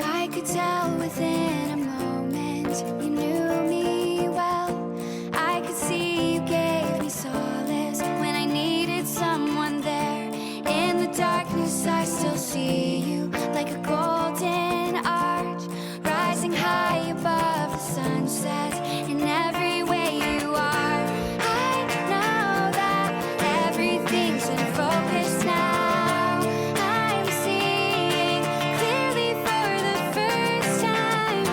I could tell within a moment you knew me well. I could see you gave me solace when I needed someone there. In the darkness I still see you like a golden arch, rising high above the sunset in every way you are. I know that everything's in focus now. I'm seeing clearly for the first time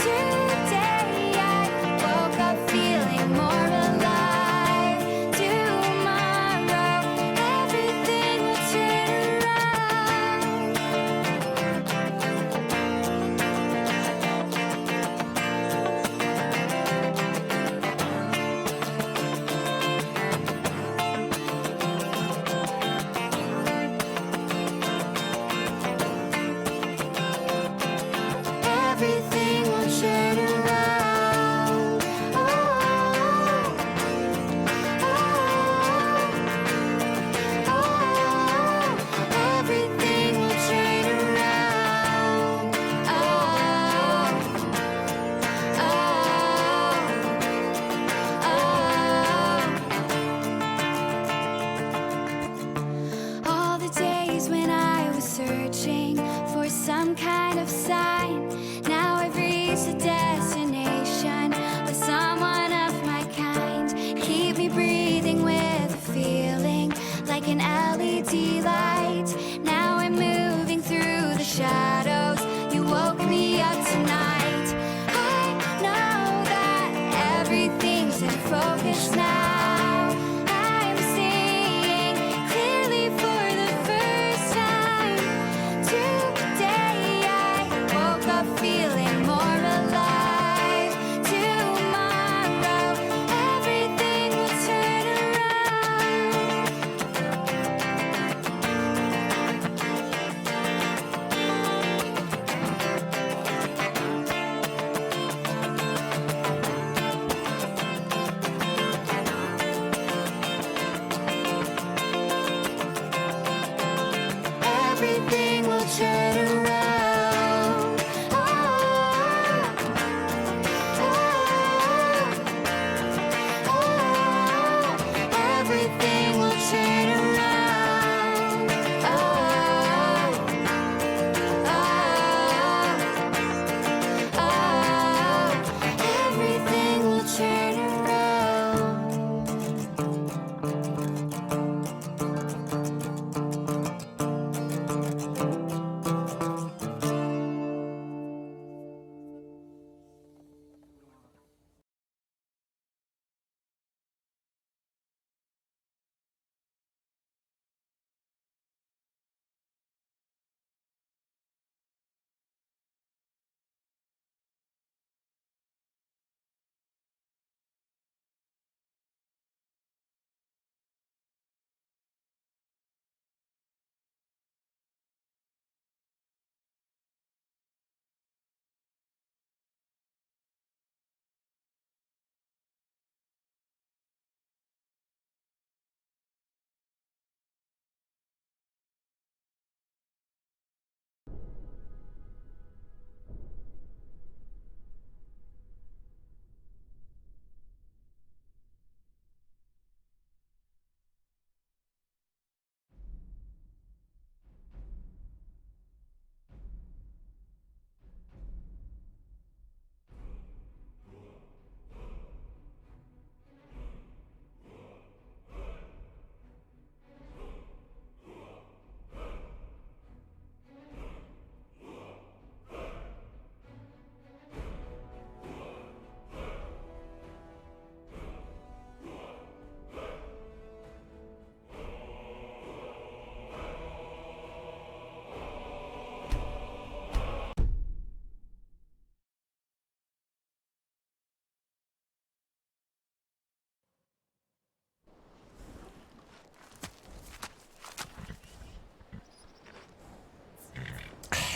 today. I woke up feeling more alive. Tomorrow everything will turn around. Everything will turn around. Oh, oh, oh, everything will turn around. Oh, oh, oh. All the days when I was searching for some kind of sign, now I've reached a destination with someone of my kind. Keep me breathing with a feeling like an LED light. Now I'm moving through the shadows. You woke me up tonight. I know that everything's in focus now. I'm seeing clearly for the first time today. I woke up feeling more alive. Tomorrow everything will turn around. Everything will turn around. Oh,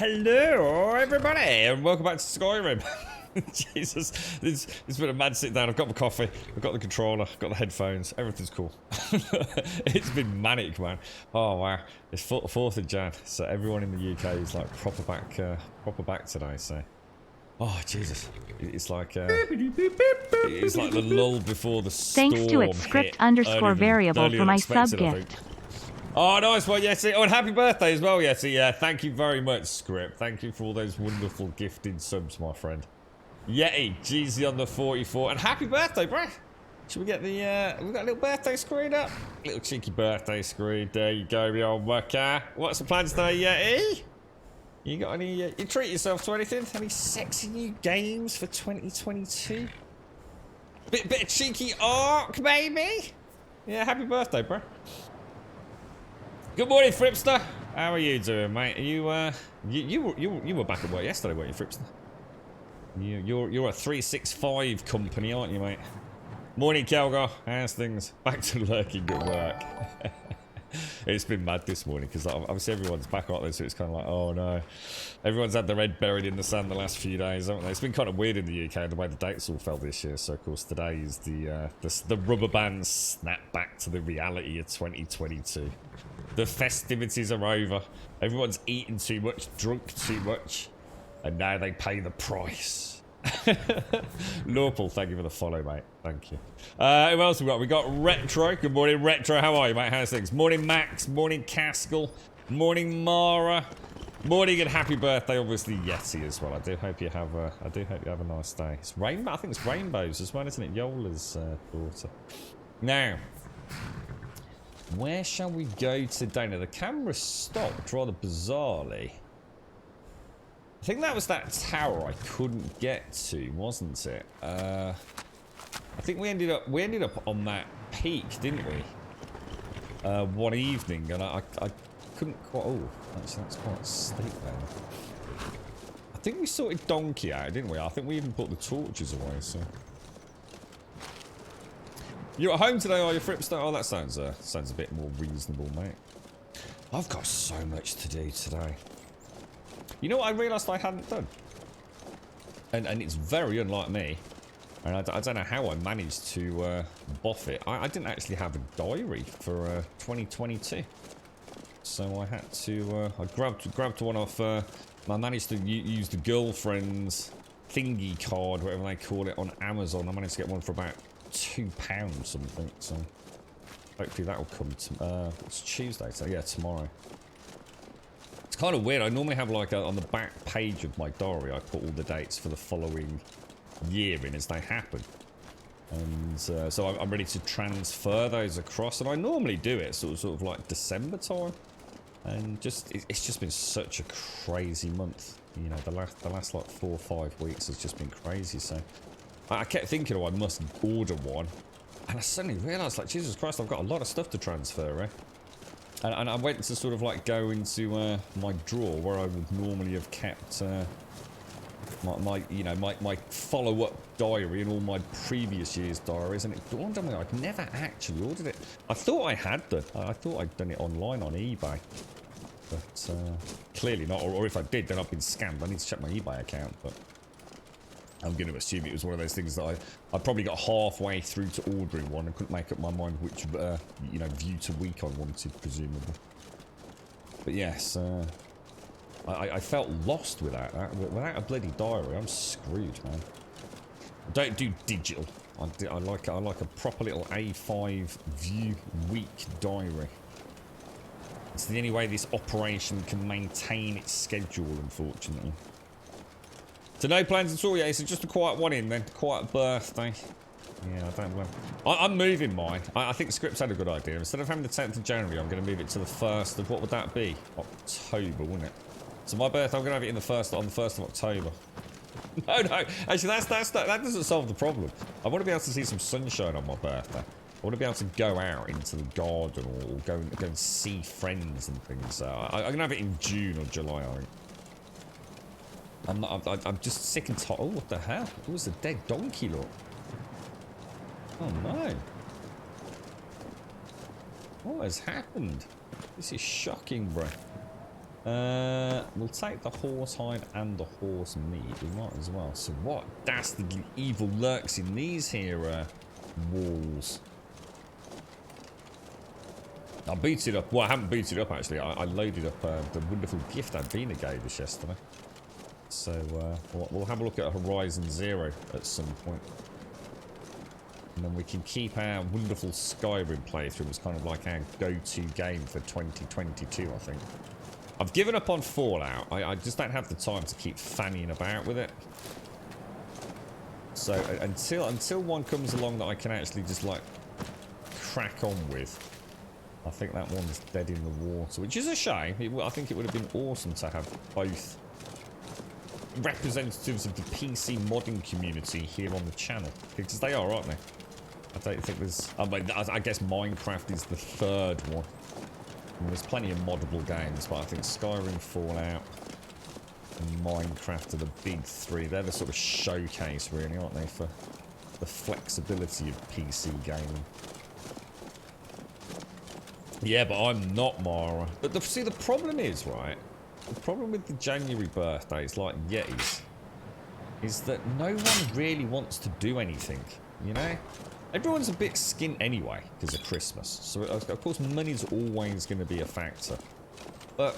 Hello, everybody, and welcome back to Skyrim. Jesus, it's been a mad sit down. I've got my coffee, I've got the controller, I've got the headphones, everything's cool. It's been manic, man. Oh wow, it's 4th of Jan, so everyone in the UK is like proper back today. So, oh Jesus, it's like the lull before the storm. Thanks to its script underscore variable for my sub gift. Oh, nice one, Yeti. Oh, and happy birthday as well, Yeti. Yeah, thank you very much, Script. Thank you for all those wonderful gifted subs, my friend. Yeti, GZ on the 44. And happy birthday, bro. Should we get the, we've got a little birthday screen up? Little cheeky birthday screen. There you go, the old worker. What's the plans today, Yeti? You got any, you treat yourself to anything? Any sexy new games for 2022? Bit of cheeky Ark, maybe? Yeah, happy birthday, bro. Good morning, Fripster. How are you doing, mate? Are you were back at work yesterday, weren't you, Fripster? You're a 365 company, aren't you, mate? Morning, Kelgar. How's things? Back to lurking at work. It's been mad this morning because obviously everyone's back, aren't they? So it's kind of like, oh no, everyone's had their head buried in the sand the last few days, haven't they? It's been kind of weird in the UK the way the dates all fell this year. So of course today is the rubber band snap back to the reality of 2022. The festivities are over. Everyone's eaten too much, drunk too much, and now they pay the price. Lawful, thank you for the follow, mate. Thank you. Who else have we got? We got Retro. Good morning, Retro. How are you, mate? How's things? Morning, Max. Morning, Caskell. Morning, Mara. Morning and happy birthday, obviously, Yeti as well. I do hope you have a nice day. It's rainbow. I think it's rainbows as well, isn't it? Yola's daughter. Now, where shall we go today? Now, the camera stopped rather bizarrely. I think that was that tower I couldn't get to, wasn't it? I think we ended up on that peak, didn't we? One evening, and I couldn't quite. Oh, actually, that's quite steep then. I think we sorted Donkey out, didn't we? I think we even put the torches away. So you're at home today, are you, Fripster? Oh, that sounds a bit more reasonable, mate. I've got so much to do today. You know what I realised I hadn't done? And it's very unlike me. And I don't know how I managed to boff it. I didn't actually have a diary for 2022. So I had to, I grabbed one off, I managed to use the girlfriend's thingy card, whatever they call it, on Amazon. I managed to get one for about £2 something. So hopefully that'll come to, it's Tuesday, so yeah, tomorrow. Kind of weird. I normally have like on the back page of my diary I put all the dates for the following year in as they happen, and so I'm ready to transfer those across, and I normally do it sort of like December time, and it's just been such a crazy month, you know. The last like 4 or 5 weeks has just been crazy. So I kept thinking, oh, I must order one, and I suddenly realised, like, Jesus Christ, I've got a lot of stuff to transfer, eh? And I went to sort of like go into my drawer where I would normally have kept my follow-up diary and all my previous year's diaries, and it dawned on me I'd never actually ordered it. I thought I had done. I thought I'd done it online on eBay, but clearly not. Or if I did, then I've been scammed. I need to check my eBay account, but I'm going to assume it was one of those things that I probably got halfway through to ordering one and couldn't make up my mind which, view to week I wanted, presumably. But yes, I felt lost without that. Without a bloody diary, I'm screwed, man. I don't do digital. I like a proper little A5 view week diary. It's the only way this operation can maintain its schedule, unfortunately. So no plans at all, yeah, so just a quiet one in then. Quiet birthday. Yeah, I don't blame. I'm moving mine. I think Scripps had a good idea. Instead of having the 10th of January, I'm going to move it to the 1st of, what would that be? October, wouldn't it? So my birthday, I'm going to have it on the 1st of October. No, actually that doesn't solve the problem. I want to be able to see some sunshine on my birthday. I want to be able to go out into the garden or go and see friends and things. So I'm going to have it in June or July, I think. I'm just sick and tired. Oh, what the hell? It was a dead donkey, look. Oh no. What has happened? This is shocking, bro. We'll take the horse hide and the horse meat. We might as well. So what dastardly evil lurks in these here walls? I beat it up. Well, I haven't beat it up actually. I loaded up the wonderful gift Advina gave us yesterday. So we'll have a look at Horizon Zero at some point. And then we can keep our wonderful Skyrim playthrough as kind of like our go-to game for 2022, I think. I've given up on Fallout. I just don't have the time to keep fanning about with it. So until one comes along that I can actually just like crack on with, I think that one's dead in the water, which is a shame. I think it would have been awesome to have both representatives of the PC modding community here on the channel, because they are, aren't they? I don't think there's... I guess Minecraft is the third one. I mean, there's plenty of moddable games, but I think Skyrim, Fallout, and Minecraft are the big three. They're the sort of showcase, really, aren't they, for the flexibility of PC gaming. Yeah, but I'm not Mara. But see, the problem is, right? The problem with the January birthdays, like Yetis, is that no one really wants to do anything, you know? Everyone's a bit skint anyway because of Christmas. So, of course, money's always going to be a factor. But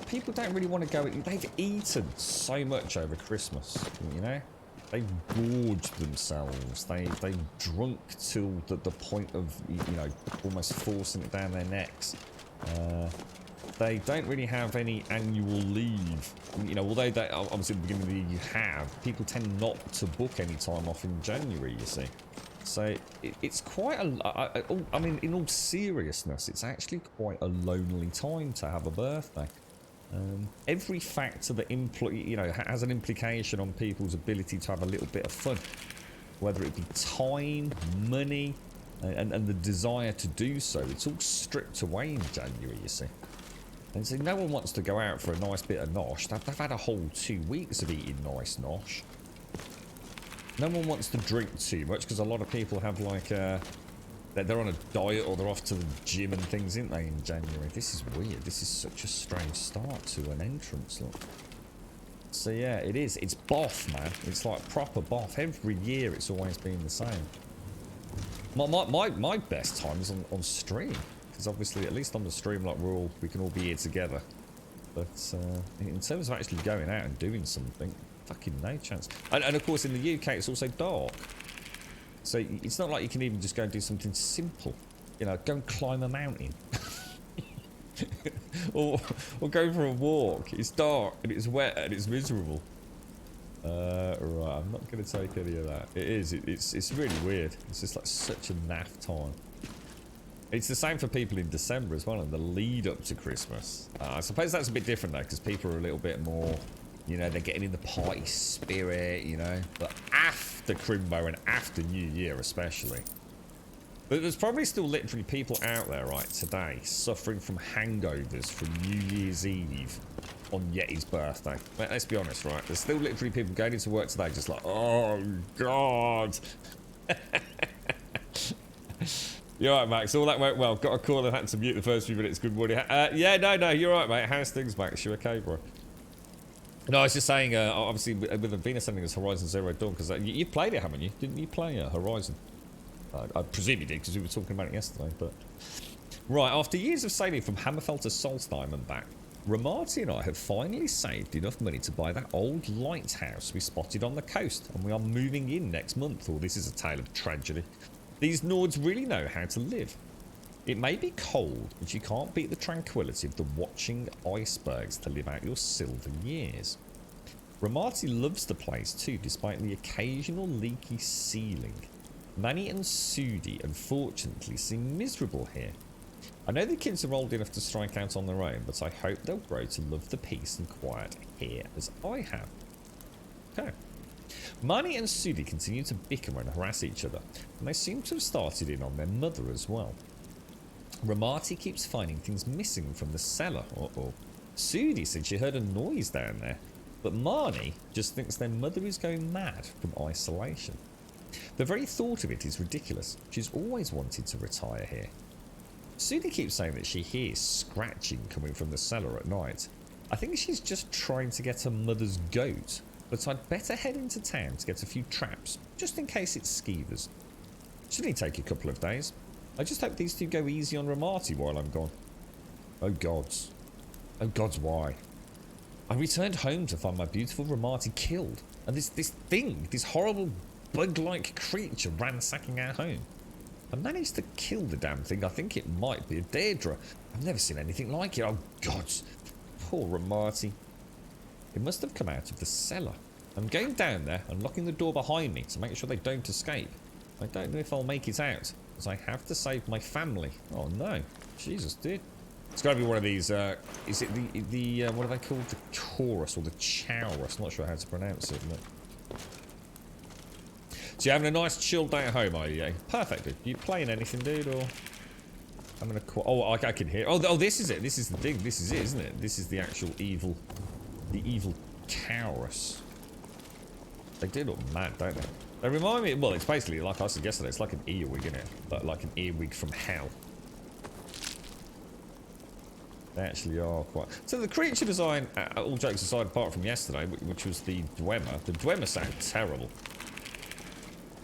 people don't really want to go... They've eaten so much over Christmas, you know? They've gorged themselves. They've drunk till the point of, you know, almost forcing it down their necks. They don't really have any annual leave. You know, although they, obviously at the beginning of the year you have, people tend not to book any time off in January, you see. So it's quite a... I mean, in all seriousness, it's actually quite a lonely time to have a birthday. Every factor that has an implication on people's ability to have a little bit of fun, whether it be time, money, and the desire to do so, it's all stripped away in January, you see. And so no one wants to go out for a nice bit of nosh. They've had a whole 2 weeks of eating nice nosh. No one wants to drink too much because a lot of people have like they're on a diet or they're off to the gym and things, aren't they, in January? This is weird. This is such a strange start to an entrance, look. So yeah, it is. It's boff, man. It's like proper boff. Every year it's always been the same. My best time is on stream. Because obviously, at least on the stream, like we can all be here together. But in terms of actually going out and doing something, fucking no chance. And of course, in the UK, it's also dark. So it's not like you can even just go and do something simple. You know, go and climb a mountain. or go for a walk. It's dark and it's wet and it's miserable. Right, I'm not going to take any of that. It is. It's really weird. It's just like such a naff time. It's the same for people in December as well, and the lead up to Christmas. I suppose that's a bit different though, because people are a little bit more, you know, they're getting in the party spirit, you know. But after Crimbo and after New Year especially. But there's probably still literally people out there, right, today, suffering from hangovers from New Year's Eve on Yeti's birthday. Let's be honest, right? There's still literally people going into work today just like, oh, God. You're right, Max. All that went well. Got a call and had to mute the first few minutes. Good morning. Yeah, no, you're right, mate. How's things, Max? You okay, bro? No, I was just saying, obviously, with Avina sending us Horizon Zero Dawn, because you played it, haven't you? Didn't you play Horizon? I presume you did, because we were talking about it yesterday, but... Right, after years of sailing from Hammerfell to Solstheim and back, Ramati and I have finally saved enough money to buy that old lighthouse we spotted on the coast, and we are moving in next month. Oh, this is a tale of tragedy. These Nords really know how to live. It may be cold, but you can't beat the tranquility of the watching icebergs to live out your silver years. Ramati loves the place too, despite the occasional leaky ceiling. Manny and Sudi, unfortunately, seem miserable here. I know the kids are old enough to strike out on their own, but I hope they'll grow to love the peace and quiet here as I have. Okay. Mani and Sudi continue to bicker and harass each other, and they seem to have started in on their mother as well. Ramati keeps finding things missing from the cellar. Sudi said she heard a noise down there, but Mani just thinks their mother is going mad from isolation. The very thought of it is ridiculous. She's always wanted to retire here. Sudi keeps saying that she hears scratching coming from the cellar at night. I think she's just trying to get her mother's goat, but I'd better head into town to get a few traps, just in case it's skeevers. Should only take a couple of days. I just hope these two go easy on Ramati while I'm gone. Oh gods. Oh gods, why? I returned home to find my beautiful Ramati killed, and this thing, this horrible bug-like creature ransacking our home. I managed to kill the damn thing. I think it might be a Deirdre. I've never seen anything like it. Oh gods. Poor Ramati. It must have come out of the cellar. I'm going down there and locking the door behind me to make sure they don't escape. I don't know if I'll make it out, as I have to save my family. Oh no. Jesus, dude. It's got to be one of these, is it the what are they called? The chorus or the chowrus? I'm not sure how to pronounce it, but... So you're having a nice chill day at home, are you? Yeah? Perfect, dude. You playing anything, dude, or... I'm gonna call... Oh, I can hear... Oh, this is it. This is the thing. This is it, isn't it? This is the actual evil... The evil chowrus. They do look mad, don't they? They remind me... Well, it's basically, like I said yesterday, it's like an earwig, isn't it? But like an earwig from hell. They actually are quite... So the creature design, all jokes aside, apart from yesterday, which was the Dwemer sounds terrible.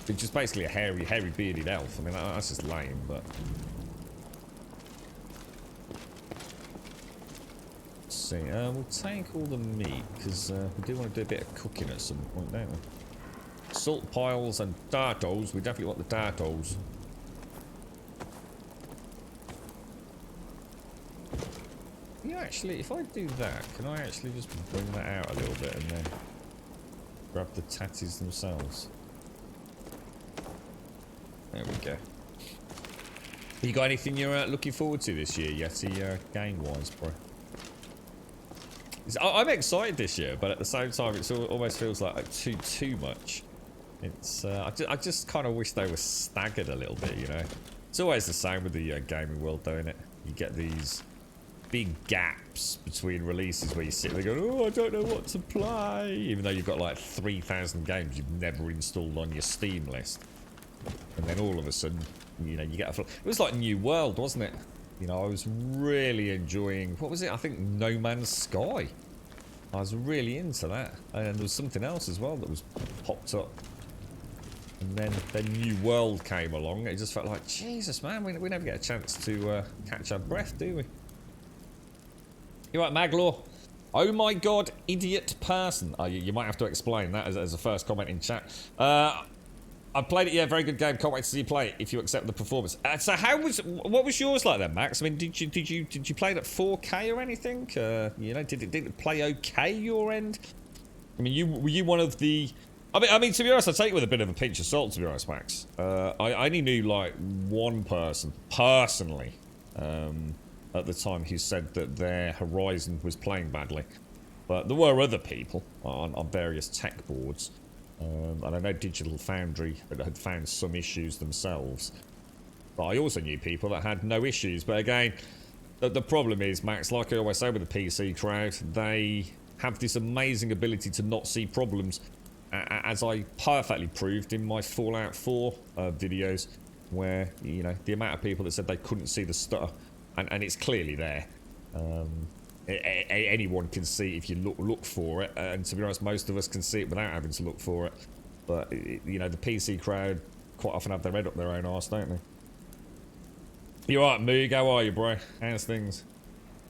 It's just basically a hairy bearded elf. I mean, that's just lame, but... Let's see, we'll take all the meat, because we do want to do a bit of cooking at some point, don't we? Salt piles and dartos. We definitely want the dartos. You know, actually, if I do that, can I actually just bring that out a little bit and then grab the tatties themselves? There we go. You got anything you're looking forward to this year, Yeti, game-wise, bro? I'm excited this year, but at the same time, it almost feels like too much. It's I just kind of wish they were staggered a little bit, you know. It's always the same with the gaming world, though, innit? You get these big gaps between releases where you sit there going, oh, I don't know what to play, even though you've got like 3,000 games you've never installed on your Steam list. And then all of a sudden, you know, you get a... It was like New World, wasn't it? You know, I was really enjoying... What was it? I think No Man's Sky. I was really into that. And there was something else as well that was popped up. And then New World came along. It just felt like, Jesus, man, we never get a chance to catch our breath, do we? You right, Maglaw? Oh my god, idiot person. Oh, you might have to explain that as a first comment in chat. I played it, yeah, very good game. Can't wait to see you play it if you accept the performance. So what was yours like then, Max? I mean, did you play it at 4K or anything? You know, did it play okay your end? I mean, were you one of the... I mean, to be honest, I take it with a bit of a pinch of salt, to be honest, Max. I only knew like one person personally at the time who said that their Horizon was playing badly, but there were other people on various tech boards. And I know Digital Foundry had found some issues themselves. But I also knew people that had no issues. But again, the problem is, Max, like I always say with the PC crowd, they have this amazing ability to not see problems. As I perfectly proved in my Fallout 4 videos, where, you know, the amount of people that said they couldn't see the stutter. And it's clearly there. Anyone can see if you look for it, and to be honest, most of us can see it without having to look for it. But you know, the PC crowd quite often have their head up their own arse, don't they? You alright, Moog? How are you, bro? How's things?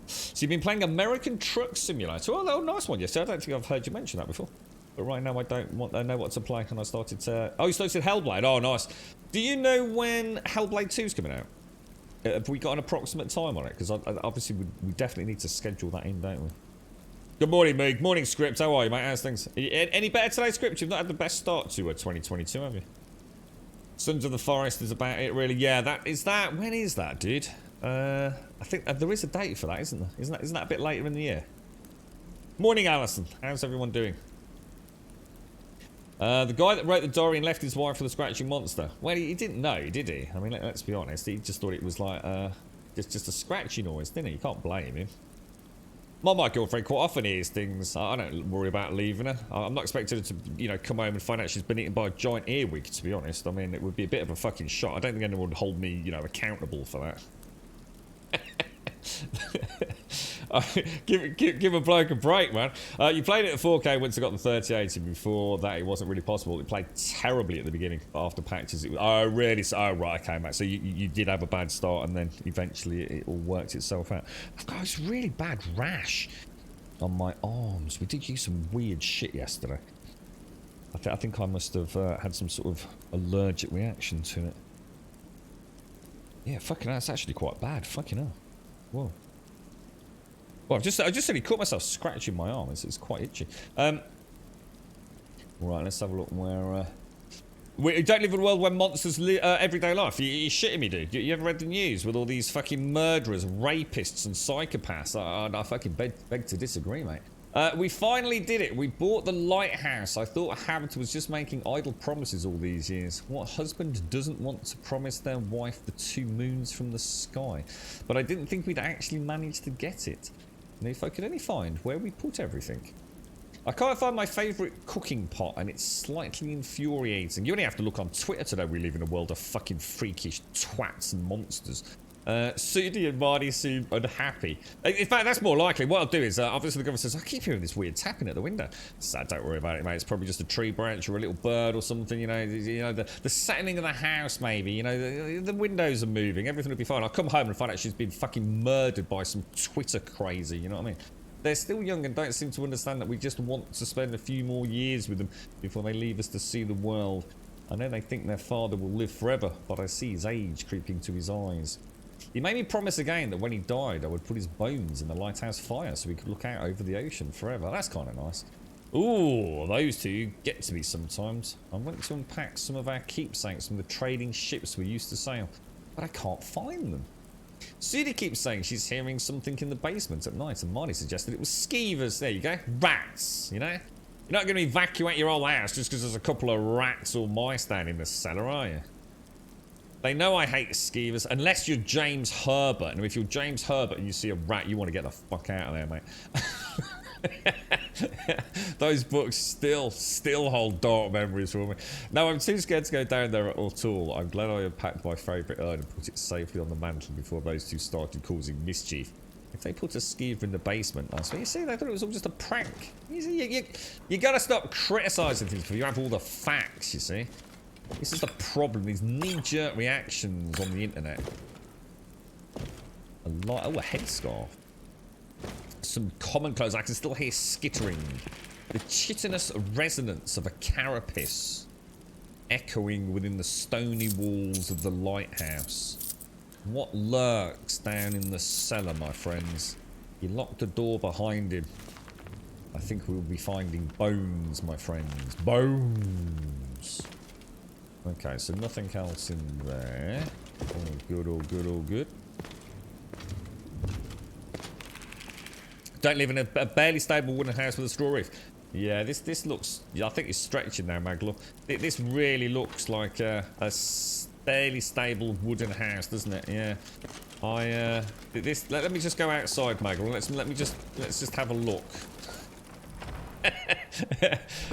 So you've been playing American Truck Simulator. Oh, nice one. Yes, I don't think I've heard you mention that before. But right now, I know what to play, and I started to... Oh, you started Hellblade. Oh, nice. Do you know when Hellblade 2's coming out? Have we got an approximate time on it? Because obviously we definitely need to schedule that in, don't we? Good morning, Moog. Morning, Script. How are you, mate? How's things? Any better today, Script? You've not had the best start to 2022, have you? Sons of the Forest is about it, really. Yeah, when is that, dude? I think there is a date for that, isn't there? Isn't that a bit later in the year? Morning, Alison. How's everyone doing? The guy that wrote the diary and left his wife for the scratching monster. Well, he didn't know, did he? I mean, let's be honest. He just thought it was like just a scratchy noise, didn't he? You can't blame him. My girlfriend quite often hears things. I don't worry about leaving her. I'm not expecting her to, you know, come home and find out she's been eaten by a giant earwig, to be honest. I mean, it would be a bit of a fucking shot. I don't think anyone would hold me, you know, accountable for that. Give a bloke a break, man. You played it at 4K once I got the 3080. Before that, it wasn't really possible. It played terribly at the beginning. After patches, it was, oh really? Oh right, okay, mate. So you did have a bad start, and then eventually it all worked itself out. I've got this really bad rash on my arms. We did use some weird shit yesterday. I think I must have had some sort of allergic reaction to it. Yeah, fucking hell, that's actually quite bad. Fucking hell. Whoa. Well, I just suddenly caught myself scratching my arm. It's quite itchy. Right, let's have a look where... we don't live in a world where monsters live everyday life. You're shitting me, dude. You ever read the news with all these fucking murderers, rapists and psychopaths? I fucking beg to disagree, mate. We finally did it. We bought the lighthouse. I thought Habit was just making idle promises all these years. What husband doesn't want to promise their wife the 2 moons from the sky? But I didn't think we'd actually manage to get it. And if I could only find where we put everything. I can't find my favourite cooking pot, and it's slightly infuriating. You only have to look on Twitter to know we live in a world of fucking freakish twats and monsters. Sudi and Marty seem unhappy. In fact, that's more likely. What I'll do is, obviously the government says, I keep hearing this weird tapping at the window. So don't worry about it, mate. It's probably just a tree branch or a little bird or something, you know, the settling of the house, maybe, you know, the windows are moving. Everything will be fine. I'll come home and find out she's been fucking murdered by some Twitter crazy, you know what I mean? They're still young and don't seem to understand that we just want to spend a few more years with them before they leave us to see the world. I know they think their father will live forever, but I see his age creeping to his eyes. He made me promise again that when he died, I would put his bones in the lighthouse fire so we could look out over the ocean forever. That's kind of nice. Ooh, those two get to me sometimes. I went to unpack some of our keepsakes from the trading ships we used to sail, but I can't find them. Sudi keeps saying she's hearing something in the basement at night, and Marty suggested it was skeevers. There you go. Rats, you know? You're not going to evacuate your whole house just because there's a couple of rats or mice down in the cellar, are you? They know I hate skeevers, unless you're James Herbert. And if you're James Herbert and you see a rat, you want to get the fuck out of there, mate. Those books still hold dark memories for me. No, I'm too scared to go down there at all. I'm glad I unpacked my favourite urn and put it safely on the mantle before those two started causing mischief. If they put a skeever in the basement last week, you see, they thought it was all just a prank. You gotta stop criticising things before you have all the facts, you see. This is the problem, these knee-jerk reactions on the internet. A headscarf. Some common clothes. I can still hear skittering. The chitinous resonance of a carapace echoing within the stony walls of the lighthouse. What lurks down in the cellar, my friends? He locked the door behind him. I think we'll be finding bones, my friends. Bones. Okay, so nothing else in there. All good, all good, all good. Don't live in a barely stable wooden house with a straw roof. Yeah, this looks... I think it's stretching now, Maglo. This really looks like a fairly stable wooden house, doesn't it? Yeah. Let me just go outside, Maglo. Let's just have a look.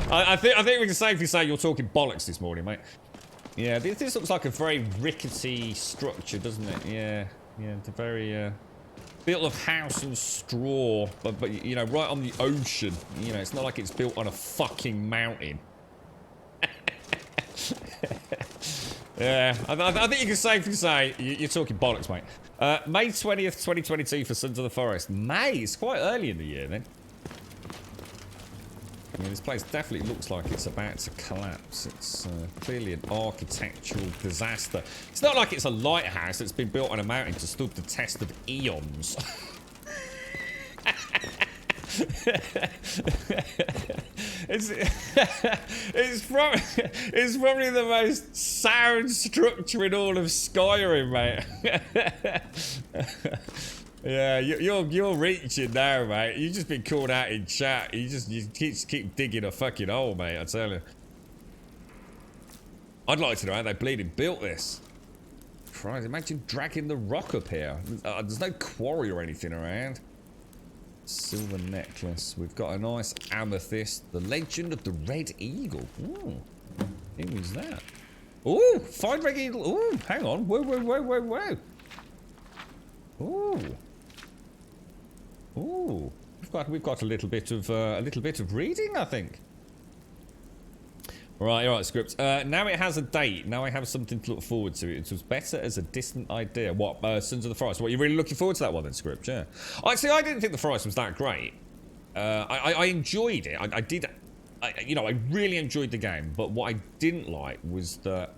I think we can safely say you're talking bollocks this morning, mate. Yeah, this looks like a very rickety structure, doesn't it? Yeah, it's a very built of house and straw, but you know, right on the ocean. You know, it's not like it's built on a fucking mountain. Yeah, I think you can safely say you're talking bollocks, mate. May 20th, 2022 for Sons of the Forest. May? It's quite early in the year, then. I mean, this place definitely looks like it's about to collapse. It's clearly an architectural disaster. It's not like it's a lighthouse that's been built on a mountain to stood the test of eons. it's probably the most sound structure in all of Skyrim, mate. Yeah, you're reaching now, mate. You've just been called out in chat. You keep digging a fucking hole, mate. I tell you. I'd like to know how they bleeding built this. Christ, imagine dragging the rock up here. There's no quarry or anything around. Silver necklace. We've got a nice amethyst. The legend of the Red Eagle. Ooh, who was that? Ooh, fine Red Eagle. Ooh, hang on. Whoa. Ooh. Ooh. We've got a little bit of reading, I think. Right, script. Now it has a date. Now I have something to look forward to. It was better as a distant idea. What, Sons of the Forest? What, you're really looking forward to that one then, script? Yeah. I didn't think the Forest was that great. I enjoyed it. I really enjoyed the game. But what I didn't like was that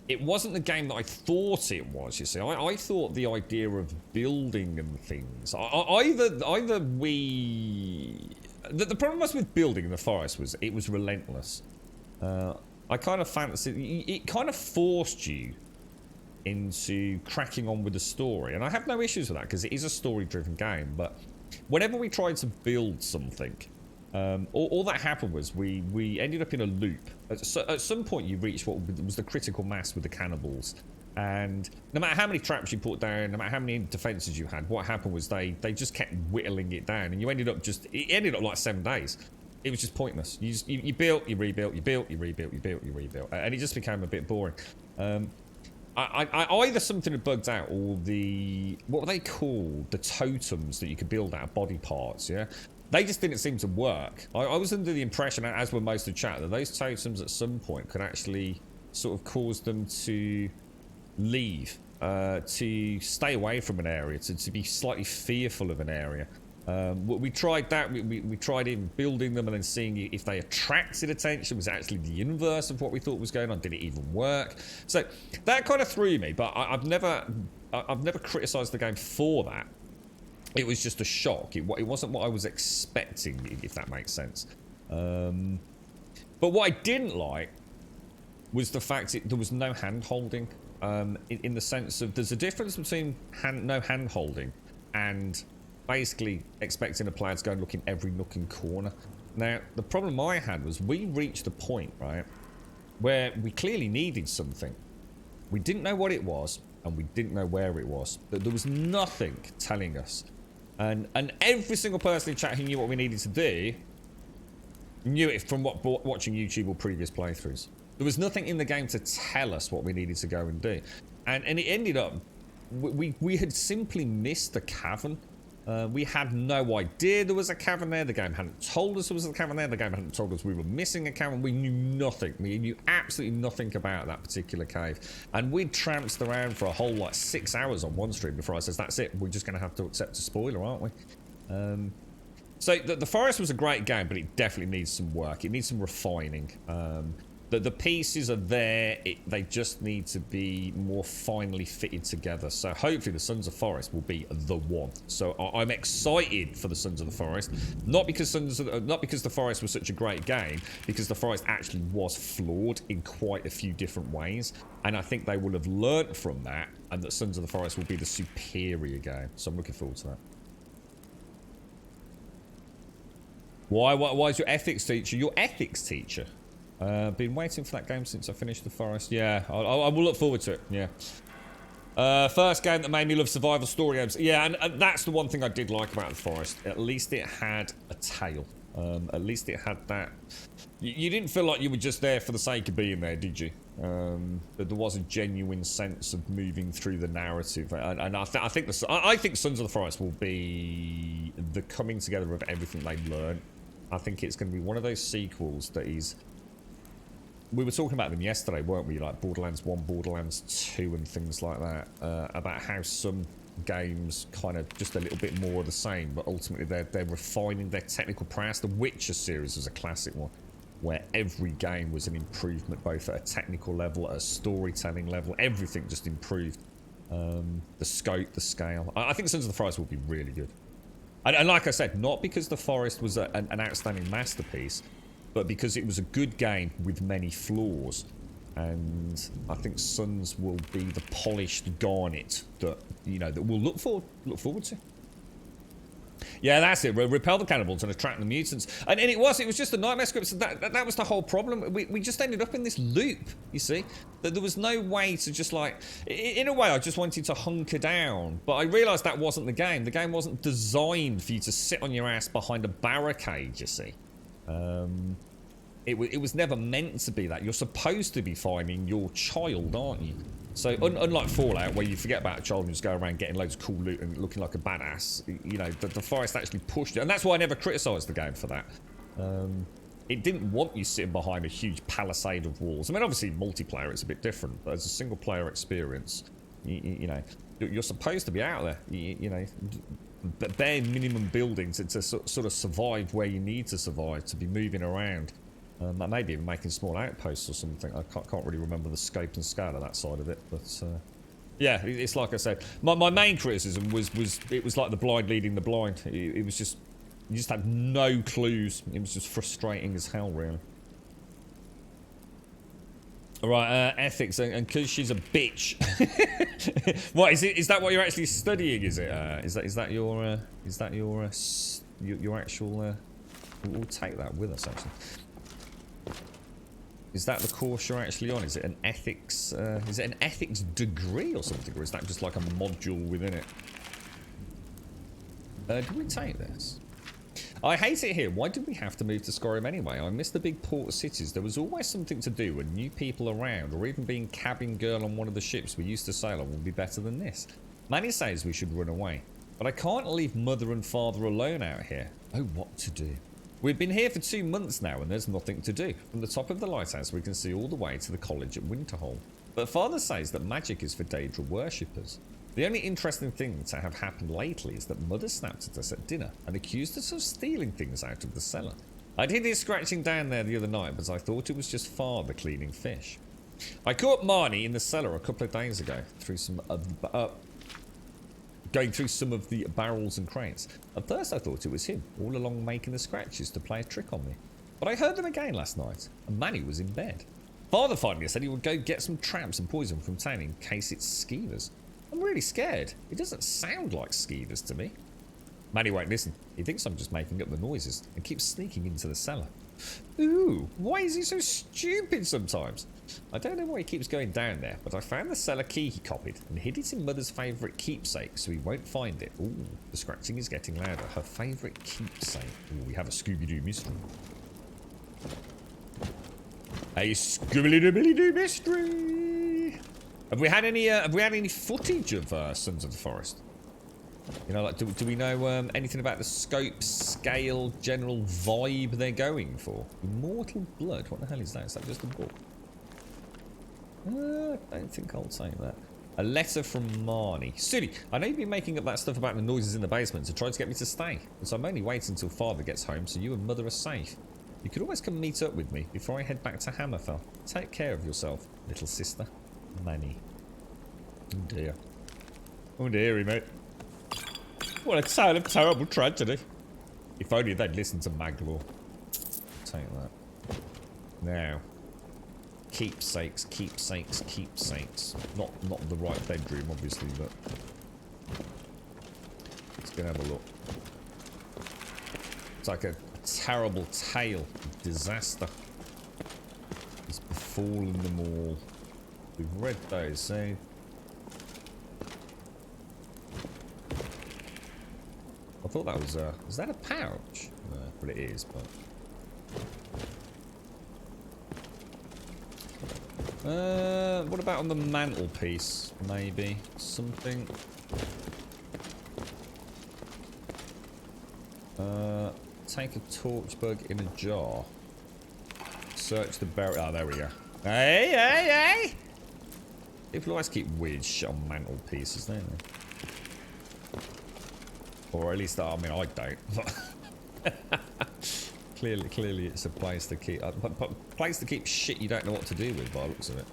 it wasn't the game that I thought it was, you see. I thought the idea of building and things... Either we... The problem was with building in the Forest was it was relentless. I kind of fancied... It kind of forced you into cracking on with the story. And I have no issues with that, because it is a story-driven game. But whenever we tried to build something... all that happened was we ended up in a loop. At some point you reached what was the critical mass with the cannibals, and no matter how many traps you put down, no matter how many defenses you had, what happened was they just kept whittling it down, and it ended up like 7 days. It was just pointless. You built, you rebuilt, you built, you rebuilt, you built, you rebuilt, and it just became a bit boring. Either something had bugged out, or what were they called? The totems that you could build out of body parts, yeah? They just didn't seem to work. I was under the impression, as were most of the chat, that those totems at some point could actually sort of cause them to leave, to stay away from an area, to be slightly fearful of an area. We tried that. We tried in building them and then seeing if they attracted attention. Was it actually the inverse of what we thought was going on? Did it even work? So that kind of threw me. But I've never criticised the game for that. It was just a shock. It wasn't what I was expecting, if that makes sense. But what I didn't like was the fact there was no hand-holding. In the sense of there's a difference between no hand-holding and basically expecting a player to go and look in every nook and corner. Now, the problem I had was we reached a point, right, where we clearly needed something. We didn't know what it was, and we didn't know where it was. There was nothing telling us. And every single person in chat who knew what we needed to do knew it from watching YouTube or previous playthroughs. There was nothing in the game to tell us what we needed to go and do. And it ended up... We had simply missed the cavern. We had no idea there was a cavern there. The game hadn't told us there was a cavern there. The game hadn't told us we were missing a cavern. We knew nothing. We knew absolutely nothing about that particular cave. And we'd tramped around for a whole, 6 hours on one stream before I says, that's it. We're just going to have to accept a spoiler, aren't we? So the Forest was a great game, but it definitely needs some work. It needs some refining. The pieces are there. They just need to be more finely fitted together. So hopefully the Sons of Forest will be the one. So I'm excited for the Sons of the Forest, not because the Forest was such a great game, because the Forest actually was flawed in quite a few different ways, and I think they will have learnt from that, and that Sons of the Forest will be the superior game. So I'm looking forward to that. Why is your ethics teacher your ethics teacher? Been waiting for that game since I finished The Forest. Yeah, I will look forward to it. Yeah. First game that made me love survival story games. Yeah, and that's the one thing I did like about The Forest. At least it had a tale. At least it had that... You didn't feel like you were just there for the sake of being there, did you? There was a genuine sense of moving through the narrative. And I think Sons of the Forest will be the coming together of everything they've learned. I think it's going to be one of those sequels that is... We were talking about them yesterday, weren't we? Like Borderlands 1, Borderlands 2 and things like that. About how some games kind of just a little bit more of the same, but ultimately they're refining their technical prowess. The Witcher series was a classic one, where every game was an improvement, both at a technical level, at a storytelling level. Everything just improved. The scope, the scale. I think Sons of the Forest will be really good. And like I said, not because The Forest was an outstanding masterpiece, but because it was a good game with many flaws. And I think Sons will be the polished garnet that, that we'll look forward to. Yeah, that's it. Repel the cannibals and attract the mutants. And it was just a nightmare script. So that was the whole problem. We just ended up in this loop, you see. That there was no way to just in a way I just wanted to hunker down. But I realised that wasn't the game. The game wasn't designed for you to sit on your ass behind a barricade, you see. It was never meant to be that. You're supposed to be finding your child, aren't you? So unlike Fallout, where you forget about a child and just go around getting loads of cool loot and looking like a badass, you know, the forest actually pushed it. And that's why I never criticised the game for that. It didn't want you sitting behind a huge palisade of walls. I mean, obviously, multiplayer, it's a bit different. But as a single-player experience, you know, you're supposed to be out there, you know, bare minimum buildings to sort of survive where you need to survive, to be moving around. Maybe even making small outposts or something. I can't really remember the scope and scale of that side of it, but yeah, it's like I said. My main criticism was it was like the blind leading the blind. It was just, you just had no clues. It was just frustrating as hell, really. All right, ethics, and because she's a bitch. What is it? Is that what you're actually studying? Is it? Is that your actual? We'll take that with us, actually. Is that the course you're actually on? Is it an ethics? Is it an ethics degree or something, or is that just like a module within it? Do we take this? I hate it here. Why did we have to move to Skyrim anyway? I miss the big port cities. There was always something to do, and new people around, or even being cabin girl on one of the ships we used to sail on would be better than this. Manny says we should run away, but I can't leave mother and father alone out here. Oh, what to do? We've been here for 2 months now, and there's nothing to do. From the top of the lighthouse, we can see all the way to the college at Winterhold. But father says that magic is for Daedra worshippers. The only interesting thing to have happened lately is that Mother snapped at us at dinner and accused us of stealing things out of the cellar. I did hear scratching down there the other night, but I thought it was just father cleaning fish. I caught Marnie in the cellar a couple of days ago, going through some of the barrels and crates. At first I thought it was him, all along making the scratches to play a trick on me. But I heard them again last night, and Manny was in bed. Father finally said he would go get some traps and poison from town in case it's skeevers. I'm really scared. It doesn't sound like skeevers to me. Manny won't listen. He thinks I'm just making up the noises and keeps sneaking into the cellar. Ooh, why is he so stupid sometimes? I don't know why he keeps going down there, but I found the cellar key he copied and hid it in Mother's favourite keepsake so he won't find it. Ooh, the scratching is getting louder. Her favourite keepsake. Ooh, we have a Scooby-Doo mystery. A Scooby-Doo mystery. Have we had any footage of Sons of the Forest? You know, like, do we know anything about the scope, scale, general vibe they're going for? Immortal Blood. What the hell is that? Is that just a book? I don't think I'll take that. A letter from Marnie. Sudi, I know you've been making up that stuff about the noises in the basement to try to get me to stay. So I'm only waiting until father gets home so you and mother are safe. You could always come meet up with me before I head back to Hammerfell. Take care of yourself, little sister. Manny. Oh dear. Oh dearie, mate. What a tale of terrible tragedy. If only they'd listen to Maglor. Take that. Now. Keepsakes, keepsakes, keepsakes. Not the right bedroom, obviously, but... Let's go have a look. It's like a terrible tale of disaster. It's befallen them all. We've read those, so... I thought that was that a pouch? No, but it is, but... What about on the mantelpiece? Maybe something. Take a torch bug in a jar. Search the barrel. Oh, there we go. Hey, hey, hey! People always keep weird shit on mantelpieces, don't they? Or at least, I mean, I don't. Clearly, it's a place to keep place to keep shit you don't know what to do with, by the looks of it.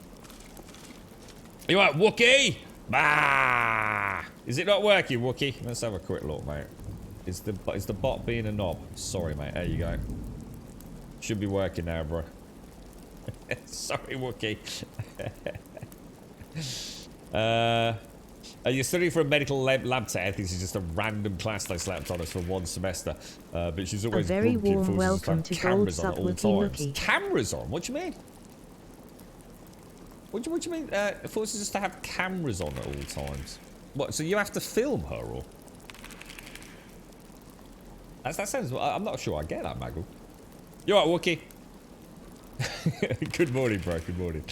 You right, Wookie? Bah! Is it not working, Wookie? Let's have a quick look, mate. Is the bot being a knob? Sorry, mate. There you go. Should be working now, bro. Sorry, Wookie. You're studying for a medical lab tech. This is just a random class they slapped on us for 1 semester. But she's always a very warm welcome to cameras Gold on at all Wookie times. Wookie. Cameras on? What do you mean? What do you mean? It forces us to have cameras on at all times. What? So you have to film her, or? That sounds. I'm not sure I get that, Maggle. You alright, Wookie? Good morning, bro. Good morning.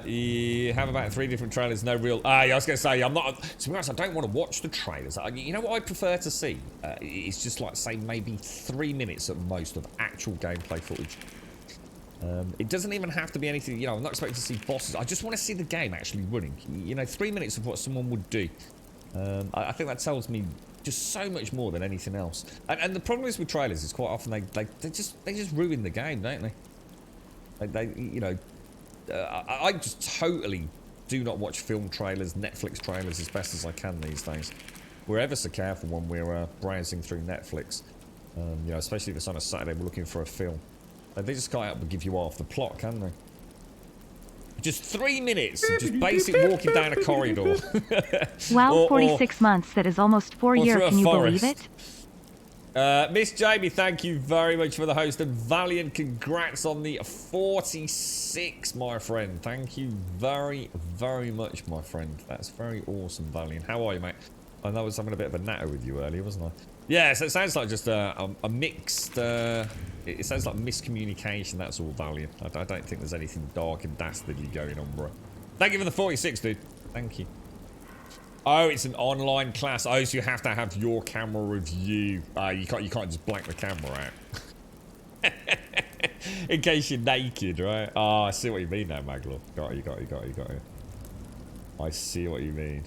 You have about 3 different trailers, no real... I was going to say, I'm not... To be honest, I don't want to watch the trailers. You know what I prefer to see? It's just like, say, maybe 3 minutes at most of actual gameplay footage. It doesn't even have to be anything, you know, I'm not expecting to see bosses. I just want to see the game actually running. You know, 3 minutes of what someone would do. I think that tells me just so much more than anything else. And the problem is with trailers is quite often they just ruin the game, don't they? You know... I just totally do not watch film trailers, Netflix trailers as best as I can these days. We're ever so careful when we're browsing through Netflix. You know, especially if it's on a Saturday, we're looking for a film. They just can't help but give you half the plot, can they? Just 3 minutes of just basic walking down a corridor. Wow, 46 months, that is almost 4 years, can you believe it? Miss Jamie, thank you very much for the host, and Valiant, congrats on the 46, my friend. Thank you very, very much, my friend. That's very awesome, Valiant. How are you, mate? I know I was having a bit of a natter with you earlier, wasn't I? Yeah, so it sounds like just a mixed... it sounds like miscommunication, that's all, Valiant. I don't think there's anything dark and dastardly going on, bro. Thank you for the 46, dude. Thank you. Oh, it's an online class. Oh, so you have to have your camera review. You can't just blank the camera out. In case you're naked, right? Oh, I see what you mean now, Maglor. Got it. I see what you mean.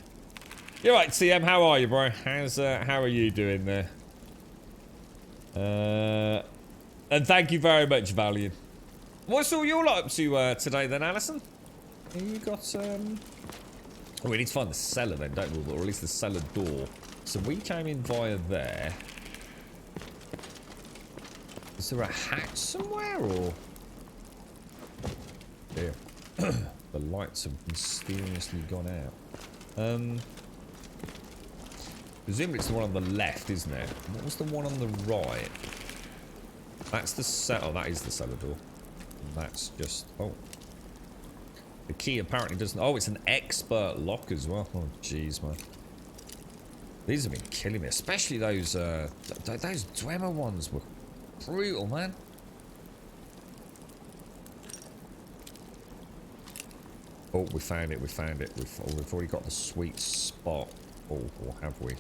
You're right, TM. How are you, bro? How are you doing there? And thank you very much, Valiant. What's all you lot up to today, then, Alison? You got Oh, we need to find the cellar then, don't we? Or at least the cellar door. So we came in via there. Is there a hatch somewhere, or...? Yeah. The lights have mysteriously gone out. Presumably it's the one on the left, isn't it? What was the one on the right? That's the cellar. Oh, that is the cellar door. And that's just... Oh. The key apparently doesn't... Oh, it's an expert lock as well. Oh, jeez, man. These have been killing me. Especially those Dwemer ones were brutal, man. Oh, we found it. We've already got the sweet spot. Oh, or have we?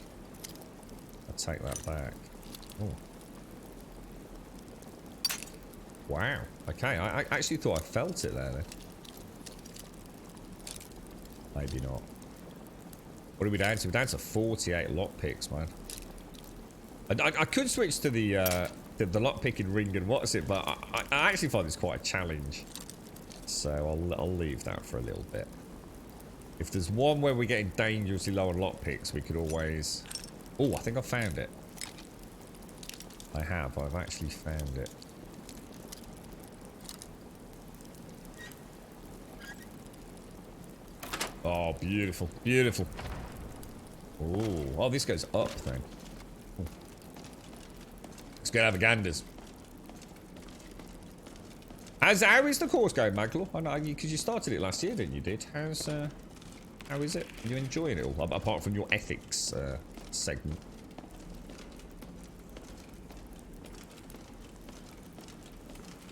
I'll take that back. Oh. Wow. Okay, I actually thought I felt it there then. Maybe not. What are we down to? We're down to 48 lockpicks, man. I could switch to the lockpicking ring and what's it, but I actually find this quite a challenge. So I'll leave that for a little bit. If there's one where we're getting dangerously low on lockpicks, we could always... Oh, I think I found it. I've actually found it. Oh, beautiful, beautiful. Oh, this goes up then. Let's go have a ganders. How is the course going, Maglor? I know, because you started it last year, didn't you? How is it? Are you enjoying it all? Apart from your ethics segment.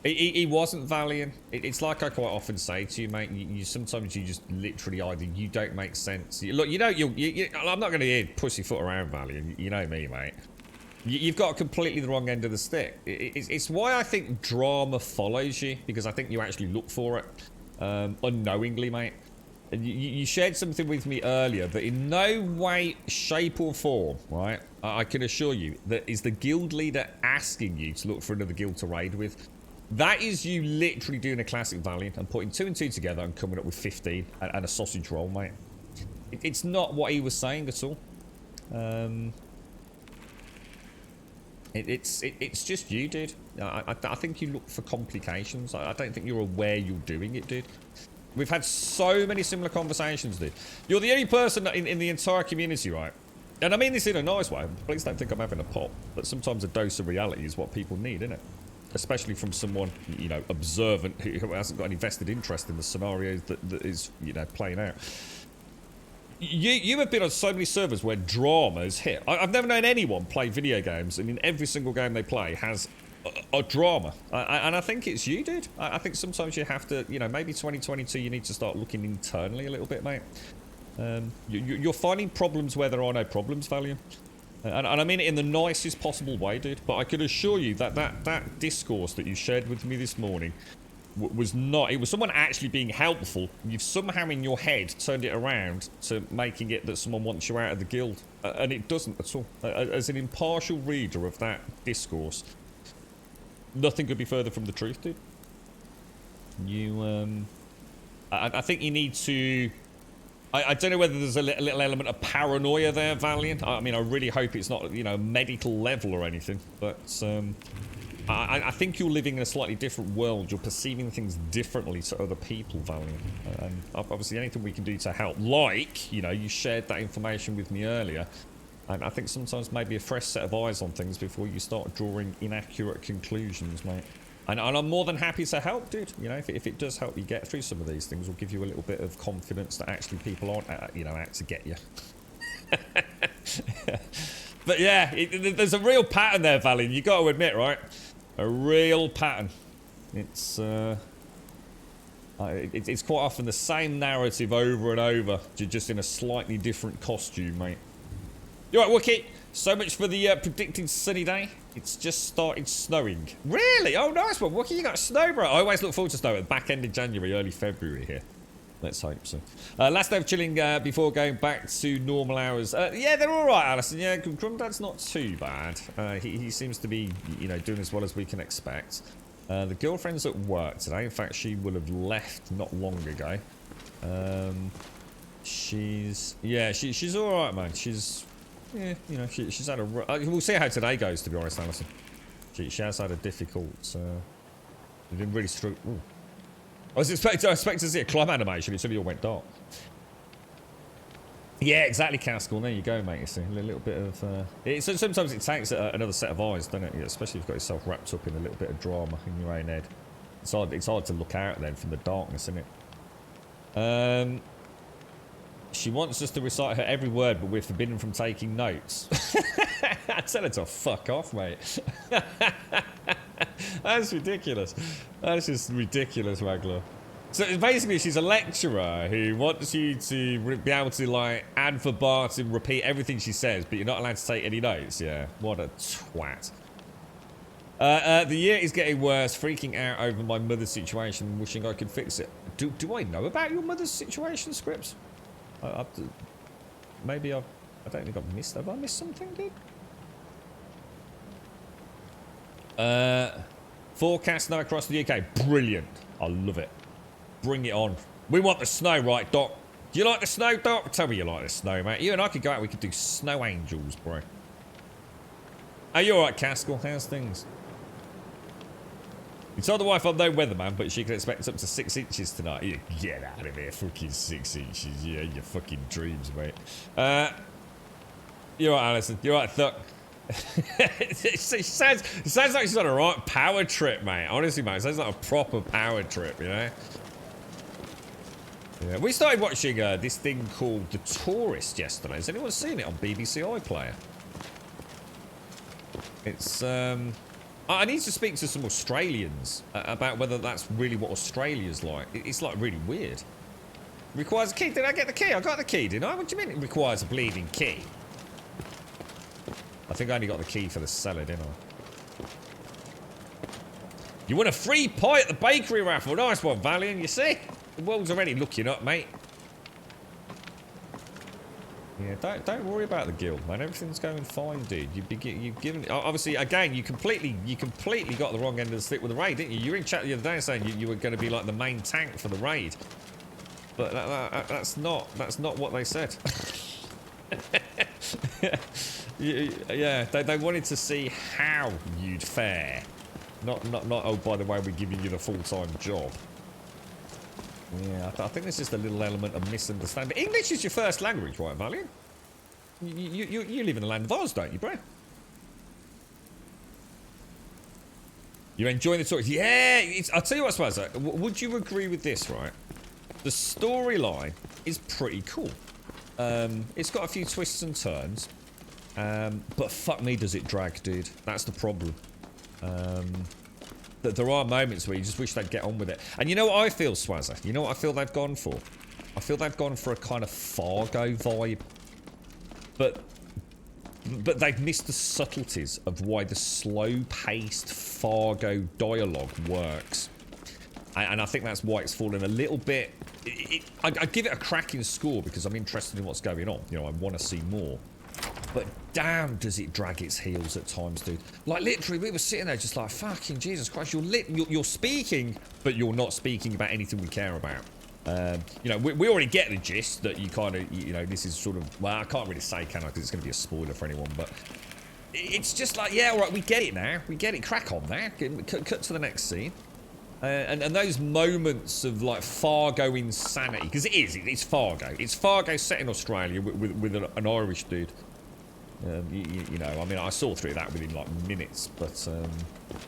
He wasn't Valiant. It's like I quite often say to you, mate. Sometimes you just literally either you don't make sense. Look, you know, I'm not going to pussyfoot around, Valiant. You know me, mate. You've got completely the wrong end of the stick. It's why I think drama follows you, because I think you actually look for it unknowingly, mate. And you shared something with me earlier that in no way, shape or form, right, I can assure you, that is the guild leader asking you to look for another guild to raid with. That is you literally doing a classic Valiant and putting 2 and 2 together and coming up with 15 and a sausage roll, mate. It's not what he was saying at all. It's just you, dude. I think you look for complications. I don't think you're aware you're doing it, dude. We've had so many similar conversations, dude. You're the only person in the entire community, right? And I mean this in a nice way. Please don't think I'm having a pop. But sometimes a dose of reality is what people need, isn't it? Especially from someone, you know, observant who hasn't got any vested interest in the scenarios that is, you know, playing out. You have been on so many servers where dramas hit. I've never known anyone play video games, and in every single game they play has drama. And I think it's you, dude. I think sometimes you have to, you know, maybe 2022 you need to start looking internally a little bit, mate. You're finding problems where there are no problems, Valiant. And I mean it in the nicest possible way, dude. But I can assure you that that discourse that you shared with me this morning was not... It was someone actually being helpful. You've somehow in your head turned it around to making it that someone wants you out of the guild. And it doesn't at all. As an impartial reader of that discourse, nothing could be further from the truth, dude. You, I think you need to... I don't know whether there's a little element of paranoia there, Valiant. I mean, I really hope it's not, you know, medical level or anything. But I think you're living in a slightly different world. You're perceiving things differently to other people, Valiant. And obviously anything we can do to help, like, you know, you shared that information with me earlier. And I think sometimes maybe a fresh set of eyes on things before you start drawing inaccurate conclusions, mate. And I'm more than happy to help, dude. You know, if it does help you get through some of these things, will give you a little bit of confidence that actually people aren't, you know, out to get you. But yeah, there's a real pattern there, Valiant. You got to admit, right? A real pattern. It's quite often the same narrative over and over, just in a slightly different costume, mate. You all right, Wookie? So much for the predicted sunny day. It's just started snowing. Really? Oh, nice one, Wookie. You got snow, bro. I always look forward to snow at the back end of January, early February here. Let's hope so. Last day of chilling before going back to normal hours. Yeah, they're all right, Alison. Yeah, Grumdad's not too bad. He seems to be, you know, doing as well as we can expect. The girlfriend's at work today. In fact, she will have left not long ago. She's all right, man. Yeah, you know, she's had a... we'll see how today goes, to be honest, Alison. She has had a difficult... It didn't really struggle... I expect to see a climb animation. It suddenly all went dark. Yeah, exactly, Caskell. There you go, mate. You see, a little bit of... sometimes it takes another set of eyes, doesn't it? Yeah, especially if you've got yourself wrapped up in a little bit of drama in your own head. It's hard to look out then from the darkness, isn't it? She wants us to recite her every word, but we're forbidden from taking notes. I tell her to fuck off, mate. That's ridiculous. That's just ridiculous, Wagler. So basically, she's a lecturer who wants you to be able to, like, ad verbatim repeat everything she says, but you're not allowed to take any notes. Yeah, what a twat. The year is getting worse, freaking out over my mother's situation, wishing I could fix it. Do I know about your mother's situation, Scripps? I don't think I've missed... Have I missed something, dude? Forecast snow across the UK. Brilliant. I love it. Bring it on. We want the snow, right, Doc? Do you like the snow, Doc? Tell me you like the snow, mate. You and I could go out. We could do snow angels, bro. Are you alright, Caskell? How's things? You told the wife I'm no weatherman, but she can expect up to 6 inches tonight. You get out of here, fucking 6 inches. Yeah, your fucking dreams, mate. You're right, Alison. You're right, Thuck. It sounds like she's on a right power trip, mate. Honestly, mate, it sounds like a proper power trip, you know? Yeah, we started watching this thing called The Tourist yesterday. Has anyone seen it on BBC iPlayer? It's, I need to speak to some Australians about whether that's really what Australia's like. It's like really weird. Requires a key. Did I get the key? I got the key, didn't I? What do you mean it requires a bleeding key? I think I only got the key for the cellar, didn't I? You won a free pie at the bakery raffle. Nice one, Valiant. You see? The world's already looking up, mate. Yeah, don't worry about the guild, man. Everything's going fine, dude. You've given... Obviously, again, you completely got the wrong end of the stick with the raid, didn't you? You were in chat the other day saying you were going to be like the main tank for the raid. But that's not what they said. Yeah, they wanted to see how you'd fare. Not, oh, by the way, we're giving you the full-time job. Yeah, I think there's just a little element of misunderstanding. English is your first language, right, Valiant? You live in the land of Oz, don't you, bro? You're enjoying the tour? Yeah, I'll tell you what, Spazza. Would you agree with this, right? The storyline is pretty cool. It's got a few twists and turns. But fuck me, does it drag, dude. That's the problem. That there are moments where you just wish they'd get on with it. And you know what I feel, Swazza? You know what I feel they've gone for? I feel they've gone for a kind of Fargo vibe. But they've missed the subtleties of why the slow-paced Fargo dialogue works. And I think that's why it's fallen a little bit... I'd give it a cracking score because I'm interested in what's going on. You know, I want to see more. But damn, does it drag its heels at times, dude. Like, literally, we were sitting there just like, fucking Jesus Christ, you're speaking, but you're not speaking about anything we care about. You know, we already get the gist that you kind of, you know, this is sort of... Well, I can't really say, can I? Because it's going to be a spoiler for anyone, but... It's just like, yeah, all right, we get it now. We get it. Crack on now. Cut to the next scene. And those moments of like Fargo insanity, because it's Fargo. It's Fargo set in Australia with an Irish dude. You know, I mean, I saw through that within like minutes, but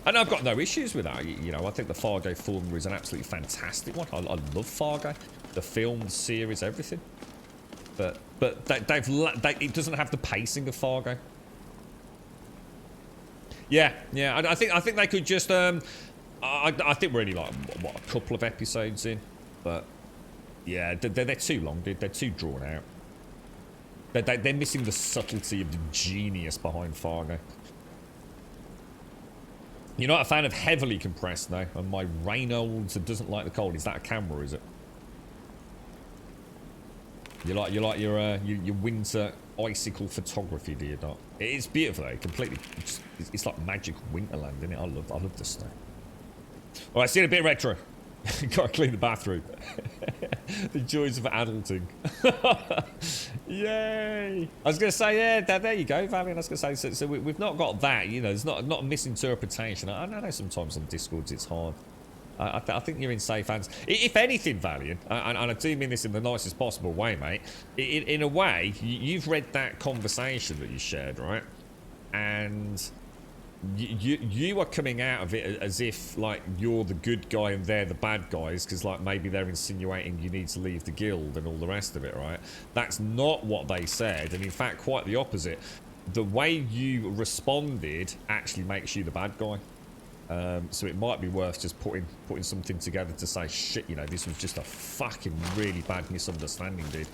and I've got no issues with that. You know, I think the Fargo formula is an absolutely fantastic one. I love Fargo, the film, the series, everything. But it doesn't have the pacing of Fargo. Yeah, I think they could just I think we're only like what, a couple of episodes in, but yeah, they're too long, dude. They're too drawn out. They're missing the subtlety of the genius behind Fargo. You're not a fan of heavily compressed, though. And my Reynolds doesn't like the cold. Is that a camera? Is it? You like your winter icicle photography, do you not? It's beautiful, though. Completely, it's like magic winterland, isn't it? I love this stuff. All right, see you in a bit retro. Gotta clean the bathroom. The joys of adulting. Yay! I was gonna say, yeah, there you go, Valiant. I was gonna say, so we've not got that. You know, there's not a misinterpretation. I know sometimes on Discords it's hard. I think you're in safe hands. If anything, Valiant, and I do mean this in the nicest possible way, mate. In a way, you've read that conversation that you shared, right? And you are coming out of it as if like you're the good guy and they're the bad guys, because like maybe they're insinuating you need to leave the guild and all the rest of it, right? That's not what they said, and in fact quite the opposite. The way you responded actually makes you the bad guy. So it might be worth just putting something together to say, shit, you know, this was just a fucking really bad misunderstanding, dude.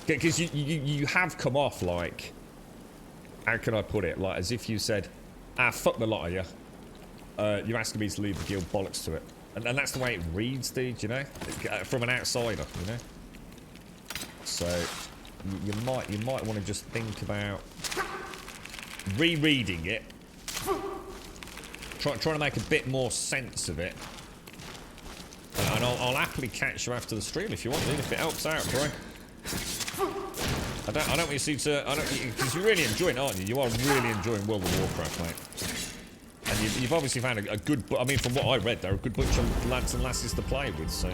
Because you have come off like, how can I put it, like as if you said, fuck the lot of you. You're asking me to leave the guild, bollocks to it. And that's the way it reads, dude, you know? From an outsider, you know? So, you might want to just think about rereading it. Trying to make a bit more sense of it. And I'll happily catch you after the stream if you want, dude, if it helps out, bro. I don't want you to, because you're really enjoying it, aren't you? You are really enjoying World of Warcraft, mate. And you've obviously found a good, I mean, from what I read, they're a good bunch of lads and lasses to play with, so.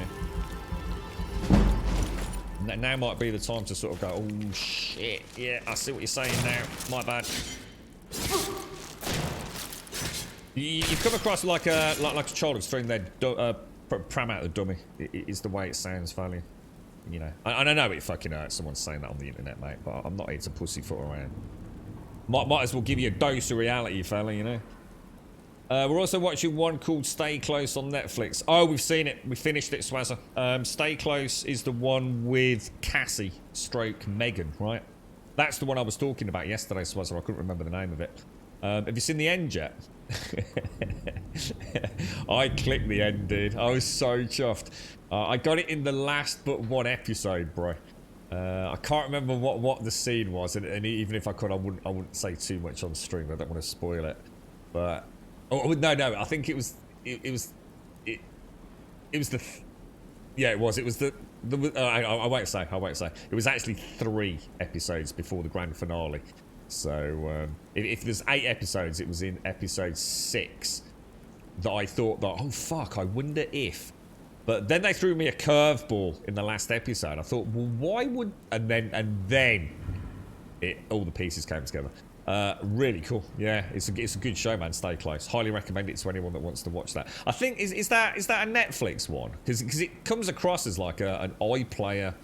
Now might be the time to sort of go, oh shit, yeah, I see what you're saying now, my bad. You've come across like a child who's throwing their pram out the dummy, is the way it sounds, Valley. You know, and I know it fucking hurts someone saying that on the internet, mate, but I'm not here to pussyfoot around. Might as well give you a dose of reality, fella, you know. We're also watching one called Stay Close on Netflix. Oh, we've seen it. We finished it, Swazza. Stay Close is the one with Cassie / Megan, right? That's the one I was talking about yesterday, Swazza. I couldn't remember the name of it. Have you seen the end yet? I clicked the end, dude. I was so chuffed. I got it in the last but one episode, bro. I can't remember what the scene was, and even if I could, I wouldn't say too much on stream. I don't want to spoil it. But no, I think it was the yeah, it was the I won't say. It was actually 3 episodes before the grand finale. So if there's 8 episodes, it was in episode 6 that I thought that, oh fuck, I wonder if. But then they threw me a curveball in the last episode. I thought, well, why would... And then all the pieces came together. Really cool. Yeah, it's a good show, man. Stay Close. Highly recommend it to anyone that wants to watch that. I think, is that a Netflix one? Because it comes across as like an iPlayer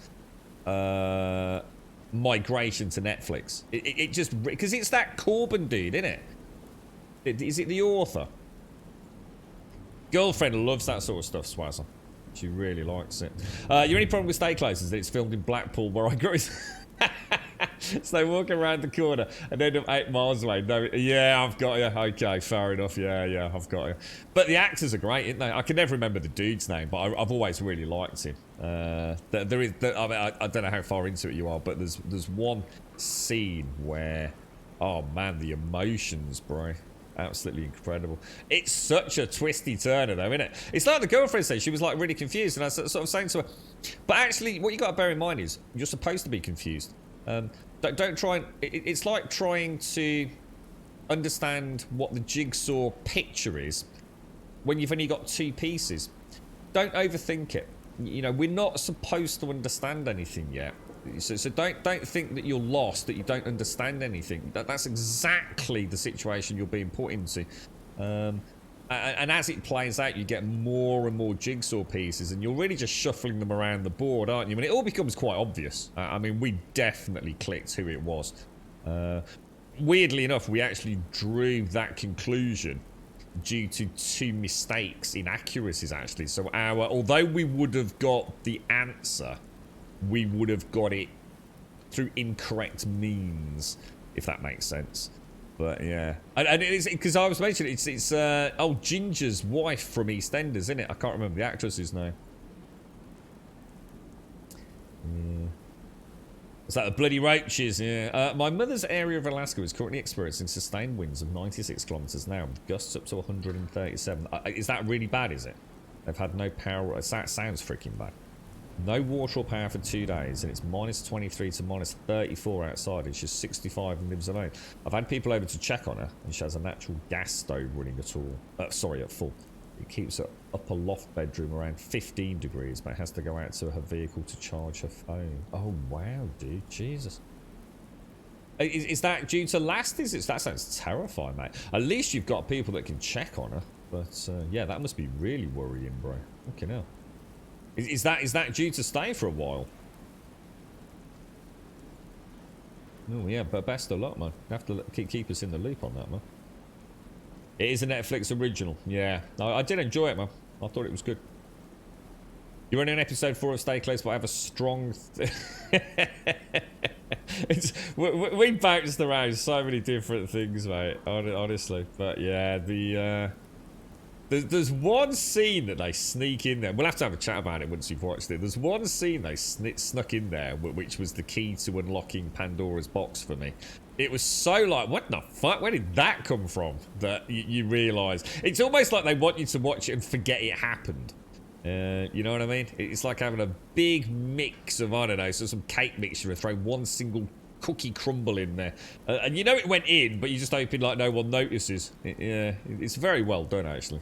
migration to Netflix. It just... Because it's that Corbin dude, isn't it? Is it the author? Girlfriend loves that sort of stuff, Swazzer. She really likes it. Your only problem with Stay Close is that it's filmed in Blackpool, where I grew up. So they walk around the corner and end up 8 miles away. No, yeah, I've got you. Okay, fair enough. Yeah, I've got you. But the actors are great, aren't they? I can never remember the dude's name, but I've always really liked him. I don't know how far into it you are, but there's one scene where, oh man, the emotions, bro. Absolutely incredible. It's such a twisty turner though, isn't it? It's like the girlfriend said, she was like really confused, and I was sort of saying to her, but actually what you got to bear in mind is you're supposed to be confused. Don't try and, it's like trying to understand what the jigsaw picture is when you've only got 2 pieces. Don't overthink it. You know, we're not supposed to understand anything yet. So don't think that you're lost, that you don't understand anything. That's exactly the situation you're being put into. And as it plays out, you get more and more jigsaw pieces, and you're really just shuffling them around the board, aren't you? And it all becomes quite obvious. I mean, we definitely clicked who it was. Weirdly enough, we actually drew that conclusion due to 2 mistakes, inaccuracies actually. So although we would have got the answer, we would have got it through incorrect means, if that makes sense. But yeah, and it's because I was mentioning it's Ginger's wife from EastEnders, isn't it? I can't remember the actress's name. Yeah. It's like the bloody roaches. Yeah. My mother's area of Alaska is currently experiencing sustained winds of 96 kilometers an hour, with gusts up to 137. Is that really bad? Is it? They've had no power. That sounds freaking bad. No water or power for 2 days, and it's minus 23 to minus 34 outside. It's just 65 and lives alone. I've had people over to check on her, and she has a natural gas stove running at full. It keeps her upper loft bedroom around 15 degrees, but has to go out to her vehicle to charge her phone. Oh wow, dude, Jesus. Is that due to last? That sounds terrifying, mate. At least you've got people that can check on her. But yeah, that must be really worrying, bro. Fucking hell. Is that due to stay for a while? Oh yeah, but best of luck, man. You have to keep us in the loop on that, man. It is a Netflix original. Yeah, I did enjoy it, man. I thought it was good. You're only on episode 4 of Stay Close, but I have a strong... we bounced around so many different things, mate. Honestly, but yeah, There's one scene that they sneak in there. We'll have to have a chat about it once you've watched it. There's one scene they snuck in there, which was the key to unlocking Pandora's box for me. It was so like, what the fuck? Where did that come from? That you realise. It's almost like they want you to watch it and forget it happened. You know what I mean? It's like having a big mix of, I don't know, so some cake mixture and throw one single cookie crumble in there. And you know it went in, but you just hoping like no one notices. Yeah, it's very well done, actually.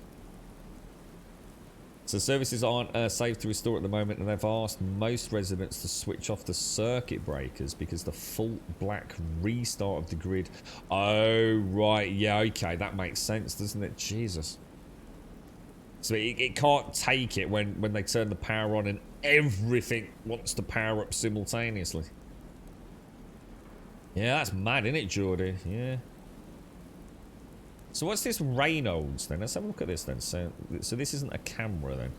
So services aren't safe to restore at the moment, and they've asked most residents to switch off the circuit breakers because the full black restart of the grid. Oh, right. Yeah, okay. That makes sense, doesn't it? Jesus. So it can't take it when they turn the power on and everything wants to power up simultaneously. Yeah, that's mad, isn't it, Jordy? Yeah. So what's this Reynolds then? Let's have a look at this then. So this isn't a camera then.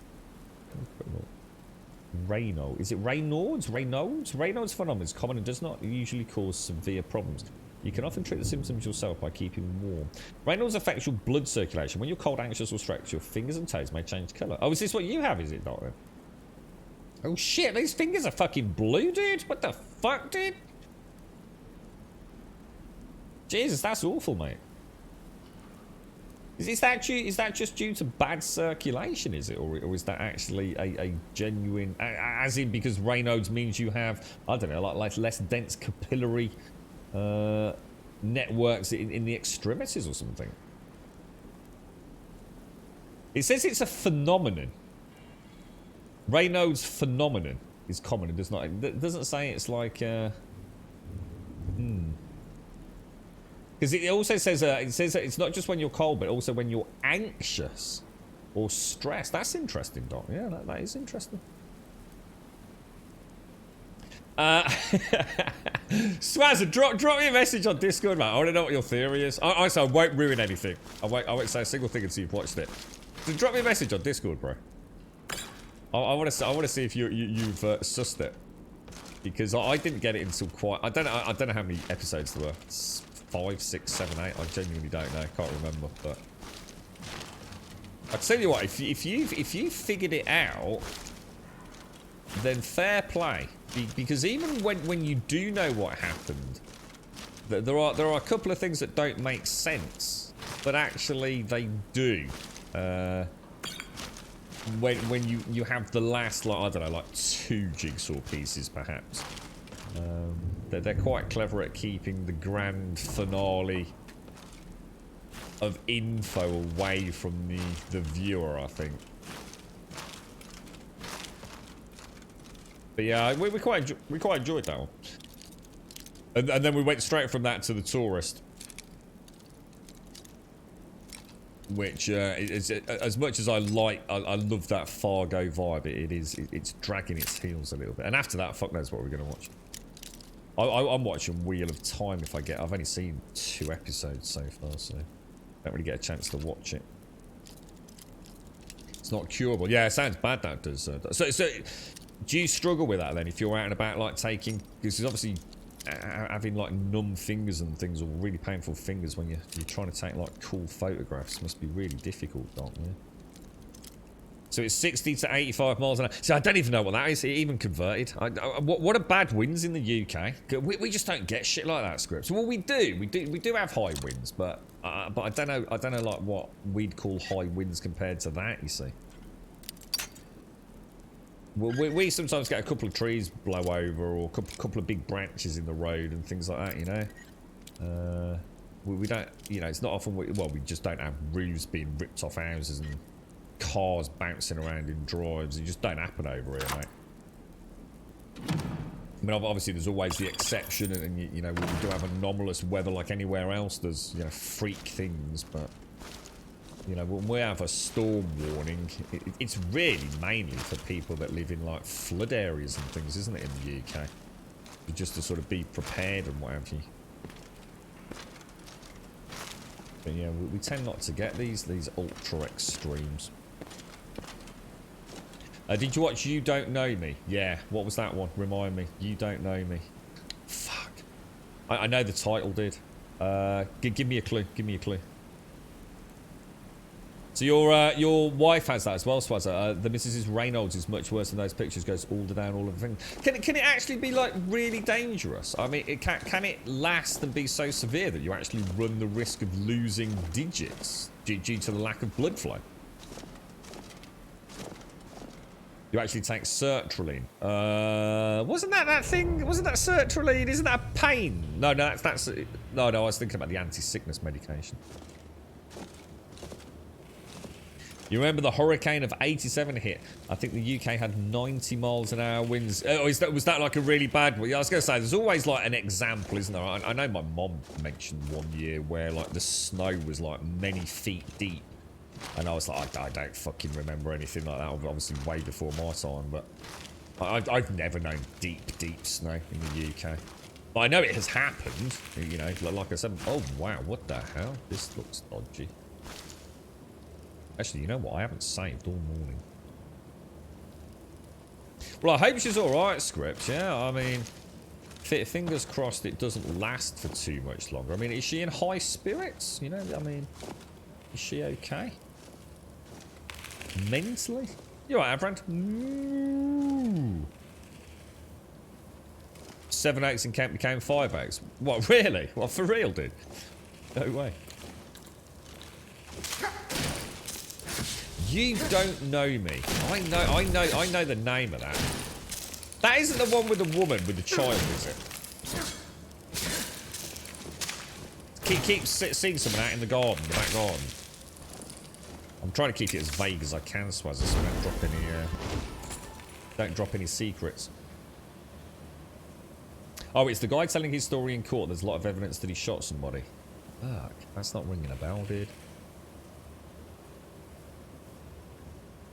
Reynolds. Is it Reynolds? Reynolds phenomenon is common and does not usually cause severe problems. You can often treat the symptoms yourself by keeping warm. Reynolds affects your blood circulation. When you're cold, anxious or stressed, your fingers and toes may change colour. Oh, is this what you have, is it, Doctor? Oh shit, these fingers are fucking blue, dude. What the fuck, dude? Jesus, that's awful, mate. Is that just due to bad circulation, is it? Or is that actually a genuine... As in, because Raynaud's means you have, I don't know, like less dense capillary networks in the extremities or something? It says it's a phenomenon. Raynaud's phenomenon is common. It does not... It doesn't say it's like... Because it also says that it's not just when you're cold, but also when you're anxious or stressed. That's interesting, Doc. Yeah, that is interesting. Swazzer, drop me a message on Discord, man. I want to know what your theory is. I won't ruin anything. I won't say a single thing until you've watched it. Drop me a message on Discord, bro. I want to see if you've sussed it, because I didn't get it until quite. I don't know how many episodes there were. 5, 6, 7, 8. I genuinely don't know. Can't remember. But I tell you what, if you figured it out, then fair play. Because even when you do know what happened, there are a couple of things that don't make sense, but actually they do. When you have the last, like, I don't know, like 2 jigsaw pieces perhaps. They're quite clever at keeping the grand finale of info away from the viewer, I think. But yeah, we quite enjoyed that one. And then we went straight from that to the tourist, which is, as much as I love that Fargo vibe. It's dragging its heels a little bit. And after that, fuck knows what we're gonna watch. I'm watching Wheel of Time. I've only seen 2 episodes so far, so don't really get a chance to watch it. It's not curable. Yeah, it sounds bad. That does. So do you struggle with that then? If you're out and about, like taking, because obviously having like numb fingers and things, or really painful fingers when you're trying to take like cool photographs, must be really difficult, don't you? So it's 60 to 85 miles an hour. So I don't even know what that is, even converted. What are bad winds in the UK? We just don't get shit like that, Scripts. Well, we do have high winds, but I don't know like what we'd call high winds compared to that. You see, well, we sometimes get a couple of trees blow over, or a couple of big branches in the road and things like that. You know, we don't. You know, it's not often. We just don't have roofs being ripped off houses and cars bouncing around in drives. It just don't happen over here, mate. I mean, obviously there's always the exception, and you know, we do have anomalous weather like anywhere else. There's, you know, freak things, but you know, when we have a storm warning, it's really mainly for people that live in like flood areas and things, isn't it, in the UK? Just to sort of be prepared and what have you. But yeah, we tend not to get these ultra extremes. Did you watch You Don't Know Me? Yeah, what was that one? Remind me. You Don't Know Me. Fuck. I know the title did. Give me a clue. Give me a clue. So your wife has that as well, Swazza. The Mrs. Reynolds is much worse than those pictures. Goes all down, all of the things. Can it actually be like really dangerous? I mean, can it last and be so severe that you actually run the risk of losing digits due to the lack of blood flow? You actually take sertraline. Wasn't that thing? Wasn't that sertraline? Isn't that a pain? No, that's no. I was thinking about the anti-sickness medication. You remember the hurricane of '87 hit? I think the UK had 90 miles an hour winds. Oh, was that like a really bad one? Yeah, I was going to say, there's always like an example, isn't there? I know my mom mentioned one year where like the snow was like many feet deep. And I was like, I don't fucking remember anything like that. Obviously way before my time, but I've never known deep snow in the UK. But I know it has happened, you know, like I said. Oh, wow, what the hell? This looks dodgy. Actually, you know what? I haven't saved all morning. Well, I hope she's alright, Scripts, yeah? I mean, fingers crossed it doesn't last for too much longer. I mean, is she in high spirits? You know, I mean, is she okay? Mentally? You alright, friend? Ooh. 7 eggs in camp became 5 eggs. What, really? What, for real, dude? No way. You Don't Know Me. I know the name of that. That isn't the one with the woman with the child, is it? Keep seeing someone out in the garden, the back garden. I'm trying to keep it as vague as I can, Swazza, so don't drop any secrets. Oh, it's the guy telling his story in court. There's a lot of evidence that he shot somebody. Fuck, that's not ringing a bell, dude.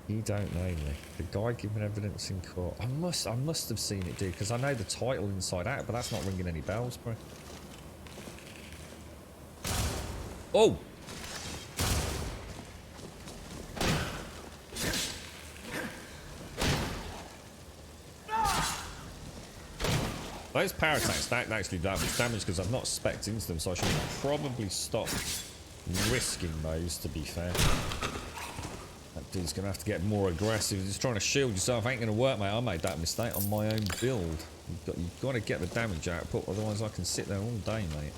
You Don't Know Me. The guy giving evidence in court. I must have seen it, dude, because I know the title inside out, but that's not ringing any bells, bro. Those power attacks don't actually do that much damage because I've not specced into them, so I should probably stop risking those, to be fair. That dude's going to have to get more aggressive. Just trying to shield yourself ain't going to work, mate. I made that mistake on my own build. You've got to get the damage output, otherwise I can sit there all day, mate.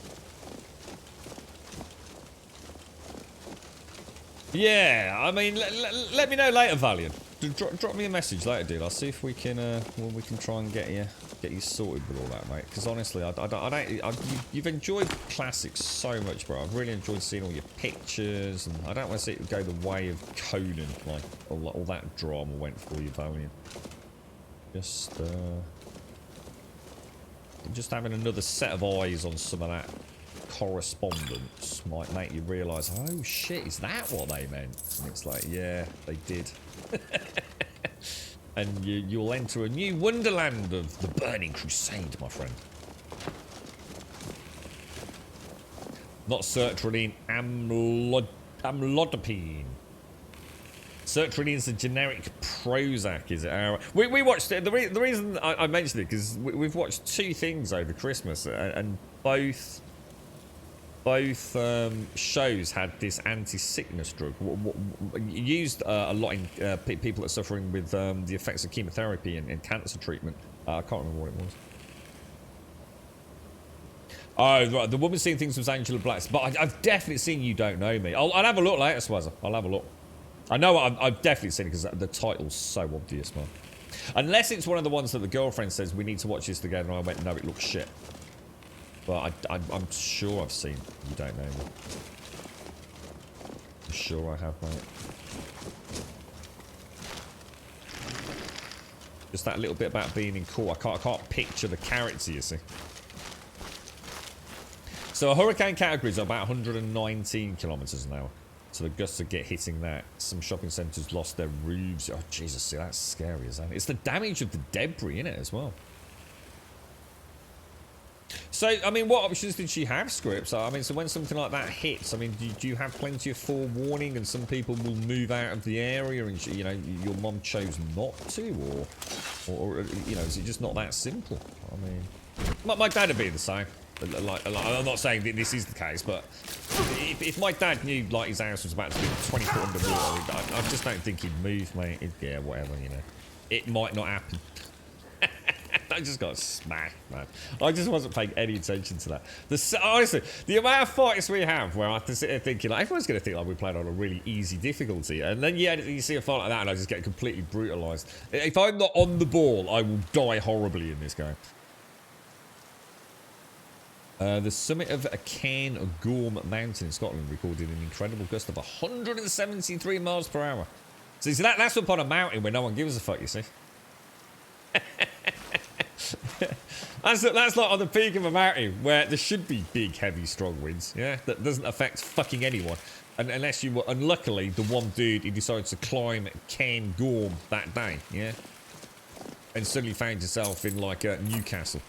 Yeah, I mean, let me know later, Valiant. Drop me a message later, dude. I'll see if we can try and get you sorted with all that, mate. Because honestly, you've enjoyed classics so much, bro. I've really enjoyed seeing all your pictures, and I don't want to see it go the way of Conan, like all that drama went for you, Valiant. Just having another set of eyes on some of that correspondence might make you realise, oh shit, is that what they meant? And it's like, yeah, they did. And you'll enter a new wonderland of the Burning Crusade, my friend. Not sertraline, amlodipine. Sertraline's a generic Prozac, is it? We watched it. The reason I mentioned it, because we've watched two things over Christmas, and both shows had this anti-sickness drug used a lot in people that are suffering with the effects of chemotherapy and cancer treatment. I can't remember what it was. Oh, right. The Woman Seeing Things was Angela Black's, but I've definitely seen You Don't Know Me. I'll have a look later, Swazza. I'll have a look. I know I've definitely seen it because the title's so obvious, man. Unless it's one of the ones that the girlfriend says we need to watch this together, and I went, no, it looks shit. But I'm sure I've seen You Don't Know Me. I'm sure I have, mate. Just that little bit about being in court. I can't picture the character, you see. So a hurricane category is about 119 kilometers an hour. So the gusts that get hitting that. Some shopping centres lost their roofs. Oh, Jesus, see, that's scary, isn't it? It's the damage of the debris in it as well. So, I mean, what options did she have, Scripts? I mean, so when something like that hits, I mean, do you have plenty of forewarning and some people will move out of the area and, you know, your mom chose not to? Or you know, is it just not that simple? I mean, my dad would be the same. Like, I'm not saying that this is the case, but if my dad knew like his house was about to be 20 foot underwater, I just don't think he'd move, mate. Yeah, whatever, you know. It might not happen. I just got smacked, man. I just wasn't paying any attention to that. Honestly, the amount of fights we have where I have to sit there thinking, like, everyone's going to think like we played on a really easy difficulty, and then yeah, you see a fight like that and I just get completely brutalised. If I'm not on the ball, I will die horribly in this game. The summit of a Cairn Gorm mountain in Scotland recorded an incredible gust of 173 miles per hour. So that's up on a mountain where no one gives a fuck, you see. That's like on the peak of a mountain where there should be big, heavy, strong winds, yeah? That doesn't affect fucking anyone. And unless you were, unluckily, the one dude who decided to climb Cairn Gorm that day, yeah? And suddenly found yourself in, like, Newcastle.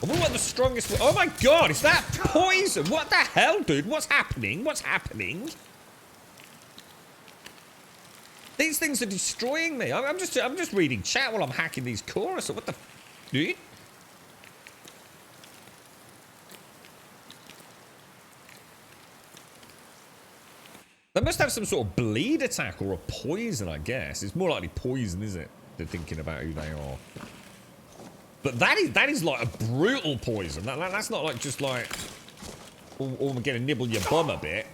What the strongest... Oh my god, is that poison? What the hell, dude? What's happening? What's happening? These things are destroying me. I'm just reading chat while I'm hacking these cores. So what the... Dude? They must have some sort of bleed attack or a poison, I guess. It's more likely poison, isn't it? They're thinking about who they are. But that is like a brutal poison. That's not like just like, oh, we're gonna nibble your bum a bit.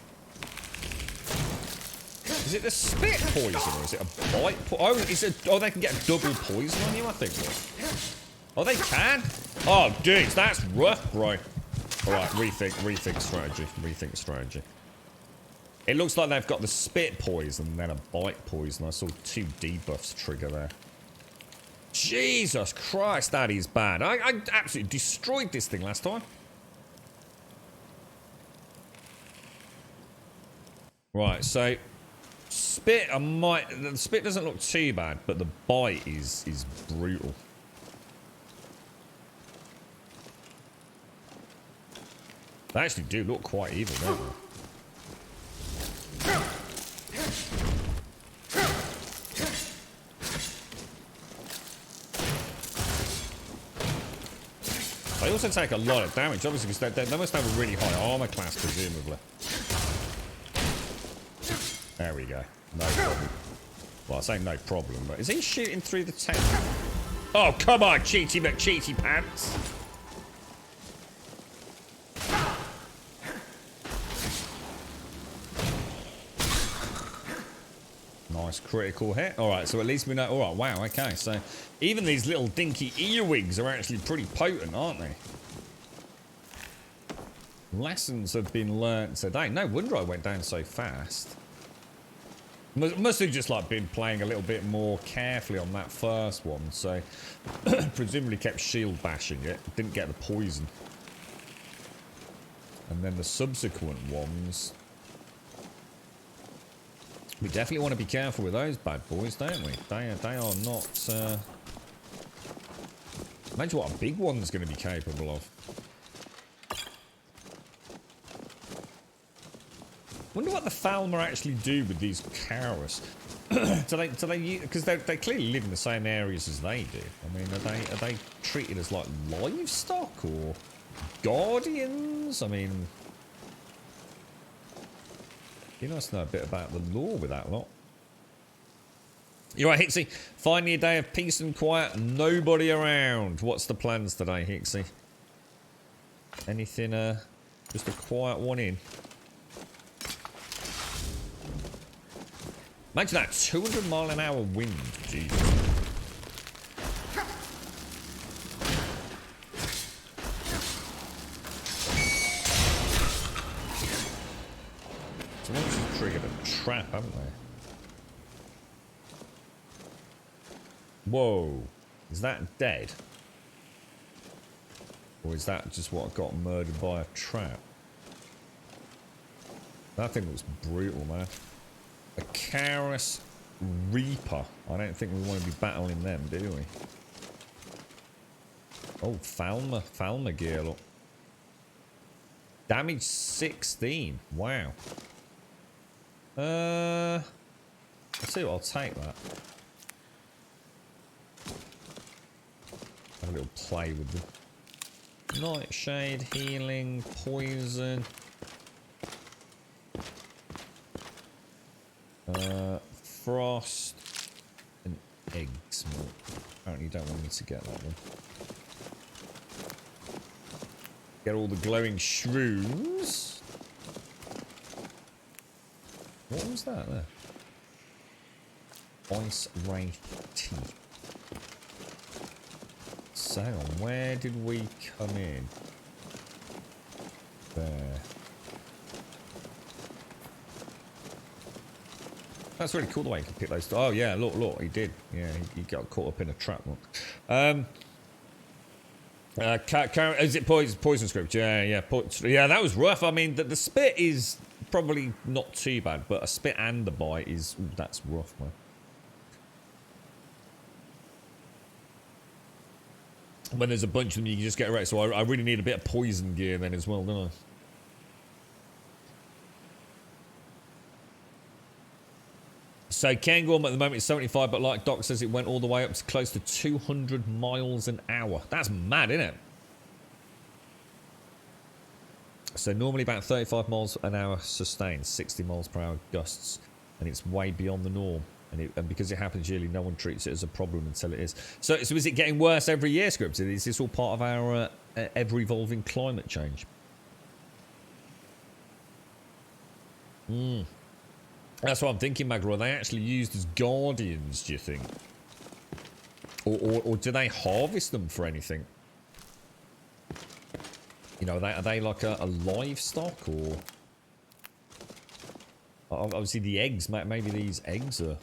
Is it the spit poison or is it a bite? Oh, they can get a double poison on you, I think. Oh, they can. Oh, dudes, that's rough, bro. All right, rethink strategy. Rethink strategy. It looks like they've got the spit poison and then a bite poison. I saw 2 debuffs trigger there. Jesus Christ, that is bad. I absolutely destroyed this thing last time. Right, so spit, the spit doesn't look too bad, but the bite is brutal. They actually do look quite evil, don't they? also take a lot of damage, obviously, because they must have a really high armor class, presumably. There we go. No problem. Well, I say no problem, but is he shooting through the tent? Oh, come on, Cheaty McCheaty Pants! Nice critical hit. Alright, so at least we know... Alright, wow, okay. So even these little dinky earwigs are actually pretty potent, aren't they? Lessons have been learnt today. No wonder I went down so fast. Must have just like been playing a little bit more carefully on that first one. So presumably kept shield bashing it. Didn't get the poison. And then the subsequent ones... We definitely want to be careful with those bad boys, don't we? They are not... Imagine what a big one's going to be capable of. Wonder what the Falmer actually do with these cows. do they because they clearly live in the same areas as they do. I mean, are they treated as like livestock or guardians? I mean, you must know a bit about the law with that lot. You're right, Hixie. Finally a day of peace and quiet. Nobody around. What's the plans today, Hixie? Anything? Just a quiet one in. Imagine that 200-mile-an-hour wind. Jeez. Someone's just triggered a trap, haven't they? Whoa. Is that dead? Or is that just what got murdered by a trap? That thing looks brutal, man. A Chaos Reaper. I don't think we want to be battling them, do we? Oh, Falmer gear, look. Damage 16. Wow. I'll see what, I'll take that. Have a little play with them. Nightshade, healing, poison. Frost and eggs. Well, apparently you don't want me to get that one. Get all the glowing shrooms. What was that there? Ice Wraith tea. So hang on, where did we come in? There. That's really cool the way you can pick those. Oh yeah, look, he did. Yeah, he got caught up in a trap. Look. Is it poison script? Yeah. Yeah, that was rough. I mean, the spit is probably not too bad, but a spit and the bite is that's rough, man. When there's a bunch of them, you can just get right. So I really need a bit of poison gear then as well, don't I? So Cairngorm at the moment is 75, but like Doc says, it went all the way up to close to 200 miles an hour. That's mad, isn't it? So normally about 35 miles an hour sustained, 60 miles per hour gusts, and it's way beyond the norm. And because it happens yearly, no one treats it as a problem until it is. So is it getting worse every year, Scripted? Is this all part of our ever-evolving climate change? That's what I'm thinking, Magro. Are they actually used as guardians, do you think? Or do they harvest them for anything? You know, are they like a livestock, or... Obviously the eggs, maybe these eggs are...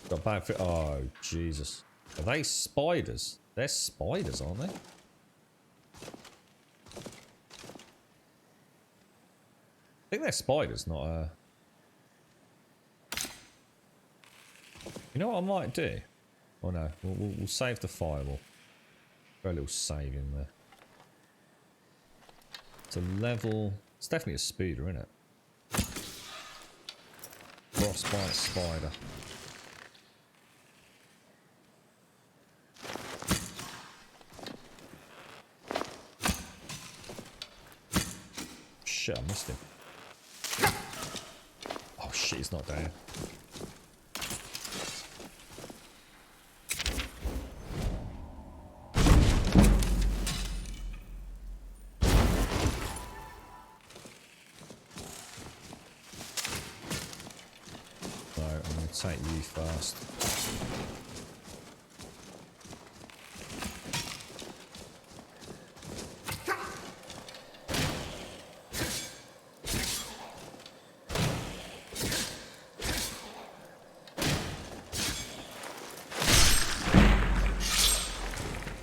Got bad fit. Oh, Jesus. Are they spiders? They're spiders, aren't they? I think they're spiders, not You know what I might do? Oh no, we'll save the fireball. Throw a little save in there. It's a level... It's definitely a speeder, isn't it? frostbite spider. Shit, I missed him. Oh shit, he's not down. So I'm going to take you first.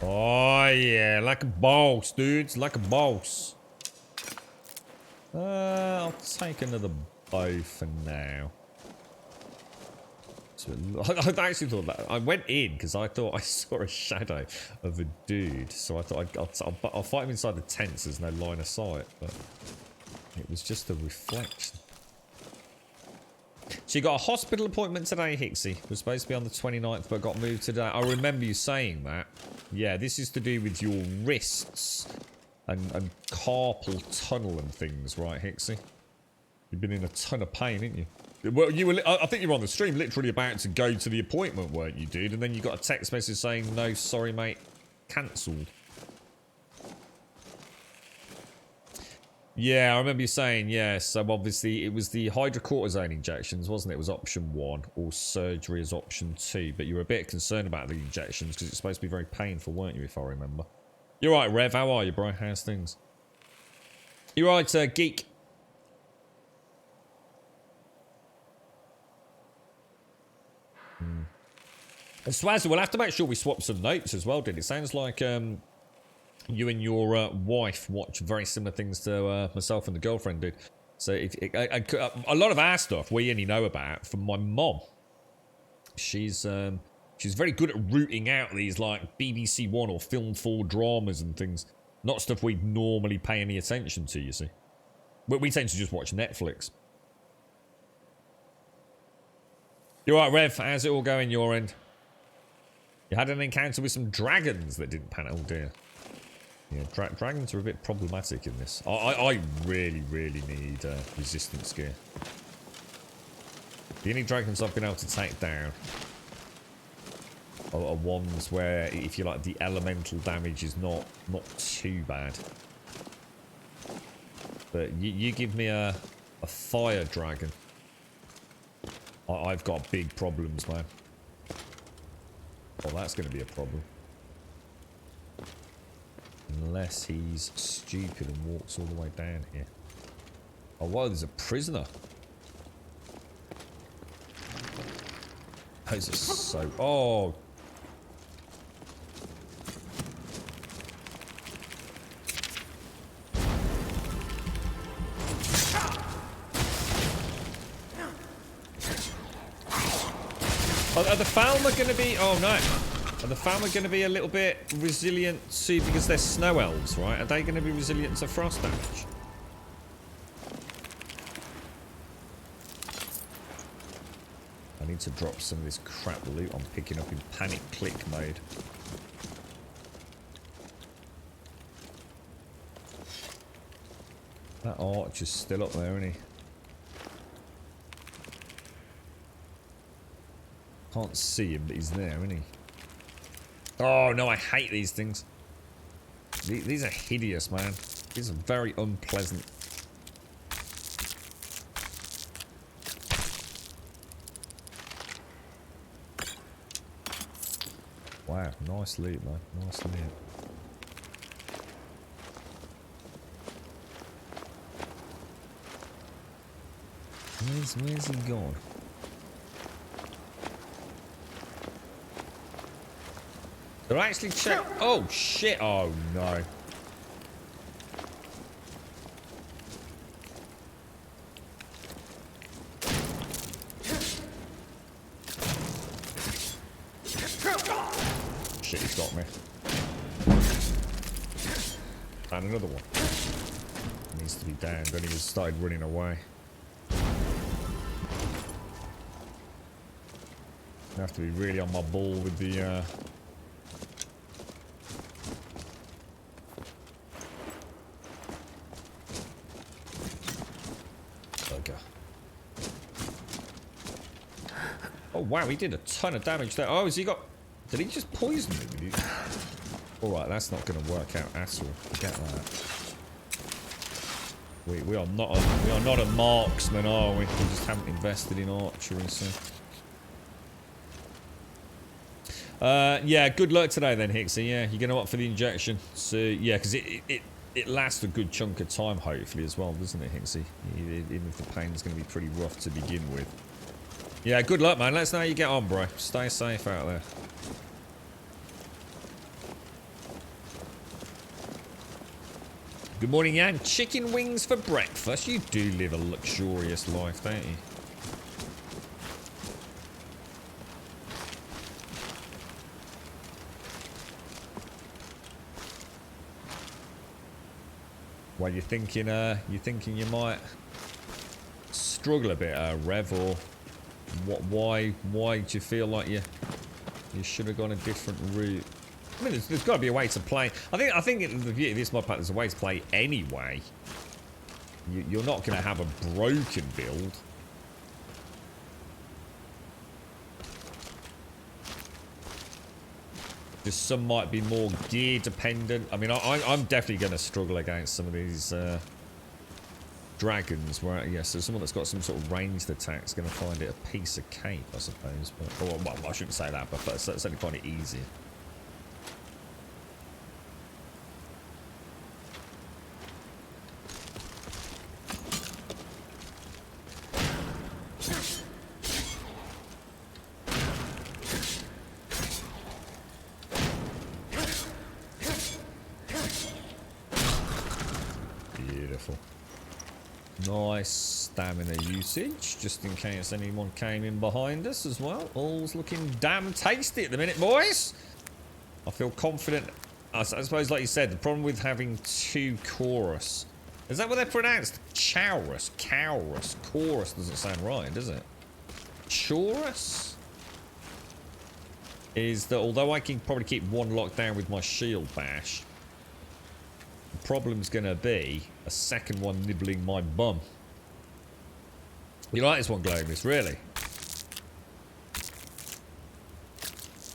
Oh yeah, like a boss, dudes, like a boss. I'll take another bow for now. So, I actually thought that I went in because I thought I saw a shadow of a dude, so I thought I'll fight him inside the tents. There's no line of sight, but it was just a reflection. So you got a hospital appointment today, Hixie. It was supposed to be on the 29th, but got moved today. I remember you saying that. Yeah, this is to do with your wrists and carpal tunnel and things, right, Hixie? You've been in a ton of pain, haven't you? Well, you were. I think you were on the stream, literally about to go to the appointment, weren't you, dude? And then you got a text message saying, "No, sorry, mate, cancelled." Yeah, I remember you saying, yeah, so obviously it was the hydrocortisone injections, wasn't it? It was option 1, or surgery as option 2, but you were a bit concerned about the injections because it's supposed to be very painful, weren't you, if I remember? You're right, Rev, how are you, bro? How's things? You're right, Geek. And Swazzy, we'll have to make sure we swap some notes as well, dude. It sounds like, you and your wife watch very similar things to myself and the girlfriend did. So a lot of our stuff we only know about from my mom. She's very good at rooting out these like BBC One or Film 4 dramas and things. Not stuff we normally pay any attention to, you see. But we tend to just watch Netflix. You're right, Rev. How's it all going your end? You had an encounter with some dragons that didn't pan out. Oh dear. Yeah, dragons are a bit problematic in this. I really, really need resistance gear. The only dragons I've been able to take down are ones where, if you like, the elemental damage is not too bad. But you give me a fire dragon, I've got big problems, man. Oh, that's going to be a problem. Unless he's stupid and walks all the way down here. Oh, wow, there's a prisoner. Those are so... Oh. Are the Falmer going to be... Oh, no. Are the Falmer going to be a little bit resilient to... Because they're snow elves, right? Are they going to be resilient to frost damage? I need to drop some of this crap loot I'm picking up in panic click mode. That archer's still up there, isn't he? Can't see him, but he's there, isn't he? Oh no, I hate these things. These are hideous, man. These are very unpleasant. Wow, nice loot, man. Nice loot. Where's he gone? They're actually check. Oh shit! Oh no! Shit, he's got me. And another one. Needs to be downed. Then he just started running away. I have to be really on my ball with the bugger. Oh wow, he did a ton of damage there. Oh, has he got... Did he just poison me? Alright, that's not going to work out at all. Forget that. We are not a marksman, are we? We just haven't invested in archery, so... yeah, good luck today then, Hicksy. Yeah, you're going to opt for the injection. So, yeah, because it lasts a good chunk of time, hopefully, as well, doesn't it, Hicksy? Even if the pain's going to be pretty rough to begin with. Yeah, good luck, man. Let us know how you get on, bro. Stay safe out there. Good morning, Jan. Chicken wings for breakfast. You do live a luxurious life, don't you? Well, you're thinking you might struggle a bit, Rev, or what? Why do you feel like you should have gone a different route? I mean, there's got to be a way to play. I think in the view of this mod pack, there's a way to play anyway. You're not going to have a broken build. Just some might be more gear dependent. I mean, I'm definitely going to struggle against some of these dragons. Where, yeah, so someone that's got some sort of ranged attack is going to find it a piece of cake, I suppose. But, or, well, I shouldn't say that, but certainly find it easier. Nice stamina usage, just in case anyone came in behind us as well. All's looking damn tasty at the minute, boys. I feel confident. I suppose, like you said, the problem with having two chorus... Is that what they're pronounced? Chorus? Chorus? Chorus doesn't sound right, does it? Chorus? Is that although I can probably keep one locked down with my shield bash, the problem's going to be a second one nibbling my bum. You like this one, Glomus? Really?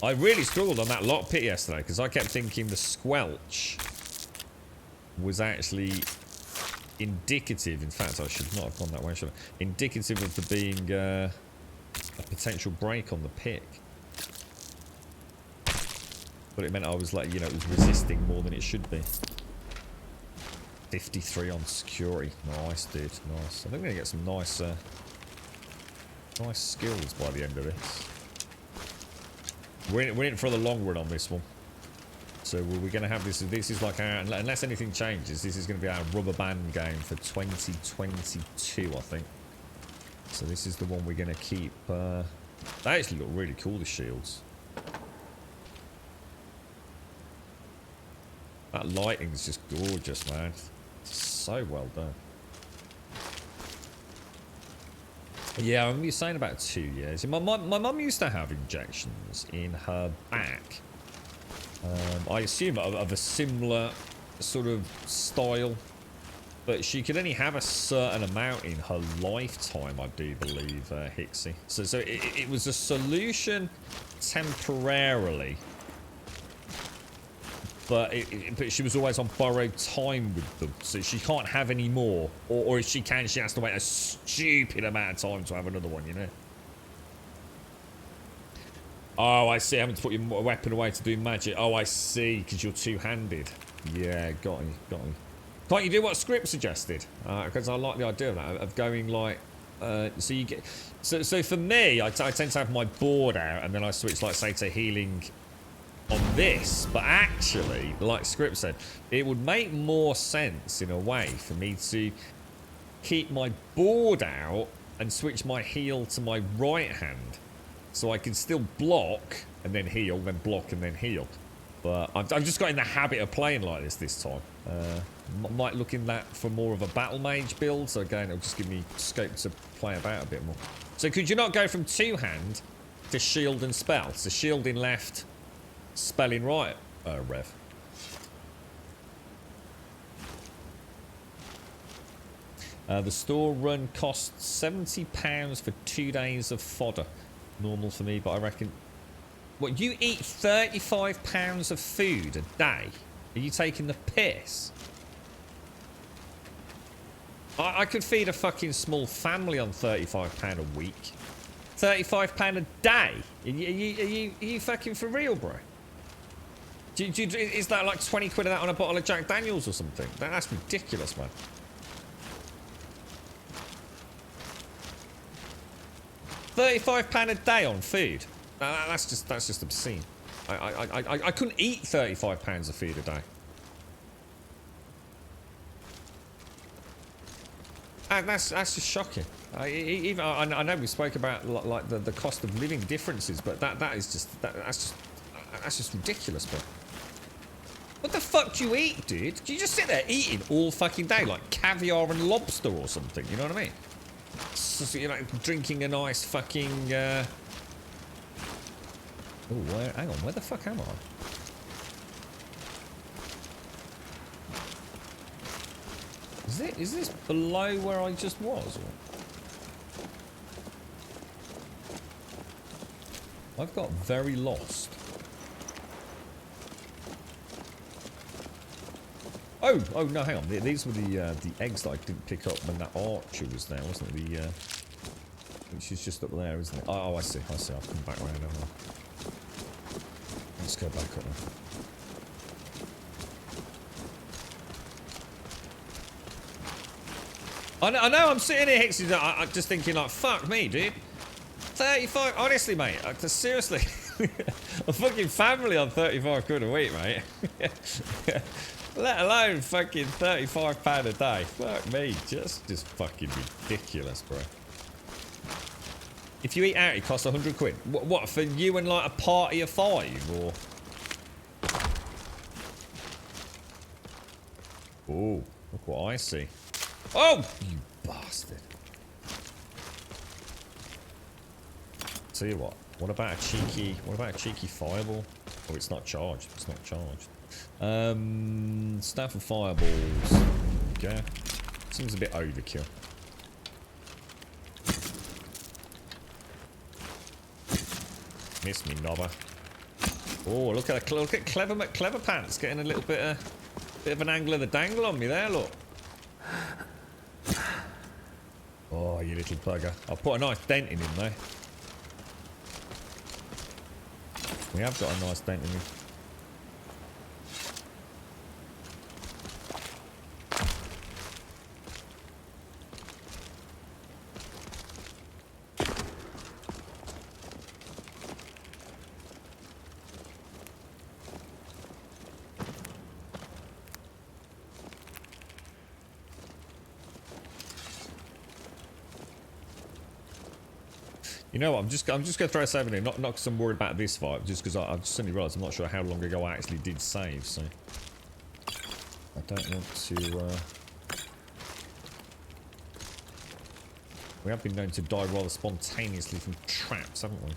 I really struggled on that lockpick yesterday because I kept thinking the squelch was actually indicative. In fact, I should not have gone that way, should I? Indicative of there being a potential break on the pick. But it meant I was like, you know, it was resisting more than it should be. 53 on security. Nice, dude. Nice. I think we're going to get some nice nice skills by the end of this. We're in for the long run on this one. So we're going to have this. This is like our, unless anything changes, this is going to be our rubber band game for 2022, I think. So this is the one we're going to keep. They actually look really cool, the shields. That lighting is just gorgeous, man. So well done. Yeah, I remember you saying about 2 years. My mum used to have injections in her back. I assume of a similar sort of style. But she could only have a certain amount in her lifetime, I do believe, Hicksy. So it was a solution temporarily. But she was always on borrowed time with them, so she can't have any more. Or if she can, she has to wait a stupid amount of time to have another one, you know? Oh, I see. Having to put your weapon away to do magic. Oh, I see, because you're two-handed. Yeah, got you. Can't you do what Script suggested? Because I like the idea of that, of going like... so you get... So for me, I tend to have my board out, and then I switch, like, say, to healing... on this, but actually, like Script said, it would make more sense in a way for me to keep my board out and switch my heal to my right hand, so I can still block and then heal, then block and then heal. But I've just got in the habit of playing like this time. Might look in that for more of a battle mage build, so again, it'll just give me scope to play about a bit more. So could you not go from two-hand to shield and spell. So shielding left, spelling right, Rev. The store run costs £70 for 2 days of fodder. Normal for me, but I reckon... What, you eat £35 of food a day? Are you taking the piss? I could feed a fucking small family on £35 a week. £35 a day? Are you fucking for real, bro? Is that like 20 quid of that on a bottle of Jack Daniels or something? That's ridiculous, man. £35 a day on food. That's just obscene. I couldn't eat £35 of food a day. That's just shocking. I know we spoke about like the cost of living differences, but that's just ridiculous, bro. What the fuck do you eat, dude? Do you just sit there eating all fucking day like caviar and lobster or something? You know what I mean? So you're like drinking a nice fucking. Oh, hang on. Where the fuck am I? Is this below where I just was? Or? I've got very lost. Oh no, hang on. These were the eggs that I didn't pick up when that archer was there, wasn't it? Which is just up there, isn't it? Oh, I see. I'll come back around. Let's go back up now. I know, I'm sitting here, Hixie, I'm just thinking like, fuck me, dude. 35, honestly, mate, seriously. A fucking family on 35 quid a week, mate. Let alone fucking £35 a day. Fuck me, just fucking ridiculous, bro. If you eat out, it costs 100 quid. What, for you and like a party of 5, or? Oh, look what I see. Oh, you bastard. Tell you what about a cheeky fireball? Oh, it's not charged. It's not charged. Staff of fireballs. Okay. Seems a bit overkill. Miss me, knobber. Oh, look at Clever Pants getting a little bit of an angle of the dangle on me there, look. Oh, you little bugger. I'll put a nice dent in him, though. We have got a nice dent in him. You know what, I'm just going to throw a save in here, not because I'm worried about this fight, just because I've just suddenly realised I'm not sure how long ago I actually did save, so I don't want to... We have been known to die rather spontaneously from traps, haven't we?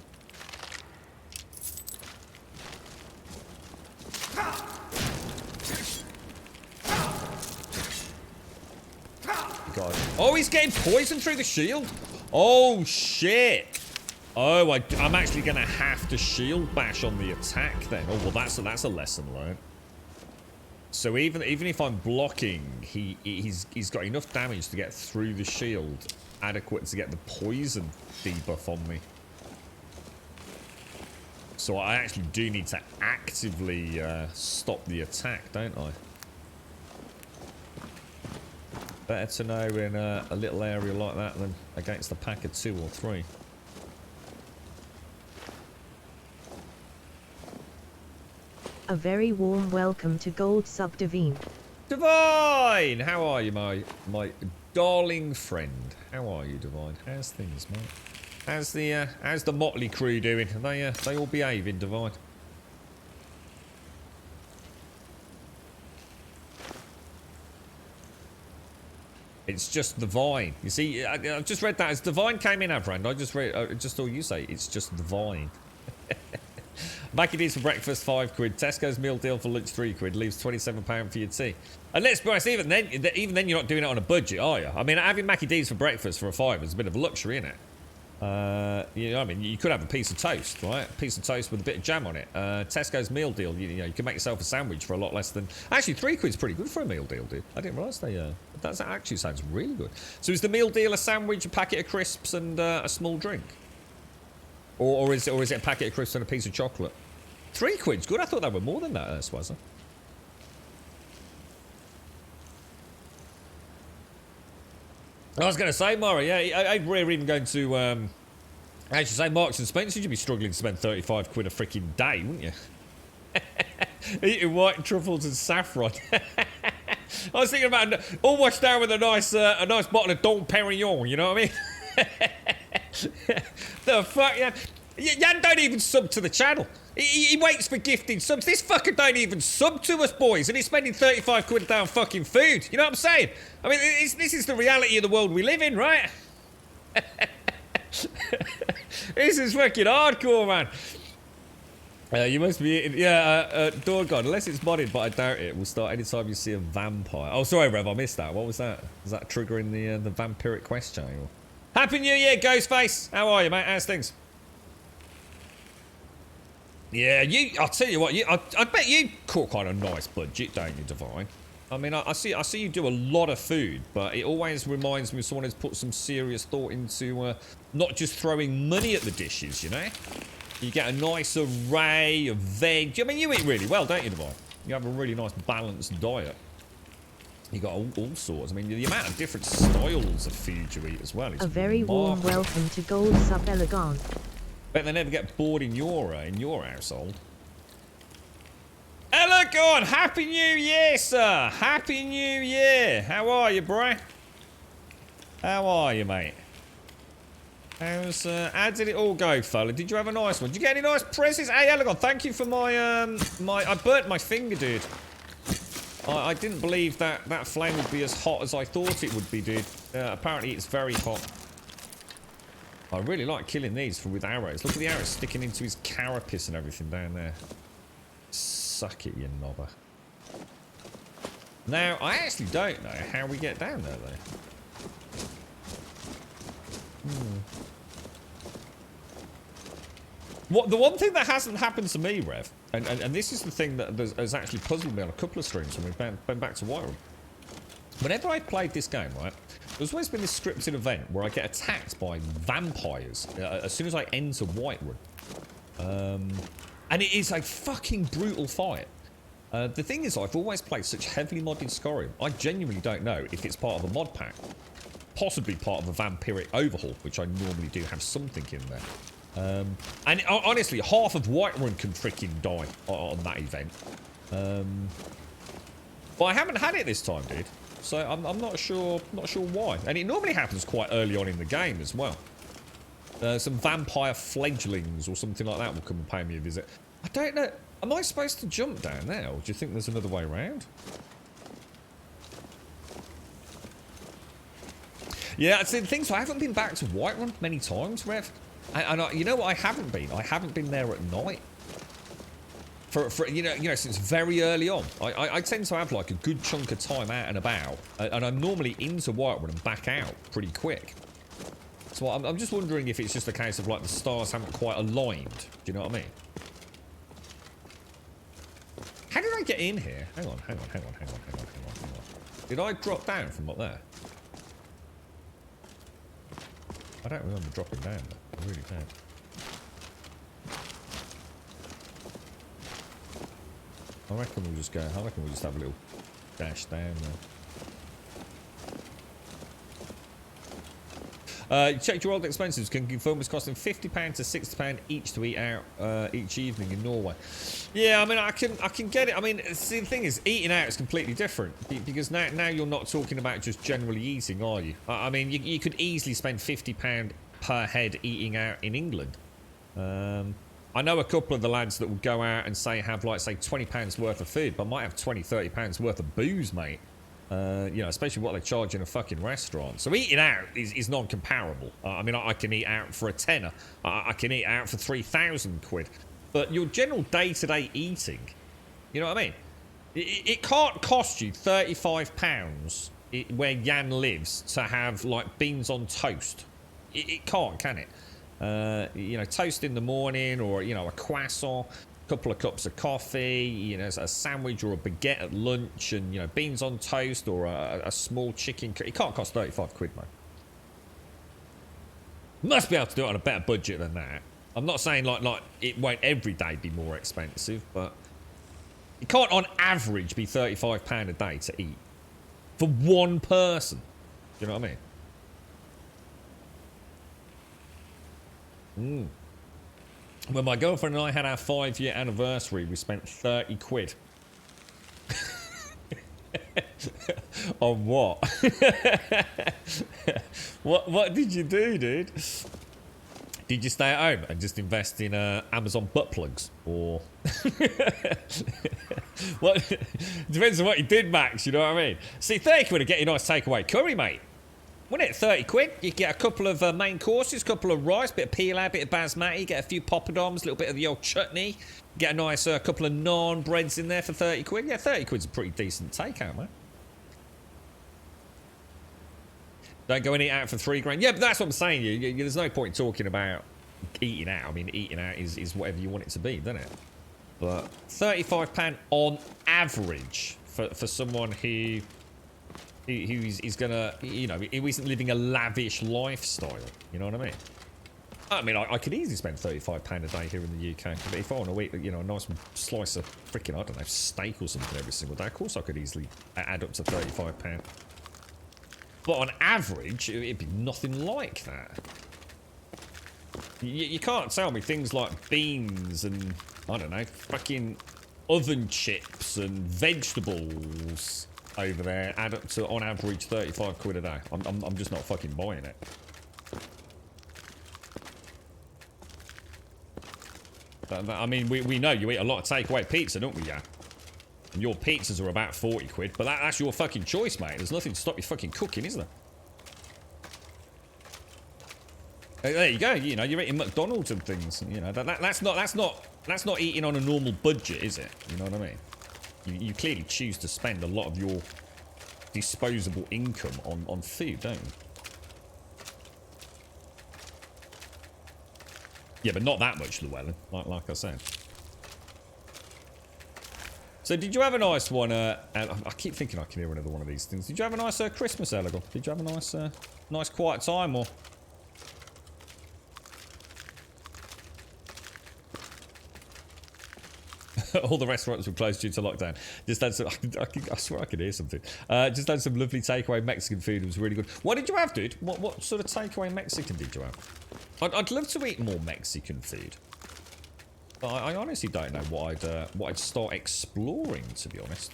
God. Oh, he's getting poisoned through the shield? Oh, shit! Oh, I'm actually going to have to shield bash on the attack then. Oh, well, that's a lesson learned. So even if I'm blocking, he's got enough damage to get through the shield, adequate to get the poison debuff on me. So I actually do need to actively stop the attack, don't I? Better to know in a little area like that than against a pack of 2 or 3. A very warm welcome to Gold Sub Divine. Divine! How are you, my darling friend? How are you, Divine? How's things, mate? How's the Motley crew doing? Are they all behaving, Divine? It's just the vine. You see, I've just read that as the vine came in, Abrand. I just all you say. It's just the vine. Mackie D's for breakfast, £5. Tesco's meal deal for lunch, £3. Leaves £27 for your tea. And let's be honest, even then you're not doing it on a budget, are you? I mean, having Mackie D's for breakfast for a £5 is a bit of a luxury, isn't it? You know, I mean, you could have a piece of toast, right? A piece of toast with a bit of jam on it. Tesco's meal deal, you know, you can make yourself a sandwich for a lot less than... Actually, £3's pretty good for a meal deal, dude. I didn't realise they... That actually sounds really good. So is the meal deal a sandwich, a packet of crisps, and a small drink? Or is it a packet of crisps and a piece of chocolate? £3's good. I thought they were more than that, Swazza. I was going to say, Mara, yeah, we're even going to, I should say, Marks and Spencer, you'd be struggling to spend £35 a freaking day, wouldn't you? Eating white truffles and saffron. I was thinking about all washed down with a nice bottle of Dom Perignon, you know what I mean? The fuck, yeah. Jan don't even sub to the channel. He waits for gifted subs. This fucker don't even sub to us, boys, and he's spending £35 a day on fucking food. You know what I'm saying? I mean, this is the reality of the world we live in, right? This is fucking hardcore, man. You must be eating... Yeah, Dawn unless it's modded, but I doubt it. Will start anytime you see a vampire. Oh, sorry, Rev, I missed that. What was that? Was that triggering the vampiric quest channel? Happy New Year, Ghostface. How are you, mate? How's things? Yeah, I'll tell you what, I bet you caught quite a nice budget, don't you, Divine? I mean, I see you do a lot of food, but it always reminds me of someone who's put some serious thought into not just throwing money at the dishes, you know? You get a nice array of veg. I mean, you eat really well, don't you, Divine? You have a really nice balanced diet. You got all sorts. I mean, the amount of different styles of food you eat as well is a very warm welcome to Gold Sub Elegant. Bet they never get bored in your household. Elegant! Happy New Year, sir! Happy New Year! How are you, bro? How are you, mate? How did it all go, fella? Did you have a nice one? Did you get any nice presents? Hey, Elegant, thank you for my, I burnt my finger, dude. I didn't believe that flame would be as hot as I thought it would be, dude. Apparently it's very hot. I really like killing these with arrows. Look at the arrows sticking into his carapace and everything down there. Suck it, you knobber. Now, I actually don't know how we get down there, though. The one thing that hasn't happened to me, Rev, and this is the thing that has actually puzzled me on a couple of streams when we've been back to Whiterun. Whenever I played this game, right, there's always been this scripted event where I get attacked by vampires as soon as I enter Whiterun. And it is a fucking brutal fight. The thing is, I've always played such heavily modded Skyrim, I genuinely don't know if it's part of a mod pack. Possibly part of a vampiric overhaul, which I normally do have something in there. And honestly, half of Whiterun can freaking die on that event. But I haven't had it this time, dude. So I'm not sure why. And it normally happens quite early on in the game as well. Some vampire fledglings or something like that will come and pay me a visit. I don't know. Am I supposed to jump down there, or do you think there's another way around? Yeah, see, the thing is, I haven't been back to Whiterun many times, Rev. And you know what I haven't been? I haven't been there at night. For you know, since very early on. I tend to have like a good chunk of time out and about. And I'm normally into Whiterun and back out pretty quick. So I'm just wondering if it's just a case of like the stars haven't quite aligned. Do you know what I mean? How did I get in here? Hang on. Did I drop down from up there? I don't remember dropping down, though. I really don't. I reckon we'll just have a little dash down there. You checked your old expenses. Can confirm it's costing £50 to £60 each to eat out each evening in Norway. Yeah, I mean, I can get it. I mean, see, the thing is, eating out is completely different because now you're not talking about just generally eating, are you? I mean, you could easily spend £50 per head eating out in England. I know a couple of the lads that will go out and have like say £20 worth of food, but might have £20, £30 worth of booze, mate. You know, especially what they charge in a fucking restaurant. So eating out is non-comparable. I mean, I can eat out for a tenner. I can eat out for 3,000 quid. But your general day-to-day eating, you know what I mean? It can't cost you £35 where Jan lives to have, like, beans on toast. It can't, can it? You know, toast in the morning, or, you know, a croissant, a couple of cups of coffee, you know, a sandwich or a baguette at lunch, and, you know, beans on toast, or a small chicken. It can't cost 35 quid, mate. Must be able to do it on a better budget than that. I'm not saying, like it won't every day be more expensive, but it can't, on average, be £35 a day to eat. For one person. You know what I mean? When my girlfriend and I had our 5-year anniversary, we spent 30 quid. On what? What did you do, dude? Did you stay at home and just invest in Amazon butt plugs? Or... what? Depends on what you did, Max, you know what I mean? See, 30 quid would get you a nice takeaway curry, mate. Wouldn't it? 30 quid. You get a couple of main courses, a couple of rice, bit of pilau, bit of basmati, get a few poppadoms, a little bit of the old chutney. Get a nice couple of naan breads in there for 30 quid. Yeah, 30 quid's a pretty decent takeout, mate. Don't go and eat out for 3 grand. Yeah, but that's what I'm saying. There's no point talking about eating out. I mean, eating out is whatever you want it to be, doesn't it? But £35 on average for someone who is gonna, you know, who isn't living a lavish lifestyle. You know what I mean? I mean, I could easily spend £35 a day here in the UK. But if I want to eat, you know, a nice slice of freaking, I don't know, steak or something every single day, of course I could easily add up to £35. But on average, it'd be nothing like that. You can't tell me things like beans and, I don't know, fucking oven chips and vegetables over there add up to, on average, 35 quid a day. I'm just not fucking buying it. I mean, we know you eat a lot of takeaway pizza, don't we, yeah? And your pizzas are about 40 quid, but that's your fucking choice, mate. There's nothing to stop you fucking cooking, is there? There you go. You know, you're eating McDonald's and things. You know, that's not eating on a normal budget, is it? You know what I mean? You clearly choose to spend a lot of your disposable income on food, don't you? Yeah, but not that much, Llewellyn, like I said. So did you have a nice one, and I keep thinking I can hear another one of these things. Did you have a nice Christmas, Elegon? Did you have a nice quiet time, or? All the restaurants were closed due to lockdown. Just had some, I swear I could hear something. Just had some lovely takeaway Mexican food. It was really good. What did you have, dude? What sort of takeaway Mexican did you have? I'd love to eat more Mexican food. But I honestly don't know what I'd start exploring, to be honest.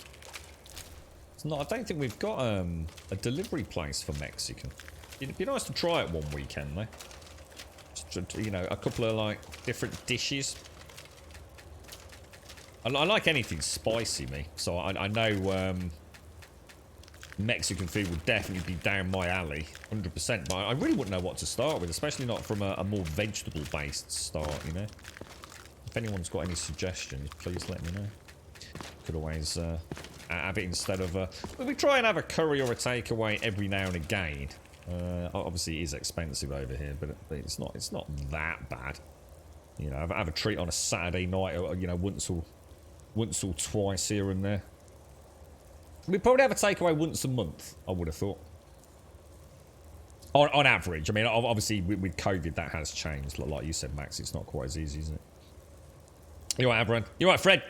It's not. I don't think we've got a delivery place for Mexican. It'd be nice to try it one weekend, though. Just, you know, a couple of like different dishes. I like anything spicy, me. So I know Mexican food would definitely be down my alley, 100%. But I really wouldn't know what to start with, especially not from a more vegetable-based start, you know. If anyone's got any suggestions, please let me know. Could always have it instead of... we try and have a curry or a takeaway every now and again. Obviously, it is expensive over here, but it's not that bad. You know, have a treat on a Saturday night, or, you know, once or twice here and there. We'd probably have a takeaway once a month, I would have thought. On average. I mean, obviously, with COVID, that has changed. Like you said, Max, it's not quite as easy, isn't it? You're right, Abram. You're right, Fred.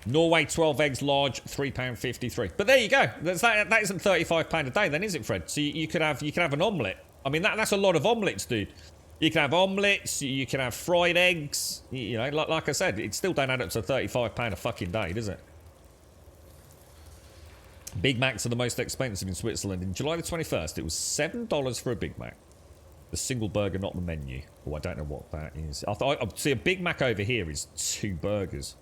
Norway, 12 eggs, large, £3.53. But there you go. That isn't £35 a day, then, is it, Fred? So you could have an omelette. I mean, that's a lot of omelettes, dude. You can have omelettes, you can have fried eggs. You know, like I said, it still don't add up to £35 a fucking day, does it? Big Macs are the most expensive in Switzerland. In July the 21st, it was $7 for a Big Mac. The single burger, not the menu. Oh, I don't know what that is. I see a Big Mac over here is 2 burgers.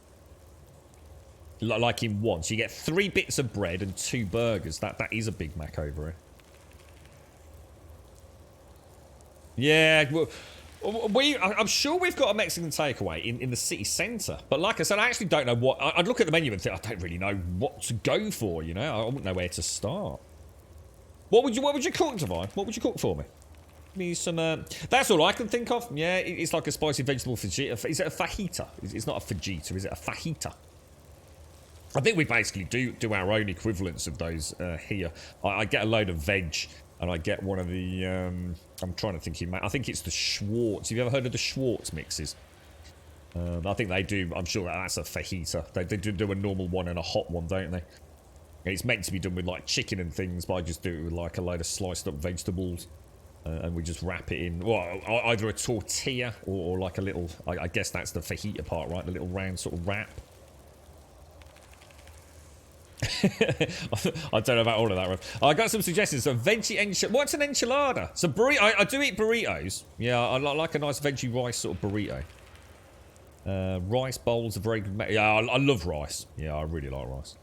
Like in one. So you get 3 bits of bread and 2 burgers. That is a Big Mac over here. Yeah, well, I'm sure we've got a Mexican takeaway in the city centre. But like I said, I actually don't know what... I'd look at the menu and think, I don't really know what to go for, you know? I wouldn't know where to start. What would you cook, Divine? What would you cook for me? Me some... that's all I can think of. Yeah, it's like a spicy vegetable fajita. Is it a fajita? It's not a fajita, is it? A fajita. I think we basically do our own equivalents of those here. I get a load of veg... And I get one of the, I'm trying to think, I think it's the Schwartz. Have you ever heard of the Schwartz mixes? I think they do, I'm sure that's a fajita. They do a normal one and a hot one, don't they? And it's meant to be done with like chicken and things, but I just do it with like a load of sliced up vegetables. And we just wrap it in, well, either a tortilla or like a little, I guess that's the fajita part, right? The little round sort of wrap. I don't know about all of that, Rev. I got some suggestions. So veggie enchilada. What's an enchilada? So burrito. I do eat burritos. Yeah, I like a nice veggie rice sort of burrito. Rice bowls are very good. Yeah, I love rice. Yeah, I really like rice.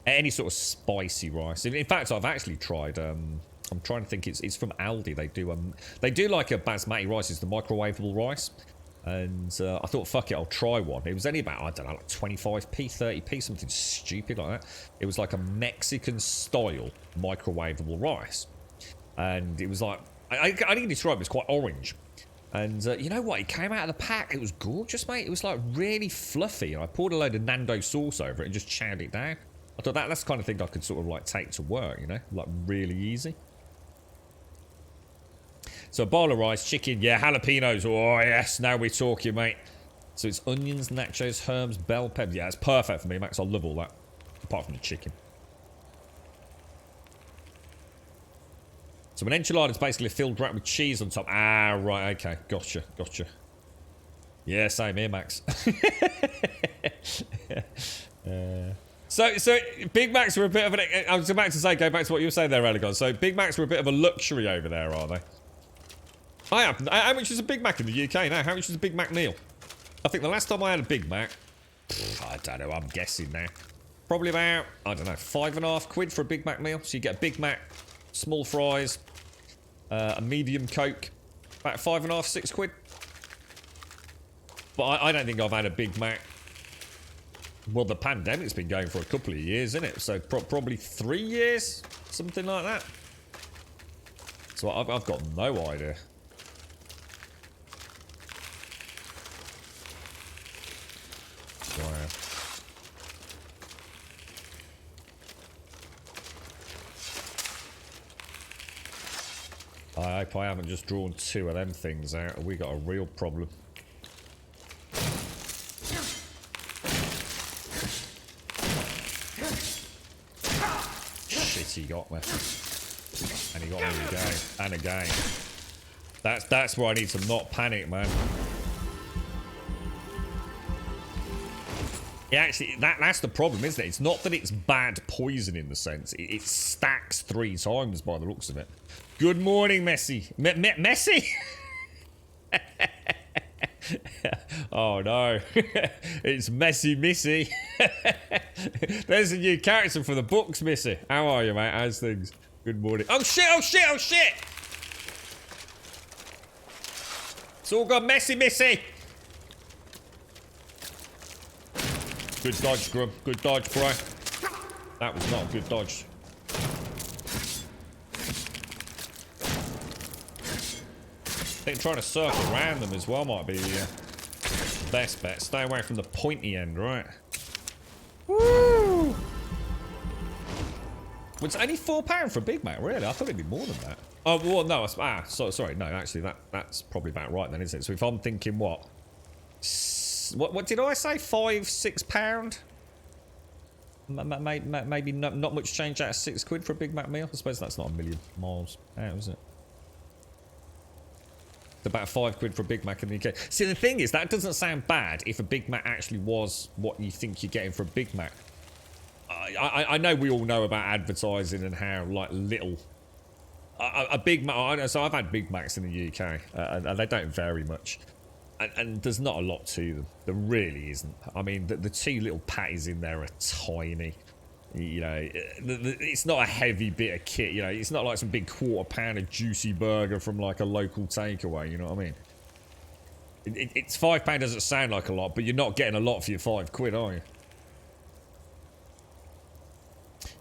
Any sort of spicy rice. In fact, I've actually tried. I'm trying to think. It's from Aldi. They do like a basmati rice. It's the microwavable rice. And I thought, fuck it, I'll try one. It was only about, I don't know, like 25p, 30p, something stupid like that. It was like a Mexican-style microwavable rice. And it was like, I didn't describe it, it was quite orange. And you know what, it came out of the pack, it was gorgeous, mate. It was like really fluffy. And I poured a load of Nando sauce over it and just chowed it down. I thought that's the kind of thing I could sort of like take to work, you know? Like really easy. So a bowl of rice, chicken, yeah, jalapenos. Oh, yes, now we're talking, mate. So it's onions, nachos, herbs, bell peppers. Yeah, it's perfect for me, Max. I love all that. Apart from the chicken. So an enchilada is basically filled wrapped with cheese on top. Ah, right, okay. Gotcha. Yeah, same here, Max. So Big Macs are a bit of an... I was about to say, go back to what you were saying there, Elegon. So Big Macs are a bit of a luxury over there, are they? How much is a Big Mac in the UK now? How much is a Big Mac meal? I think the last time I had a Big Mac, I don't know, I'm guessing now. Probably about, I don't know, £5.50 for a Big Mac meal. So you get a Big Mac, small fries, a medium Coke, about £5.50, £6. But I don't think I've had a Big Mac. Well, the pandemic's been going for a couple of years, isn't it? So probably 3 years, something like that. So I've got no idea. I hope I haven't just drawn 2 of them things out, or we got a real problem. Shit, he got me. And he got me again. And again. That's where I need to not panic, man. Yeah, actually, that's the problem, isn't it? It's not that it's bad poison in the sense. It stacks 3 times by the looks of it. Good morning, Messi. Messi? Oh, no. It's Messi Missy. There's a new character for the books, Missy. How are you, mate? How's things? Good morning. Oh, shit, oh, shit, oh, shit! It's all gone messy, Missy. Good dodge, Scrum. Good dodge, bro. That was not a good dodge. I think trying to circle around them as well might be the best bet. Stay away from the pointy end, right? Woo! Well, it's only £4 for a Big Mac, really? I thought it'd be more than that. Oh, well, no. Sorry. No, actually, that's probably about right then, isn't it? So if I'm thinking what? What did I say? £5, £6? Maybe not much change out of £6 for a Big Mac meal. I suppose that's not a million miles out, is it? It's about £5 for a Big Mac in the UK. See, the thing is, that doesn't sound bad if a Big Mac actually was what you think you're getting for a Big Mac. I know we all know about advertising and how like little a Big Mac. So I've had Big Macs in the UK, and they don't vary much. and there's not a lot to them. There really isn't. I mean, the 2 little patties in there are tiny. You know, it's not a heavy bit of kit. You know, it's not like some big quarter-pounder juicy burger from like a local takeaway. You know what I mean? It's £5 doesn't sound like a lot, but you're not getting a lot for your £5, are you?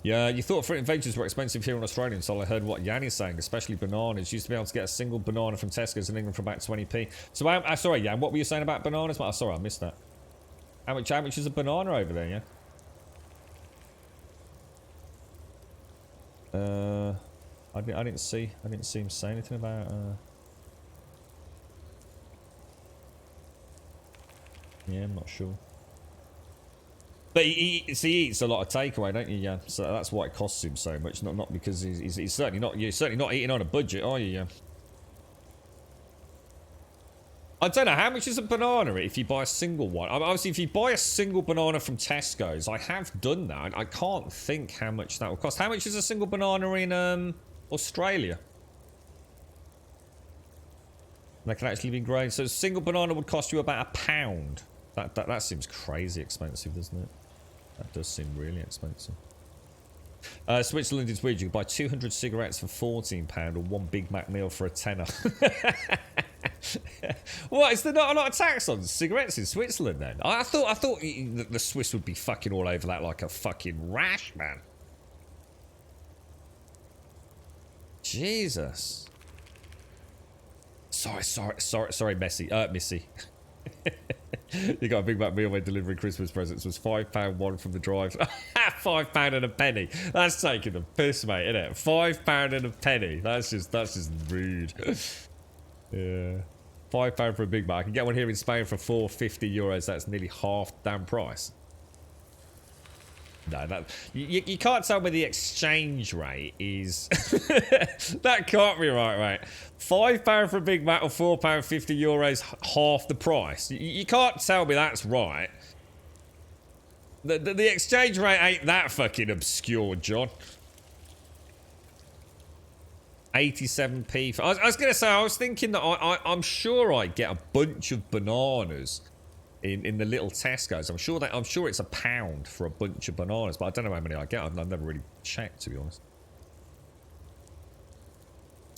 Yeah, you thought fruit and veggies were expensive here in Australia, so I heard what Yanni's saying, especially bananas. Used to be able to get a single banana from Tesco's in England for about 20p. So, sorry, Yan, what were you saying about bananas? Oh, sorry, I missed that. How much is a banana over there, yeah? I didn't see him say anything about, yeah, I'm not sure. But he eats a lot of takeaway, don't you, yeah? So that's why it costs him so much. Not because he's certainly not. You're certainly not eating on a budget, are you, yeah? I don't know how much is a banana if you buy a single one. Obviously, if you buy a single banana from Tesco's, I have done that. I can't think how much that will cost. How much is a single banana in Australia? They can actually be grown. So a single banana would cost you about £1. That seems crazy expensive, doesn't it? That does seem really expensive. Switzerland is weird. You can buy 200 cigarettes for £14 or 1 Big Mac meal for a tenner. What? Is there not a lot of tax on cigarettes in Switzerland then? I thought the Swiss would be fucking all over that like a fucking rash, man. Jesus. Sorry, Missy. You got a Big Mac meal when delivering Christmas presents. Was £5 one from the drive. £5 and a penny. That's taking the piss, mate, isn't it? £5 and a penny. That's just rude. Yeah. £5 for a Big Mac. I can get one here in Spain for €4.50. That's nearly half the damn price. No, you can't tell me the exchange rate is. That can't be right, mate. £5 for a Big Mac or €4.50, half the price. You can't tell me that's right. The exchange rate ain't that fucking obscure, John. 87p. I was gonna say, I was thinking that I'm sure I get a bunch of bananas in the little Tesco's. I'm sure it's £1 for a bunch of bananas, but I don't know how many I get. I've never really checked, to be honest.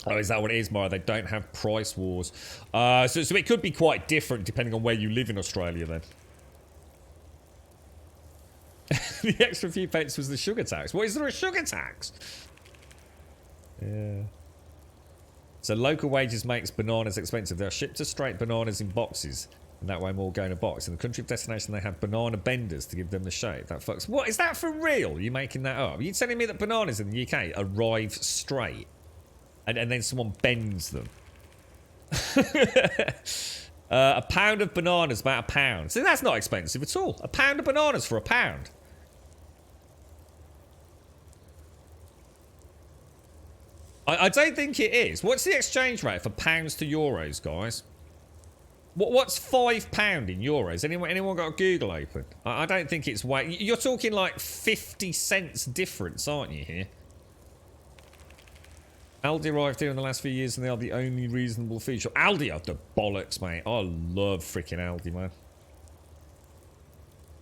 Oh, is that what it is, Mara? They don't have price wars. So it could be quite different depending on where you live in Australia, then. The extra few pence was the sugar tax. What, is there a sugar tax? Yeah. So local wages makes bananas expensive. They're shipped to straight bananas in boxes. And that way more go in a box. In the country of destination, they have banana benders to give them the shape. That fucks. What? Is that for real? Are you making that up? Are you telling me that bananas in the UK arrive straight? And then someone bends them? A pound of bananas, about £1. See, that's not expensive at all. A pound of bananas for £1. I don't think it is. What's the exchange rate for pounds to euros, guys? What's £5 in euros? Anyone got a Google open? I don't think it's way. You're talking like 50 cents difference, aren't you here? Aldi arrived here in the last few years and they are the only reasonable feature. Aldi are the bollocks, mate. I love freaking Aldi, man.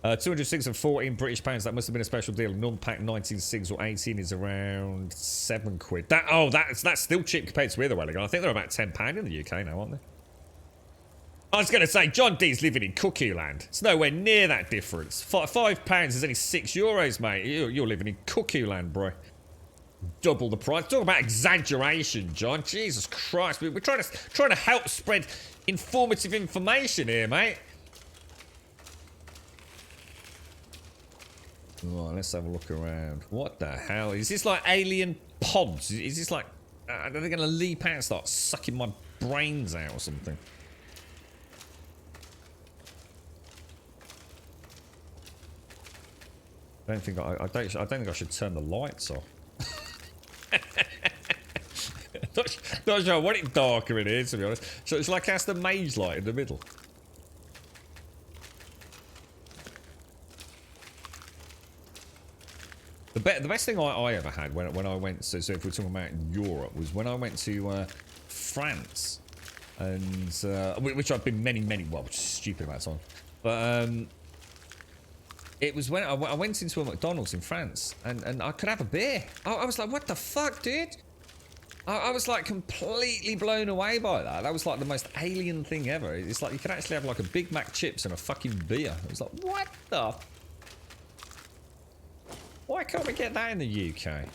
206 and 14 British pounds. That must have been a special deal. Non-pack 19 cigs or 18 is around £7. That's still cheap compared to here, Wellington. I think they're about £10 in the UK now, aren't they? I was going to say, John D's living in cuckoo land. It's nowhere near that difference. £5 is only €6, mate. You're living in cuckoo land, bro. Double the price. Talk about exaggeration, John. Jesus Christ. We're trying to help spread informative information here, mate. Right, let's have a look around. What the hell? Is this like alien pods? Is this like... are they going to leap out and start sucking my brains out or something? I don't think I should turn the lights off. Not sure I want it darker in here, to be honest. So it's like cast the mage light in the middle. The best thing I ever had when I went, so if we're talking about Europe, was when I went to France. And, which I've been many, well, stupid amount of time. But, it was when I went into a McDonald's in France, and I could have a beer. I was like, what the fuck, dude? I was like completely blown away by that. That was like the most alien thing ever. It's like you could actually have like a Big Mac chips and a fucking beer. It was like, what the? Why can't we get that in the UK?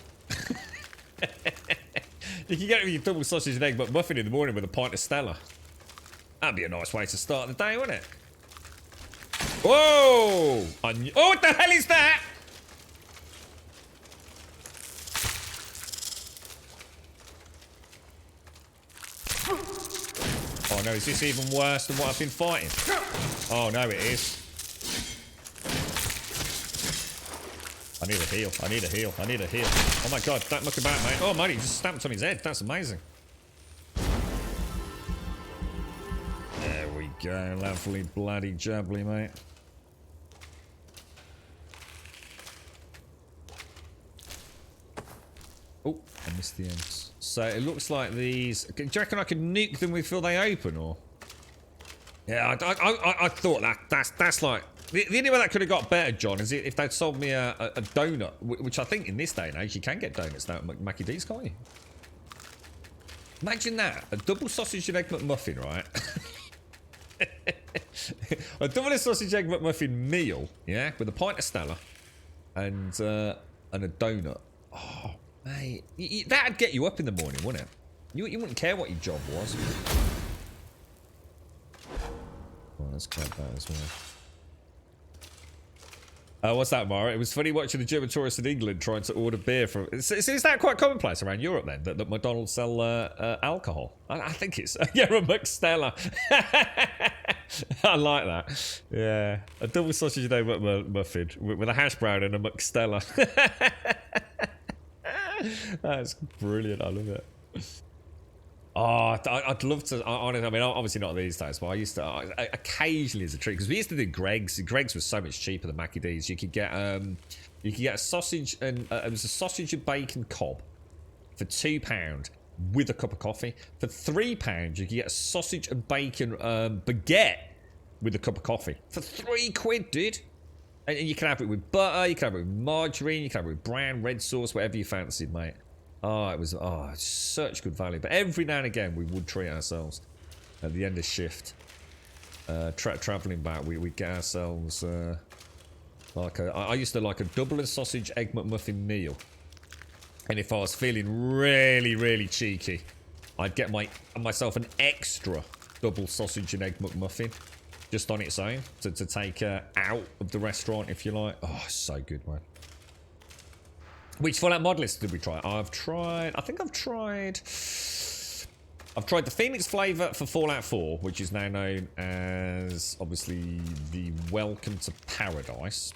You can get it with your double sausage and egg McMuffin in the morning with a pint of Stella. That'd be a nice way to start the day, wouldn't it? Whoa! Oh, what the hell is that? Oh no, is this even worse than what I've been fighting? Oh no, it is. I need a heal. I need a heal. I need a heal. Oh my god, don't look about, mate. Oh, mate, he just stamped on his head. That's amazing. There we go. Lovely bloody jubbly, mate. Oh, I missed the ends. So it looks like these... Do you reckon I could nuke them before they open, or...? Yeah, I thought that's like... The only way that could have got better, John, is if they'd sold me a donut, which I think in this day and age you can get donuts now at Mackie D's, can't you? Imagine that. A double sausage and egg McMuffin, right? A double sausage egg McMuffin meal, yeah, with a pint of Stella and a donut. Oh, mate. That'd get you up in the morning, wouldn't it? You wouldn't care what your job was. Well, let's grab that as well. What's that, Mara? It was funny watching the German tourists in England trying to order beer from... Is that quite commonplace around Europe, then? That McDonald's sell alcohol? I think it's... Yeah, a McStella. I like that. Yeah. A double sausage and egg McMuffin with a hash brown and a McStella. That's brilliant. I love it. Oh, I'd love to. Honestly, I mean, obviously not these days, but I used to occasionally as a treat, because we used to do Greg's. Greg's was so much cheaper than Mackie D's. You could get a sausage and it was a sausage and bacon cob for £2 with a cup of coffee. For £3, you could get a sausage and bacon baguette with a cup of coffee for £3, dude. And you can have it with butter, you can have it with margarine, you can have it with brown, red sauce, whatever you fancied, mate. Oh, it was such good value. But every now and again, we would treat ourselves at the end of shift. Travelling back, we'd get ourselves like I used to like a double and sausage egg McMuffin meal. And if I was feeling really, really cheeky, I'd get myself an extra double sausage and egg McMuffin just on its own to take out of the restaurant, if you like. Oh, so good, man. Which Fallout mod list did we try? I've tried the Phoenix Flavour for Fallout 4, which is now known as, obviously, the Welcome to Paradise,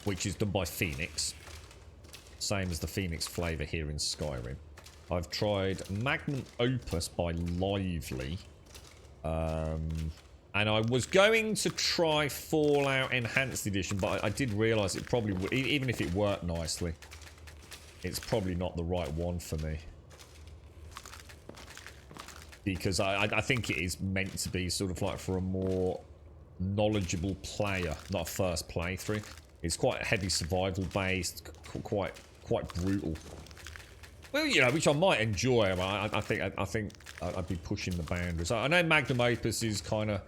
which is done by Phoenix. Same as the Phoenix Flavour here in Skyrim. I've tried Magnum Opus by Lively. And I was going to try Fallout Enhanced Edition, but I did realise it probably would, even if it worked nicely, it's probably not the right one for me. Because I think it is meant to be sort of like for a more knowledgeable player, not a first playthrough. It's quite heavy survival based, quite brutal. Well, you know, which I might enjoy. I think I'd be pushing the boundaries. I know Magnum Opus is kind of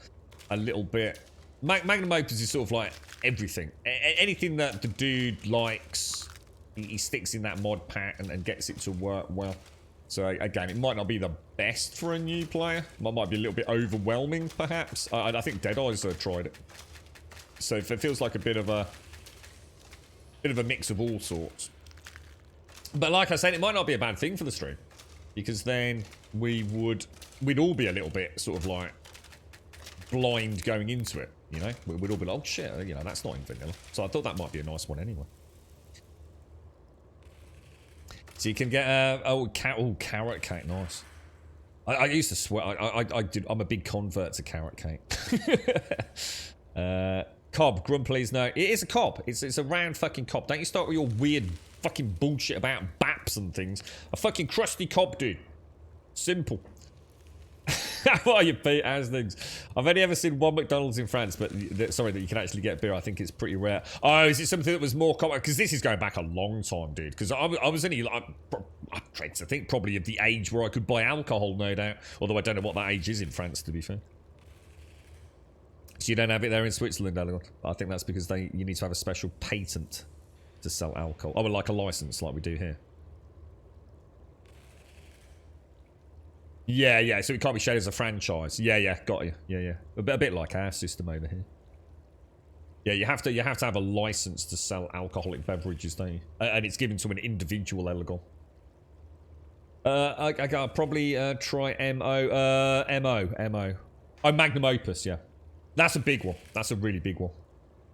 a little bit... Magnum Opus is sort of like everything. Anything that the dude likes, he sticks in that mod pack and gets it to work well. So again, it might not be the best for a new player. It might be a little bit overwhelming, perhaps. I think Deadeye's tried it. So it feels like a bit of a mix of all sorts. But like I said, it might not be a bad thing for the stream, because then we'd all be a little bit sort of like blind going into it, you know? We'd all be like, oh shit, you know, that's not in vanilla. So I thought that might be a nice one anyway. So you can get carrot cake, nice. I used to swear, I'm a big convert to carrot cake. Cob, Grum, please no. It is a cob. It's a round fucking cob. Don't you start with your weird fucking bullshit about baps and things. A fucking crusty cob, dude. Simple. What are you, Pete? How's things? I've only ever seen one McDonald's in France, but sorry, that you can actually get beer. I think it's pretty rare. Oh, is it something that was more common? Because this is going back a long time, dude. Because I was only, like, I think probably of the age where I could buy alcohol, no doubt. Although I don't know what that age is in France, to be fair. So you don't have it there in Switzerland, Elegon. I think that's because you need to have a special patent to sell alcohol. Oh, well, like a license, like we do here. Yeah, yeah, so it can't be shared as a franchise. Yeah, yeah, got you. Yeah, yeah. A bit like our system over here. Yeah, you have to have a license to sell alcoholic beverages, don't you? And it's given to an individual, Elegon. I probably try MO. Oh, Magnum Opus, yeah. That's a big one. That's a really big one.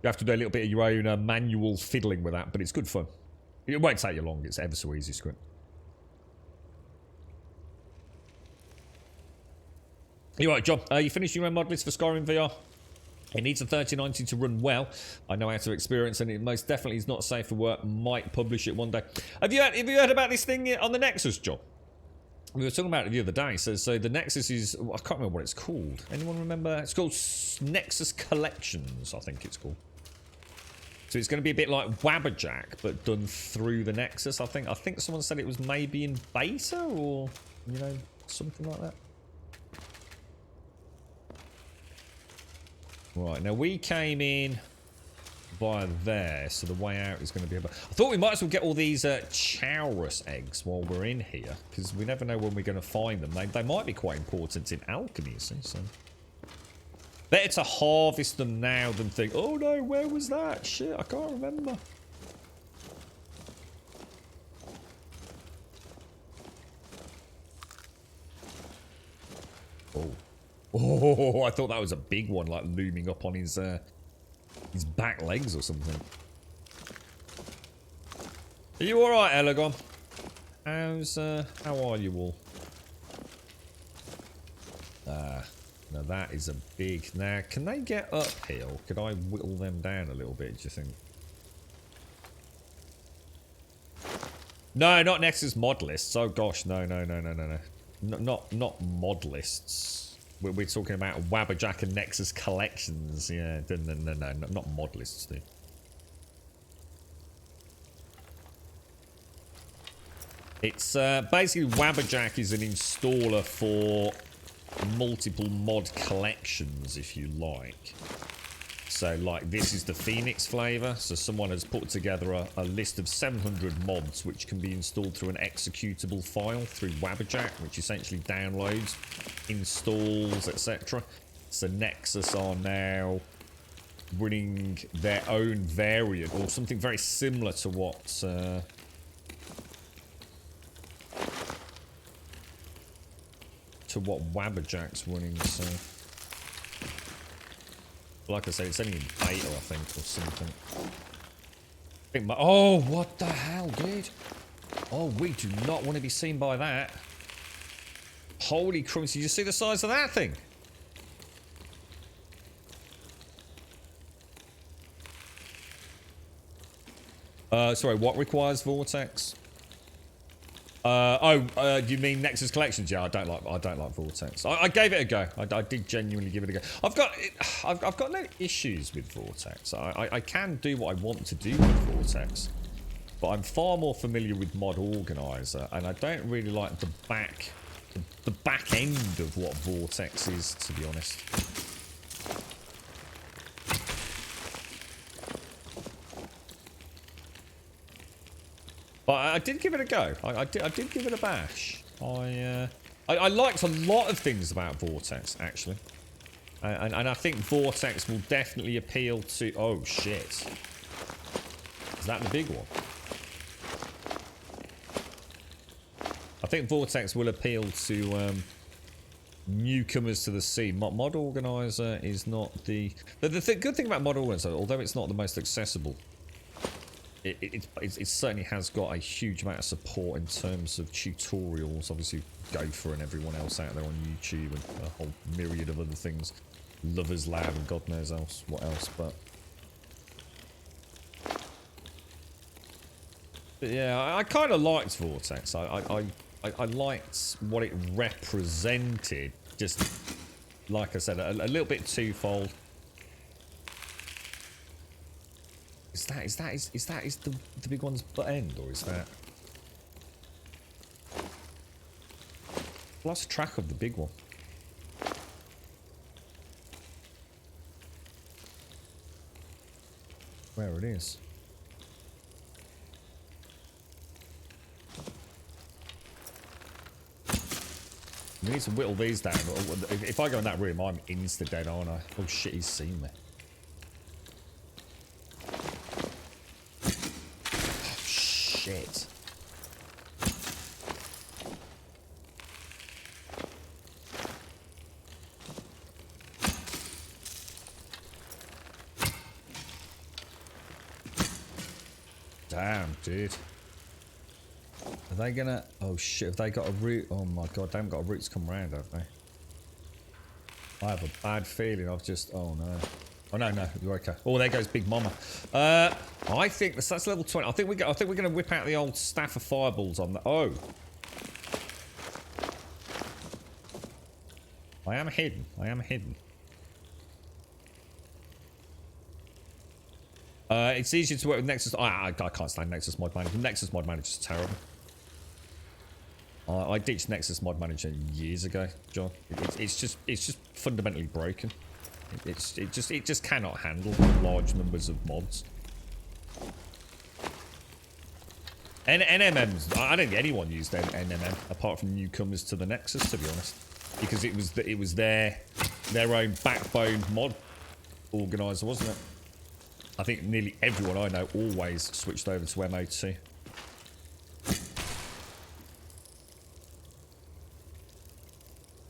You have to do a little bit of your own manual fiddling with that, but it's good fun. It won't take you long. It's ever so easy, script. You right, John? You finished your own mod list for Skyrim VR? It needs a 3090 to run well. I know how to experience, and it most definitely is not safe for work. Might publish it one day. Have you heard about this thing on the Nexus, John? We were talking about it the other day. So the Nexus is... I can't remember what it's called. Anyone remember? It's called Nexus Collections, I think it's called. So it's going to be a bit like Wabberjack, but done through the Nexus, I think. I think someone said it was maybe in beta or, you know, something like that. Right, now we came in via there, so the way out is going to be about... I thought we might as well get all these Chaurus eggs while we're in here, because we never know when we're going to find them. They might be quite important in alchemy, you see, so... Better to harvest them now than think, oh no, where was that? Shit, I can't remember. Oh. Oh, I thought that was a big one, like looming up on his back legs or something. Are you alright, Elegon? How are you all? Now that is a big... Now, can they get uphill? Could I whittle them down a little bit, do you think? No, not Nexus mod lists. Oh gosh, no. Not mod lists. We're talking about Wabberjack and Nexus collections. Yeah, no, not mod lists, dude. It's basically Wabberjack is an installer for multiple mod collections, if you like. So, like, this is the Phoenix flavor. So someone has put together a list of 700 mods which can be installed through an executable file through Wabberjack, which essentially downloads, installs, etc. So Nexus are now running their own variant, or something very similar to what... to what Wabberjack's running, so... Like I say, it's only in beta, I think, or something. Oh, what the hell, dude? Oh, we do not want to be seen by that. Holy crumbs, did you see the size of that thing? Sorry, what requires Vortex? You mean Nexus Collections? Yeah, I don't like Vortex. I gave it a go. I did genuinely give it a go. I've got no issues with Vortex. I can do what I want to do with Vortex, but I'm far more familiar with Mod Organizer, and I don't really like the back end of what Vortex is, to be honest. But I did give it a go. I did give it a bash. I liked a lot of things about Vortex, actually. And I think Vortex will definitely appeal to... Oh, shit. Is that the big one? I think Vortex will appeal to newcomers to the scene. Mod Organizer is not the... The good thing about Mod Organizer, although it's not the most accessible... It certainly has got a huge amount of support in terms of tutorials. Obviously, Gopher and everyone else out there on YouTube and a whole myriad of other things. Lover's Lab and God knows what else. But yeah, I kind of liked Vortex. I liked what it represented just, like I said, a little bit twofold. Is the big one's butt end, or is that? I lost track of the big one. Where it is. We need to whittle these down. If I go in that room, I'm insta-dead, aren't I? Oh shit, he's seen me. Oh, shit. Damn, dude. Are they gonna... Oh shit, have they got a route? Oh my god, they haven't got a route to come around, have they? I have a bad feeling I've just... Oh no. Oh no, no, you're okay. Oh, there goes Big Mama. I think that's level 20. I think we're gonna whip out the old staff of fireballs on that. Oh. I am hidden. I am hidden. It's easier to work with Nexus. I can't stand Nexus Mod Manager. Nexus Mod Manager is terrible. I ditched Nexus Mod Manager years ago, John. It's just fundamentally broken. It just cannot handle large numbers of mods. NMMs. I don't think anyone used NMM apart from newcomers to the Nexus, to be honest, because it was their own backbone mod organizer, wasn't it? I think nearly everyone I know always switched over to MO2.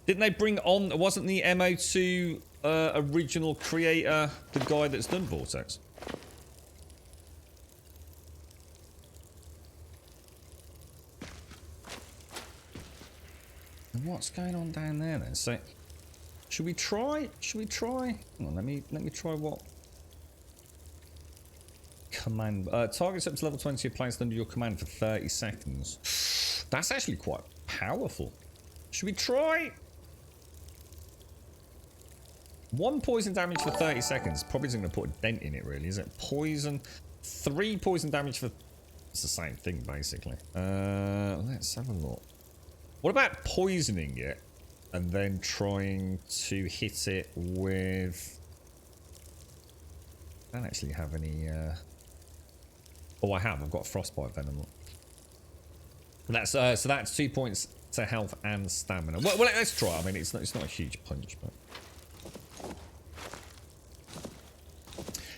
Didn't they bring on... Wasn't the MO2 original creator the guy that's done Vortex? And what's going on down there then? So, should we try? Hang on, let me try what... Command targets up to level 20 are placed under your command for 30 seconds. That's actually quite powerful. Should we try? 1 poison damage for 30 seconds. Probably isn't going to put a dent in it, really, is it? Poison. 3 poison damage for... It's the same thing, basically. Let's have a look. What about poisoning it and then trying to hit it with... I don't actually have any... Oh, I have. I've got frostbite venom. That's so that's 2 points to health and stamina. Well, let's try. I mean, it's not a huge punch, but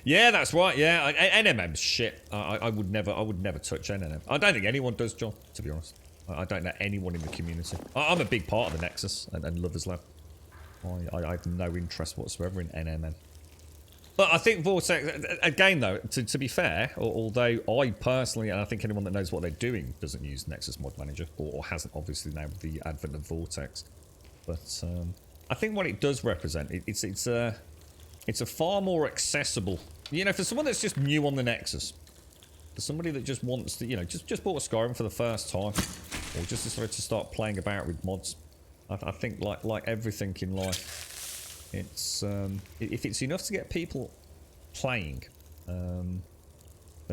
yeah, that's right. Yeah, NMM's shit. I would never touch NMM. I don't think anyone does, John. To be honest, I don't know anyone in the community. I'm a big part of the Nexus and Lovers Lab. I have no interest whatsoever in NMM. But I think Vortex, again though, to be fair, although I personally, and I think anyone that knows what they're doing doesn't use Nexus Mod Manager, or hasn't obviously now with the advent of Vortex. But I think what it does represent, it's a far more accessible, you know, for someone that's just new on the Nexus, for somebody that just wants to, you know, just bought a Skyrim for the first time, or just decided to start playing about with mods. I think like everything in life. It's if it's enough to get people playing, then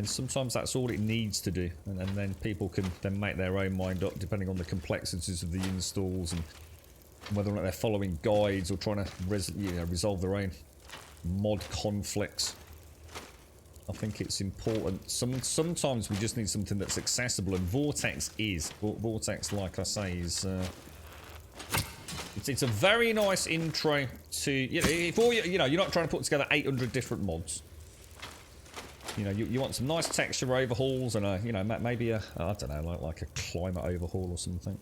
sometimes that's all it needs to do, and then people can then make their own mind up depending on the complexities of the installs and whether or not they're following guides or trying to resolve their own mod conflicts. I think it's important. Sometimes we just need something that's accessible, and Vortex, like I say, is. It's a very nice intro to, you know, if all you're not trying to put together 800 different mods. You know, you want some nice texture overhauls and a, you know, maybe a, I don't know, like a climate overhaul or something.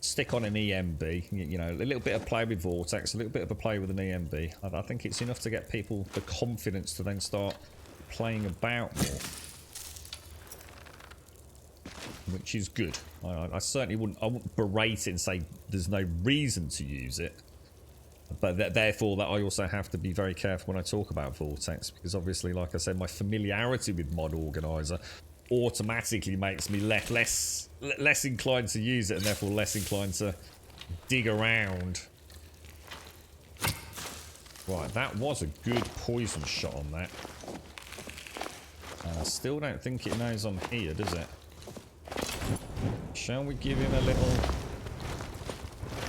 Stick on an EMB, you know, a little bit of play with Vortex, a little bit of a play with an EMB. I think it's enough to get people the confidence to then start playing about more. Which is good. I certainly wouldn't berate it and say there's no reason to use it, but therefore that I also have to be very careful when I talk about Vortex, because obviously, like I said, my familiarity with Mod Organizer automatically makes me less inclined to use it, and therefore less inclined to dig around. Right, that was a good poison shot on that. And I still don't think it knows I'm here, does it? Shall we give him a little...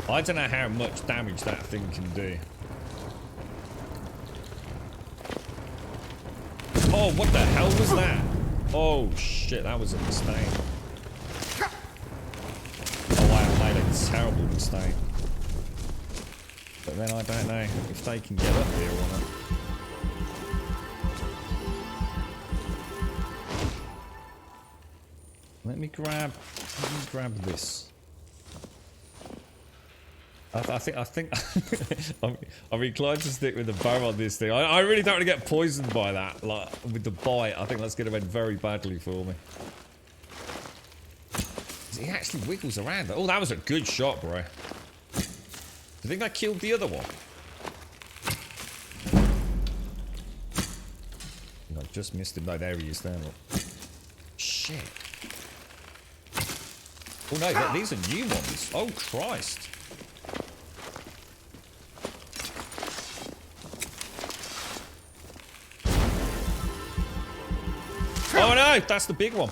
I don't know how much damage that thing can do. Oh, what the hell was that? Oh, shit, that was a mistake. Oh, I made a terrible mistake. But then I don't know if they can get up here or not. Let me grab this. I think I'm inclined to stick with the bow on this thing. I really don't want to get poisoned by that, like with the bite. I think that's going to end very badly for me. He actually wiggles around. Oh, that was a good shot, bro. Do you think I killed the other one? I just missed him. No, there he is there. Look. Shit. Oh no, these are new ones. Oh Christ. Oh no, that's the big one.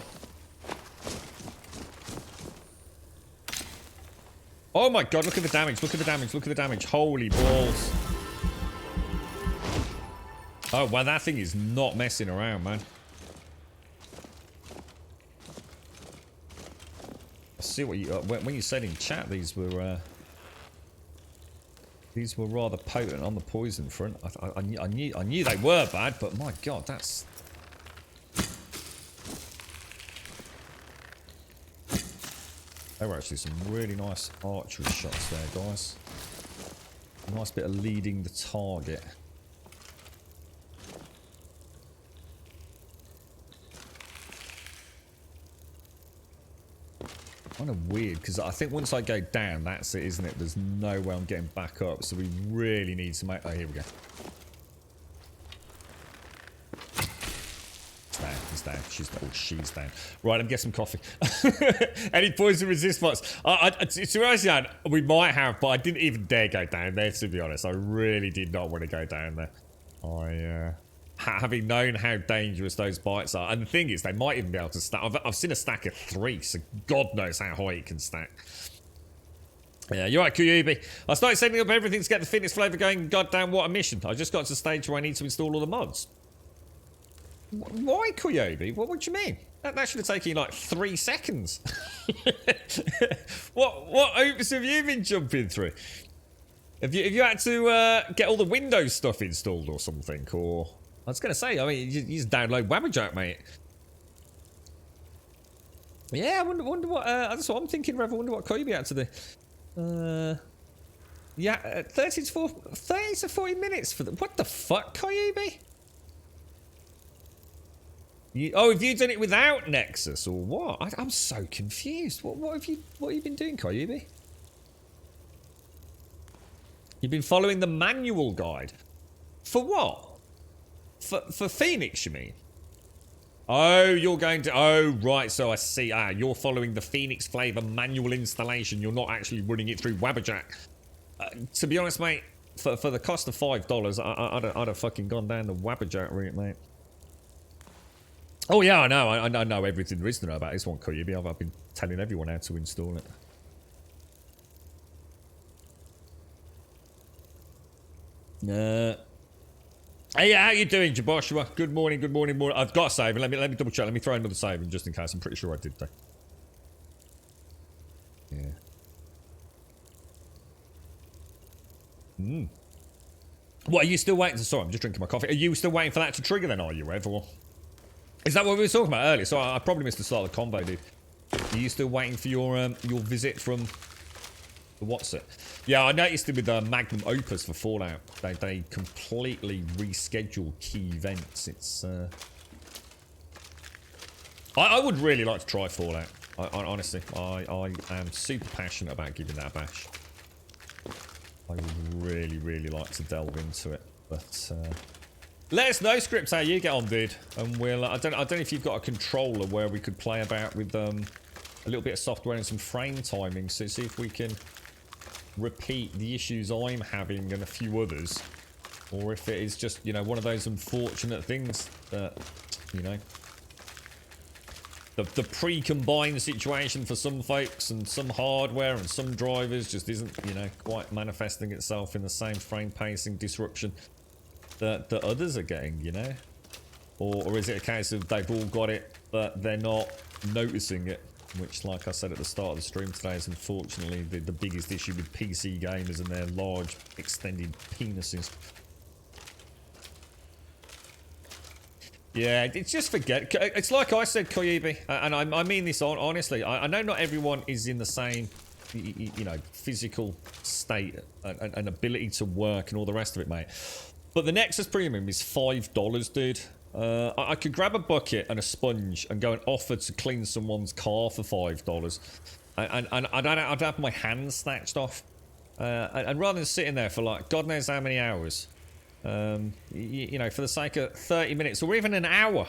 Oh my god, look at the damage, look at the damage, look at the damage. Holy balls. Oh, wow, that thing is not messing around, man. I see what you... when you said in chat these were rather potent on the poison front. I knew they were bad, but my god, that's... There were actually some really nice archery shots there, guys. A nice bit of leading the target. Kind of weird, because I think once I go down, that's it, isn't it? There's no way I'm getting back up, so we really need to make... Oh, here we go. He's down. She's down. Right, I'm getting some coffee. Any poison resist bots? To be honest, yeah, we might have, but I didn't even dare go down there, to be honest. I really did not want to go down there. Having known how dangerous those bites are, and the thing is, they might even be able to stack. I've seen a stack of 3, so God knows how high it can stack. Yeah, you're right, Kuyubi. I started setting up everything to get the fitness flavor going. Goddamn, what a mission. I just got to the stage where I need to install all the mods. Why, Koyobi? What do you mean? That should have taken you like 3 seconds. What hoops have you been jumping through? Have you had to get all the Windows stuff installed or something? Or I was gonna say, I mean, you just download Wabberjack, mate. Yeah, I wonder what. That's what I'm thinking, Rev. I wonder what Koyobi had to do. Yeah, 30 to 40 minutes for the. What the fuck, Koyobi? Have you done it without Nexus or what? I'm so confused. What have you been doing, Koyobi? You've been following the manual guide. For what? For Phoenix, you mean? Oh, you're going to... Oh, right, so I see. You're following the Phoenix Flavour manual installation. You're not actually running it through Wabberjack. To be honest, mate, for the cost of $5, I'd have fucking gone down the Wabberjack route, mate. Oh yeah, I know everything there is to know about this one, Koyobi. I've been telling everyone how to install it. Hey, how you doing, Joshua? Good morning, good morning, morning. I've got a save. Let me double check. Let me throw another save in just in case. I'm pretty sure I did though. Yeah. What, are you still waiting? Sorry, I'm just drinking my coffee. Are you still waiting for that to trigger then, are you, Rev? Or... Is that what we were talking about earlier? So I probably missed the start of the convo, dude. Are you still waiting for your visit from the what's it? Yeah, I noticed it with Magnum Opus for Fallout. They completely reschedule key events. It's I would really like to try Fallout. Honestly, I am super passionate about giving that a bash. I would really like to delve into it, but. Let us know, Scripts, how you get on, dude. And we'll... I don't know if you've got a controller where we could play about with a little bit of software and some frame timing. So see if we can repeat the issues I'm having and a few others, or if it is just, you know, one of those unfortunate things that, you know, the pre-combined situation for some folks and some hardware and some drivers just isn't, you know, quite manifesting itself in the same frame pacing disruption that others are getting, you know? Or is it a case of they've all got it, but they're not noticing it? Which, like I said at the start of the stream today, is unfortunately the biggest issue with PC gamers and their large, extended penises. Yeah, it's just forget. It's like I said, Koyibi, and I mean this honestly. I know not everyone is in the same, you know, physical state and ability to work and all the rest of it, mate. But the Nexus Premium is $5, dude. I could grab a bucket and a sponge and go and offer to clean someone's car for $5. And I'd have my hands snatched off. And rather than sitting there for like God knows how many hours, you know, for the sake of 30 minutes or even an hour.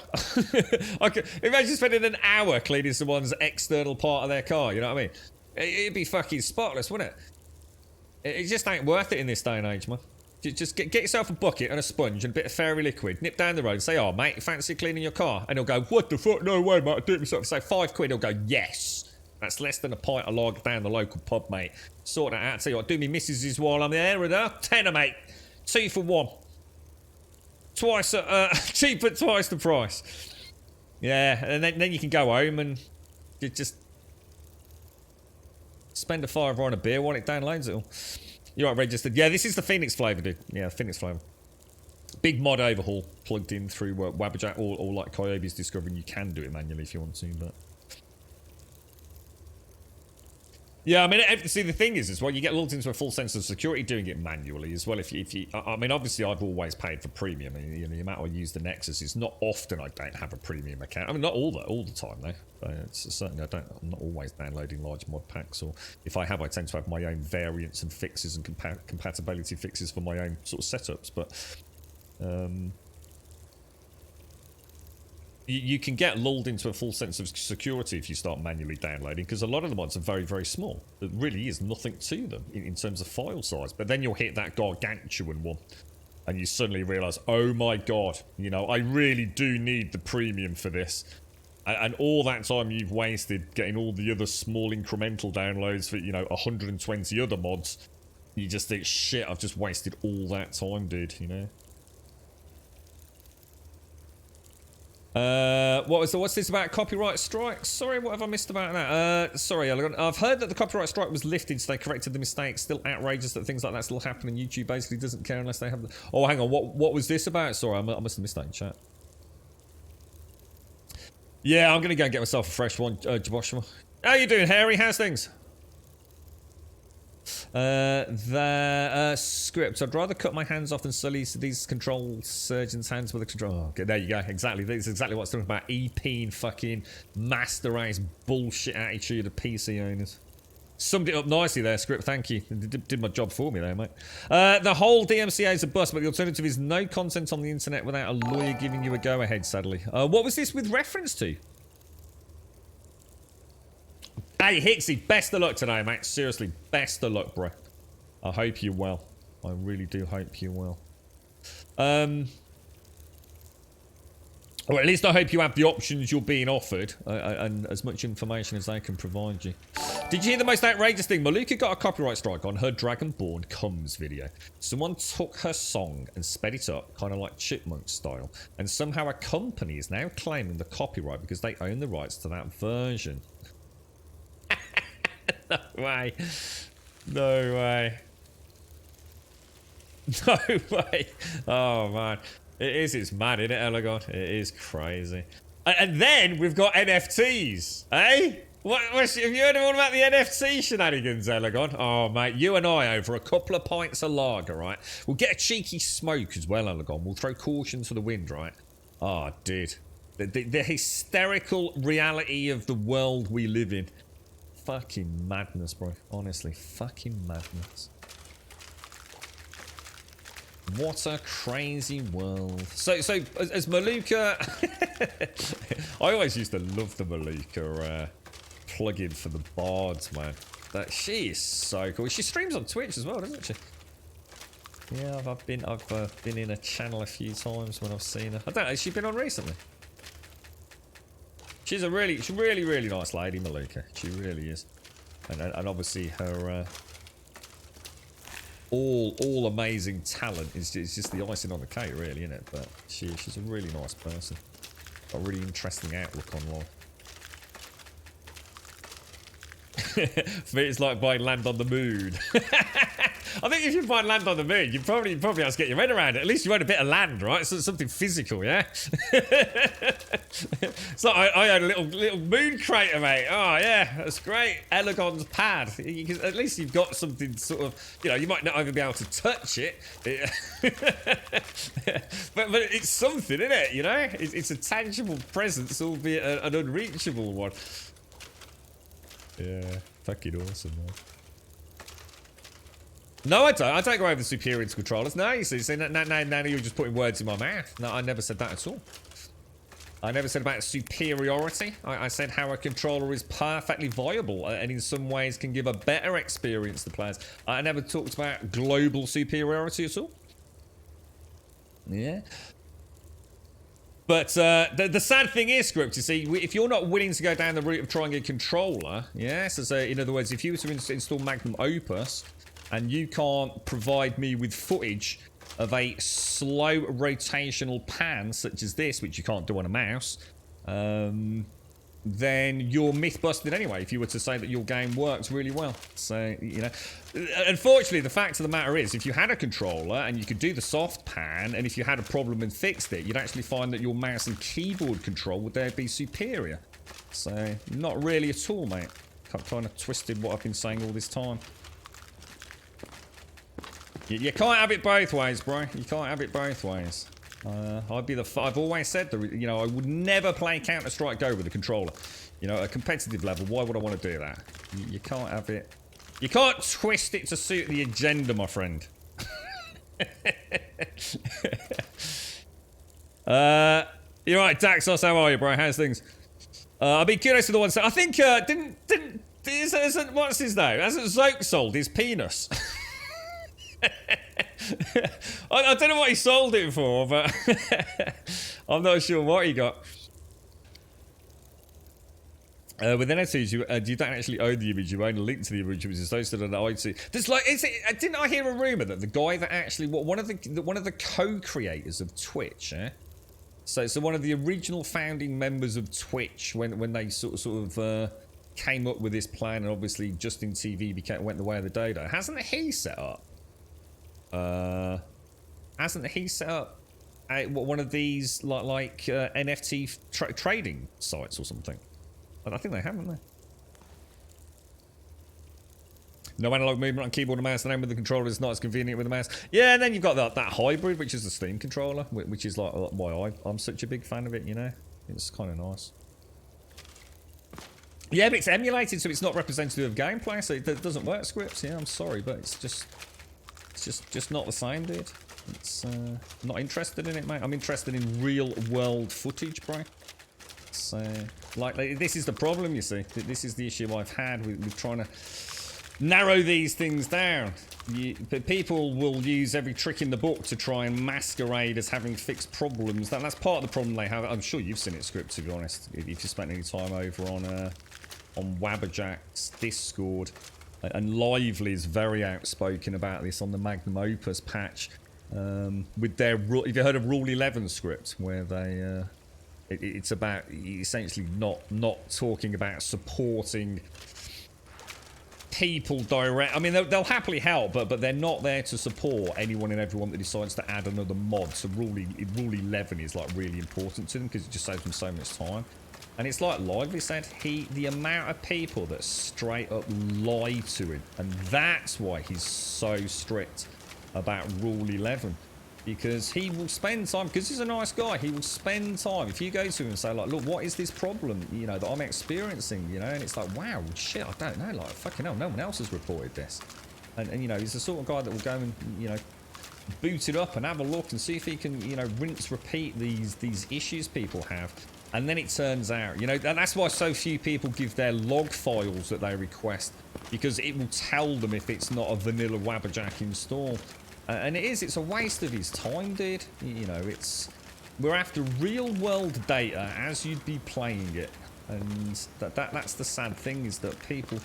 I could imagine spending an hour cleaning someone's external part of their car, you know what I mean? It'd be fucking spotless, wouldn't it? It just ain't worth it in this day and age, man. Just get yourself a bucket and a sponge and a bit of fairy liquid, nip down the road and say, oh mate, you fancy cleaning your car? And he'll go, what the fuck, no way mate, I'll do it myself. Say £5, he'll go, yes. That's less than a pint of lager down the local pub, mate. Sort that out, tell you what, do me missus's while I'm there with her. Tenner, mate. 2 for 1. Twice, cheaper, twice the price. Yeah, and then you can go home and you just spend a $5 on a beer while it downloads it all. You're right, registered. Yeah, this is the Phoenix Flavour, dude. Yeah, Phoenix Flavour. Big mod overhaul plugged in through Wabberjack, or like Koyobi's discovering you can do it manually if you want to, but... Yeah, I mean, see, the thing is, well, you get lulled into a full sense of security doing it manually as well. If you, I mean, obviously, I've always paid for premium. I mean, you know, the amount I use the Nexus is not often. I don't have a premium account. I mean, not all the time though. Certainly, I'm not always downloading large mod packs. Or if I have, I tend to have my own variants and fixes and compatibility fixes for my own sort of setups. But you can get lulled into a full sense of security if you start manually downloading, because a lot of the mods are very, very small. There really is nothing to them in terms of file size. But then you'll hit that gargantuan one, and you suddenly realise, oh my god, you know, I really do need the premium for this. And all that time you've wasted getting all the other small incremental downloads for, you know, 120 other mods, you just think, shit, I've just wasted all that time, dude, you know? What's this about copyright strikes? Sorry, what have I missed about that? Sorry, I've heard that the copyright strike was lifted, so they corrected the mistake. Still outrageous that things like that still happen, and YouTube basically doesn't care unless they have the... Oh, hang on, what was this about? Sorry, I must have missed that in chat. Yeah, I'm gonna go and get myself a fresh one, Joshua. How you doing, Harry? How's things? Script. I'd rather cut my hands off than sully these control surgeons' hands with a control. Oh, okay, there you go. Exactly. This is exactly what I'm talking about. EP and fucking master race bullshit attitude of PC owners. Summed it up nicely there, Script. Thank you. Did my job for me there, mate. The whole DMCA is a bust, but the alternative is no content on the internet without a lawyer giving you a go-ahead, sadly. What was this with reference to? Hey, Hixie, best of luck today, mate. Seriously, best of luck, bro. I hope you're well. I really do hope you're well. Or at least I hope you have the options you're being offered and as much information as they can provide you. Did you hear the most outrageous thing? Maluka got a copyright strike on her Dragonborn Comes video. Someone took her song and sped it up, kind of like Chipmunk style. And somehow a company is now claiming the copyright because they own the rights to that version. No way. No way. No way. Oh, man. It's mad, isn't it, Elegon? It is crazy. And then we've got NFTs, eh? Have you heard all about the NFT shenanigans, Elegon? Oh, mate, you and I over a couple of pints of lager, right? We'll get a cheeky smoke as well, Elegon. We'll throw caution to the wind, right? Oh, dude. The hysterical reality of the world we live in. Fucking madness, bro. Honestly, fucking madness. What a crazy world. So as Maluka... I always used to love the Maluka plug-in for the bards, man. That she is so cool. She streams on Twitch as well, doesn't she? Yeah, I've been in a channel a few times when I've seen her. I don't know, has she been on recently? She's really nice lady, Malika. She really is. And obviously her all amazing talent is just the icing on the cake, really, isn't it? But she's a really nice person. Got a really interesting outlook on life. For me, it's like buying Land on the Moon. I think if you buy Land on the Moon, you probably have to get your head around it. At least you own a bit of land, right? So something physical, yeah? So I own a little moon crater, mate. Oh, yeah, that's great. Elegon's pad. At least you've got something sort of, you know, you might not even be able to touch it. but it's something, isn't it? You know? It's a tangible presence, albeit an unreachable one. Yeah, fucking awesome, man. No, I don't go over the superior to controllers. No, you see, now you're just putting words in my mouth. No, I never said that at all. I never said about superiority. I said how a controller is perfectly viable and in some ways can give a better experience to players. I never talked about global superiority at all. Yeah. But the sad thing is, Script, you see, if you're not willing to go down the route of trying a controller, yes, in other words, if you were to install Magnum Opus and you can't provide me with footage of a slow rotational pan such as this, which you can't do on a mouse, then you're myth busted anyway if you were to say that your game works really well. So, you know, unfortunately, the fact of the matter is, if you had a controller and you could do the soft pan, and if you had a problem and fixed it, you'd actually find that your mouse and keyboard control would there be superior. So, not really at all, mate. Kind of twisted what I've been saying all this time. You can't have it both ways, bro. You can't have it both ways. I've always said that, you know, I would never play Counter-Strike Go with a controller. You know, at a competitive level, why would I want to do that? You can't have it. You can't twist it to suit the agenda, my friend. You're right, Daxos, how are you, bro? How's things? I'll be curious to the ones that I think, what's his name? Hasn't Zoke sold his penis? I don't know what he sold it for, but I'm not sure what he got. With NFTs, you don't actually own the image, you own a link to the image, which is hosted on the IT. There's like, didn't I hear a rumor that the guy that actually, one of the co-creators of Twitch, so one of the original founding members of Twitch, when they sort of came up with this plan, and obviously Justin TV went the way of the dodo, hasn't he set up? Hasn't he set up one of these like NFT trading sites or something? I think they have, haven't they? No analog movement on keyboard and mouse. The name of the controller is not as convenient with the mouse. Yeah, and then you've got that hybrid, which is the Steam controller, which is like why I'm such a big fan of it. You know, it's kind of nice. Yeah, but it's emulated, so it's not representative of gameplay, so it doesn't work. Scripts. Yeah, I'm sorry, but it's just not the same, dude. It's not interested in it, mate. I'm interested in real world footage, bro. So, like this is the problem, you see. This is the issue I've had with trying to narrow these things down. People will use every trick in the book to try and masquerade as having fixed problems. That's part of the problem they have. I'm sure you've seen it, Script, to be honest, if you spent any time over on Wabberjack's Discord. And Lively's very outspoken about this on the Magnum Opus patch. With their, have you heard of Rule 11 Script, where they, it's about essentially not talking about supporting people direct. I mean, they'll happily help, but they're not there to support anyone and everyone that decides to add another mod. So Rule 11 is like really important to them because it just saves them so much time. And it's like Lively said, the amount of people that straight up lie to him, and that's why he's so strict about Rule 11. Because he will spend time, because he's a nice guy, he will spend time. If you go to him and say, like, look, what is this problem, you know, that I'm experiencing, you know, and it's like, wow, shit, I don't know, like, fucking hell, no one else has reported this. And you know, he's the sort of guy that will go and, you know, boot it up and have a look and see if he can, you know, rinse, repeat these issues people have. And then it turns out, you know, and that's why so few people give their log files that they request, because it will tell them if it's not a vanilla Wabberjack install. And it's a waste of his time, dude. You know, we're after real world data as you'd be playing it. And that's the sad thing, is that people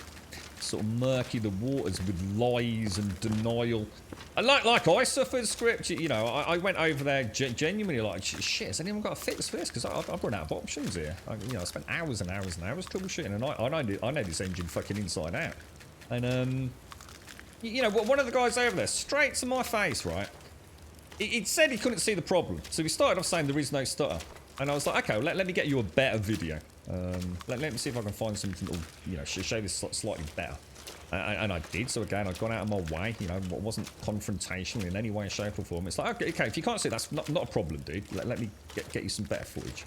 sort of murky the waters with lies and denial. And like I suffered, Script, you know, I went over there genuinely like, shit, has anyone got a fix for this? Because I've run out of options here. You know, I spent hours and hours and hours troubleshooting, and I know this engine fucking inside out. And you know, one of the guys over there, straight to my face, right? He said he couldn't see the problem, so he started off saying there is no stutter. And I was like, okay, well, let me get you a better video. Let me see if I can find something that will, you know, show this slightly better. And I did, so again, I'd gone out of my way, you know, it wasn't confrontational in any way, shape or form. It's like, okay, if you can't see it, that's not a problem, dude. Let me get you some better footage.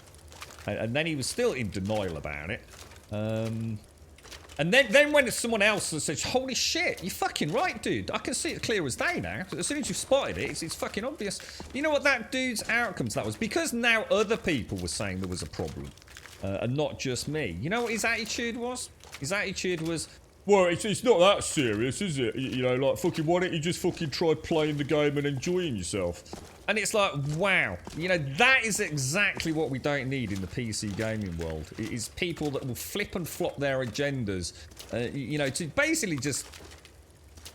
And then he was still in denial about it. And then when someone else says, holy shit, you're fucking right, dude. I can see it clear as day now. As soon as you've spotted it, it's fucking obvious. You know what that dude's outcome to that was? Because now other people were saying there was a problem. And not just me. You know what his attitude was? His attitude was, well, it's not that serious, is it? You know, like, fucking, why don't you just fucking try playing the game and enjoying yourself? And it's like, wow. You know, that is exactly what we don't need in the PC gaming world. It is people that will flip and flop their agendas, you know, to basically just,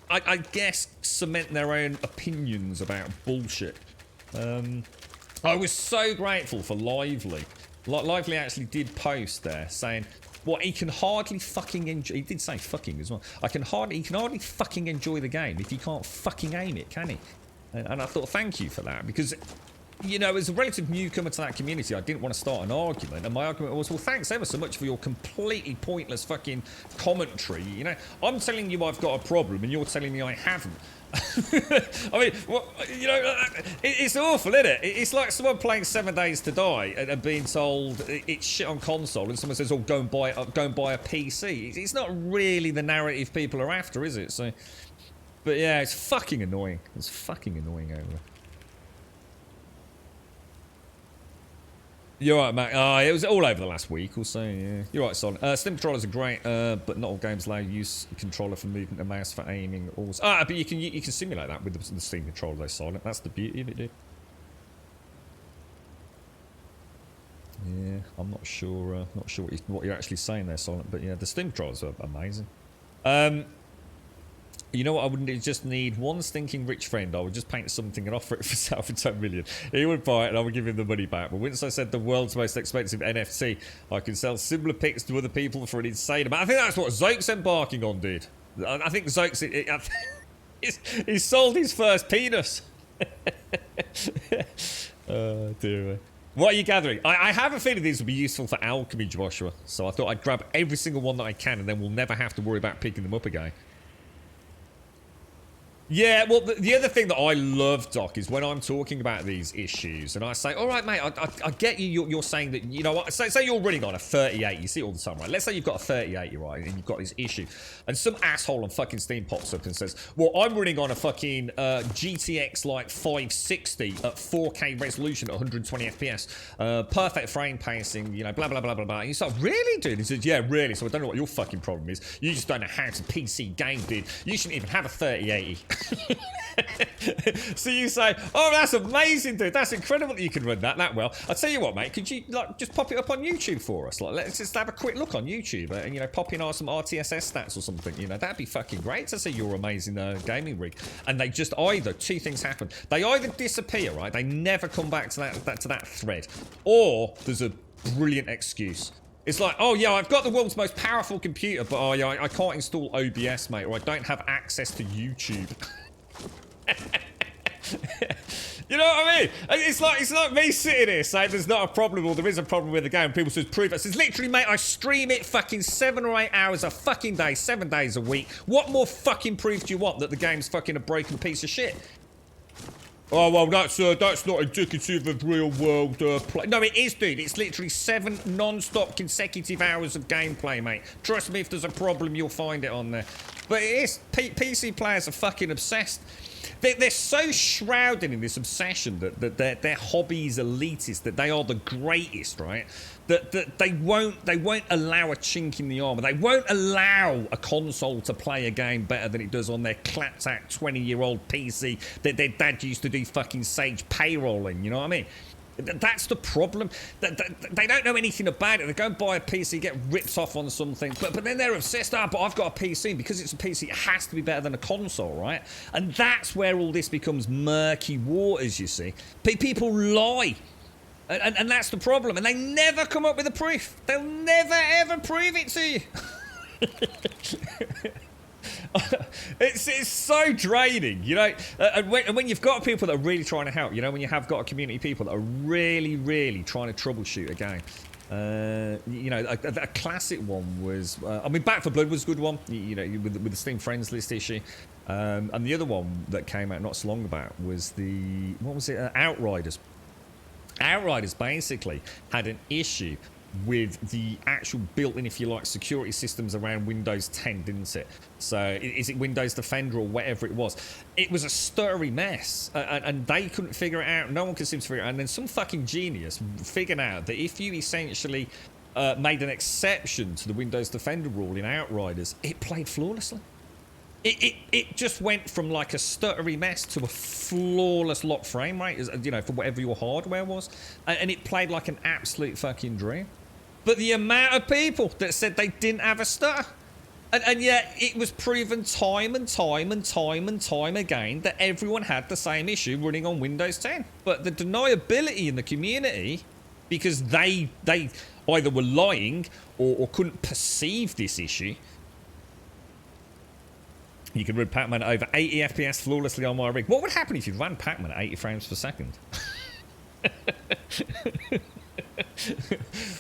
I guess, cement their own opinions about bullshit. I was so grateful for Lively. Lively actually did post there saying, well, he can hardly fucking enjoy. He did say fucking as well. He can hardly fucking enjoy the game if he can't fucking aim it, can he? And I thought, thank you for that, because, you know, as a relative newcomer to that community, I didn't want to start an argument. And my argument was, well, thanks ever so much for your completely pointless fucking commentary. You know, I'm telling you I've got a problem, and you're telling me I haven't. I mean, well, you know, it's awful, isn't it? It's like someone playing 7 Days to Die and being told it's shit on console, and someone says, "Oh, go and buy a PC." It's not really the narrative people are after, is it? So, but yeah, it's fucking annoying. It's fucking annoying over there. You're right, Matt. It was all over the last week or so, yeah. You're right, Solid. Steam controllers are great, but not all games allow use controller for movement and mouse for aiming. Also, but you can simulate that with the Steam controller, though, Solid. That's the beauty of it, dude. Yeah, I'm not sure what you're actually saying there, Solid, but yeah, the Steam controllers are amazing. You know what I wouldn't just need? One stinking rich friend. I would just paint something and offer it for sale for 10 million. He would buy it and I would give him the money back. But once I said the world's most expensive NFT, I can sell similar pics to other people for an insane amount. I think that's what Zoke's embarking on, dude. I think Zoke's... He's sold his first penis. Oh, dear me. What are you gathering? I have a feeling these will be useful for alchemy, Joshua. So I thought I'd grab every single one that I can, and then we'll never have to worry about picking them up again. Yeah, well, the other thing that I love, Doc, is when I'm talking about these issues and I say, all right, mate, I get you. You're saying that, you know what, say you're running on a 3080. You see it all the time, right? Let's say you've got a 3080, right, and you've got this issue. And some asshole on fucking Steam pops up and says, well, I'm running on a fucking GTX, like, 560 at 4K resolution at 120 FPS. Perfect frame pacing, you know, blah, blah, blah, blah, blah. And you say, really, dude? He says, yeah, really. So I don't know what your fucking problem is. You just don't know how to PC game, dude. You shouldn't even have a 3080. So you say, oh, that's amazing, dude. That's incredible that you can run that well. I'll tell you what, mate. Could you like just pop it up on YouTube for us? Like, let's just have a quick look on YouTube and, you know, pop in some RTSS stats or something. You know, that'd be fucking great to see your amazing gaming rig. And they just either two things happen. They either disappear, right? They never come back to that thread, or there's a brilliant excuse. It's like, oh yeah, I've got the world's most powerful computer, but oh yeah, I can't install OBS, mate, or I don't have access to YouTube. You know what I mean? It's like me sitting here saying there's not a problem, or there is a problem with the game. People says prove it. Says literally, mate, I stream it fucking 7 or 8 hours a fucking day, 7 days a week. What more fucking proof do you want that the game's fucking a broken piece of shit? Oh, well, that's not indicative of real-world play. No, it is, dude. It's literally 7 non-stop consecutive hours of gameplay, mate. Trust me, if there's a problem, you'll find it on there. But it is. PC players are fucking obsessed. They're so shrouded in this obsession that their hobby is elitist, that they are the greatest, right? That they won't allow a chink in the armor. They won't allow a console to play a game better than it does on their clapsack 20-year-old PC that their dad used to do fucking Sage payrolling. You know what I mean? That's the problem. They don't know anything about it. They go and buy a PC, get ripped off on something, but then they're obsessed. But I've got a PC, because it's a PC, it has to be better than a console, right? And that's where all this becomes murky waters, you see. People lie. And that's the problem. And they never come up with a proof. They'll never, ever prove it to you. It's so draining, you know. And when you've got people that are really trying to help, you know, when you have got a community of people that are really trying to troubleshoot a game. You know, a classic one was, I mean, Back 4 Blood was a good one, you know, with the Steam Friends list issue. And the other one that came out not so long about was what was it? Outriders. Outriders basically had an issue with the actual built-in, if you like, security systems around Windows 10, didn't it? So is it Windows Defender or whatever it was? It was a stuttery mess, and they couldn't figure it out. No one could seem to figure it out. And then some fucking genius figured out that if you essentially made an exception to the Windows Defender rule in Outriders, it played flawlessly. It just went from like a stuttery mess to a flawless lock frame rate, you know, for whatever your hardware was, and it played like an absolute fucking dream. But the amount of people that said they didn't have a stutter, and yet it was proven time and time again that everyone had the same issue running on Windows 10. But the deniability in the community, because they either were lying or couldn't perceive this issue. You can run Pac-Man at over 80 FPS flawlessly on my rig. What would happen if you ran Pac-Man at 80 frames per second?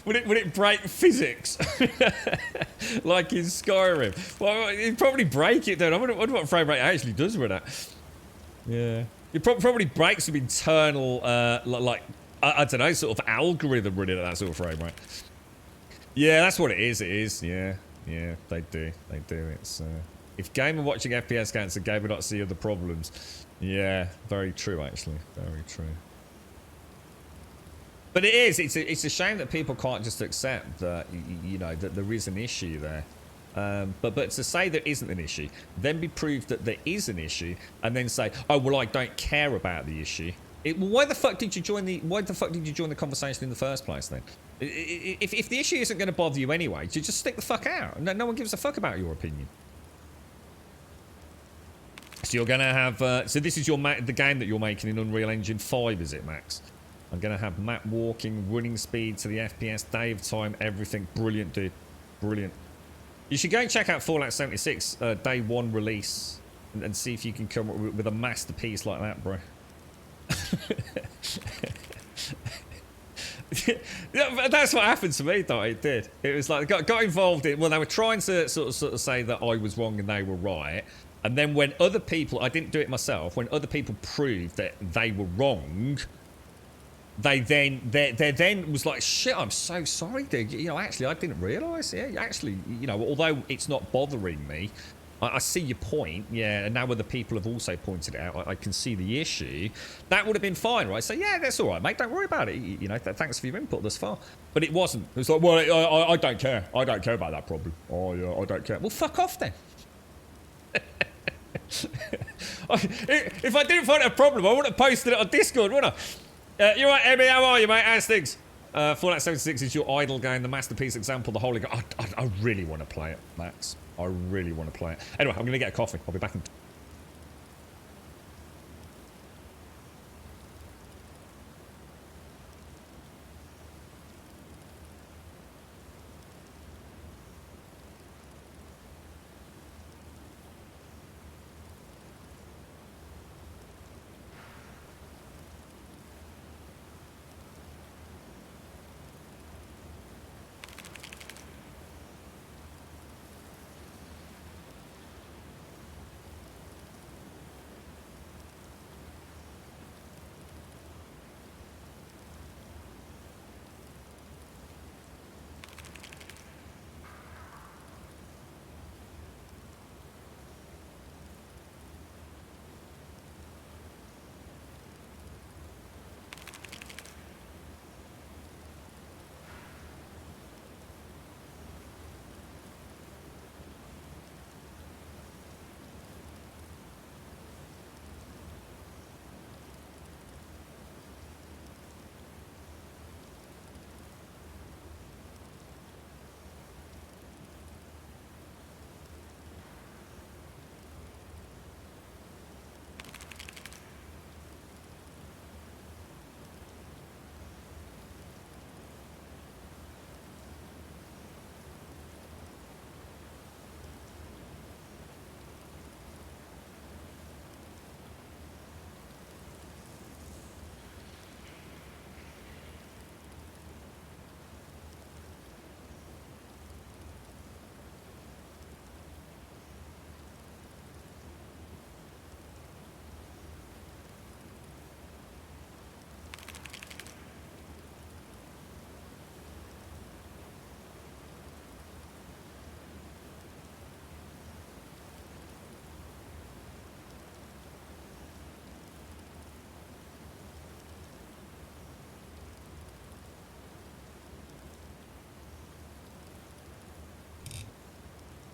Would it break physics? Like in Skyrim? Well, it'd probably break it, then. I wonder what frame rate actually does run at. Yeah. It probably breaks some internal, like, I don't know, sort of algorithm running at that sort of frame rate. Yeah, that's what it is. It is. Yeah, they do. It's... If Game & Watching FPS counts, a game would not see other problems. Yeah, very true, actually. Very true. But it is. It's a shame that people can't just accept that, you know, that there is an issue there. But to say there isn't an issue, then be proved that there is an issue, and then say, oh, well, I don't care about the issue. Well, why the fuck did you join the conversation in the first place, then? If the issue isn't going to bother you anyway, you just stick the fuck out. No one gives a fuck about your opinion. So you're going to have... so this is the game that you're making in Unreal Engine 5, is it, Max? I'm going to have map walking, running speed to the FPS, Dave time, everything. Brilliant, dude. Brilliant. You should go and check out Fallout 76 Day 1 release and see if you can come up with a masterpiece like that, bro. That's what happened to me, though. It did. It was like, got involved in... Well, they were trying to sort of say that I was wrong and they were right. And then when other people, I didn't do it myself, when other people proved that they were wrong, they then was like, shit, I'm so sorry, dude. You know, actually, I didn't realise. Yeah, actually, you know, although it's not bothering me, I see your point. Yeah, and now other people have also pointed it out. I can see the issue. That would have been fine, right? So, yeah, that's all right, mate. Don't worry about it. You know, thanks for your input thus far. But it wasn't. It was like, well, I don't care. I don't care about that problem. Oh, yeah, I don't care. Well, fuck off, then. If I didn't find it a problem, I wouldn't have posted it on Discord, would I? You're right, Emmy, how are you, mate? How's things? Fallout 76 is your idle game, the masterpiece example, the holy... I really want to play it, Max. I really want to play it. Anyway, I'm going to get a coffee. I'll be back in...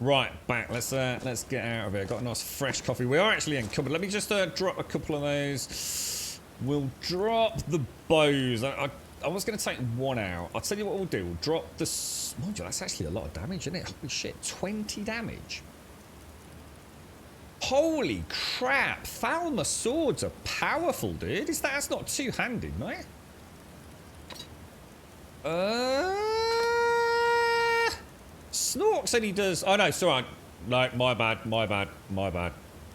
Right, back. Let's get out of here. Got a nice fresh coffee. We are actually encumbered. Let me just drop a couple of those. We'll drop the bows. I was going to take one out. I'll tell you what we'll do. We'll drop the... Mind you, that's actually a lot of damage, isn't it? Holy shit, 20 damage. Holy crap. Falmer swords are powerful, dude. That's not two-handed, mate. Snorks said he does... Oh, no, sorry. No, my bad.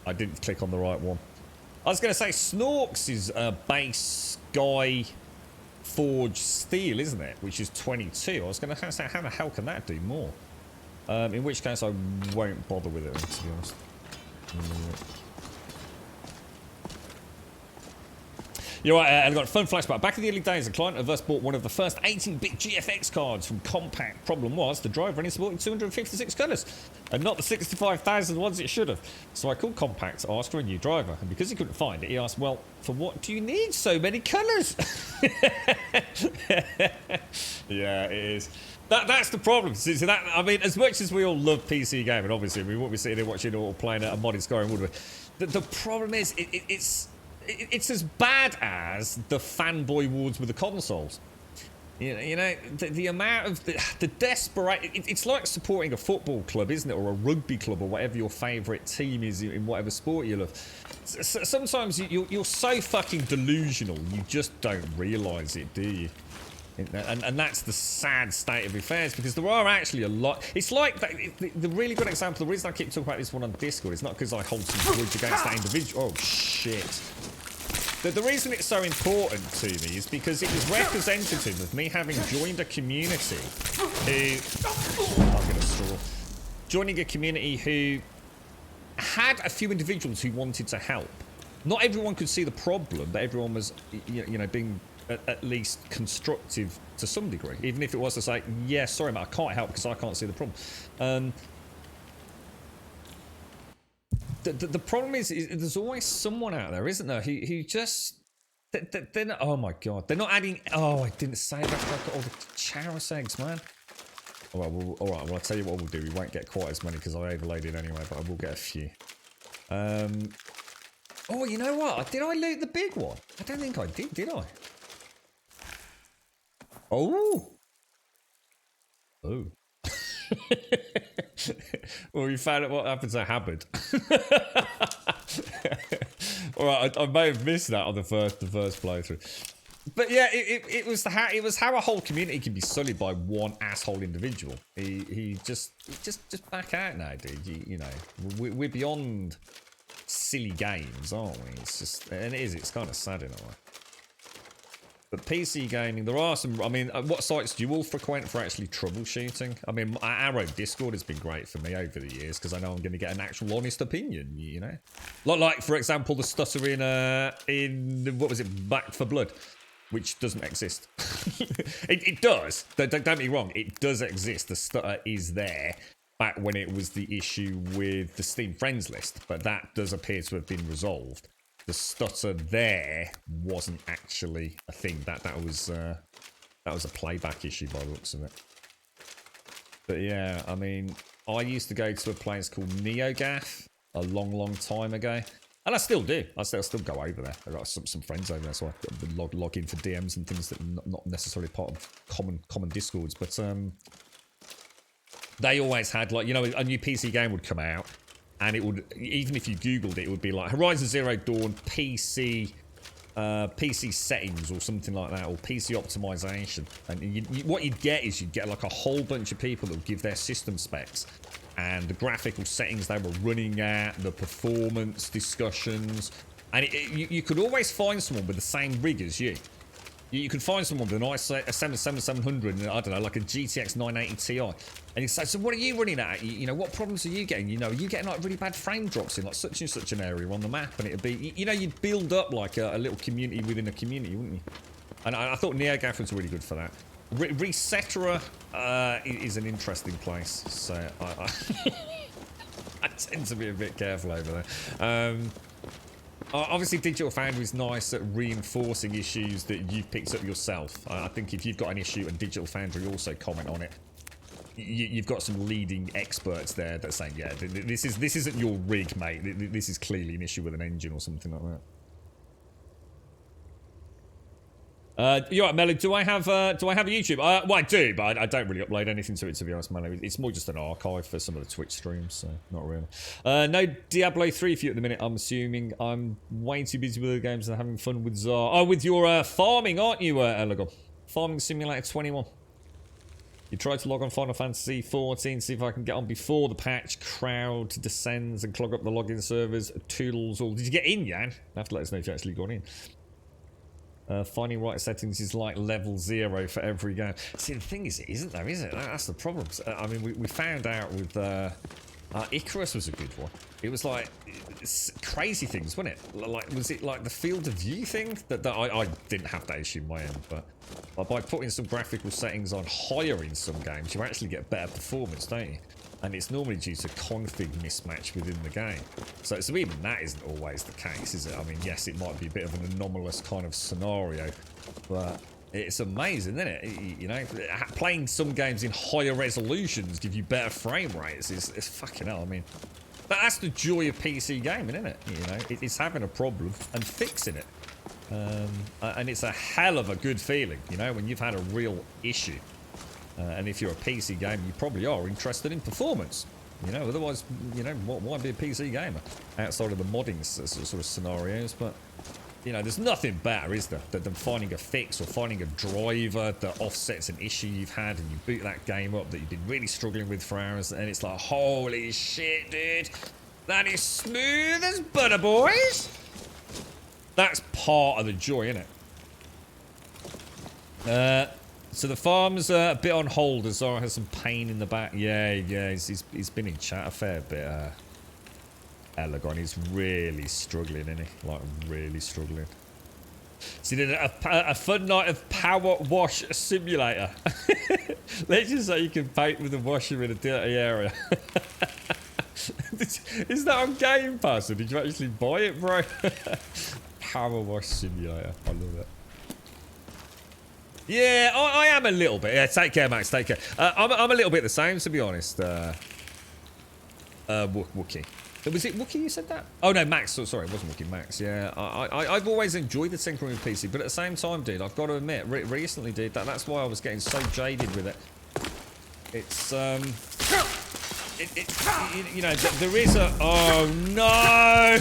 I didn't click on the right one. I was going to say, Snorks is base Sky Forge Steel, isn't it? Which is 22. I was going to say, how the hell can that do more? In which case, I won't bother with it, to be honest. You're right, I've got a fun flashback. Back in the early days, a client of us bought one of the first 18-bit GFX cards from Compact. Problem was, the driver only supported 256 colours, and not the 65,000 ones it should have. So I called Compact to ask for a new driver, and because he couldn't find it, he asked, well, for what do you need so many colours? Yeah, it is. That's the problem. See, that, I mean, as much as we all love PC gaming, obviously, we won't be sitting there watching or playing a modded Skyrim, would we? The problem is, it's as bad as the fanboy wars with the consoles. You know, the amount of the desperate. It's like supporting a football club, isn't it, or a rugby club, or whatever your favourite team is in whatever sport you love. Sometimes you're so fucking delusional, you just don't realise it, do you? And that's the sad state of affairs, because there are actually a lot. It's like the really good example. The reason I keep talking about this one on Discord is not because I hold some grudge against that individual. Oh shit. The reason it's so important to me is because it was representative of me having joined a community who... I'm going to straw. Joining a community who had a few individuals who wanted to help. Not everyone could see the problem, but everyone was, you know, being at least constructive to some degree. Even if it was to say, yeah, sorry, mate, I can't help because I can't see the problem. The problem is there's always someone out there, isn't there, who just... They're not, oh my god, they're not adding... Oh, I didn't say that. I've got all the Charis eggs, man. Alright, well, I'll tell you what we'll do. We won't get quite as many because I overlaid it anyway, but I will get a few. Oh, you know what? Did I loot the big one? I don't think I did I? Oh! Oh. Well, we found out what happens to Habit. Alright, I may have missed that on the first playthrough. But yeah, it was how a whole community can be sullied by one asshole individual. He just back out now, dude. You know, we're beyond silly games, aren't we? It's just, and it's kind of sad in a way. But PC gaming, there are some... I mean, what sites do you all frequent for actually troubleshooting? I mean, our own Discord has been great for me over the years because I know I'm going to get an actual honest opinion, you know? Like for example, the stutter in what was it, Back for Blood, which doesn't exist. It does. Don't get me wrong. It does exist. The stutter is there back when it was the issue with the Steam Friends list, but that does appear to have been resolved. The stutter there wasn't actually a thing. That was a playback issue by the looks of it. But yeah, I mean, I used to go to a place called NeoGAF a long time ago, and I still do. I still go over there. I've got some friends over there, so I log in for DMs and things that are not necessarily part of common Discords. But they always had, like, you know, a new PC game would come out. And it would, even if you Googled it, it would be like Horizon Zero Dawn PC settings or something like that, or PC optimization. And what you'd get is you'd get like a whole bunch of people that would give their system specs and the graphical settings they were running at, the performance discussions. And you could always find someone with the same rig as you. You could find someone with an i7-7700 and, I don't know, like a GTX 980 Ti. And you say, so what are you running at? You know, what problems are you getting? You know, are you getting like really bad frame drops in like such and such an area on the map? And it'd be, you know, you'd build up like a little community within a community, wouldn't you? And I thought NeoGAF was really good for that. Resetera is an interesting place. So I tend to be a bit careful over there. Obviously, Digital Foundry is nice at reinforcing issues that you've picked up yourself. I think if you've got an issue and Digital Foundry also comment on it, you've got some leading experts there that are saying, yeah, this isn't your rig, mate. This is clearly an issue with an engine or something like that. You're right, Melly. Do I have a YouTube? Well, I do, but I don't really upload anything to it, to be honest, Melly. It's more just an archive for some of the Twitch streams, so not really. No Diablo 3 for you at the minute, I'm assuming. I'm way too busy with the games and having fun with Zar. Oh, with your farming, aren't you, Elegon? Farming Simulator 21. You tried to log on Final Fantasy 14, see if I can get on before the patch. Crowd descends and clog up the login servers. Toodles all. Did you get in, Jan? You have to let us know if you actually got in. Finding right settings is like level 0 for every game. See, the thing is, it isn't though, is it? That's the problem. I mean, we found out with Icarus was a good one. It was like crazy things, wasn't it? Like, was it like the field of view thing that I didn't have that issue in my end, but by putting some graphical settings on higher in some games, you actually get better performance, don't you? And it's normally due to config mismatch within the game. So even that isn't always the case, is it? I mean, yes, it might be a bit of an anomalous kind of scenario, but it's amazing, isn't it? You know, playing some games in higher resolutions give you better frame rates. It's fucking hell. I mean, that's the joy of PC gaming, isn't it? You know, it's having a problem and fixing it. And it's a hell of a good feeling, you know, when you've had a real issue. And if you're a PC gamer, you probably are interested in performance. You know, otherwise, you know, why be a PC gamer outside of the modding sort of scenarios? But, you know, there's nothing better, is there, than finding a fix or finding a driver that offsets an issue you've had and you boot that game up that you've been really struggling with for hours, and it's like, holy shit, dude, that is smooth as butter, boys. That's part of the joy, isn't it? So the farm's a bit on hold as Zara has some pain in the back. Yeah, he's been in chat a fair bit. Elegon, he's really struggling, isn't he? Like, really struggling. So he did a fun night of Power Wash Simulator. Let's just say you can paint with a washer in a dirty area. Is that on Game Pass, or did you actually buy it, bro? Power Wash Simulator. I love it. Yeah, I am a little bit. Yeah, take care, Max. Take care. I'm a little bit the same, to be honest. Wookie. Was it Wookie you said that? Oh, no, Max. Sorry, it wasn't Wookie. Max, yeah. I've always enjoyed the tinkering with PC, but at the same time, dude, I've got to admit, recently, dude, that's why I was getting so jaded with it. It's, you know, there is a... Oh, no!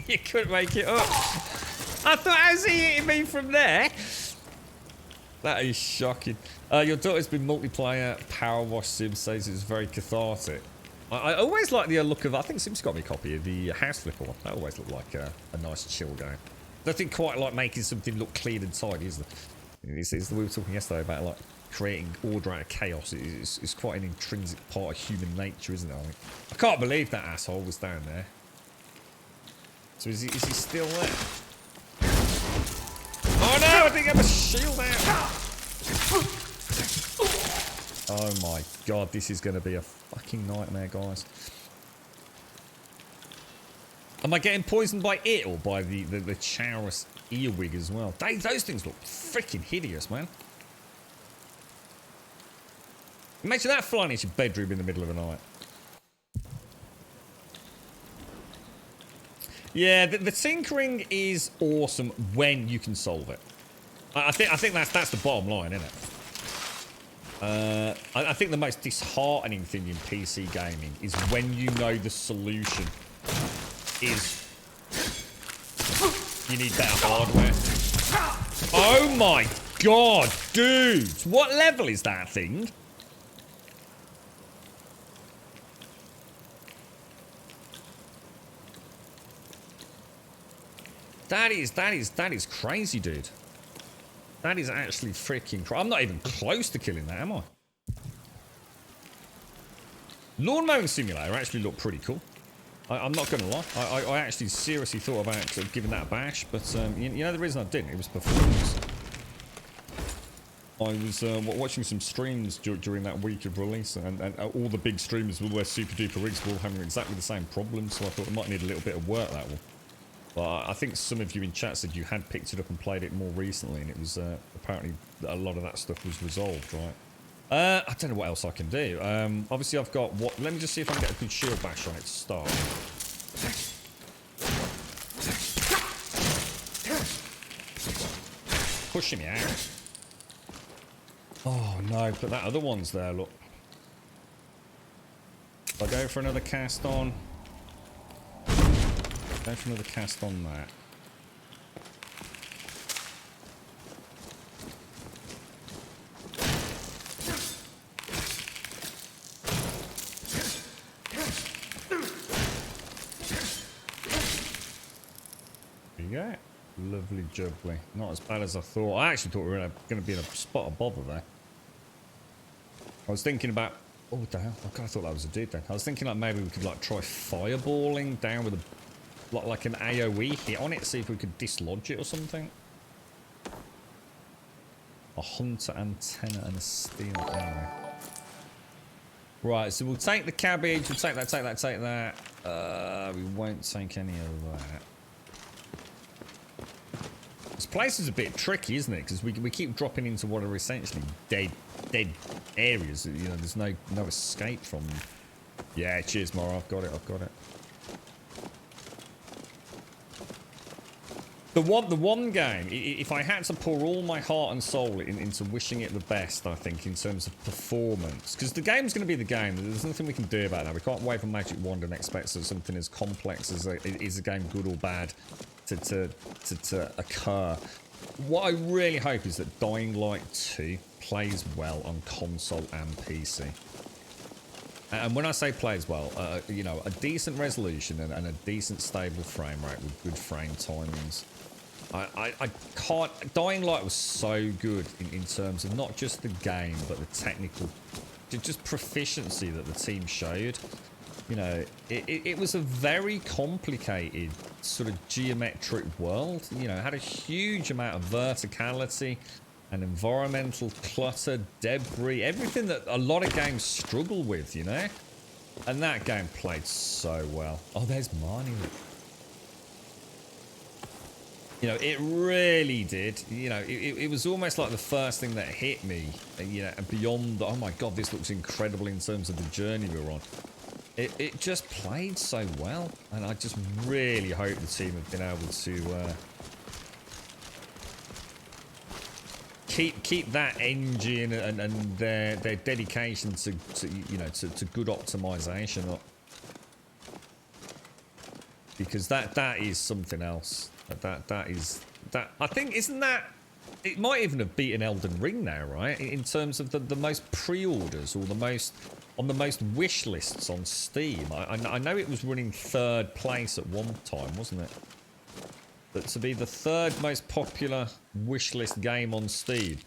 You couldn't make it up. I thought, how's he hitting me from there? That is shocking. Your daughter's been multiplayer. Power Wash Sim says it's very cathartic. I always like the look of... I think Sim's got me a copy of the House Flipper one. That always looked like a nice chill game. Nothing quite like making something look clean and tidy, is it? We were talking yesterday about like creating order out of chaos. It's quite an intrinsic part of human nature, isn't it? I can't believe that asshole was down there. So is he still there? Oh no, I didn't get my shield out. Oh my god, this is going to be a fucking nightmare, guys. Am I getting poisoned by it or by the Chaurus earwig as well? Those things look freaking hideous, man. Imagine that flying into your bedroom in the middle of the night. Yeah, the tinkering is awesome when you can solve it. I think that's the bottom line, isn't it? I think the most disheartening thing in PC gaming is when you know the solution is you need better hardware. Oh my god, dude! What level is that thing? That is crazy, dude. That is actually freaking crazy. I'm not even close to killing that, am I? Lawn mowing simulator actually looked pretty cool. I'm not going to lie. I actually seriously thought about giving that a bash, but you know the reason I didn't? It was performance. I was watching some streams during that week of release, and all the big streamers with their super duper rigs were all having exactly the same problem, so I thought it might need a little bit of work, that one. But I think some of you in chat said you had picked it up and played it more recently, and it was apparently a lot of that stuff was resolved, right? I don't know what else I can do. Obviously, I've got what. Let me just see if I can get a good shield bash on it to start. Pushing me out. Oh no, but that other one's there, look. If I go for another cast on. Go for another cast on that. There you go. Lovely jubbly. Not as bad as I thought. I actually thought we were going to be in a spot of bother there. I was thinking about... Oh, what the hell? I kind of thought that was a dude then. I was thinking like maybe we could like try fireballing down with a... like an AoE hit on it, see if we could dislodge it or something. A hunter antenna and a steel arrow. Right, so we'll take the cabbage, we'll take that, take that, take that. We won't take any of that. This place is a bit tricky, isn't it? Because we keep dropping into what are essentially dead areas. You know, there's no escape from them. Yeah, cheers, Mara. I've got it. I've got it. The one game, if I had to pour all my heart and soul into wishing it the best, I think, in terms of performance, because the game's going to be the game. There's nothing we can do about that. We can't wave a magic wand and expect something as complex as is a game, good or bad, to occur. What I really hope is that Dying Light 2 plays well on console and PC. And when I say plays well, you know, a decent resolution and a decent stable frame rate with good frame timings. I can't... Dying Light was so good in terms of not just the game, but the technical... just proficiency that the team showed. You know, it was a very complicated sort of geometric world. You know, it had a huge amount of verticality and environmental clutter, debris, everything that a lot of games struggle with, you know? And that game played so well. Oh, there's Marnie. You know, it really did. You know, it was almost like the first thing that hit me, you know, and beyond, oh my God, this looks incredible in terms of the journey we were on. It just played so well, and I just really hope the team have been able to keep that engine and their dedication to you know to good optimization up, because that is something else. That is I think, isn't that, it might even have beaten Elden Ring now, right? In terms of the most pre-orders or the most on the most wish lists on Steam. I know it was running third place at one time, wasn't it? But to be the third most popular wishlist game on Steam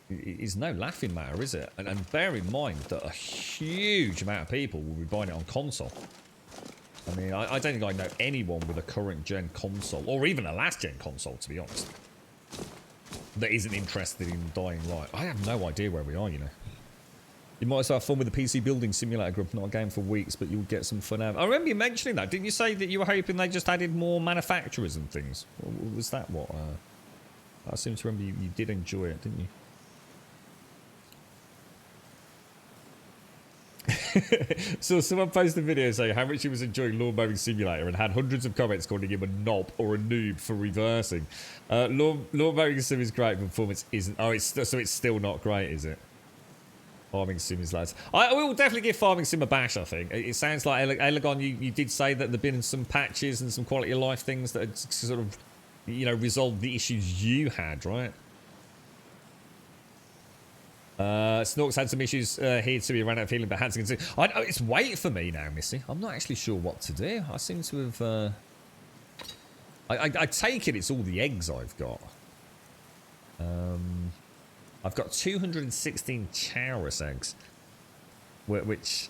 is no laughing matter, is it? And bear in mind that a huge amount of people will be buying it on console. I mean, I don't think I know anyone with a current gen console, or even a last gen console, to be honest, that isn't interested in Dying Light. I have no idea where we are, you know. You might as well have fun with the PC building simulator group, not a game for weeks, but you'll get some fun out. I remember you mentioning that. Didn't you say that you were hoping they just added more manufacturers and things? Or was that what? I seem to remember you did enjoy it, didn't you? So someone posted a video saying how much he was enjoying Lawn Mowing Simulator and had hundreds of comments calling him a knob or a noob for reversing. Lawn Mowing Sim is great, but performance isn't. Oh, so it's still not great, is it? Farming Sim is lads. I will definitely give Farming Sim a bash, I think. It sounds like, Elegon, you did say that there have been some patches and some quality of life things that had sort of, you know, resolved the issues you had, right? Snorks had some issues here too. He ran out of healing, but had to consider. It's wait for me now, Missy. I'm not actually sure what to do. I seem to have... I take it it's all the eggs I've got. I've got 216 Chaurus eggs, which...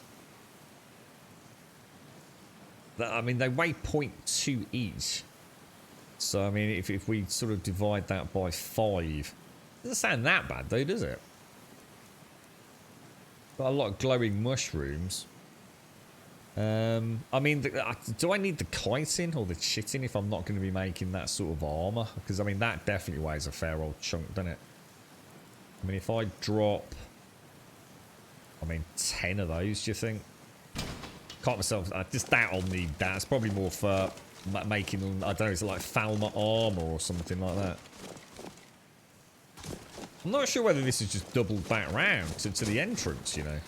I mean, they weigh 0.2 each. So, I mean, if we sort of divide that by 5... It doesn't sound that bad, though, does it? Got a lot of glowing mushrooms. I mean, do I need the chitin or the chitin if I'm not going to be making that sort of armor? Because, I mean, that definitely weighs a fair old chunk, doesn't it? I mean, if I drop I mean, 10 of those, do you think? Can't myself, I just doubt I'll need that. It's probably more for making, I don't know, is it like Falmer armor or something like that? I'm not sure whether this is just doubled back round to the entrance, you know.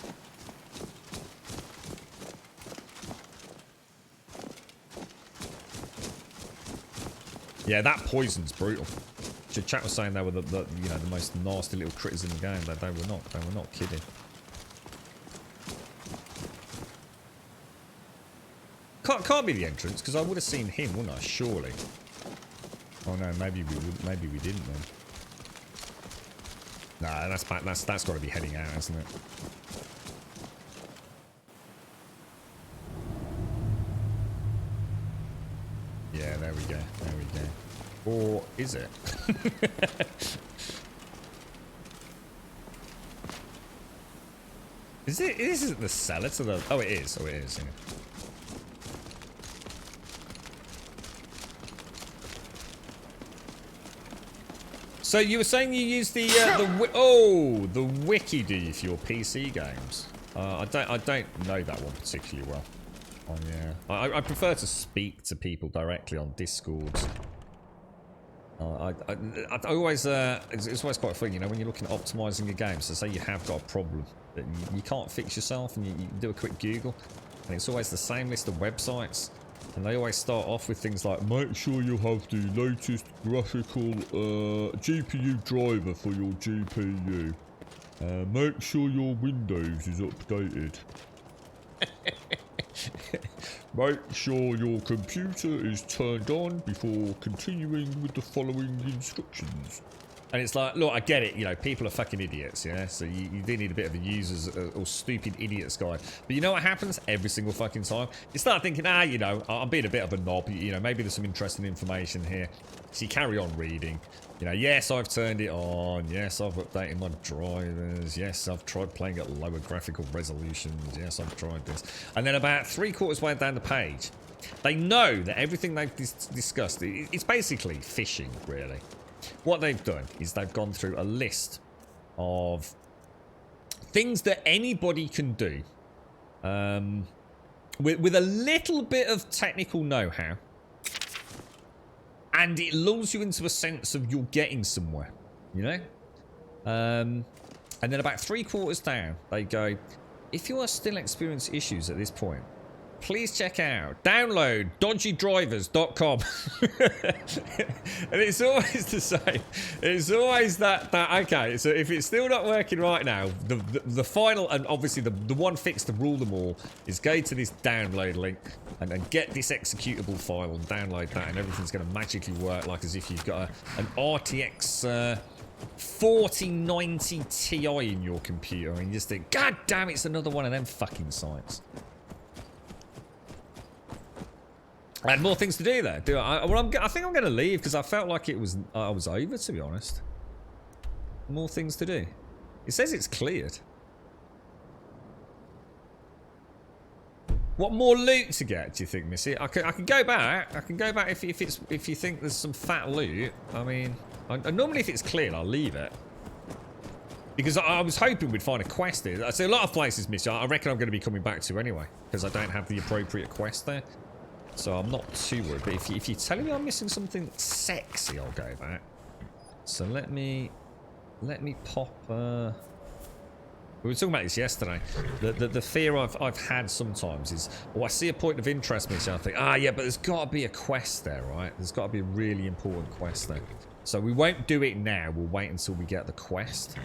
Yeah, that poison's brutal. Chat was saying they were the you know, the most nasty little critters in the game. They were not kidding. Can't be the entrance because I would have seen him, wouldn't I? Surely. Oh no, maybe we didn't then. Nah, that's got to be heading out, hasn't it? Yeah, there we go. There we go. Or is it? Is it? Isn't the cellar to the? Oh, it is. Oh, it is. Yeah. So you were saying you use the wiki, do you, for your PC games? I don't know that one particularly well. Oh yeah, I prefer to speak to people directly on Discords. I always it's always quite fun, you know, when you're looking at optimizing your game. So say you have got a problem that you can't fix yourself, and you do a quick Google, and it's always the same list of websites. And they always start off with things like, make sure you have the latest graphical GPU driver for your GPU. Make sure your Windows is updated. Make sure your computer is turned on before continuing with the following instructions. And it's like, look, I get it, you know, people are fucking idiots, yeah? So you do need a bit of a user's or stupid idiot's guide. But you know what happens every single fucking time? You start thinking, you know, I'm being a bit of a knob, you know, maybe there's some interesting information here. So you carry on reading. You know, yes, I've turned it on. Yes, I've updated my drivers. Yes, I've tried playing at lower graphical resolutions. Yes, I've tried this. And then about 3/4 way down the page, they know that everything they've discussed, it's basically phishing, really. What they've done is they've gone through a list of things that anybody can do with a little bit of technical know-how, and it lulls you into a sense of you're getting somewhere, you know? And then about 3/4 down, they go, if you are still experiencing issues at this point, please check out download dodgydrivers.com. And it's always the same. It's always that okay, so if it's still not working right now, the final, and obviously the one fix to rule them all, is go to this download link and get this executable file and download that, and everything's going to magically work like as if you've got an RTX 4090 Ti in your computer, and you just think, god damn, it's another one of them fucking sites. I had more things to do there. I think I'm going to leave because I felt like I was over, to be honest. More things to do. It says it's cleared. What more loot to get, do you think, Missy? I can go back. I can go back if you think there's some fat loot. I mean, normally if it's cleared, I'll leave it. Because I was hoping we'd find a quest here. I see a lot of places, Missy, I reckon I'm going to be coming back to anyway, because I don't have the appropriate quest there. So I'm not too worried, but if you're telling me I'm missing something sexy, I'll go back. So let me pop. We were talking about this yesterday. The fear I've had sometimes is, I see a point of interest, Mitch, and I think, yeah, but there's got to be a quest there, right? There's got to be a really important quest there. So we won't do it now. We'll wait until we get the quest.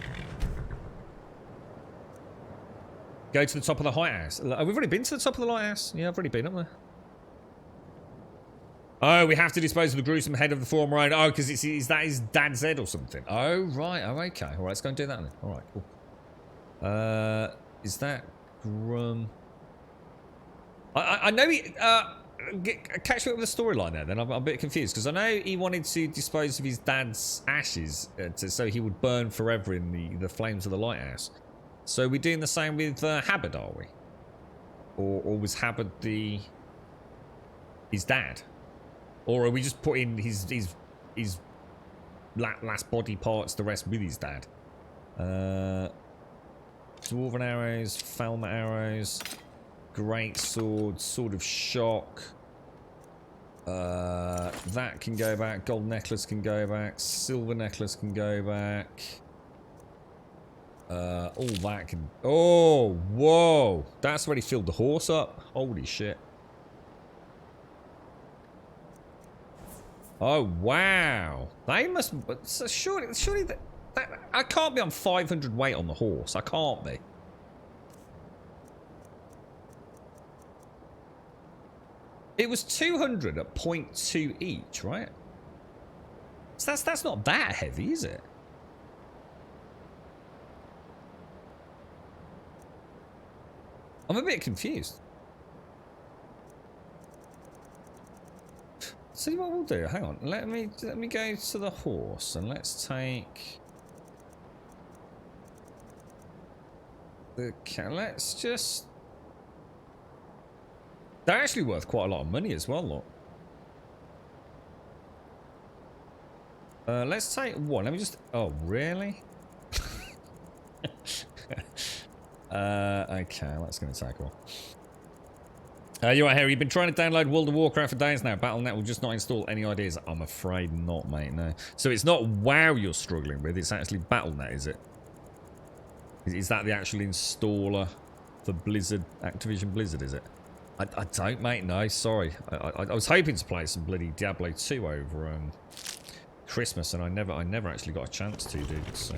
Go to the top of the lighthouse. We've already been to the top of the lighthouse. Yeah, I've already been up there. Oh, we have to dispose of the gruesome head of the former owner. Oh, because is that his dad's head or something? Oh, right. Oh, okay. All right, let's go and do that then. All right, cool. Is that Grum? I know he... catch me up with the storyline there, then. I'm a bit confused, because I know he wanted to dispose of his dad's ashes so he would burn forever in the flames of the lighthouse. So we're doing the same with Habad, are we? Or was Habad his dad? Or are we just putting his last body parts, the rest with his dad? So dwarven arrows, Falmer arrows, great sword, sword of shock. That can go back. Gold necklace can go back. Silver necklace can go back. All that can... Oh, whoa. That's already filled the horse up. Holy shit. Oh, wow. They must... So surely that... I can't be on 500 weight on the horse. I can't be. It was 200 at 0.2 each, right? So that's not that heavy, is it? I'm a bit confused. See what we'll do. Hang on. Let me go to the horse and let's take the let's just. They're actually worth quite a lot of money as well, look. Let's take one. Let me just. Oh, really? Okay, that's going to take a while. You right, Harry? You've been trying to download World of Warcraft for days now. Battle.net will just not install any ideas. I'm afraid not, mate, no. So it's not WoW you're struggling with, it's actually Battle.net, is it? Is that the actual installer for Blizzard, Activision Blizzard, is it? I don't, mate, no, sorry. I was hoping to play some bloody Diablo 2 over Christmas, and I never actually got a chance to, dude, so...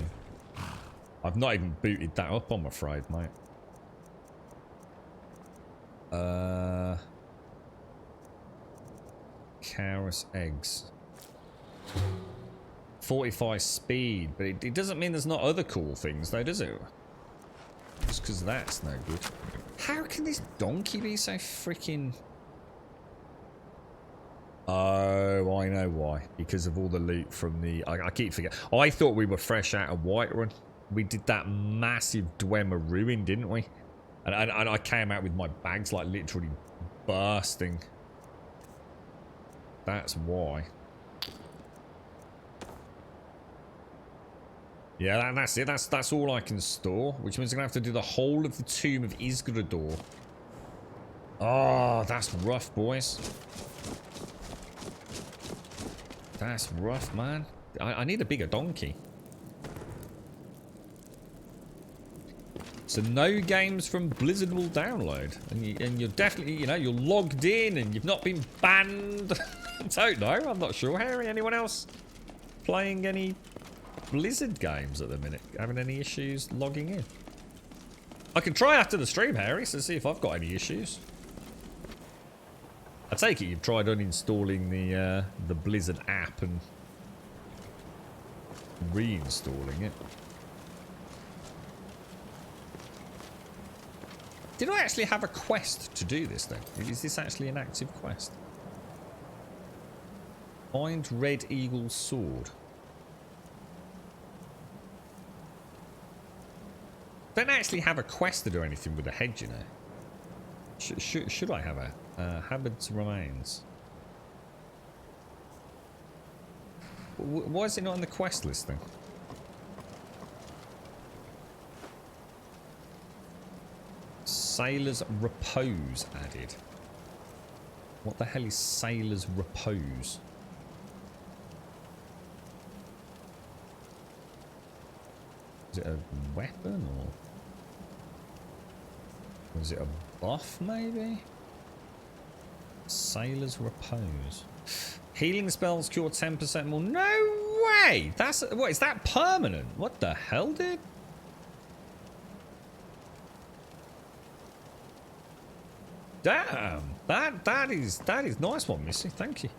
I've not even booted that up, I'm afraid, mate. Carus eggs. 45 speed, but it doesn't mean there's not other cool things, though, does it? Just because that's no good. How can this donkey be so freaking... Oh, I know why. Because of all the loot from the... I keep forgetting. I thought we were fresh out of Whiterun. We did that massive Dwemer ruin, didn't we? And I came out with my bags like literally bursting. That's why. Yeah, that's it. That's all I can store, which means I'm gonna have to do the whole of the Tomb of Isgrador. Oh, that's rough, boys. That's rough, man. I need a bigger donkey. So no games from Blizzard will download, and you're definitely, you know, you're logged in and you've not been banned. I don't know. I'm not sure. Harry, anyone else playing any Blizzard games at the minute? Having any issues logging in? I can try after the stream, Harry, to see if I've got any issues. I take it you've tried uninstalling the Blizzard app and reinstalling it. Did I actually have a quest to do this then? Is this actually an active quest? Find Red Eagle's sword. Don't actually have a quest to do anything with the head, you know. Should I have a Habit's Remains? Why is it not on the quest list then? Sailor's Repose added. What the hell is Sailor's Repose? Is it a weapon or is it a buff maybe? Sailor's Repose. Healing spells cure 10% more. No way! That's what is that permanent? What the hell, dude? Damn, that is nice one, Missy. Thank you.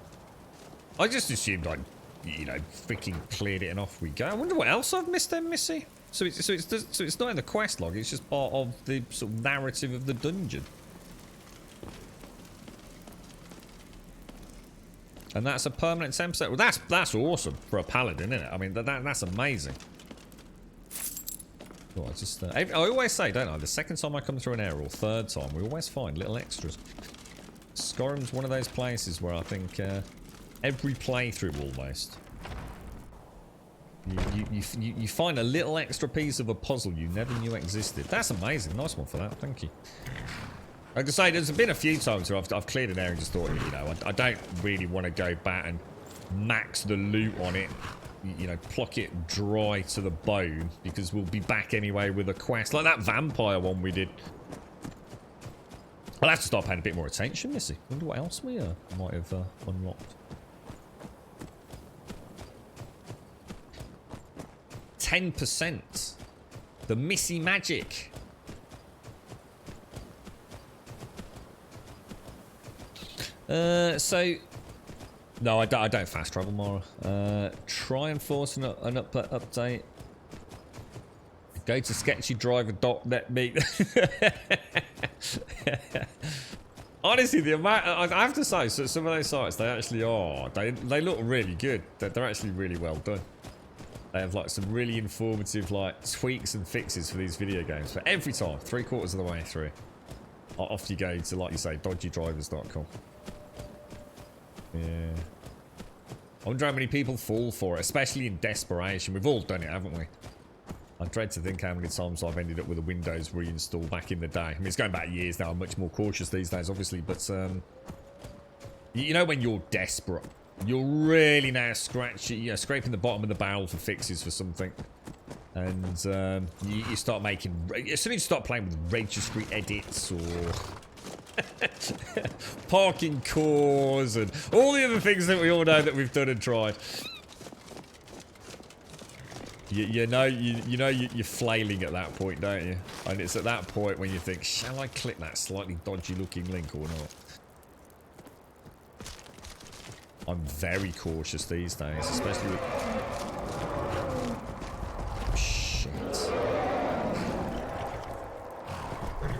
I just assumed I'd, you know, freaking cleared it and off we go. I wonder what else I've missed then, Missy. So it's not in the quest log. It's just part of the sort of narrative of the dungeon. And that's a permanent 10%. Well, that's awesome for a paladin, isn't it? I mean, that's amazing. Oh, I always say, don't I, the second time I come through an area or third time, we always find little extras. Skyrim's one of those places where I think every playthrough almost You find a little extra piece of a puzzle you never knew existed. That's amazing. Nice one for that. Thank you. Like I say, there's been a few times where I've cleared an area and just thought, you know, I don't really want to go back and max the loot on it. You know, pluck it dry to the bone, because we'll be back anyway with a quest. Like that vampire one we did. I'll have to start paying a bit more attention, Missy. Wonder what else we might have unlocked. 10%. The Missy magic. So... No, I don't fast travel, Mara. Try and force an update. Go to sketchydriver.net meet. Honestly, the amount... I have to say, so some of those sites, they actually are. They look really good. They're actually really well done. They have like some really informative like tweaks and fixes for these video games. For every time, 3/4 of the way through, off you go to, like you say, dodgydrivers.com. Yeah. I wonder how many people fall for it, especially in desperation. We've all done it, haven't we? I dread to think how many times I've ended up with a Windows reinstall back in the day. I mean, it's going back years now. I'm much more cautious these days, obviously. But, you know when you're desperate, you're really now scraping the bottom of the barrel for fixes for something. And you start making... As soon as you start playing with registry edits or... parking cores and all the other things that we all know that we've done and tried. You know you're flailing at that point, don't you? And it's at that point when you think, shall I click that slightly dodgy looking link or not? I'm very cautious these days, especially with... Shit.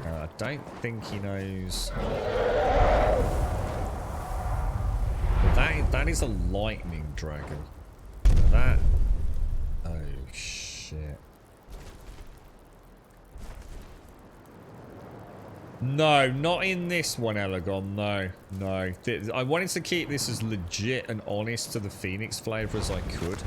I don't think he knows. That is a lightning dragon. That... Oh, shit. No, not in this one, Elegon. No, no. I wanted to keep this as legit and honest to the Phoenix flavor as I could.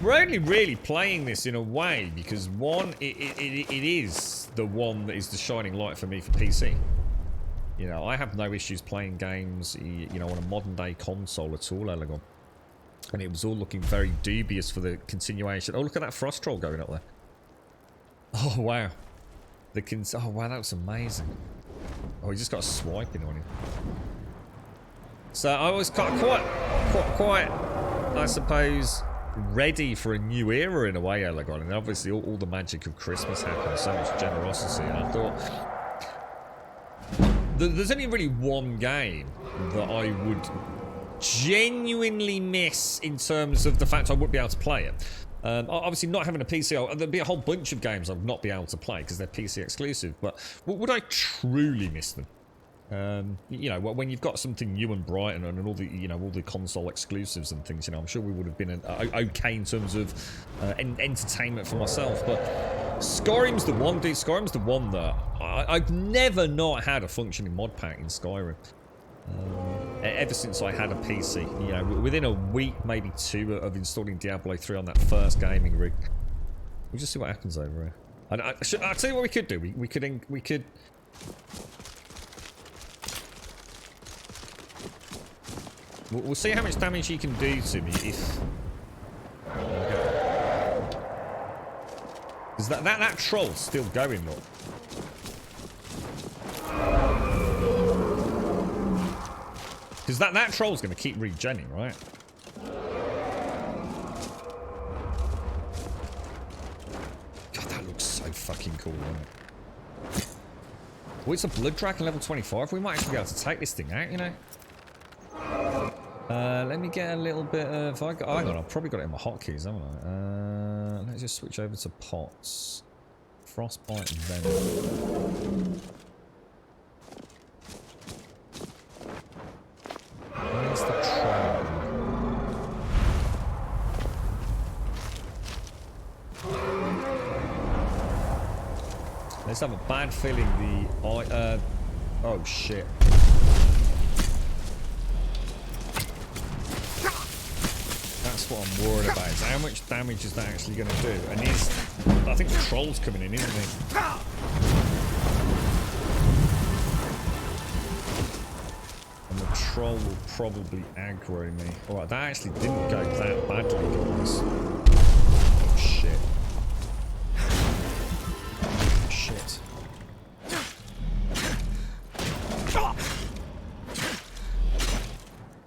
We're only really playing this in a way because, one, it is the one that is the shining light for me for PC. You know, I have no issues playing games, you know, on a modern-day console at all, Elegon. And it was all looking very dubious for the continuation. Oh, look at that frost troll going up there. Oh, wow. Oh, wow, that was amazing. Oh, he just got a swiping on him. So I was quite, I suppose, ready for a new era in a way, Elegon. And obviously all the magic of Christmas happened, so much generosity. And I thought... There's only really one game that I would genuinely miss in terms of the fact I wouldn't be able to play it. Obviously, not having a PC, there'd be a whole bunch of games I would not be able to play because they're PC exclusive. But would I truly miss them? You know, when you've got something new and bright and all the, you know, all the console exclusives and things, you know, I'm sure we would have been okay in terms of entertainment for myself. But Skyrim's the one, dude. Skyrim's the one that I've never not had a functioning mod pack in Skyrim. Ever since I had a PC, you know, within a week, maybe two, of installing Diablo 3 on that first gaming rig. We'll just see what happens over here. And I'll tell you what we could do. We could. We'll see how much damage he can do to me if. Because that troll's still going, look. Because that troll's going to keep regenning, right? God, that looks so fucking cool, doesn't it? Oh, it's a blood dragon level 25. We might actually be able to take this thing out, you know? Let me get a little bit of... hang on, I've probably got it in my hotkeys, haven't I? Let's just switch over to pots. Frostbite venom. Where's the troll? Let's have a bad feeling the... oh shit. That's That's what I'm worried about, is how much damage is that actually going to do? And I think the troll's coming in, isn't he? And the troll will probably aggro me. Alright, that actually didn't go that badly, guys. Oh, shit. Oh, shit.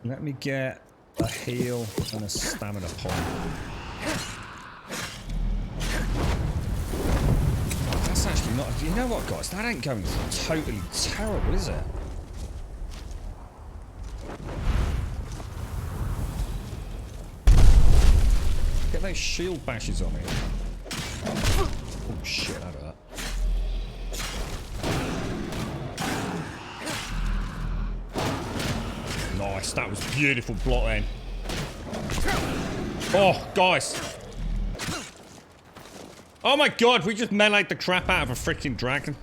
Let me get a heal and a stamina point. That's actually not... You know what, guys? That ain't going totally terrible, is it? Get those shield bashes on me. Oh, shit, that hurt. Nice, that was beautiful block then. Oh, guys. Oh my god, we just meleeed the crap out of a freaking dragon.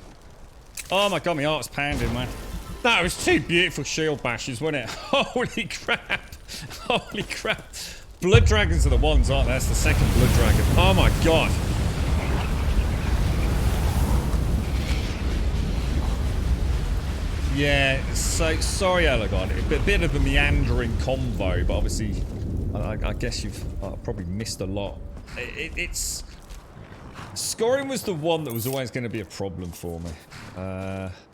Oh my god, my heart's pounding, man. That was two beautiful shield bashes, wasn't it? Holy crap. Holy crap. Blood dragons are the ones, aren't they? That's the second blood dragon. Oh my god. Yeah, so sorry, Elegon. A bit of a meandering convo, but obviously, I guess you've probably missed a lot. It's Skyrim was the one that was always going to be a problem for me.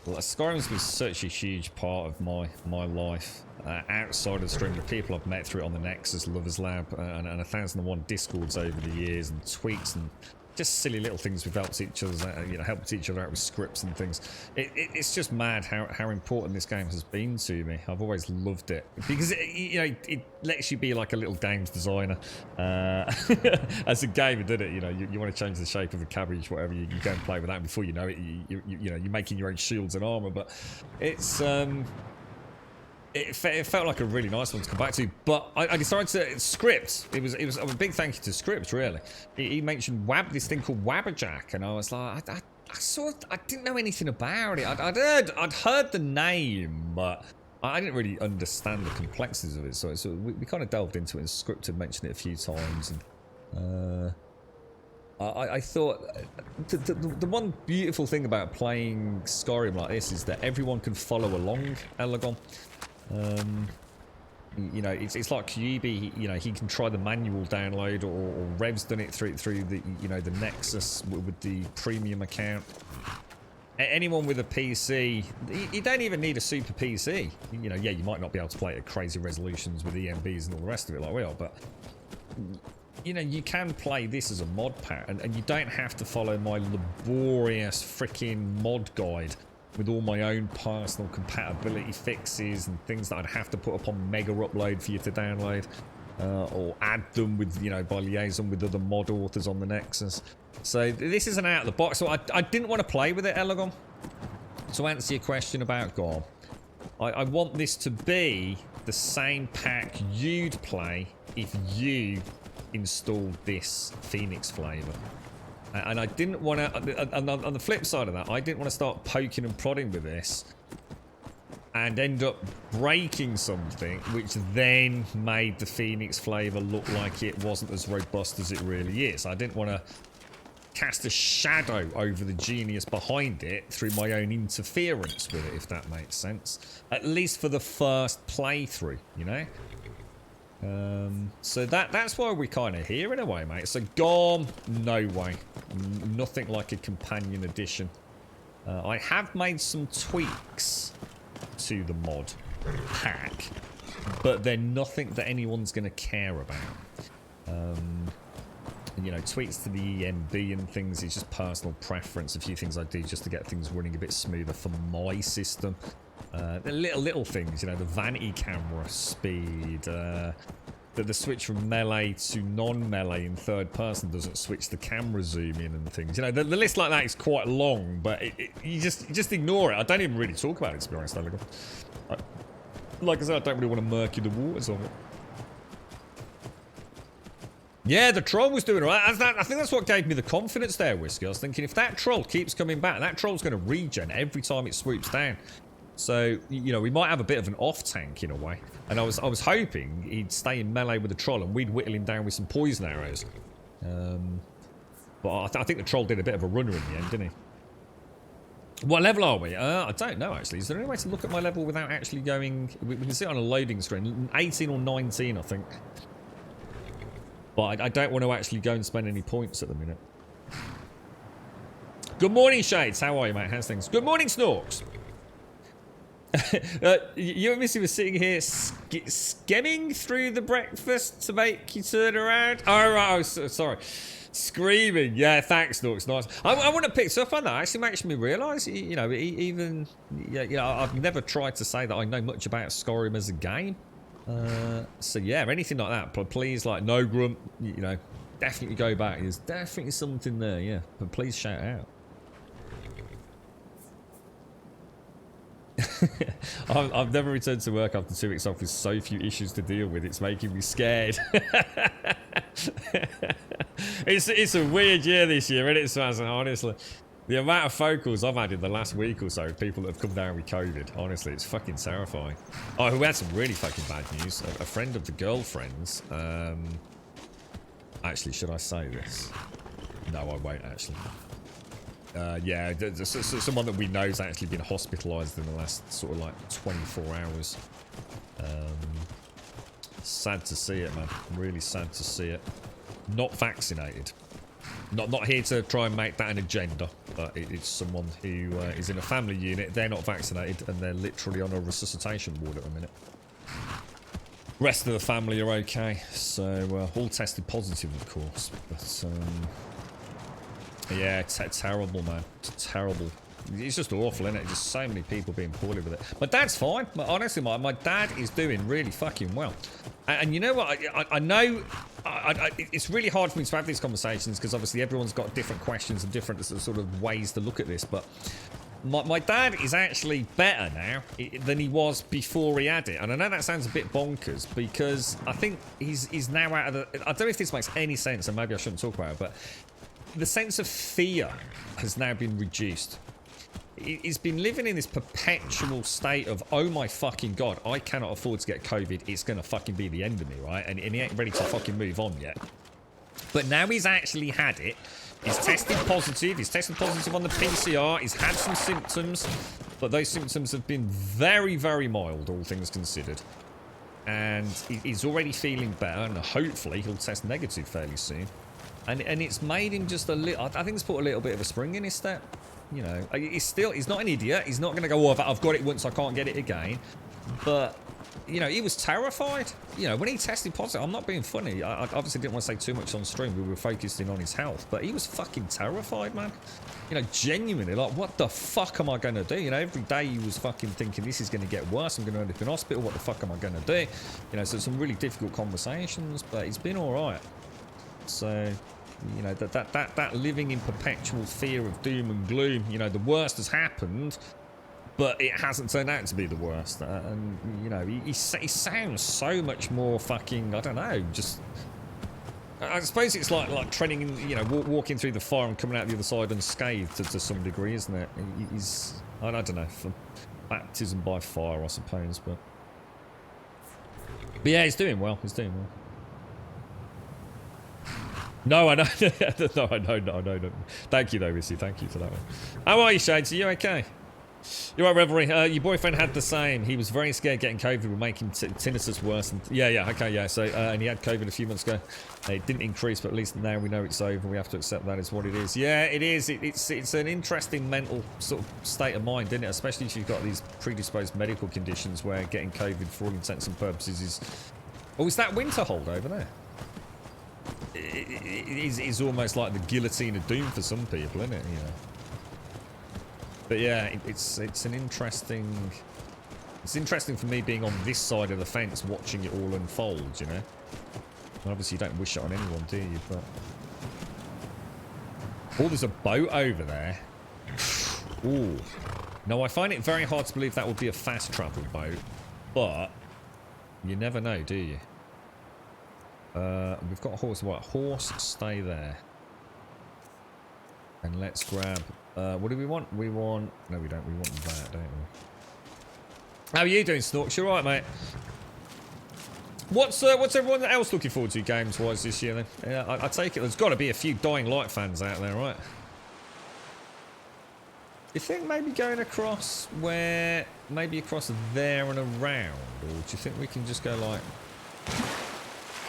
Skyrim's been such a huge part of my life. Outside of the stream, the people I've met through it on the Nexus, Lovers Lab, and 1001 Discords over the years, and tweets, and just silly little things we've helped each other, helped each other out with scripts and things. It's just mad how important this game has been to me. I've always loved it because it lets you be like a little games designer. As a gamer, did it? You want to change the shape of a cabbage, whatever. You go and play with that, and before you know it, you're making your own shields and armor. But it's It felt like a really nice one to come back to, but I decided to script. It was a big thank you to script, really. He mentioned this thing called Wabberjack, and I was like, I didn't know anything about it. I'd heard the name, but I didn't really understand the complexities of it. So we kind of delved into it, and script had mentioned it a few times, and I thought the one beautiful thing about playing Skyrim like this is that everyone can follow along. Elegon. It's like QB. He can try the manual download, or Rev's done it through the the Nexus with the premium account. Anyone with a PC, you don't even need a super PC. Yeah, you might not be able to play at crazy resolutions with EMBs and all the rest of it like we are, but you can play this as a mod pack, and you don't have to follow my laborious freaking mod guide with all my own personal compatibility fixes and things that I'd have to put up on Mega Upload for you to download, or add them with, by liaison with other mod authors on the Nexus. So this isn't out of the box. So I didn't want to play with it, Elegon. To answer your question about Gorm, I want this to be the same pack you'd play if you installed this Phoenix flavor. And I didn't want to, on the flip side of that, I didn't want to start poking and prodding with this and end up breaking something, which then made the Phoenix flavor look like it wasn't as robust as it really is. I didn't want to cast a shadow over the genius behind it through my own interference with it, if that makes sense. At least for the first playthrough, So that's why we're kind of here in a way, mate. So Gorm, no way. Nothing like a companion edition. I have made some tweaks to the mod pack, but they're nothing that anyone's going to care about. Tweaks to the EMB and things, it's just personal preference. A few things I do just to get things running a bit smoother for my system. The little things, the vanity camera speed, the switch from melee to non-melee in third person doesn't switch the camera zoom in and things. The list like that is quite long, but you just ignore it. I don't even really talk about it, to be honest. Like I said, I don't really want to murky the waters of it. Yeah, the troll was doing alright. I think that's what gave me the confidence there, Whiskey. I was thinking, if that troll keeps coming back, that troll's going to regen every time it swoops down. So, we might have a bit of an off tank in a way. And I was hoping he'd stay in melee with the troll and we'd whittle him down with some poison arrows. But I think the troll did a bit of a runner in the end, didn't he? What level are we? I don't know, actually. Is there any way to look at my level without actually going... We can see it on a loading screen. 18 or 19, I think. But I don't want to actually go and spend any points at the minute. Good morning, Shades. How are you, mate? How's things? Good morning, Snorks. You and Missy were sitting here skimming through the breakfast to make you turn around. Oh, right. Oh, sorry. Screaming. Yeah, thanks, Snorks. Nice. I want to pick stuff on that. Actually makes me realise, you know, even... Yeah, I've never tried to say that I know much about Skyrim as a game. So, yeah, anything like that. But please, like, no grump, you know, definitely go back. There's definitely something there, yeah. But please shout out. I've never returned to work after 2 weeks off with so few issues to deal with. It's making me scared. It's a weird year this year, isn't it, Swazz? Honestly, the amount of phone calls I've had in the last week or so, people that have come down with COVID, honestly, it's fucking terrifying. Oh, who had some really fucking bad news? A friend of the girlfriend's. Actually, should I say this? No, I won't actually. Yeah, someone that we know has actually been hospitalised in the last sort of like 24 hours. Sad to see it, man. Really sad to see it. Not vaccinated. Not here to try and make that an agenda, but it's someone who is in a family unit. They're not vaccinated, and they're literally on a resuscitation ward at the minute. Rest of the family are okay, so all tested positive, of course. But yeah, terrible, man. Terrible. It's just awful, isn't it? Just so many people being poorly with it. My dad's fine. Honestly, my dad is doing really fucking well. And you know what? I know it's really hard for me to have these conversations because obviously everyone's got different questions and different sort of ways to look at this. But my dad is actually better now than he was before he had it. And I know that sounds a bit bonkers because I think he's now out of the... I don't know if this makes any sense, and maybe I shouldn't talk about it, but the sense of fear has now been reduced. He's been living in this perpetual state of, oh my fucking god, I cannot afford to get COVID, it's gonna fucking be the end of me, right? And he ain't ready to fucking move on yet. But now he's actually had it, he's tested positive on the PCR, he's had some symptoms, but those symptoms have been very, very mild, all things considered. And he's already feeling better, and hopefully he'll test negative fairly soon. And it's made him just a little, I think it's put a little bit of a spring in his step. You know, he's not an idiot. He's not going to go, oh, I've got it once, I can't get it again. But, you know, he was terrified. You know, when he tested positive, I'm not being funny. I obviously didn't want to say too much on stream. We were focusing on his health. But he was fucking terrified, man. You know, genuinely, like, what the fuck am I going to do? You know, every day he was fucking thinking, this is going to get worse. I'm going to end up in hospital. What the fuck am I going to do? You know, so some really difficult conversations. But he's been all right. So... You know, that living in perpetual fear of doom and gloom, you know, the worst has happened, but it hasn't turned out to be the worst. And, you know, he sounds so much more fucking, I don't know, just... I suppose it's like treading in, you know, walking through the fire and coming out the other side unscathed to some degree, isn't it? He's, I don't know, for baptism by fire, I suppose, but yeah, he's doing well, No, I know. No, I know. Thank you, though, Missy. Thank you for that one. How are you, Shades? Are you okay? You're right, Revelry. Your boyfriend had the same. He was very scared getting COVID would make him tinnitus worse. And yeah, okay, yeah. So, and he had COVID a few months ago. It didn't increase, but at least now we know it's over. We have to accept that is what it is. Yeah, it is. It's an interesting mental sort of state of mind, isn't it? Especially if you've got these predisposed medical conditions where getting COVID, for all intents and purposes, is... Oh, is that winter hold over there? It is almost like the guillotine of doom for some people, isn't it? You know. But yeah, it's an interesting. It's interesting for me being on this side of the fence, watching it all unfold. You know. And obviously, you don't wish it on anyone, do you? But oh, there's a boat over there. Ooh. No, I find it very hard to believe that would be a fast travel boat, but you never know, do you? We've got a horse. What? Horse, stay there. And let's grab... what do we want? We want... No, we don't. We want that, don't we? How are you doing, Snorks? You alright, mate? What's everyone else looking forward to games-wise this year then? Yeah, I take it there's got to be a few Dying Light fans out there, right? You think maybe going across where, maybe across there and around, or do you think we can just go like,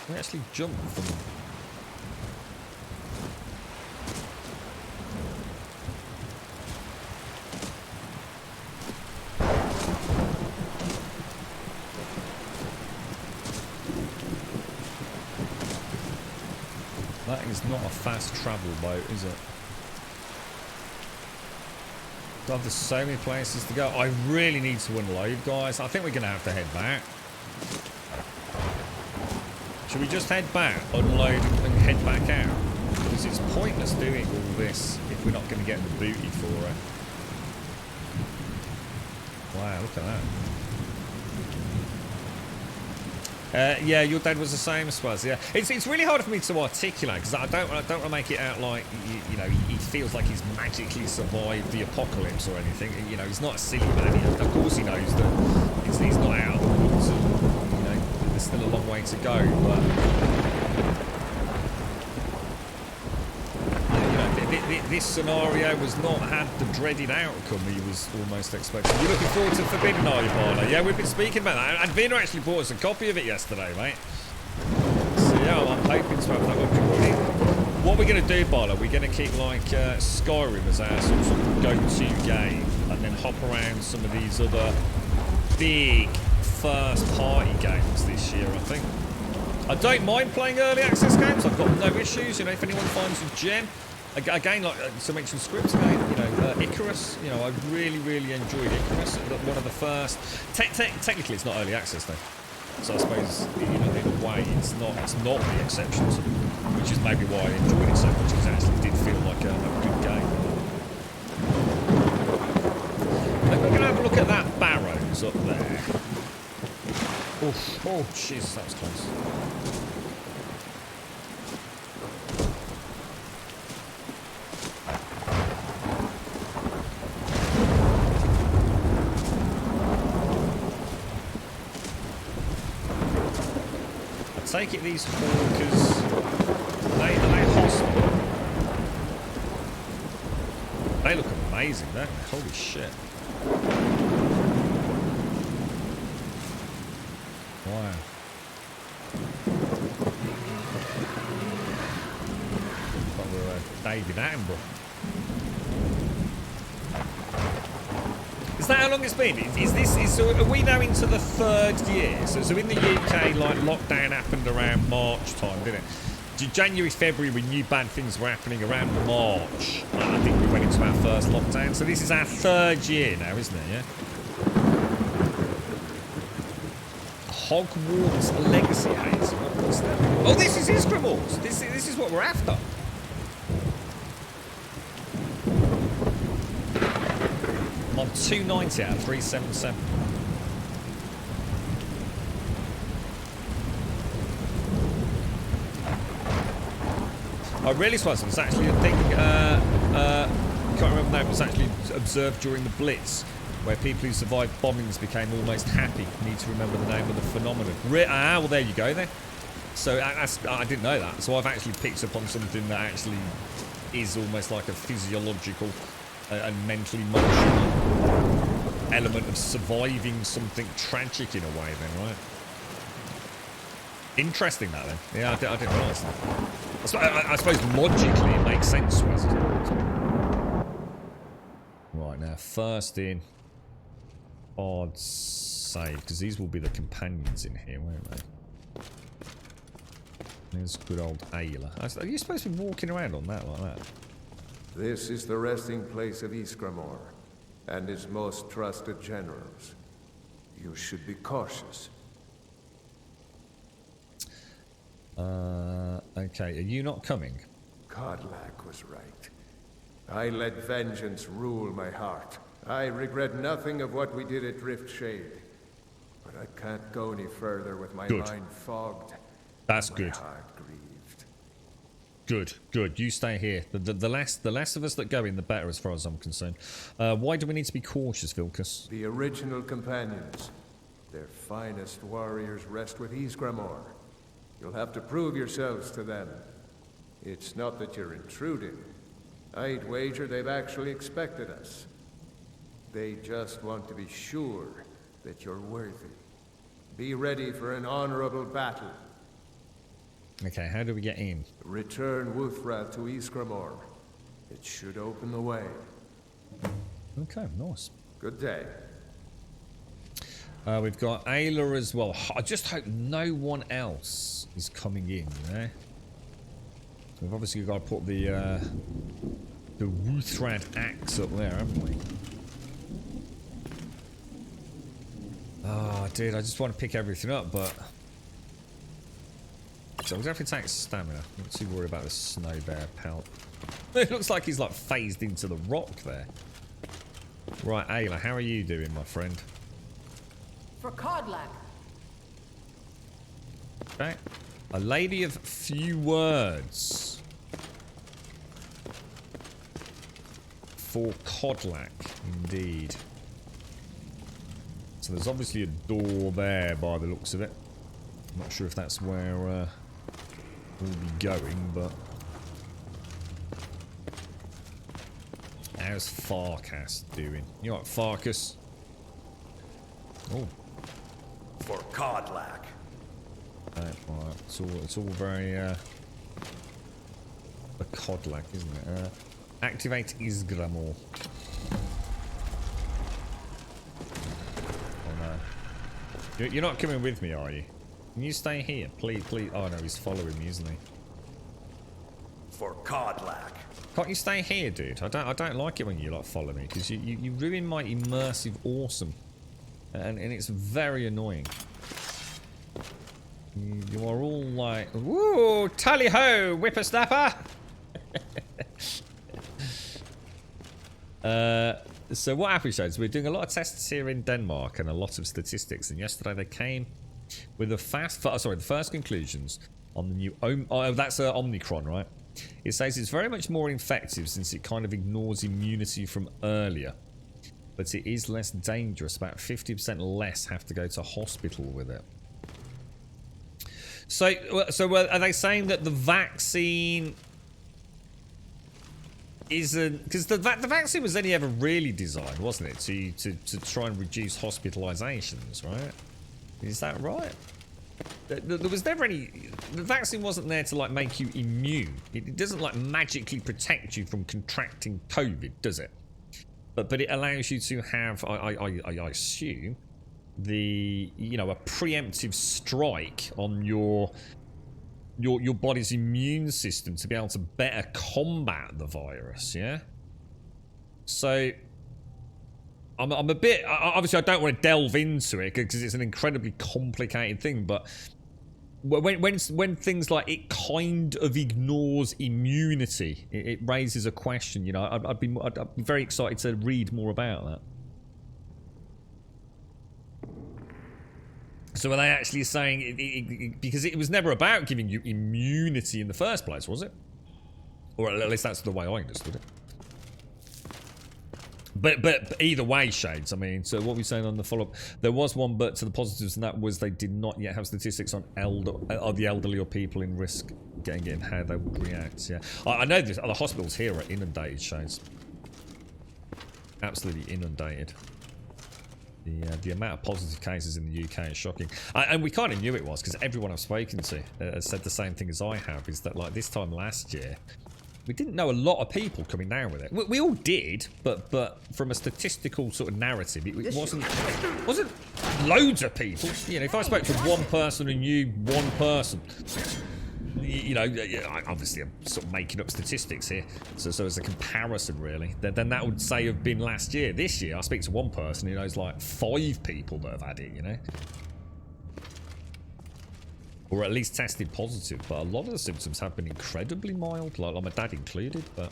we actually jump from them? That is not a fast travel boat, is it? God, there's so many places to go. I really need to unload, guys. I think we're going to have to head back. Should we just head back, unload, and head back out? Because it's pointless doing all this if we're not going to get the booty for it. Wow, look at that. Yeah, your dad was the same as us. Yeah, it's really hard for me to articulate because I don't want to make it out like you know he feels like he's magically survived the apocalypse or anything. You know, he's not a silly man. Of course, he knows that he's not out of the woods. And, you know, there's still a long way to go. But this scenario was not had the dreaded outcome he was almost expecting. You're looking forward to Forbidden, are you, Barlow? Yeah, we've been speaking about that. And Vina actually bought us a copy of it yesterday, mate. So yeah, I'm hoping to have that one running. What we're going to do, Barlow, we're going to keep like Skyrim as our sort of go-to game, and then hop around some of these other big first-party games this year, I think. I don't mind playing early access games. I've got no issues. You know, if anyone finds a gem. Again, like to mention scripts again, you know, Icarus, you know, I really, really enjoyed Icarus. One of the first, technically it's not early access though. So I suppose, you know, in a way, it's not the exception to, which is maybe why I enjoyed it so much, because it actually did feel like a good game. I think we're going to have a look at that Barrows up there. Oh, jeez, that was close. Take it these hawkers, are they hostile? They look amazing, don't they? Holy shit. Wow. Thought we were David Attenborough. Is that how long it's been? So are we now into the 3rd year? So in the UK, like, lockdown happened around March time, didn't it? January, February, we knew bad things were happening around March. I think we went into our first lockdown. So this is our 3rd year now, isn't it, yeah? Hogwarts Legacy Haze. What's that? Oh, this is Isgrimors. This is what we're after. I'm on 290 out of 377. I really suppose it was actually a thing, can't remember the name, it was actually observed during the Blitz, where people who survived bombings became almost happy. Need to remember the name of the phenomenon. Well, there you go then. So I didn't know that. So I've actually picked up on something that actually is almost like a physiological and mentally emotional element of surviving something tragic in a way then, right? Interesting that then. Yeah, I didn't realise that. I suppose logically it makes sense to us. Right, now first in. Odd save, because these will be the companions in here, won't they? There's good old Ayla. Are you supposed to be walking around on that like that? This is the resting place of Isgrimor, and his most trusted generals. You should be cautious. Okay, are you not coming? Kodlak was right. I let vengeance rule my heart. I regret nothing of what we did at Riftshade. But I can't go any further with my mind fogged. That's my good. Heart grieved. Good. You stay here. The less of us that go in, the better as far as I'm concerned. Why do we need to be cautious, Vilcus? The original companions. Their finest warriors rest with Ysgramor. You'll have to prove yourselves to them. It's not that you're intruding. I'd wager they've actually expected us. They just want to be sure that you're worthy. Be ready for an honorable battle. Okay, how do we get in? Return Wuthra to Ysgramor. It should open the way. Okay, nice. Good day. We've got Ayla as well. I just hope no one else is coming in, you know? We've obviously got to put the Wuthrad axe up there, haven't we? Oh, dude, I just want to pick everything up, but... So we'll definitely take stamina. I'm not too worried about the snow bear pelt. It looks like he's like phased into the rock there. Right, Ayla, how are you doing, my friend? For Codlac. Okay. A lady of few words. For Codlac, indeed. So there's obviously a door there by the looks of it. I'm not sure if that's where we'll be going, but... How's Farkas doing? You alright, Farkas? Oh. For Codlac. Right, it's all very a Codlac, isn't it? Activate Ysgramor. Oh no. You're not coming with me, are you? Can you stay here? Please, please. Oh no, he's following me, isn't he? For Codlac. Can't you stay here, dude? I don't like it when you like follow me, because you ruin my immersive awesome. And it's very annoying. You are all like, woo, tally ho, whippersnapper. So what episodes? We're doing a lot of tests here in Denmark and a lot of statistics. And yesterday they came with the first conclusions on the new that's Omicron, right? It says it's very much more effective since it kind of ignores immunity from earlier. But it is less dangerous. About 50% less have to go to hospital with it. So are they saying that the vaccine isn't... Because the vaccine was only ever really designed, wasn't it? To try and reduce hospitalizations, right? Is that right? There was never any... The vaccine wasn't there to, like, make you immune. It doesn't, like, magically protect you from contracting COVID, does it? But it allows you to have, I assume, the, you know, a preemptive strike on your body's immune system to be able to better combat the virus, yeah? So, I'm a bit, obviously I don't want to delve into it because it's an incredibly complicated thing, but when things like it kind of ignores immunity, it raises a question. You know, I'd be very excited to read more about that. So are they actually saying because it was never about giving you immunity in the first place, was it? Or at least that's the way I understood it. But either way, Shades, I mean, so what we're saying on the follow-up, there was one but to the positives, and that was they did not yet have statistics on the elderly or people in risk getting it and how they would react, yeah. I know this, the hospitals here are inundated, Shades. Absolutely inundated. The amount of positive cases in the UK is shocking. And we kind of knew it was, because everyone I've spoken to has said the same thing as I have, is that like this time last year, we didn't know a lot of people coming down with it. We all did, but from a statistical sort of narrative, it wasn't loads of people. You know, if I spoke to one person and you one person, you know, obviously I'm sort of making up statistics here, so as a comparison really, then that would say have been last year. This year, I speak to one person who knows like 5 people that have had it, you know. Or at least tested positive, but a lot of the symptoms have been incredibly mild, like my dad included, but...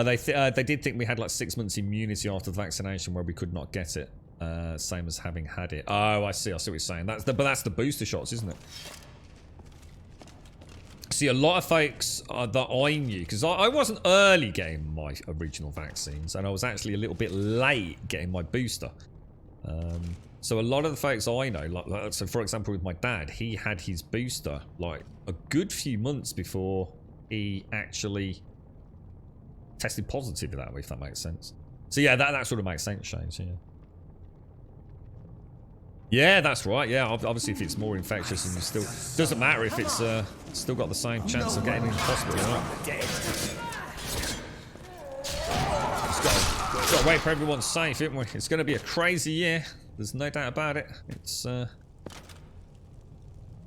they did think we had like 6 months immunity after the vaccination where we could not get it, same as having had it. Oh, I see what you're saying. But that's the booster shots, isn't it? See, a lot of folks that I knew, because I wasn't early getting my original vaccines, and I was actually a little bit late getting my booster. So a lot of the folks I know, like so for example with my dad, he had his booster like a good few months before he actually tested positive for that way, if that makes sense. So yeah, that sort of makes sense, James. Yeah. Yeah, that's right. Yeah, obviously if it's more infectious and you still doesn't matter if it's still got the same chance of getting in the hospital. Right? Just got to wait for everyone's safe, isn't we? It's going to be a crazy year. There's no doubt about it. It's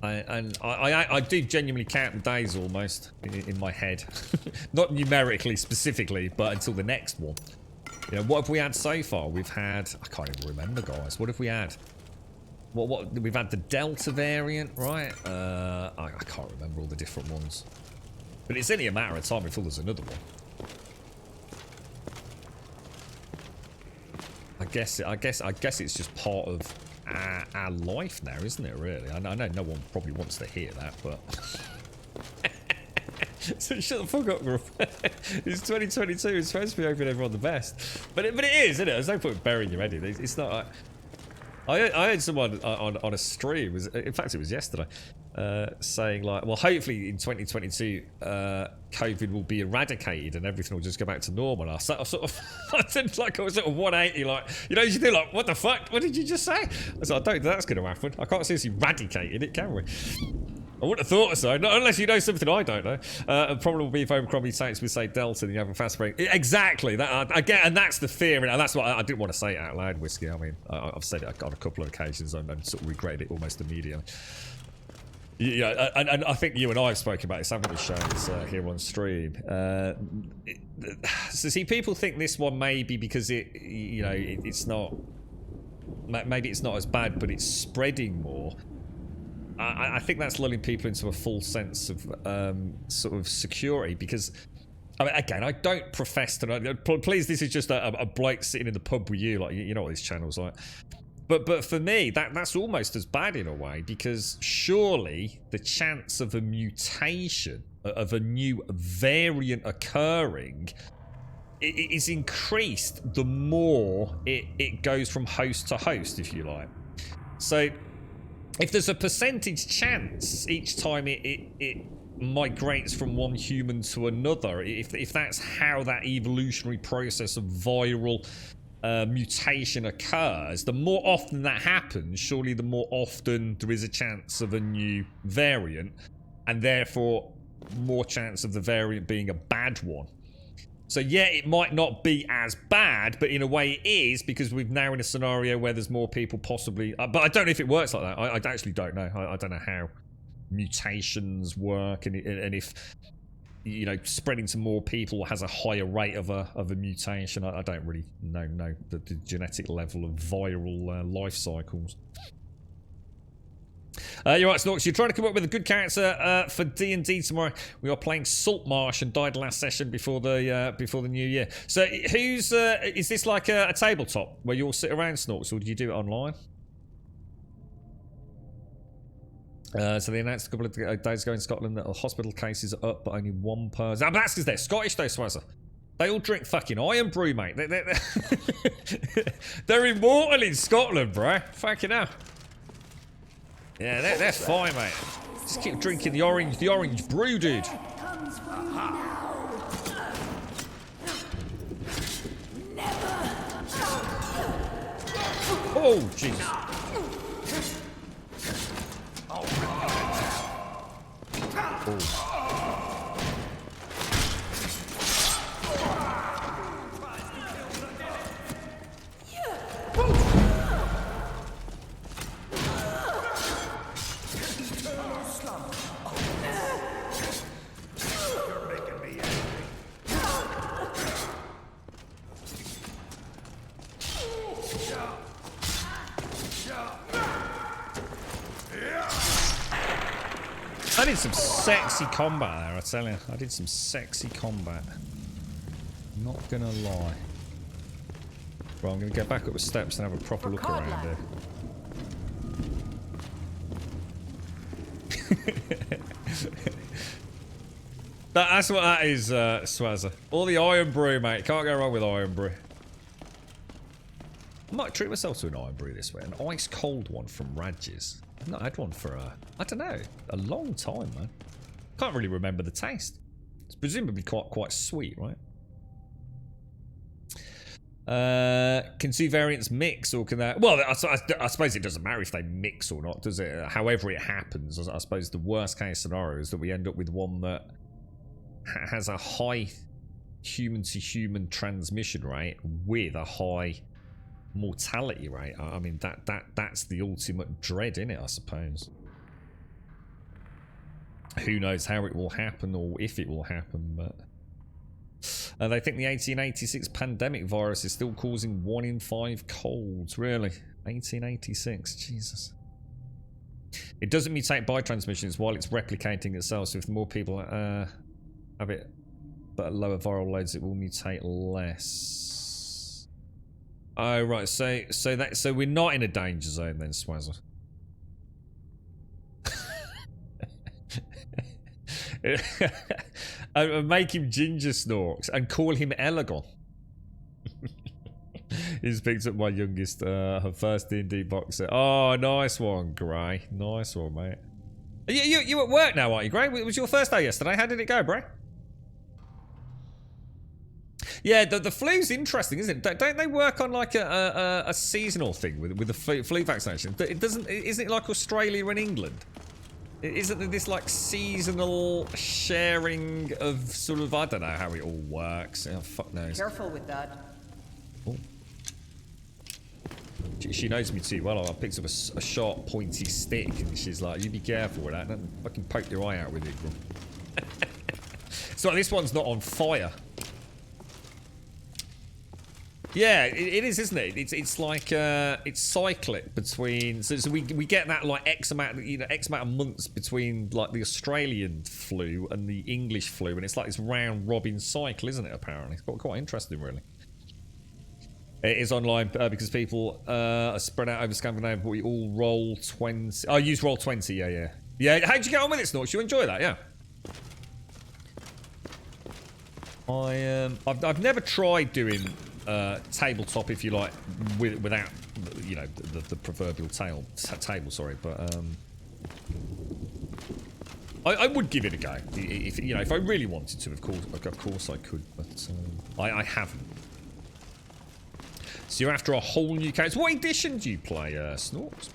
I do genuinely count the days almost in my head, not numerically specifically, but until the next one. You know, what have we had so far? We've had, I can't even remember, guys. What have we had? What we've had the Delta variant, right? I can't remember all the different ones, but it's only a matter of time before there's another one. I guess it's just part of our life now, isn't it? Really, I know no one probably wants to hear that, but so shut the fuck up, group. It's 2022. It's supposed to be hoping everyone the best, but it is, isn't it? There's no point burying your head in it. It's not. I heard someone on a stream, in fact it was yesterday, saying like, well, hopefully in 2022 COVID will be eradicated and everything will just go back to normal. I sort of I did like I was sort of 180, like, you know, you do like, what the fuck? What did you just say? I was like, I don't think that's going to happen. I can't see us eradicating it, can we? I wouldn't have thought so, not unless you know something I don't know. The problem will be if Omicron mutates with, say, Delta, and you have a fast spreading. Exactly, that I get, and that's the fear, and that's what I didn't want to say it out loud, Whiskey. I mean, I've said it on a couple of occasions and sort of regretted it almost immediately. Yeah, and I think you and I have spoken about this, haven't we, Shanes, here on stream. So see, people think this one may be because it's not, maybe it's not as bad, but it's spreading more. I think that's lulling people into a false sense of sort of security, because I mean, again, I don't profess to know. Please, this is just a bloke sitting in the pub with you, like, you know what this channel's like. But for me, that's almost as bad in a way, because surely the chance of a mutation, of a new variant occurring, is increased the more it goes from host to host, if you like. So if there's a percentage chance each time it migrates from one human to another, if that's how that evolutionary process of viral mutation occurs, the more often that happens, surely the more often there is a chance of a new variant, and therefore more chance of the variant being a bad one. So yeah, it might not be as bad, but in a way it is, because we're now in a scenario where there's more people possibly... but I don't know if it works like that. I actually don't know. I don't know how mutations work, and if, you know, spreading to more people has a higher rate of a mutation. I don't really know the genetic level of viral life cycles. You're right, Snorks. You're trying to come up with a good character for D&D tomorrow. We are playing Saltmarsh and died last session before the new year. So who's is this like a tabletop where you all sit around, Snorks, or do you do it online? So they announced a couple of days ago in Scotland that hospital cases are up, but only one person. Ah, but that's because they're Scottish, though, Swazzer. They all drink fucking iron brew, mate. They're immortal in Scotland, bro. Fucking hell. Yeah, they're fine, mate. Just keep drinking the orange brew, dude. Oh, Jesus. Oh. I did some sexy combat there, I tell you. I did some sexy combat. Not gonna lie. Well, I'm gonna go back up the steps and have a proper look around here. That's what that is, Swazzer. All the iron brew, mate. Can't go wrong with iron brew. I might treat myself to an iron brew this way. An ice cold one from Radges. I've not had one for, I don't know, a long time, man. Can't really remember the taste. It's presumably quite sweet, right? Can two variants mix, or can that... Well, I suppose it doesn't matter if they mix or not, does it? However it happens, I suppose the worst case scenario is that we end up with one that has a high human-to-human transmission rate with a high mortality rate. I mean, that's the ultimate dread, innit, I suppose. Who knows how it will happen or if it will happen, but... they think the 1886 pandemic virus is still causing 1 in 5 colds. Really? 1886? Jesus. It doesn't mutate by transmissions while it's replicating itself, so if more people have it but at lower viral loads, it will mutate less. Oh, right. So we're not in a danger zone then, Swazzer. Make him Ginger Snorks and call him Elegon. He's picked up my youngest, her first D&D box set. Oh, nice one, Gray. Nice one, mate. You at work now, aren't you, Gray? It was your first day yesterday. How did it go, Bray? Yeah, the flu's interesting, isn't it? Don't they work on like a seasonal thing with the flu vaccination? Isn't it like Australia and England? Isn't there this like seasonal sharing of sort of, I don't know how it all works. Oh, fuck knows. Careful with that. Oh. She knows me too well. I picked up a sharp pointy stick and she's like, you be careful with that. Don't fucking poke your eye out with it, bro. So this one's not on fire. Yeah, it is, isn't it? It's like it's cyclic between. So we get that like X amount of months between like the Australian flu and the English flu, and it's like this round robin cycle, isn't it? Apparently, it's quite interesting, really. It is online because people are spread out over Scandinavia, but we all roll 20. Oh, use roll 20. Yeah. How'd you get on with it, Snorks? You enjoy that? Yeah. I've never tried doing. Tabletop, if you like, without, you know, the proverbial table, sorry, but I would give it a go. If I really wanted to, of course I could, but I haven't. So you're after a whole new character. What edition do you play, Snorks?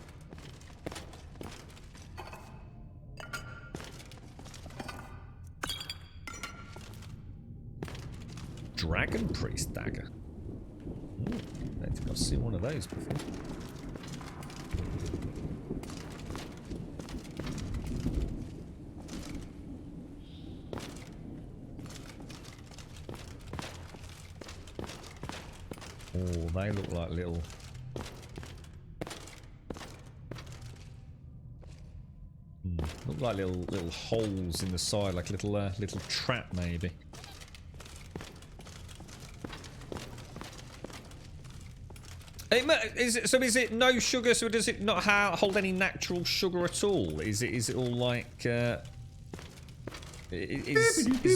Dragon Priest Dagger. I don't think I've seen one of those before. Oh, they look like little... look like little holes in the side, like little trap maybe. Is it no sugar? So does it not hold any natural sugar at all? Is it all like? Is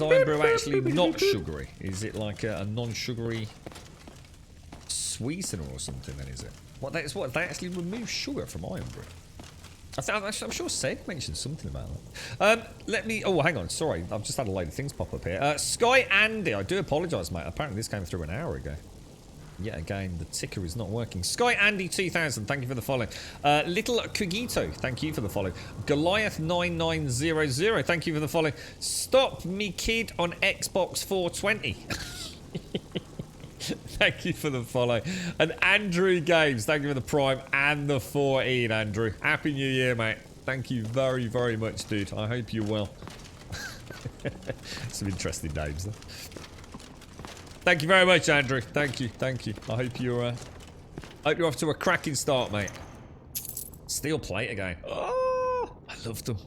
Iron Brew actually not sugary? Is it like a non-sugary sweetener or something? Then is it? They actually remove sugar from Iron Brew? I'm sure Seth mentioned something about that. Let me. Oh, hang on. Sorry, I've just had a load of things pop up here. Sky Andy, I do apologise, mate. Apparently this came through an hour ago. Yet again, the ticker is not working. Sky Andy 2000, thank you for the follow. Little Kugito, thank you for the follow. Goliath 9900, thank you for the follow. Stop me kid on Xbox 420. Thank you for the follow. And Andrew Games, thank you for the Prime and the 14, Andrew. Happy New Year, mate. Thank you very, very much, dude. I hope you're well. Some interesting names, though. Thank you very much, Andrew. Thank you. I hope you're off to a cracking start, mate. Steel plate again. Oh, I love them.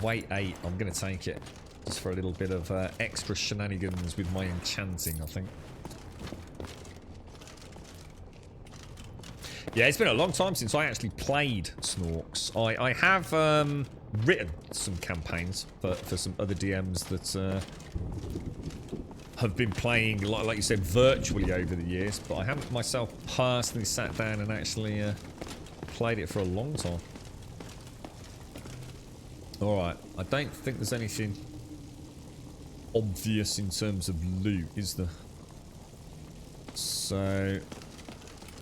Weight 8. I'm gonna take it just for a little bit of extra shenanigans with my enchanting, I think. Yeah, it's been a long time since I actually played Snorks. I have written some campaigns for some other DMs that have been playing, like you said, virtually over the years, but I haven't myself personally sat down and actually played it for a long time. Alright, I don't think there's anything obvious in terms of loot, is there? So,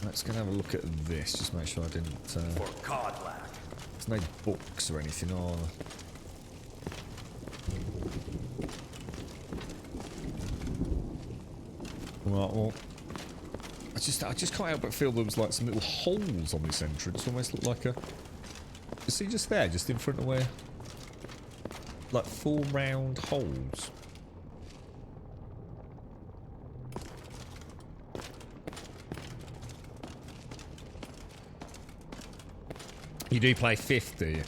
let's go and have a look at this, just make sure I didn't... For Codlack. There's no books or anything, are there? Right, well, I just can't help but feel there was like some little holes on this entrance. Almost look like a... You see just there, just in front of where... Like 4 round holes. You do play 5th, do you?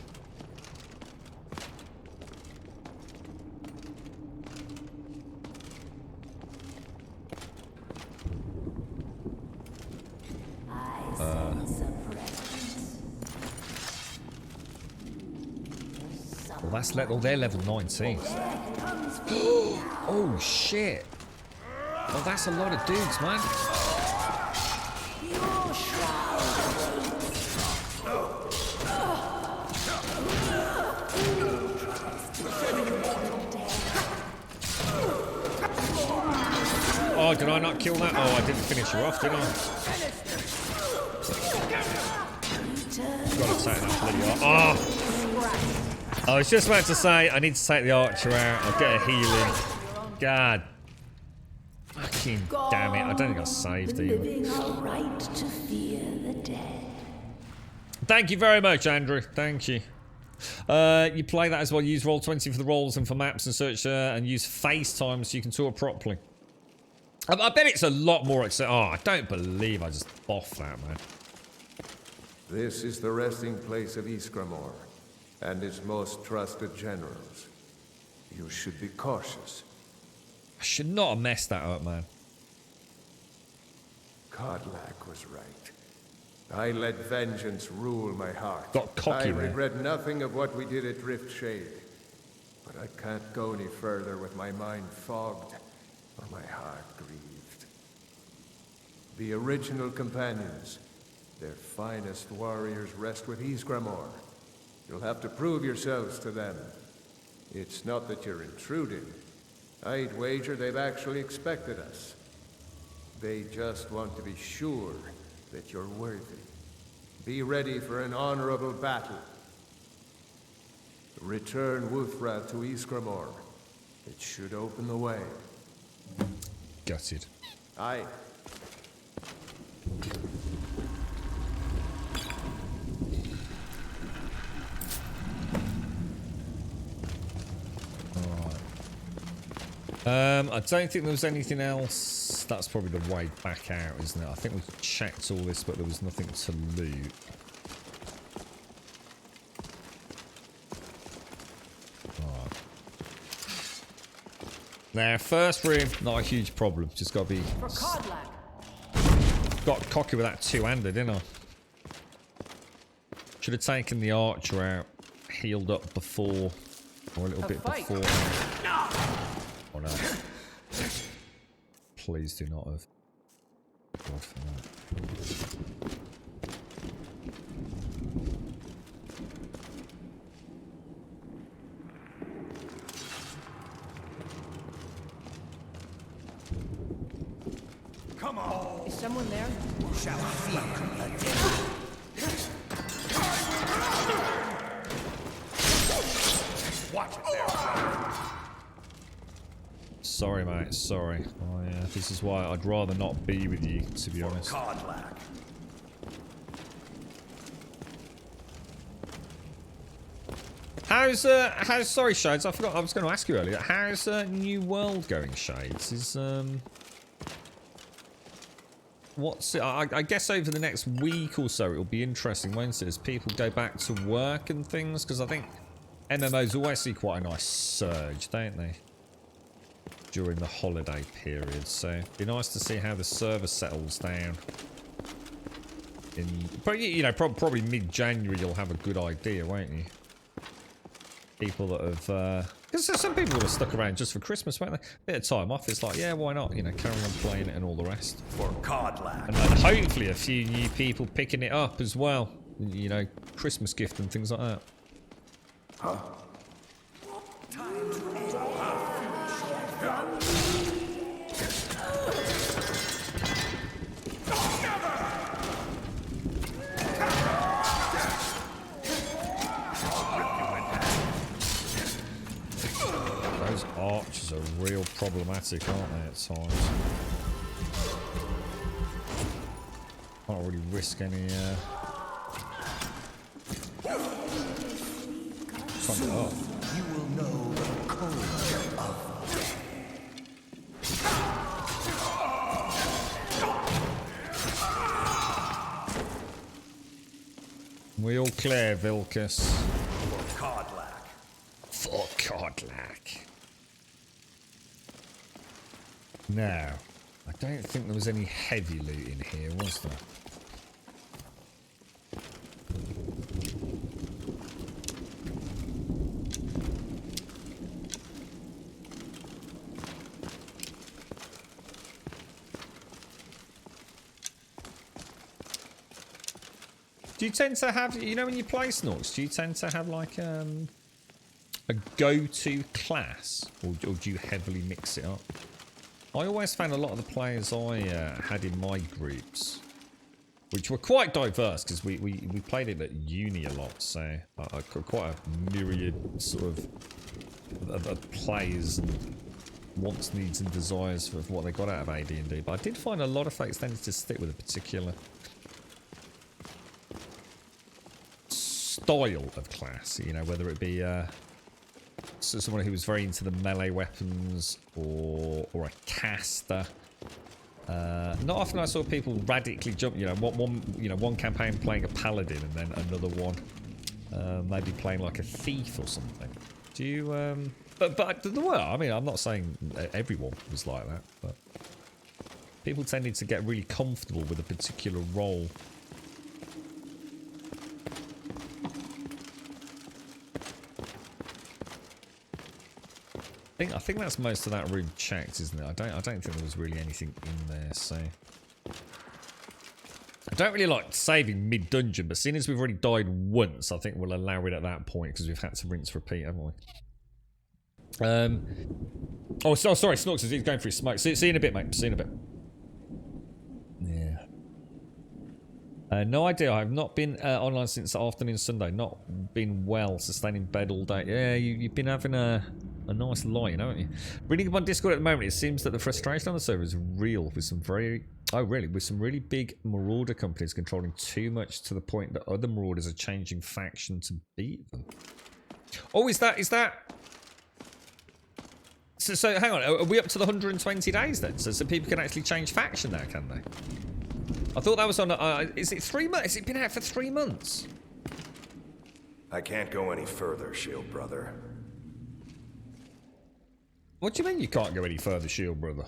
Well, that's they're level 19. Oh shit! Well, that's a lot of dudes, man. Oh, did I not kill that? Oh, I didn't finish her off, did I? Gotta take that bloody archer. Oh! I was just about to say, I need to take the archer out. I'll get a healing. God. Fucking damn it. I don't think I saved either. Thank you very much, Andrew. Thank you. You play that as well. Use Roll20 for the rolls and for maps and search and use FaceTime so you can talk properly. I bet it's a lot more exciting. Oh, I don't believe I just boffed that, man. This is the resting place of Ysgramor and its most trusted generals. You should be cautious. I should not have messed that up, man. Codlack was right. I let vengeance rule my heart. Got cocky, I man. regret nothing of what we did at Riftshade. But I can't go any further with my mind fogged or my heart grieved. The original companions, their finest warriors, rest with Ysgramor. You'll have to prove yourselves to them. It's not that you're intruding. I'd wager they've actually expected us. They just want to be sure that you're worthy. Be ready for an honorable battle. Return Wuthra to Ysgramor. It should open the way. Gutted. Aye. I don't think there was anything else. That's probably the way back out, isn't it? I think we checked all this, but there was nothing to loot. Right. Now, first room, not a huge problem. Just got to be... For Codlack. Got cocky with that two-hander, didn't I? Should have taken the archer out, healed up before, or a little bit before. Oh no. Please do not have. God for that. Come on. Is someone there? Shall we feel Watch it there. Sorry, mate. Sorry. Oh yeah. This is why I'd rather not be with you, to be honest. Codlack. How's sorry, Shades, I forgot I was going to ask you earlier. How's New World going, Shades? Is what's it? I guess over the next week or so it'll be interesting, won't it, as people go back to work and things, because I think MMOs always see quite a nice surge, don't they? During the holiday period, so it'd be nice to see how the server settles down. But you know, probably mid-January you'll have a good idea, won't you? People that have Because some people would have stuck around just for Christmas, weren't they? Bit of time off. It's like, yeah, why not? You know, carry on playing it and all the rest. For Codlack. And hopefully a few new people picking it up as well. You know, Christmas gift and things like that. Huh? Those archers are real problematic, aren't they, at times? Can't really risk any, oh. You will know the cold of death. We all clear, Vilcus. For Codlack. For Codlack. Now, I don't think there was any heavy loot in here, was there? Do you tend to have, you know, when you play Snorks, do you tend to have like a go-to class, or do you heavily mix it up? I always found a lot of the players I had in my groups, which were quite diverse because we played it at uni a lot, so quite a myriad sort of players and wants, needs, and desires for what they got out of AD&D. But I did find a lot of folks tended to stick with a particular style of class, you know, whether it be so someone who was very into the melee weapons or a caster. Not often I saw people radically jump, you know, one campaign playing a paladin and then another one maybe playing like a thief or something. Do you but there were, I mean, I'm not saying everyone was like that, but people tended to get really comfortable with a particular role. I think that's most of that room checked, isn't it? I don't think there was really anything in there, so I don't really like saving mid-dungeon, but seeing as we've already died once, I think we'll allow it at that point because we've had to rinse repeat, haven't we? Oh, sorry, Snorks is going for his smoke. See you in a bit, mate. See you in a bit. Yeah. No idea. I've not been online since afternoon Sunday. Not been well, sustaining bed all day. Yeah, you've been having a nice line, haven't you? Reading up on Discord at the moment, it seems that the frustration on the server is real with some with some really big marauder companies controlling too much to the point that other marauders are changing faction to beat them. Oh, is that? So hang on, are we up to the 120 days then? So people can actually change faction now, can they? I thought that was on. Is it 3 months? Has it been out for 3 months? I can't go any further, Shield Brother. What do you mean you can't go any further, Shield Brother?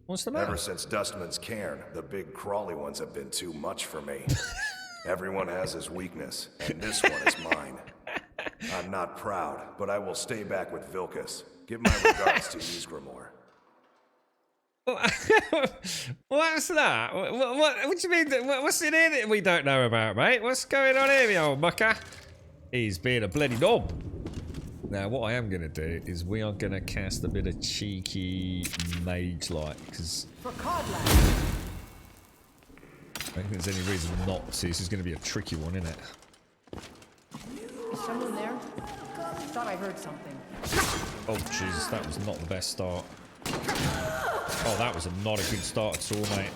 What's the matter? Ever since Dustman's cairn, the big crawly ones have been too much for me. Everyone has his weakness, and this one is mine. I'm not proud, but I will stay back with Vilcus. Give my regards to Ysgramor. What's that? What do you mean? What's in here that we don't know about, mate? What's going on here, you old mucker? He's being a bloody knob. Now, what I am going to do is we are going to cast a bit of cheeky mage-like, because For Codlack. I don't think there's any reason not to. This is going to be a tricky one, isn't it? Is someone there? Thought I heard something. Oh, Jesus, that was not the best start. Oh, that was not a good start at all, mate.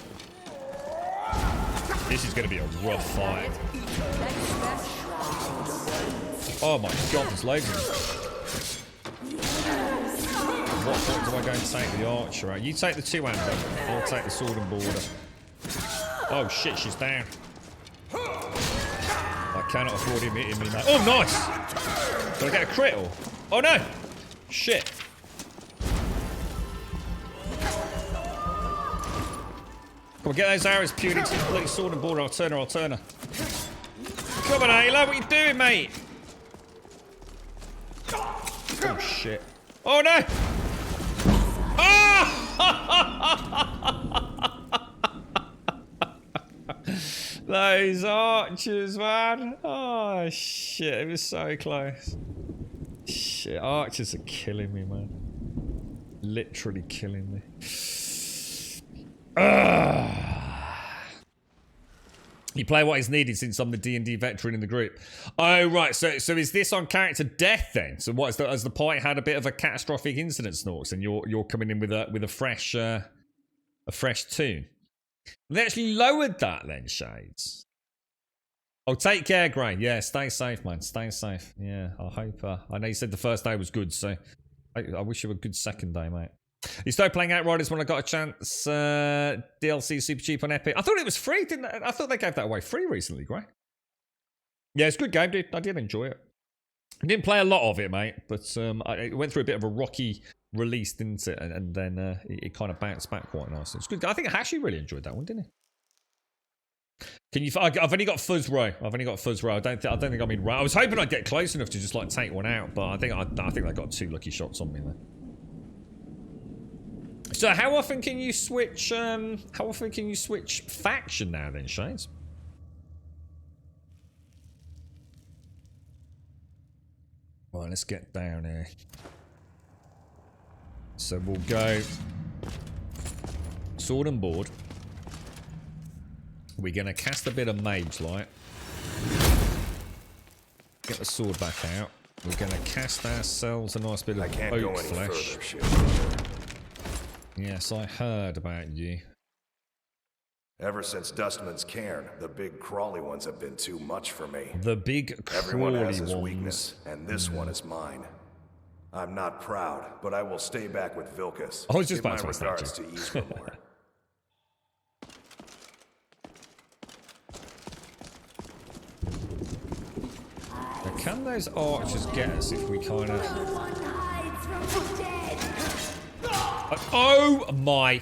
This is going to be a rough fight. Oh my God, there's loads of them. What point do I go and take the archer out? You take the two-hander, I'll take the sword and border. Oh shit, she's down. I cannot afford him hitting me, mate. Oh, nice! Did I get a crit or? Oh no! Shit. Come on, get those arrows peeled into the bloody sword and border. I'll turn her. Come on, Ayla, what are you doing, mate? Oh, shit. Oh, no! Ah! Those archers, man. Oh, shit. It was so close. Shit, archers are killing me, man. Literally killing me. You play what is needed since I'm the D&D veteran in the group. Oh, right. So is this on character death then? So what, has the party had a bit of a catastrophic incident, Snorks, and you're coming in with a fresh tune? They actually lowered that then, Shades. Oh, take care, Gray. Yeah, stay safe, man. Stay safe. Yeah, I hope. I know you said the first day was good, so I wish you a good second day, mate. You started playing Outriders when I got a chance. DLC super cheap on Epic. I thought it was free, didn't I? I thought they gave that away free recently, Gray. Yeah, it's a good game, dude. I did enjoy it. I didn't play a lot of it, mate, but I went through a bit of a rocky release, didn't it? And then it kind of bounced back quite nicely. It's good. I think Hashi really enjoyed that one, didn't he? Can you? I've only got Fuzz Row. I don't think I'm in row. I was hoping I'd get close enough to just like take one out, but I think I got 2 lucky shots on me there. So how often can you switch? How often can you switch faction now, then, Shades? Right, let's get down here. So we'll go sword and board. We're going to cast a bit of Mage Light. Get the sword back out. We're going to cast ourselves a nice bit of oak flesh. Yes, I heard about you. Ever since Dustman's cairn, the big crawly ones have been too much for me. The big crawly Everyone has his ones. weakness, and this one is mine. I'm not proud, but I will stay back with Vilkas. I was just Give about my to regards to Isgramor. Now, can those archers get us if we kind of... Oh my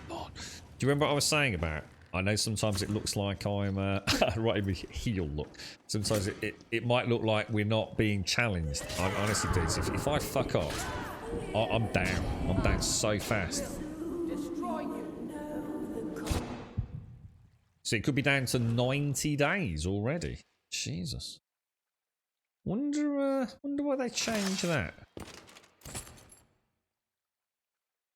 God. Do you remember what I was saying about? I know sometimes it looks like I'm right in the heel look. Sometimes it might look like we're not being challenged. I honestly do. So if I fuck up, I'm down. I'm down so fast. So it could be down to 90 days already. Jesus. Wonder why they changed that.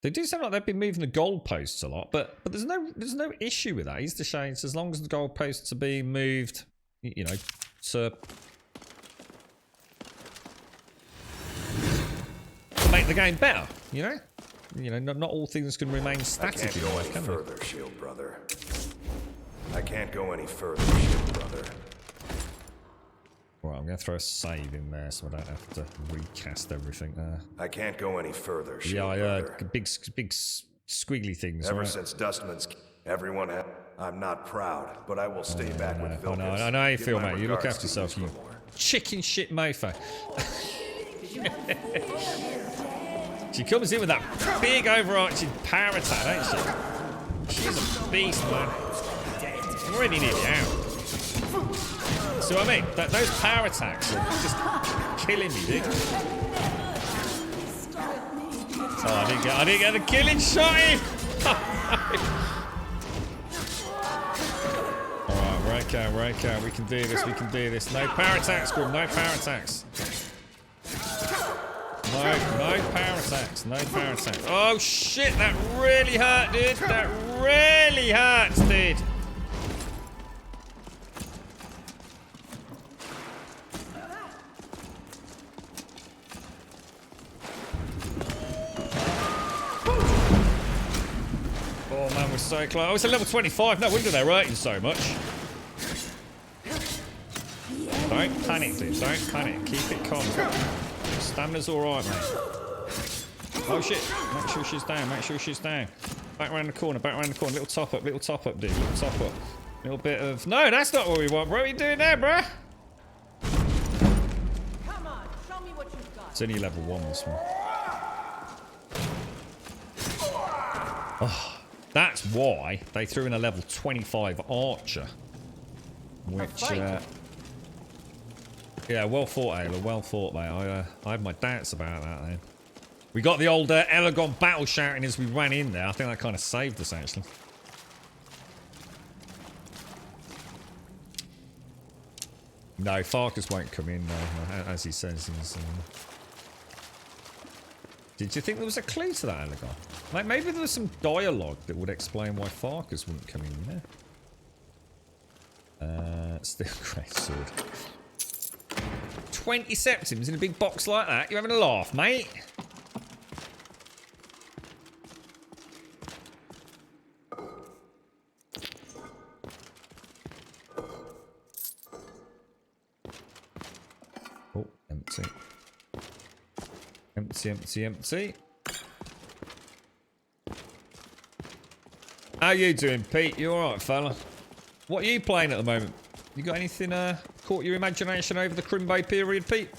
They do sound like they've been moving the goalposts a lot, but there's no issue with that. Is the Shades, as long as the goalposts are being moved, you know, to make the game better. You know, not all things can remain static in life, can they? Further, Shield Brother. I can't go any further, Shield Brother. Right, I'm going to throw a save in there so I don't have to recast everything there. I can't go any further, Shield Yeah, I heard Brother. big squiggly things. Ever right? since Dustman's, everyone had. I'm not proud, but I will stay back with Vilkas. I know how you Give feel, my mate. You look regards after to yourself, you Isgramor. chicken shit mofo. She comes in with that big overarching power attack, don't she? She's a beast, man. I'm already nearly out. See what I mean? Those power attacks are just killing me, dude. Oh, I didn't get the killing shot in. Alright, we're okay. We can do this. No power attacks, Gordon. No power attacks. No power attacks. Oh shit, that really hurt, dude. That really hurts, dude. Oh man, we're so close. Oh, it's a level 25. No wonder they're hurting so much. Don't panic, dude. Don't panic. Keep it calm. Stamina's alright, mate. Oh shit. Make sure she's down. Back around the corner. Little top up, dude. Little top up. Little bit of... No, that's not what we want, bro. What are you doing there, bruh? Come on, show me what you've got. It's only level 1, this one. Oh, that's why they threw in a level 25 archer. Which, Yeah, well fought, Ayla. Well fought, mate. I had my doubts about that then. We got the old Elegon battle shouting as we ran in there. I think that kind of saved us, actually. No, Farkas won't come in, as he says. Did you think there was a clue to that, Elegon? Maybe there was some dialogue that would explain why Farkas wouldn't come in there. Still great sword. 20 septims in a big box like that? You're having a laugh, mate? Oh, empty. Empty. How you doing, Pete? You alright, fella? What are you playing at the moment? You got anything caught your imagination over the Crimbo period, Pete?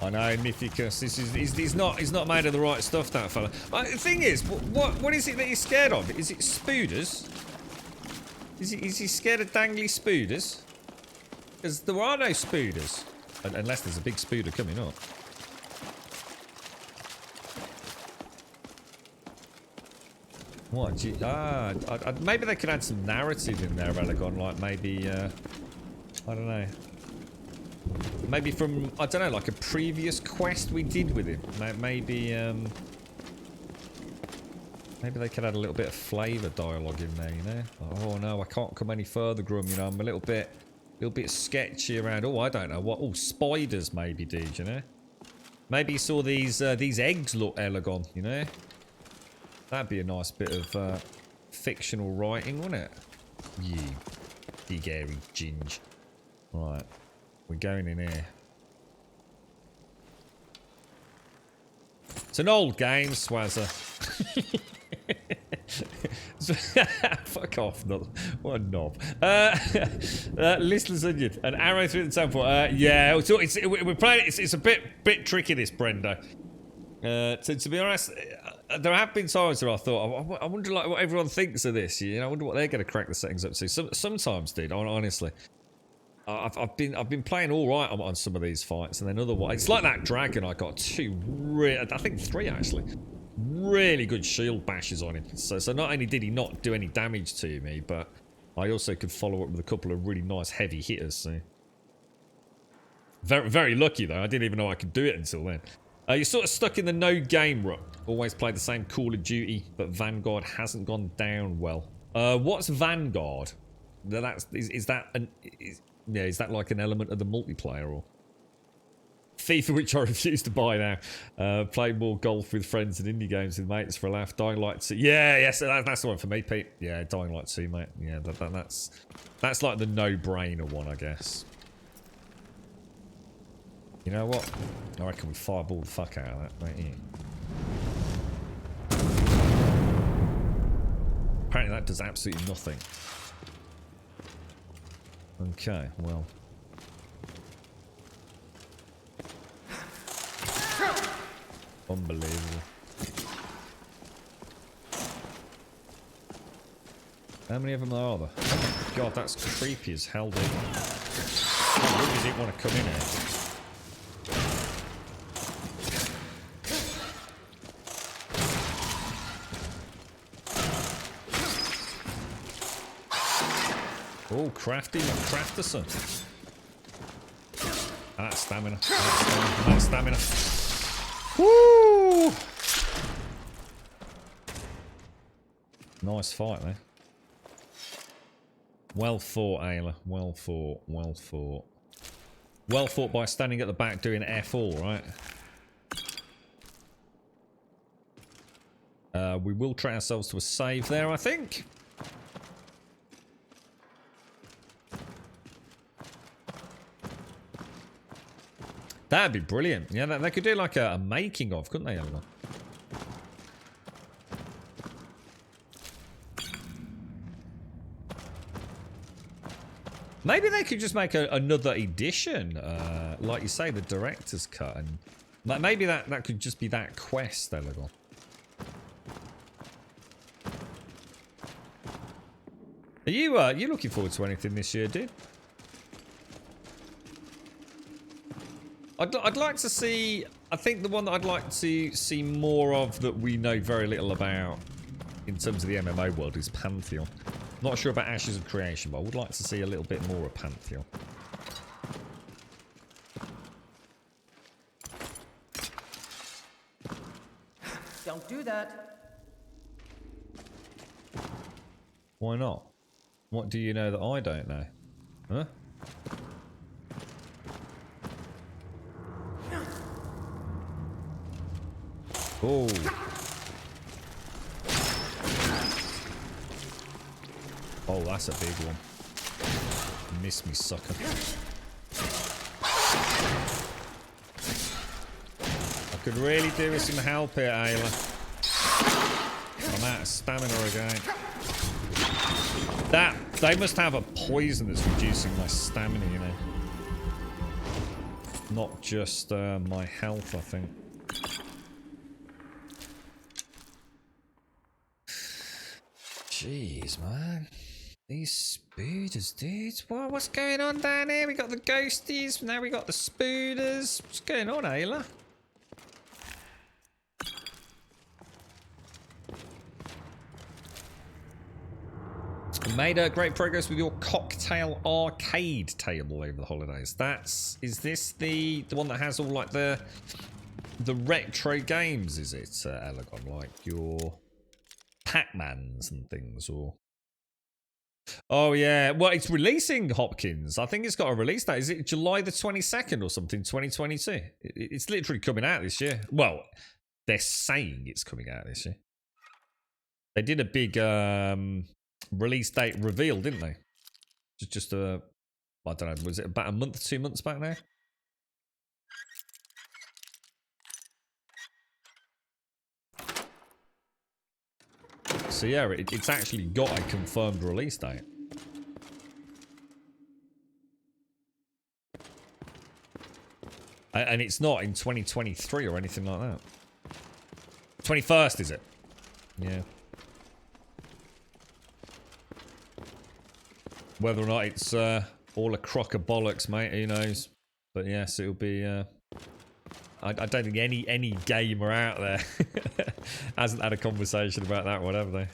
I know, Nithicus. He's not made of the right stuff, that fella. The thing is, what is it that he's scared of? Is it spooders? Is he scared of dangly spooders? Because there are no spooders. Unless there's a big spooder coming up. What? Maybe they could add some narrative in there, Elegon. Like maybe, I don't know. Maybe from, I don't know, like a previous quest we did with him. Maybe they could add a little bit of flavour dialogue in there, you know? Oh no, I can't come any further, Grum. You know, I'm a little bit sketchy around. Oh, I don't know what. Oh, spiders maybe, dude. You know? Maybe you saw these eggs look Elegon. You know? That'd be a nice bit of fictional writing, wouldn't it? You big hairy ginge. Right, we're going in here. It's an old game, Swazzer. Fuck off, what a knob. Listless Onion, an arrow through the temple. Yeah, we're playing. It's a bit tricky, this, Brendo. To be honest, there have been times where I thought, I wonder like what everyone thinks of this. You know, I wonder what they're going to crack the settings up to. Sometimes, dude, honestly, I've been playing all right on some of these fights, and then other ones, it's like that dragon. I got I think three actually, really good shield bashes on him. So not only did he not do any damage to me, but I also could follow up with a couple of really nice heavy hitters. So very, very lucky though. I didn't even know I could do it until then. You're sort of stuck in the no game rut. Always play the same Call of Duty, but Vanguard hasn't gone down well. What's Vanguard? Is that like an element of the multiplayer or FIFA, which I refuse to buy now? Play more golf with friends and indie games with mates for a laugh. Dying Light 2. Yeah, yes, that's the one for me, Pete. Yeah, Dying Light 2, mate. Yeah, that's like the no-brainer one, I guess. You know what? I reckon we fireball the fuck out of that right here. Apparently that does absolutely nothing. Okay, well. Unbelievable. How many of them are there? Oh my god, that's creepy as hell, dude. How really does it want to come in here? Oh, crafty McCrafterson. That's stamina. That's stamina. Woo! Nice fight there. Well fought, Ayla. Well fought. Well fought. Well fought by standing at the back doing F all, right? We will try ourselves to a save there, I think. That'd be brilliant. Yeah, they could do like a making of, couldn't they, Eleanor? Maybe they could just make another edition, like you say, the director's cut, and maybe that could just be that quest, Eleanor. Are you looking forward to anything this year, dude? I'd like to see... I think the one that I'd like to see more of that we know very little about in terms of the MMO world is Pantheon. Not sure about Ashes of Creation, but I would like to see a little bit more of Pantheon. Don't do that. Why not? What do you know that I don't know? Huh? Oh. Oh, that's a big one. Miss me, sucker. I could really do with some help here, Ayla. I'm out of stamina again. They must have a poison that's reducing my stamina, you know. Not just my health, I think. Jeez, man. These spooders, dudes. What's going on down here? We got the ghosties. Now we got the spooders. What's going on, Ayla? Made great progress with your cocktail arcade table over the holidays. Is this the one that has all like the retro games? Is it, Elegon? Like your Pac-Mans and things, or? Oh yeah, well it's releasing, Hopkins. I think it's got a release date. Is it July the 22nd or something? 2022. It's literally coming out this year. Well, they're saying it's coming out this year. They did a big release date reveal, didn't they? Just I don't know, was it about a month, 2 months back now? So yeah, it's actually got a confirmed release date. And it's not in 2023 or anything like that. 21st, is it? Yeah. Whether or not it's all a crock of bollocks, mate, who knows? But yes, it'll be... I don't think any gamer out there hasn't had a conversation about that one, have they?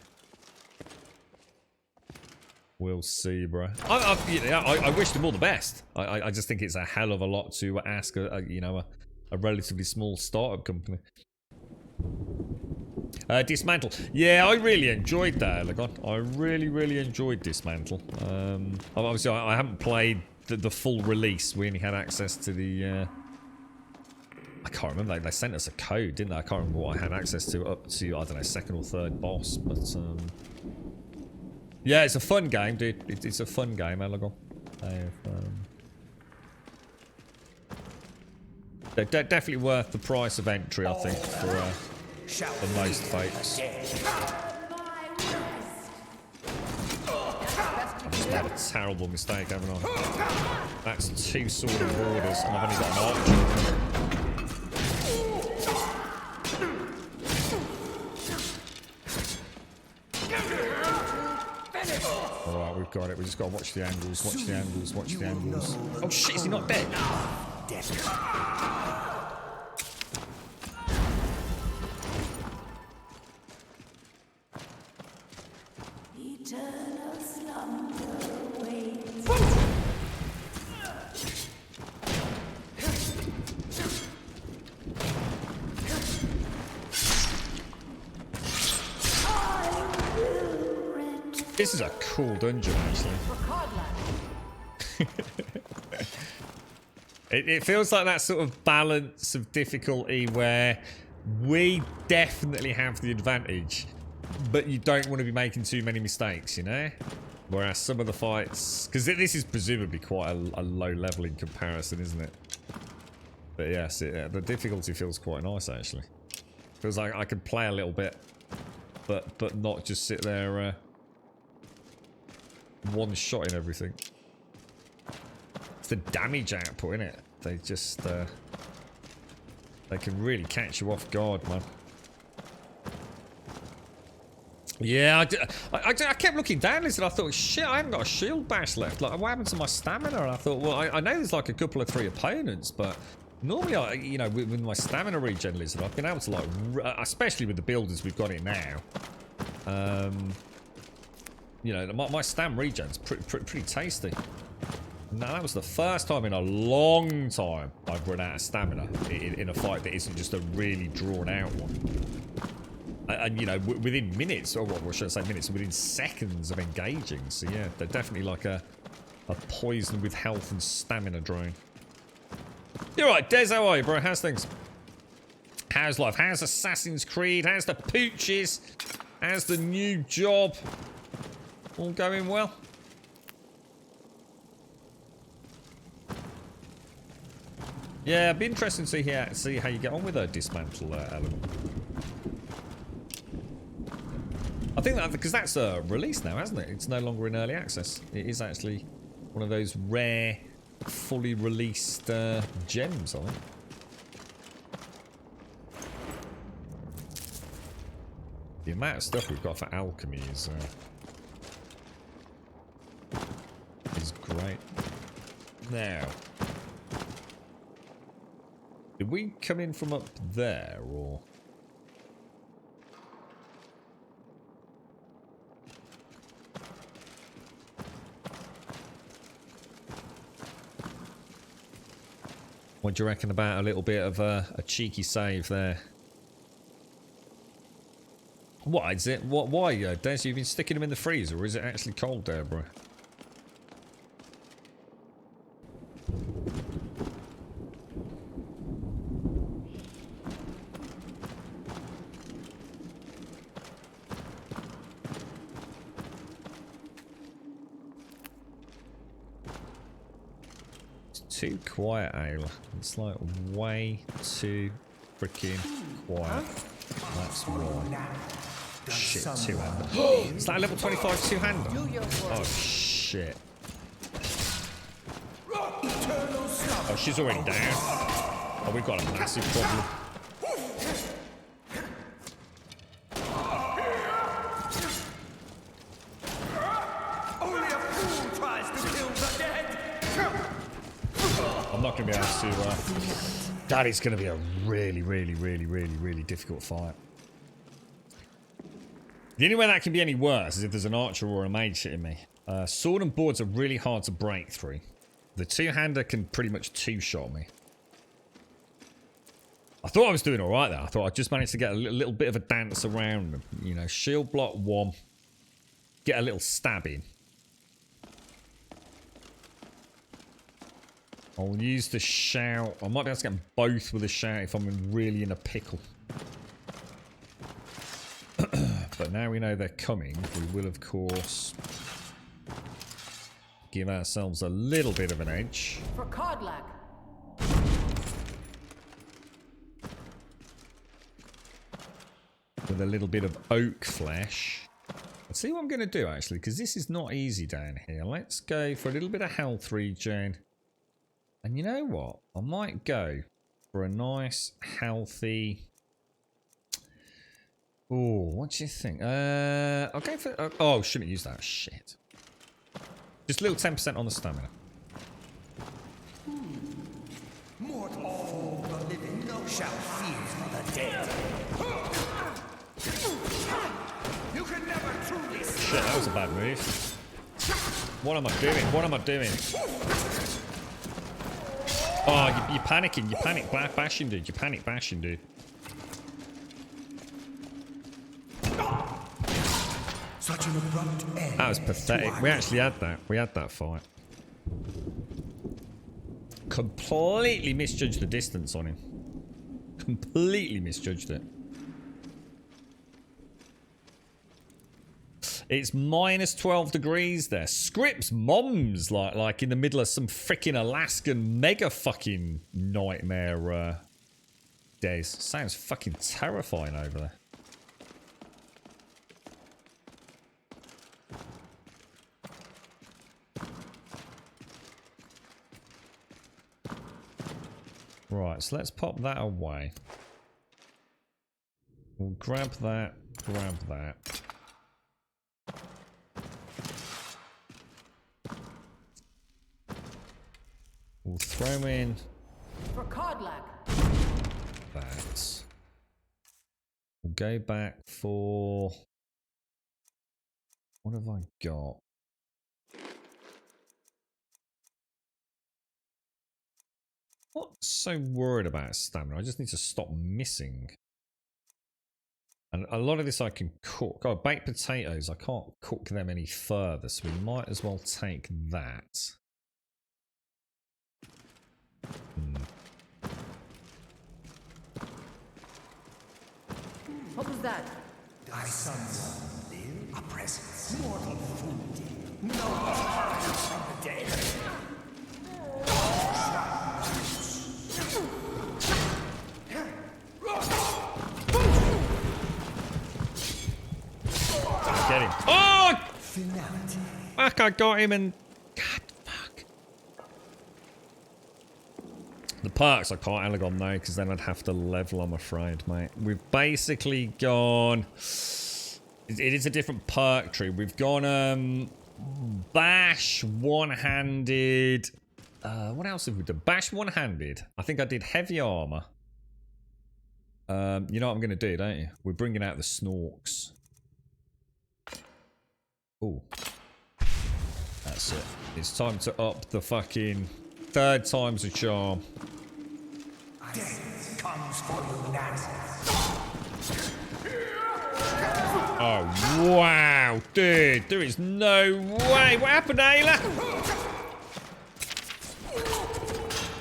We'll see, bro. I wish them all the best. I just think it's a hell of a lot to ask a relatively small startup company. Dismantle. Yeah, I really enjoyed that, Elegon. I really enjoyed Dismantle. Obviously, I haven't played the full release. We only had access to the... I can't remember. They sent us a code, didn't they? I can't remember what I had access to up to, I don't know, second or third boss. But, yeah, it's a fun game, dude. It's a fun game, Elegon. They're definitely worth the price of entry, I think, for most folks. I've just made a terrible mistake, haven't I? That's 2 Sword of Warders, and I've only got an archer. Alright, we've got it. We just got to watch the angles, watch the angles, watch the angles. Oh shit, is he not dead? Eternal slumber waits. This is a cool dungeon, actually. It feels like that sort of balance of difficulty where we definitely have the advantage, but you don't want to be making too many mistakes, you know? Whereas some of the fights... Because this is presumably quite a low level in comparison, isn't it? But yes, the difficulty feels quite nice, actually. Feels like I could play a little bit, but not just sit there... one-shotting everything. It's the damage output, innit? They just, they can really catch you off guard, man. Yeah, I kept looking down this and I thought, shit, I haven't got a shield bash left. Like, what happened to my stamina? And I thought, well, I know there's like a couple of 3 opponents, but normally, you know, with my stamina regen lizard, I've been able to, like, especially with the builders we've got it now. You know, my stam regen's pretty tasty. Now, that was the first time in a long time I've run out of stamina in a fight that isn't just a really drawn out one. And, you know, within minutes, or what should I say minutes, within seconds of engaging. So, yeah, they're definitely like a poison with health and stamina drain. You're right, Des, how are you, bro? How's things? How's life? How's Assassin's Creed? How's the pooches? How's the new job? All going well? Yeah, it'd be interesting to see how you get on with a dismantle element. I think that because that's released now, hasn't it? It's no longer in early access. It is actually one of those rare, fully released gems, I think. The amount of stuff we've got for alchemy is great. Now, did we come in from up there, or? What do you reckon about a little bit of a cheeky save there? What is it? Why, Des? You've been sticking them in the freezer, or is it actually cold there, bro? Too quiet, Ayla. It's like way too freaking quiet. That's why. Shit, two-hander. Is that a level 25 two-hander? Oh, shit. Oh, she's already down. Oh, we've got a massive problem. I'm not going to be able to... that is going to be a really difficult fight. The only way that can be any worse is if there's an archer or a mage hitting me. Sword and boards are really hard to break through. The two-hander can pretty much two-shot me. I thought I was doing alright there. I thought I just managed to get a little bit of a dance around them. You know, shield block one. Get a little stab in. I'll use the shout. I might be able to get them both with a shout if I'm really in a pickle. But now we know they're coming, we will of course give ourselves a little bit of an edge. For Codlac. With a little bit of oak flesh. Let's see what I'm going to do actually, because this is not easy down here. Let's go for a little bit of health regen. And you know what? I might go for a nice, healthy... Oh, what do you think? I'll go for... oh, shouldn't use that. Shit. Just a little 10% on the stamina. All the living shall fear the dead. You can never truly... Shit, that was a bad move. What am I doing? What am I doing? Oh, you're panicking. You panic bashing, dude. You panic bashing, dude. Such an abrupt end. That was pathetic. We actually had that. We had that fight. Completely misjudged the distance on him. Completely misjudged it. It's minus 12 degrees there. Scripps mom's like in the middle of some freaking Alaskan mega fucking nightmare days. Sounds fucking terrifying over there. Right, so let's pop that away. We'll grab that, grab that. throw in For Codlack. that. We'll go back for... What have I got? Not so worried about stamina. I just need to stop missing. And a lot of this I can cook. Oh, baked potatoes. I can't cook them any further, so we might as well take that. What was that? Thy sons live a presence. Mortal food. No one from the dead. Get him. Oh! Finality. Fuck, I got him and... God, fuck. The perks I can't Elegon though, because then I'd have to level, I'm afraid, mate. We've basically gone... It is a different perk tree. We've gone, Bash, one-handed... what else have we done? Bash, one-handed. I think I did heavy armor. You know what I'm going to do, don't you? We're bringing out the Snorks. Oh, that's it. It's time to up the fucking 3rd time's a charm. Death comes for you, Nancy. Oh, wow, dude. There is no way. What happened, Ayla?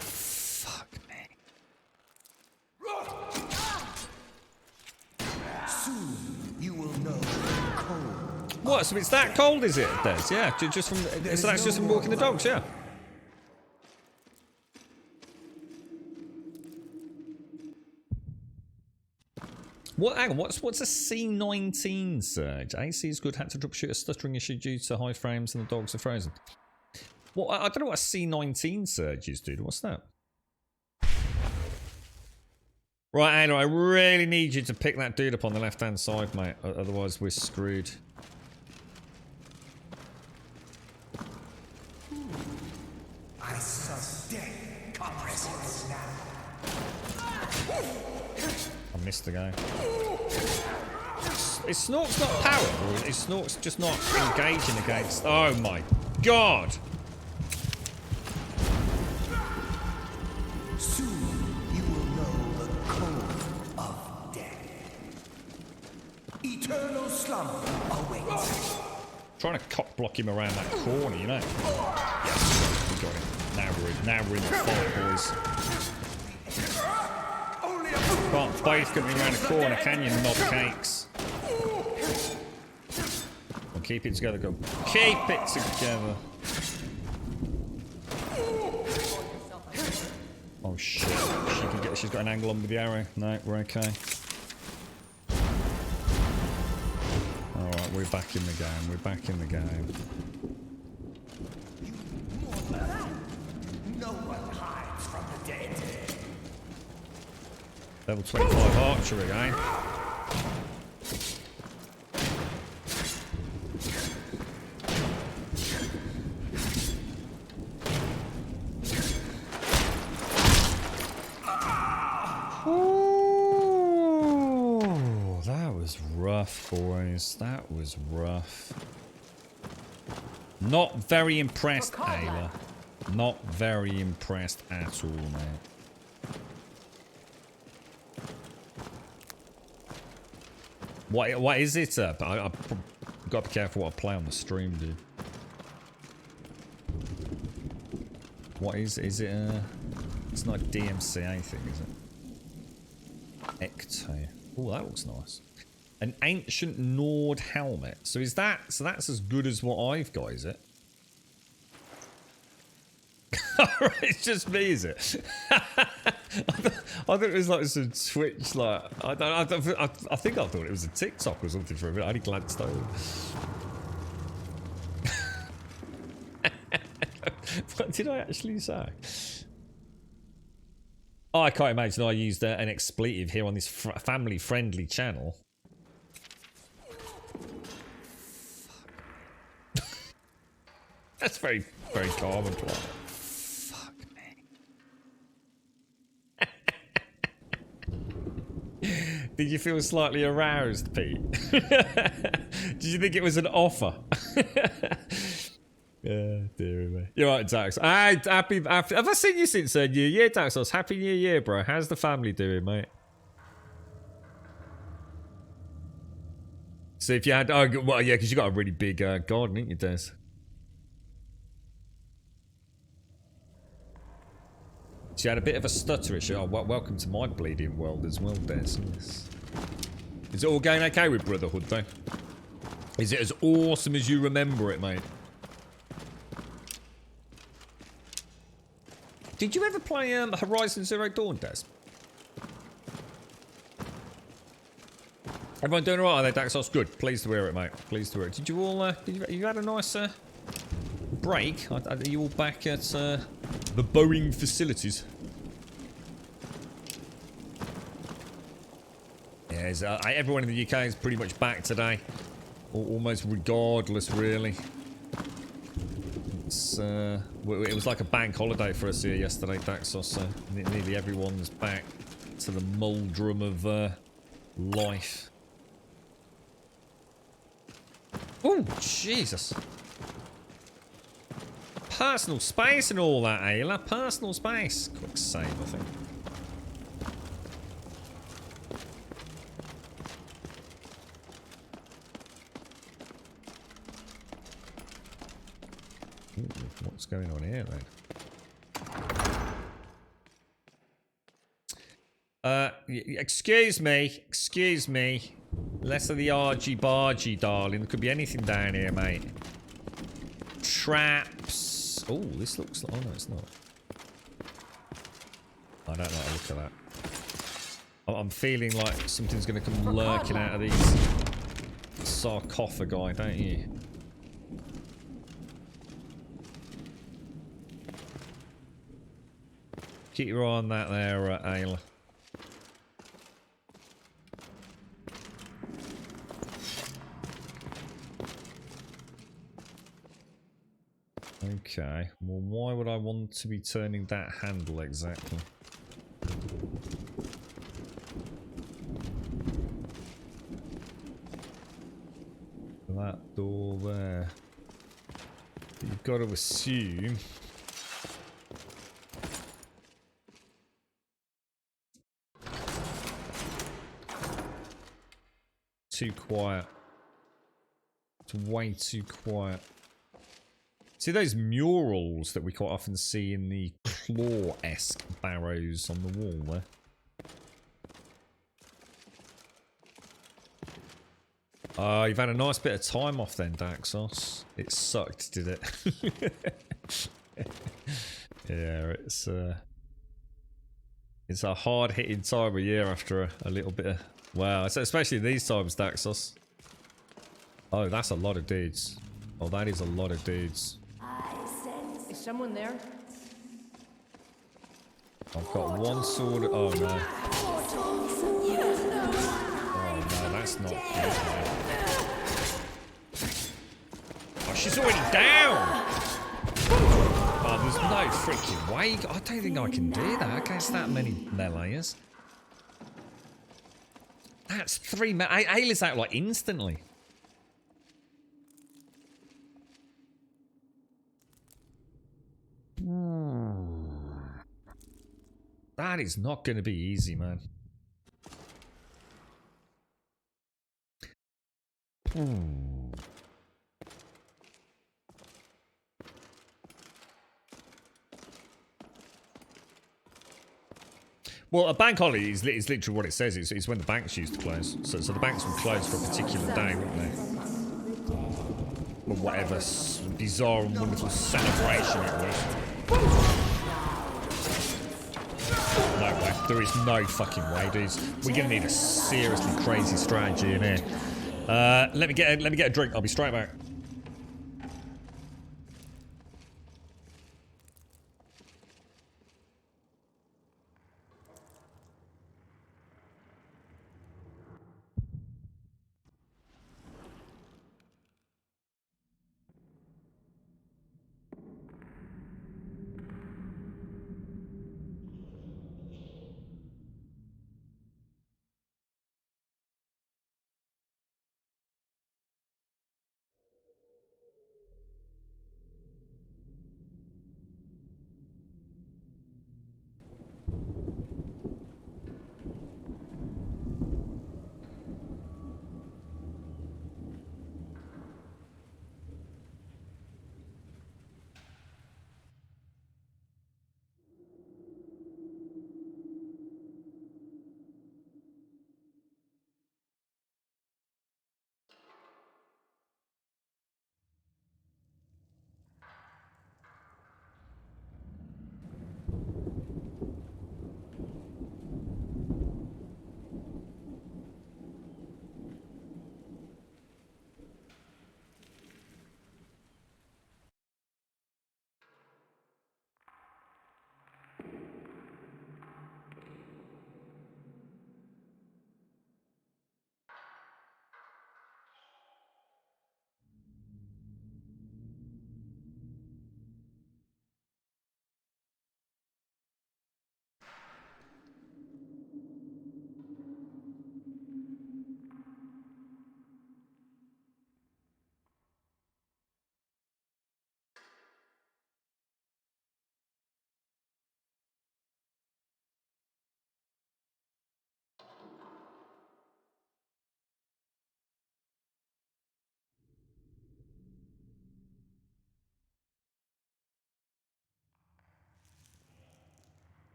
Fuck me. Soon you will know cold. What? So it's that cold, is it, Des? Yeah, just from... So that's just from walking the dogs, yeah. What? Hang on, what's a C19 surge? AC is good, had to drop shoot a stuttering issue due to high frames and the dogs are frozen. What? I don't know what a C19 surge is, dude. What's that? Right, Anna, I really need you to pick that dude up on the left-hand side, mate. Otherwise, we're screwed. I saw death compresses now. I missed the guy. Is Snork's not powered, or is Snork's just not engaging against... Oh my god! Soon you will know the cold of death. Eternal slumber awaits. Trying to cock block him around that corner, you know. Yes, we got him. Now we're in the fight, boys. Can't both get me around the corner, can you, knob cakes? Well, keep it together, go. Keep it together. Oh shit! She's got an angle on with the arrow. No, we're okay. All right, we're back in the game. We're back in the game. No one hides from the dead. Level 25 archery again. Ooh, that was rough, boys. That was rough. Not very impressed, Ayla. Not very impressed at all, man. What is it? I've got to be careful what I play on the stream, dude. What is it? It's not a DMCA thing, is it? Ecto. Oh, that looks nice. An ancient Nord helmet. So is that... So that's as good as what I've got, is it? It's just me, is it? I thought it was like some Twitch, like I think I thought it was a TikTok or something for a minute. I only glanced over. What did I actually say? Oh, I can't imagine I used an expletive here on this family-friendly channel. That's very, very calm and polite. Fuck me. Did you feel slightly aroused, Pete? Did you think it was an offer? Yeah, dear me. You're right, Dax. Have I seen you since New Year, Daxos? Happy New Year, bro. How's the family doing, mate? So if you had, oh, well, yeah, because you got a really big garden, ain't you, Des? She had a bit of a stutter issue. Oh, well, welcome to my bleeding world as well, Des. Yes. Is it all going okay with Brotherhood, though? Is it as awesome as you remember it, mate? Did you ever play Horizon Zero Dawn, Des? Everyone doing alright? Are they, Daxos? Good. Pleased to hear it, mate. Pleased to hear it. Did you all? You had a nice break? Are you all back at the Boeing facilities? Yeah, everyone in the UK is pretty much back today, almost regardless, really. It's it was like a bank holiday for us here yesterday, Daxos, so nearly everyone's back to the muldrum of life. Oh, Jesus. Personal space and all that, Ayla. Personal space. Quick save, I think. Ooh, what's going on here, then? Excuse me. Less of the argy-bargy, darling. There could be anything down here, mate. Traps. Oh, this looks like... Oh, no, it's not. I don't like the look of that. I'm feeling like something's going to come lurking out of these sarcophagi, don't you? Keep your eye on that there, Ayla. Okay, well, why would I want to be turning that handle exactly? That door there. You've got to assume... Too quiet. It's way too quiet. See those murals that we quite often see in the claw-esque barrows on the wall there? Oh, you've had a nice bit of time off then, Daxos. It sucked, did it? Yeah, it's a hard-hitting time of year after a little bit of... Wow, especially these times, Daxos. Oh, that's a lot of dudes. Oh, that is a lot of dudes. Is someone there? I've got one sword. Oh no. Oh no, that's not good, man. Oh, she's already down! Oh, there's no freaking way. I don't think I can do that against that many melees. That's 3 Ayla's out like instantly. That is not going to be easy, man. Well, a bank holiday is literally what it says. It's when the banks used to close. So the banks would close for a particular day, wouldn't they? Or whatever bizarre and wonderful celebration it was. No way. There is no fucking way, dudes. We're gonna need a seriously crazy strategy in here. Let me get a drink. I'll be straight back.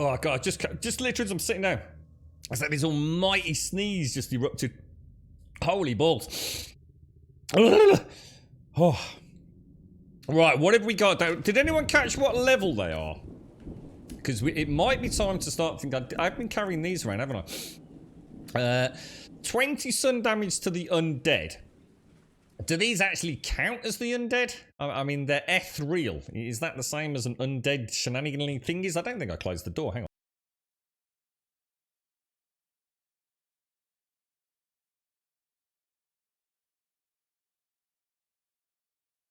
Oh god, just literally as I'm sitting down, it's like this almighty sneeze just erupted. Holy balls. Oh. Right, what have we got down? Did anyone catch what level they are? Because it might be time to start thinking. I've been carrying these around, haven't I? 20 sun damage to the undead. Do these actually count as the undead? I mean, they're ethereal. Is that the same as an undead shenanigan thingies? I don't think I closed the door. Hang on.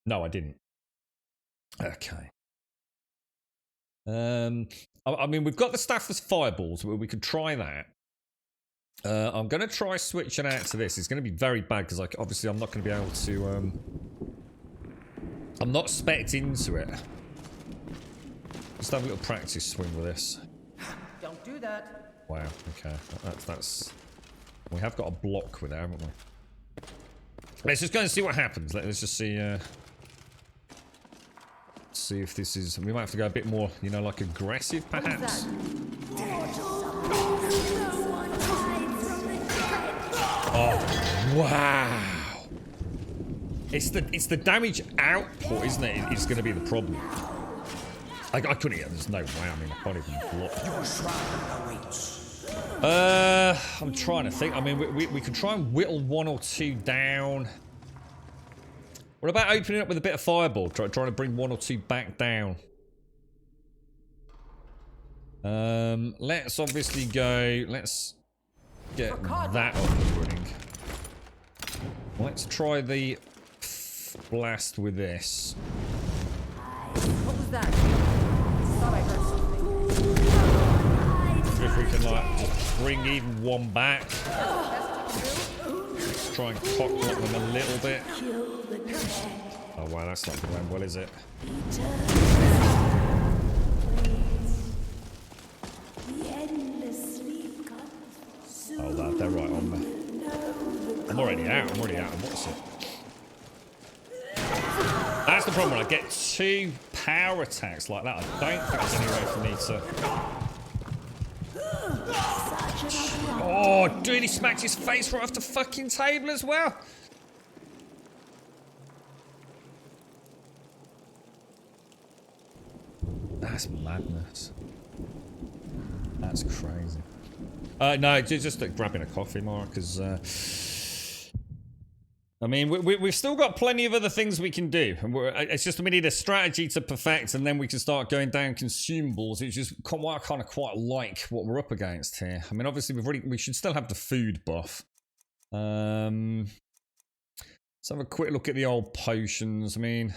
No, I didn't. Okay. I mean, we've got the staff as fireballs. We could try that. I'm going to try switching out to this. It's going to be very bad because obviously I'm not going to be able to... I'm not specced into it. Just have a little practice swing with this. Don't do that. Wow, okay. That's... We have got a block with it, haven't we? Let's just go and see what happens. Let's just see... see if this is... We might have to go a bit more, you know, like aggressive, perhaps. Oh, wow. It's the damage output, isn't it? It's going to be the problem. I couldn't get... There's no way. I mean, I can't even block. I'm trying to think. I mean, we could try and whittle 1 or 2 down. What about opening up with a bit of fireball? Trying to bring 1 or 2 back down. Let's obviously go... Let's get that up and running. Let's try the blast with this. What was that? I thought I heard something. If we can, like, bring even 1 back. Let's try and cockblock them a little bit. Oh wow, that's not going well, is it? Oh, they're right on me. I'm already out. What's it? That's the problem when I get 2 power attacks like that. I don't think there's any way for me to... Oh, dude, he smacked his face right off the fucking table as well. That's madness. That's crazy. No, just grabbing a coffee, Mark, because... I mean, we've still got plenty of other things we can do. And it's just we need a strategy to perfect, and then we can start going down consumables. It's just I kind of quite like what we're up against here. I mean, obviously we should still have the food buff. Let's have a quick look at the old potions. I mean,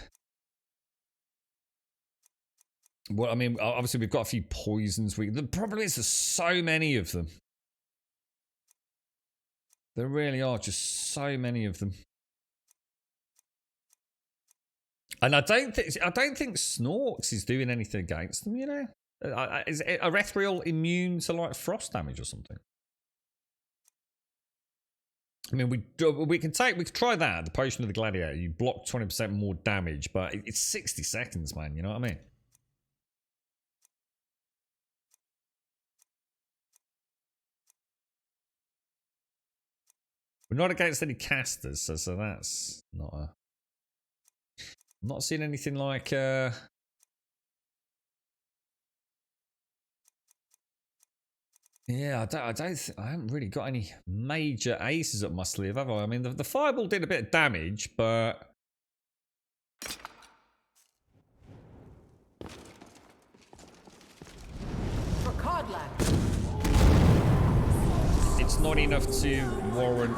well, I mean, obviously we've got a few poisons. The problem is there's so many of them. There really are just so many of them. And I don't think Snorks is doing anything against them, you know? Is Ethereal immune to, like, frost damage or something? I mean, we can try that, the Potion of the Gladiator. You block 20% more damage, but it's 60 seconds, man, you know what I mean? We're not against any casters, so that's not a... I'm not seeing anything like... Yeah, I haven't really got any major aces up my sleeve, have I? I mean, the fireball did a bit of damage, but... For Codlac. It's not enough to warrant...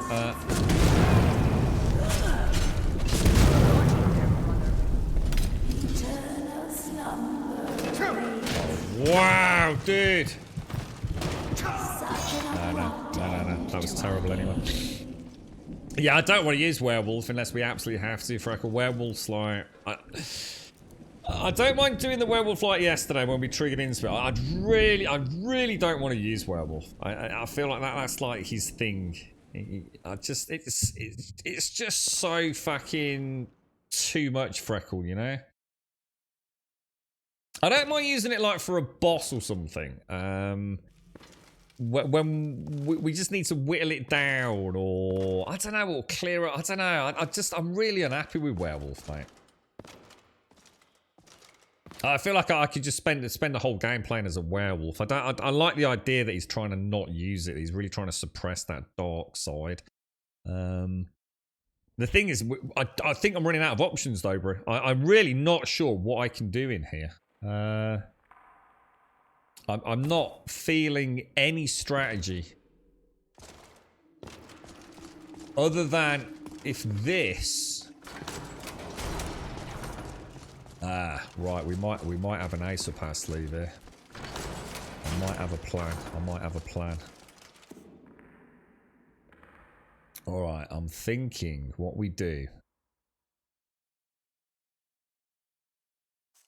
Wow, dude! No. That was terrible anyway. Yeah, I don't want to use werewolf unless we absolutely have to. For like a werewolf's like... I don't mind doing the werewolf like yesterday when we triggered into it. I really don't want to use werewolf. I feel like that's like his thing. It's just so fucking too much Freckle, you know? I don't mind using it like for a boss or something. When we just need to whittle it down, or I don't know, or clear it. I don't know. I'm really unhappy with werewolf, mate. I feel like I could just spend the whole game playing as a werewolf. I like the idea that he's trying to not use it. He's really trying to suppress that dark side. The thing is, I think I'm running out of options though, bro. I'm really not sure what I can do in here. I'm not feeling any strategy other than if this. Right. We might have an ace up our sleeve here. I might have a plan. All right. I'm thinking what we do.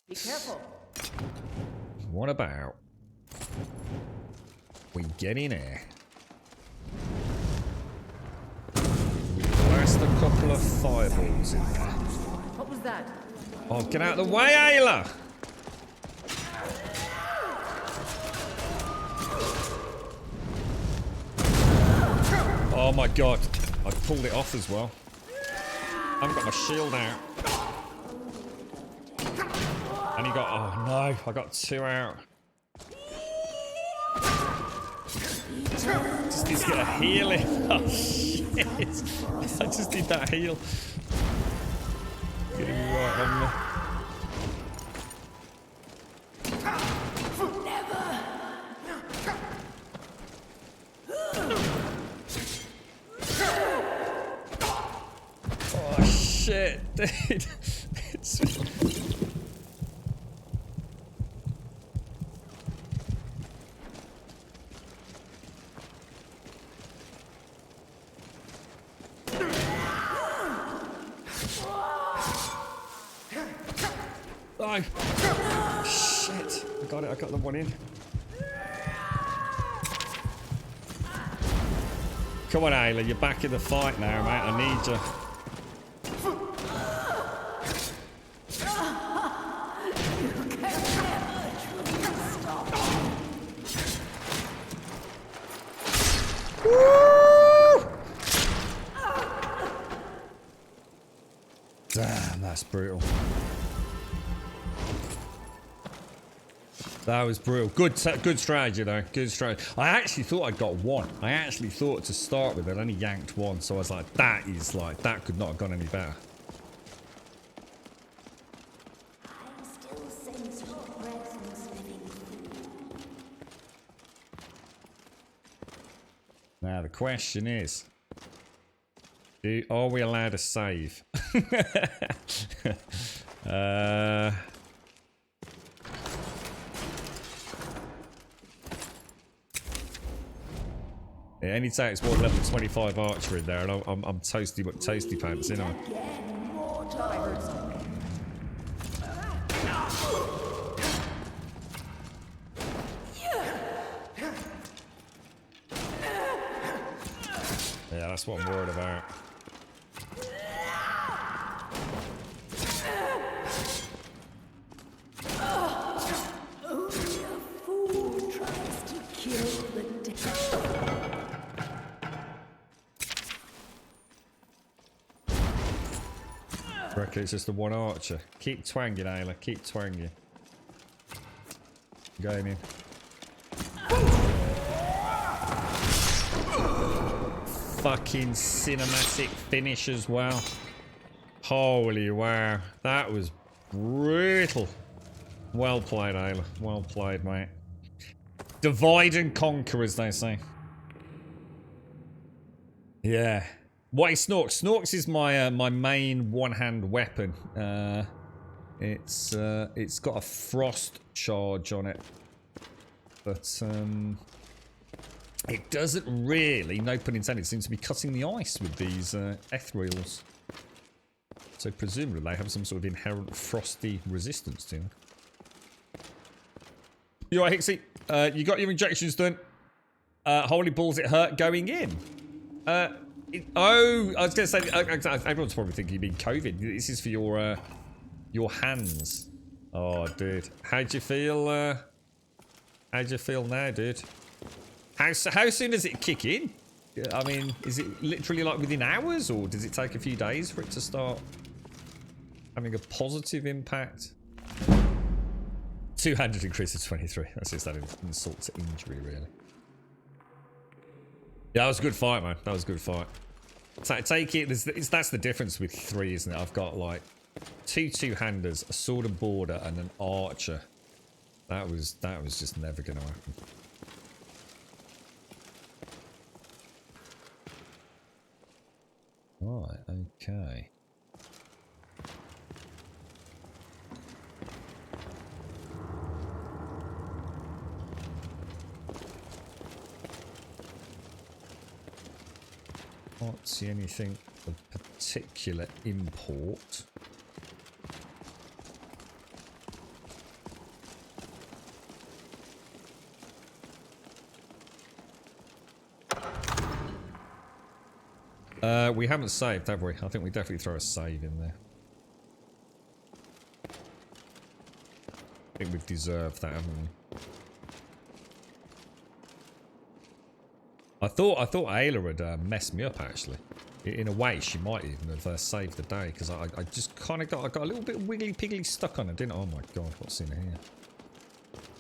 Be careful. What about we get in here, we blast a couple of fireballs in there. What was that? Oh, get out of the way, Ayla! Oh my god, I pulled it off as well. I haven't got my shield out. And he got, oh no, I got 2 out. Just need to get a heal in. Oh shit. I just need that heal. Get him right on me. Oh shit, dude. Oh. Shit. I got it. I got the one in. Come on, Ayla. You're back in the fight now, mate. I need you. Damn, that's brutal. That was brutal. Good strategy though. Good strategy. I actually thought I got one. I actually thought to start with I'd only yanked one, so I was like, that could not have gone any better. Now the question is, are we allowed to save? Yeah, any takes more level 25 archer in there, and I'm toasty pants, you know. I heard something. Yeah, that's what I'm worried about. Reckon it's just the one archer. Keep twanging, Ayla. Keep twanging. Going in. Fucking cinematic finish as well. Holy wow. That was brutal. Well played, Ayla. Well played, mate. Divide and conquer, as they say. Yeah. What is Snorks? Snorks is my my main one-hand weapon. It's got a frost charge on it, but it doesn't really, no pun intended, seem to be cutting the ice with these ethereals. So presumably they have some sort of inherent frosty resistance to them. You alright, Hixie? You got your injections done. Holy balls, it hurt going in. Oh, I was going to say, everyone's probably thinking you mean COVID. This is for your hands. Oh, dude. How'd you feel now, dude? How soon does it kick in? I mean, is it literally like within hours, or does it take a few days for it to start having a positive impact? 200 increase to 23. That's just that insult to injury, really. Yeah, that was a good fight, man. That was a good fight. Take it. That's the difference with 3, isn't it? I've got like 2 two-handers, a sword and border, and an archer. That was just never gonna happen. Right, okay. Can't see anything of particular import. We haven't saved, have we? I think we definitely throw a save in there. I think we've deserved that, haven't we? I thought Ayla would mess me up, actually. In a way, she might even have saved the day, because I just kind of got a little bit wiggly-piggly stuck on her, didn't I? Oh my god, what's in here?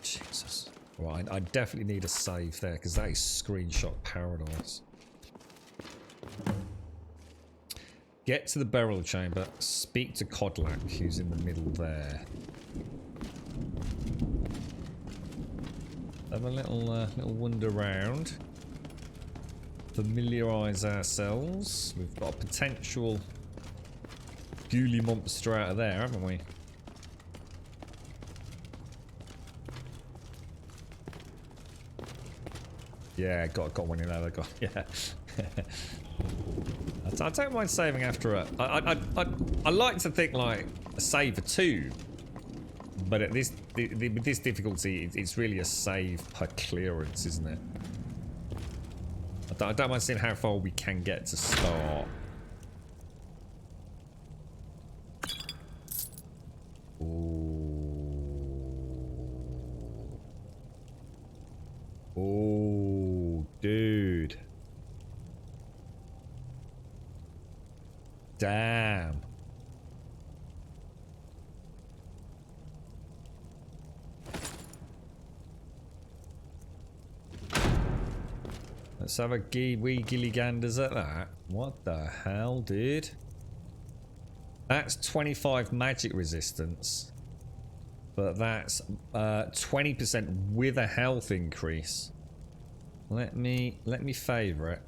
Jesus. Right, I definitely need a save there, because that is screenshot paradise. Get to the burial chamber, speak to Kodlak, who's in the middle there. Have a little wander around. Familiarise ourselves. We've got a potential ghoulie monster out of there, haven't we? Yeah, got one in there. Yeah. I don't mind saving after a. I like to think like a save for 2, but at this with this difficulty, it's really a save per clearance, isn't it? I don't mind seeing how far we can get to start. Oh, dude. Damn. Let's have a wee gilliganders at that. What the hell, dude? That's 25 magic resistance. But that's 20% with a health increase. Let me favour it.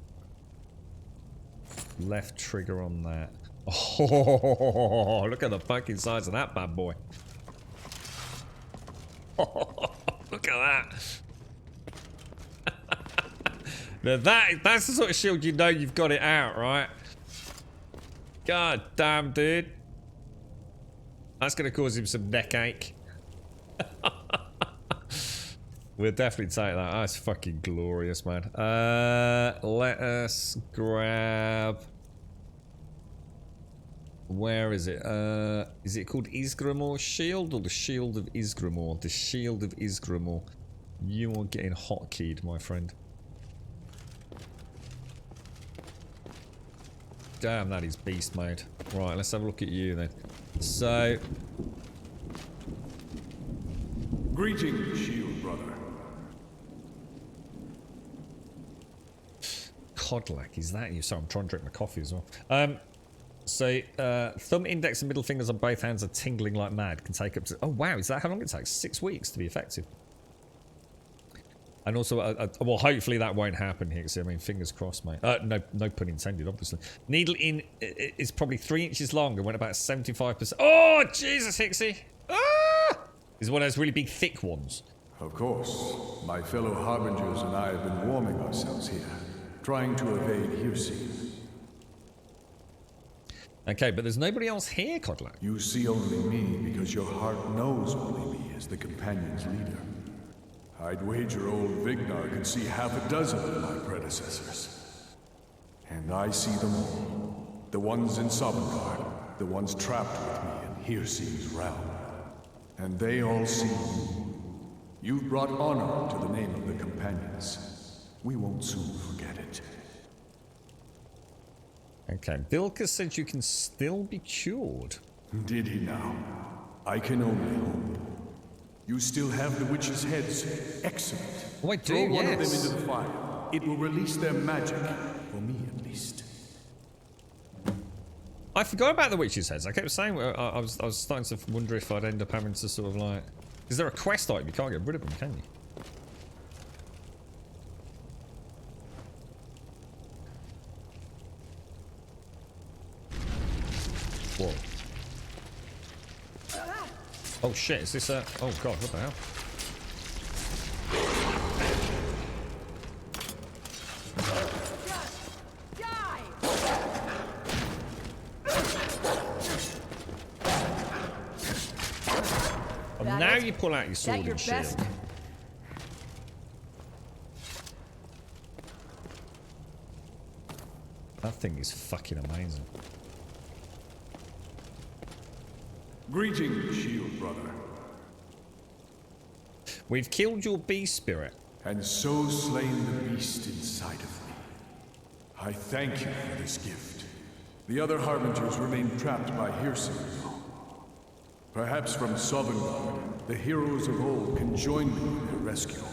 Left trigger on that. Oh, look at the fucking size of that bad boy. Oh, look at that. Now that's the sort of shield you know you've got it out, right? God damn, dude. That's going to cause him some neck ache. We'll definitely take that. That's fucking glorious, man. Let us grab... Where is it? Is it called Isgramor's Shield or the Shield of Isgramor? The Shield of Isgramor. You are getting hotkeyed, my friend. Damn, that is beast mode. Right, let's have a look at you then. So... Greetings, shield brother. Kodlak, is that you? Sorry, I'm trying to drink my coffee as well. So, thumb, index, and middle fingers on both hands are tingling like mad. Can take up to... Oh, wow, is that how long it takes? 6 weeks to be effective. And also, well, hopefully that won't happen here. So, I mean, fingers crossed, mate. No pun intended, obviously. Needle in is probably 3 inches long and went about 75%. Oh, Jesus, Hixie! Ah! This is one of those really big, thick ones. Of course. My fellow harbingers and I have been warming ourselves here, trying to evade hearsay. Okay, but there's nobody else here, Kodlak. You see only me because your heart knows only me as the companion's leader. I'd wager old Vignar could see half a dozen of my predecessors. And I see them all. The ones in Sovngarde, the ones trapped with me in Hearsee's realm. And they all see you. You've brought honor to the name of the companions. We won't soon forget it. Okay, Vilka said you can still be cured. Did he now? I can only hope. You still have the witches' heads. Excellent. Oh, I do, Throw one of them yes. into the fire. It will release their magic. For me, at least. I forgot about the witches' heads. I kept saying I was starting to wonder if I'd end up having to sort of like... Is there a quest item? You can't get rid of them, can you? Whoa. Oh shit, is this a... Oh god, what the hell? Now you pull out your sword and shield. That thing is fucking amazing. Greetings, shield brother. We've killed your beast spirit. And so slain the beast inside of me. I thank you for this gift. The other harbingers remain trapped by hearsay. Perhaps from Sovngarde, the heroes of old can join me in their rescue.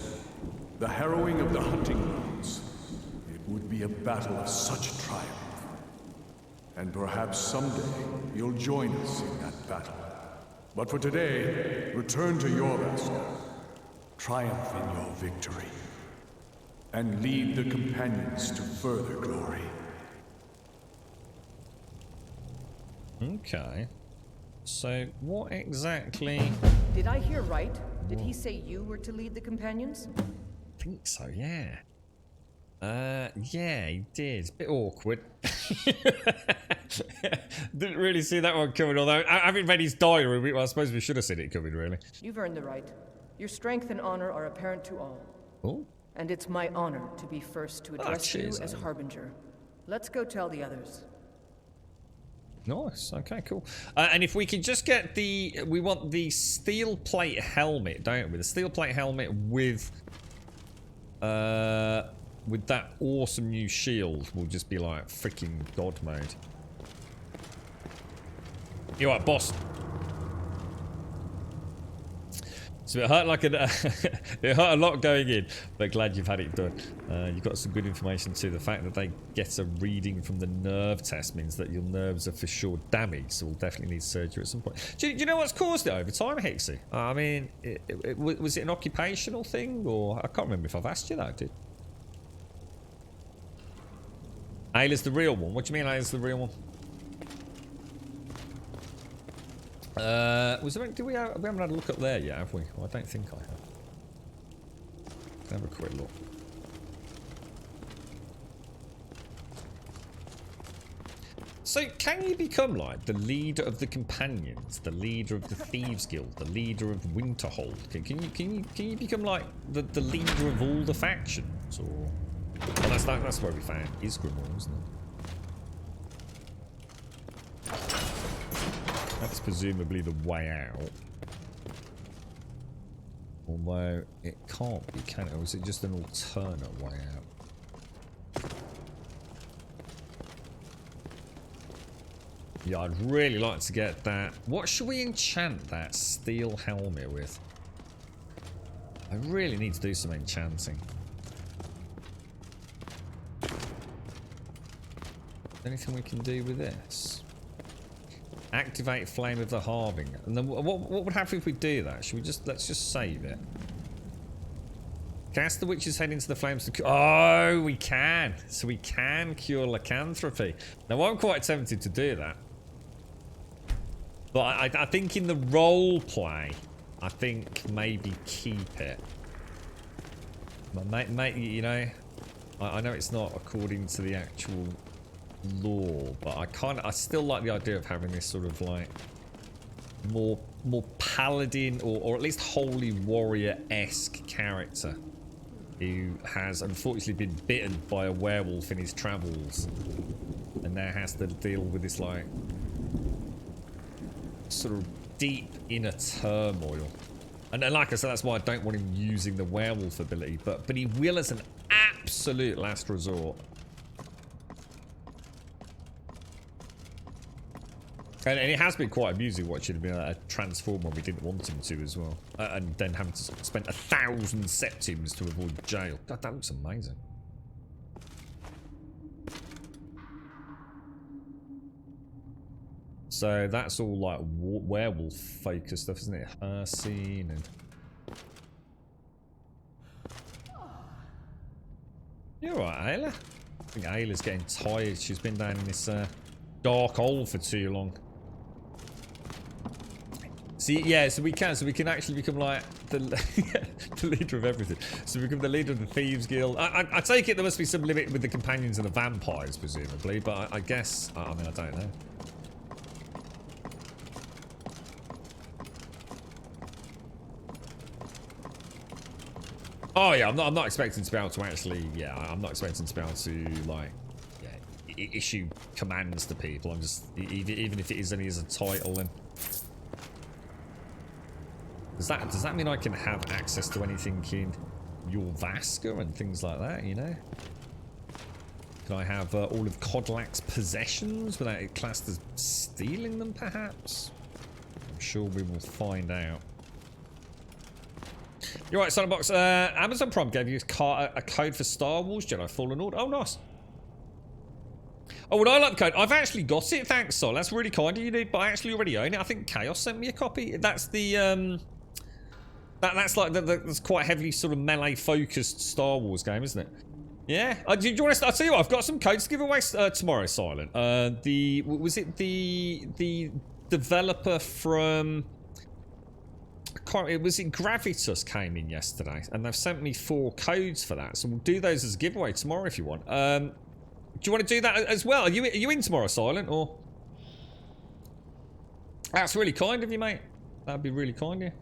The harrowing of the hunting grounds. It would be a battle of such triumph. And perhaps someday you'll join us in that battle. But for today, return to your master. Triumph in your victory. And lead the companions to further glory. Okay. So, what exactly... Did I hear right? Did he say you were to lead the companions? I think so, yeah. Yeah, he did. Bit awkward. Didn't really see that one coming, although I haven't read his diary. Well, I suppose we should have seen it coming, really. You've earned the right. Your strength and honor are apparent to all. Oh. And it's my honor to be first to address you as Harbinger. Let's go tell the others. Nice. Okay, cool. And if we could just get the... We want the steel plate helmet, don't we? The steel plate helmet with that awesome new shield will just be like freaking god mode. You alright, boss? So it hurt like it hurt a lot going in, but glad you've had it done. You've got some good information too. The fact that they get a reading from the nerve test means that your nerves are for sure damaged, so we'll definitely need surgery at some point. Do you know what's caused it over time, Hixie? I mean, was it an occupational thing, or I can't remember if I've asked you that, dude. Ayla's the real one. What do you mean Ayla's the real one? Was there? We haven't had a look up there yet, have we? Well, I don't think I have. Let's have a quick look. So, can you become like the leader of the companions, the leader of the thieves guild, the leader of Winterhold? Can you become like the leader of all the factions, or? Well, that's where we found Isgrimor, isn't it? That's presumably the way out. Although it can't be, can it? Or is it just an alternate way out? Yeah, I'd really like to get that. What should we enchant that steel helmet with? I really need to do some enchanting. Anything we can do with this? Activate Flame of the Harbinger. And then what would happen if we do that? Should we just... Let's just save it. Cast the witch's head into the flames to... Oh, we can. So we can cure lycanthropy. Now, I'm quite tempted to do that. But I think in the role play, I think maybe keep it. Mate, you know... I know it's not according to the actual... law, but I still like the idea of having this sort of like more paladin or at least holy warrior-esque character who has unfortunately been bitten by a werewolf in his travels and now has to deal with this like sort of deep inner turmoil. And then, like I said, that's why I don't want him using the werewolf ability. But he will as an absolute last resort. And it has been quite amusing watching him transform when we didn't want him to as well. And then having to spend 1,000 septims to avoid jail. God, that looks amazing. So that's all like werewolf focused stuff, isn't it? Her scene and... You're right, Ayla. I think Ayla's getting tired. She's been down in this dark hole for too long. See, yeah, so we can actually become like the, the leader of everything. So we become the leader of the Thieves Guild. I take it there must be some limit with the companions and the vampires, presumably, but I guess, I mean, I don't know. Oh yeah, I'm not expecting to be able to actually, yeah, I'm not expecting to be able to, like, yeah, issue commands to people. I'm just, even if it is only as a title, then... Does that mean I can have access to anything in your Vaska and things like that, you know? Can I have all of Codlak's possessions without it classed as stealing them, perhaps? I'm sure we will find out. You're right, Sonbox. Amazon Prime gave you a code for Star Wars Jedi Fallen Order. Oh, nice. Oh, would I like the code? I've actually got it, thanks, Sol. That's really kind of you, dude, but I actually already own it. I think Chaos sent me a copy. That's the, that's like, that's quite heavily sort of melee-focused Star Wars game, isn't it? Yeah. Do you want to... I'll tell you what, I've got some codes to give away tomorrow, Silent. Was it the developer from... Was it Gravitas came in yesterday, and they've sent me 4 codes for that, so we'll do those as a giveaway tomorrow if you want. Do you want to do that as well? Are you in tomorrow, Silent, or? That's really kind of you, mate. That'd be really kind of you.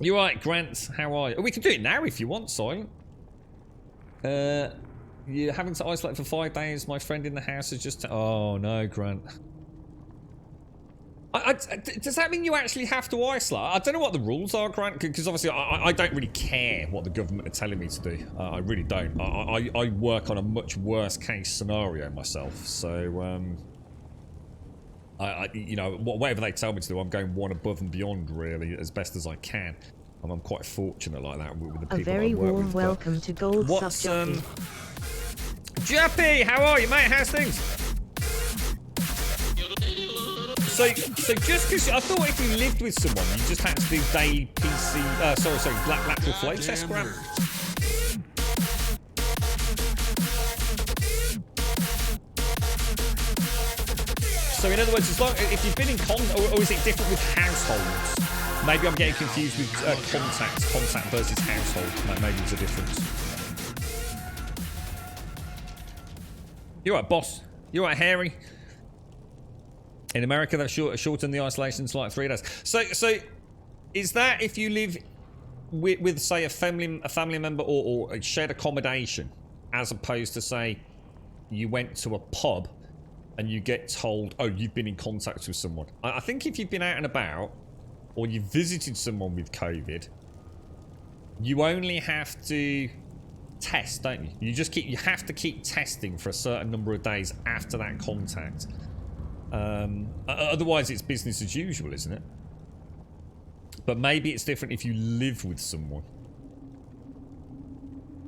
You right, Grant? How are you? We can do it now if you want, Silent. You're having to isolate for 5 days. My friend in the house has just... Oh no, Grant. Does that mean you actually have to isolate? I don't know what the rules are, Grant, because obviously I don't really care what the government are telling me to do. I really don't. I work on a much worse case scenario myself, so you know, whatever they tell me to do, I'm going one above and beyond, really, as best as I can. I'm quite fortunate like that with the people a very that I work warm with, welcome to Gold Sub Juppy, how are you, mate? How's things? So just because I thought if you lived with someone, you just had to do daily PC, sorry, black lateral flow test, Grant. So in other words, as long if you've been in contact, or is it different with households? Maybe I'm getting confused with contact versus household. Maybe there's a difference. You're right, boss. You're right, Harry. In America, they've shortened the isolation to like 3 days. So is that if you live with say a family member or a shared accommodation, as opposed to say you went to a pub and you get told, oh, you've been in contact with someone. I think if you've been out and about or you visited someone with COVID, you only have to test, don't you? You have to keep testing for a certain number of days after that contact. Otherwise it's business as usual, isn't it? But maybe it's different if you live with someone.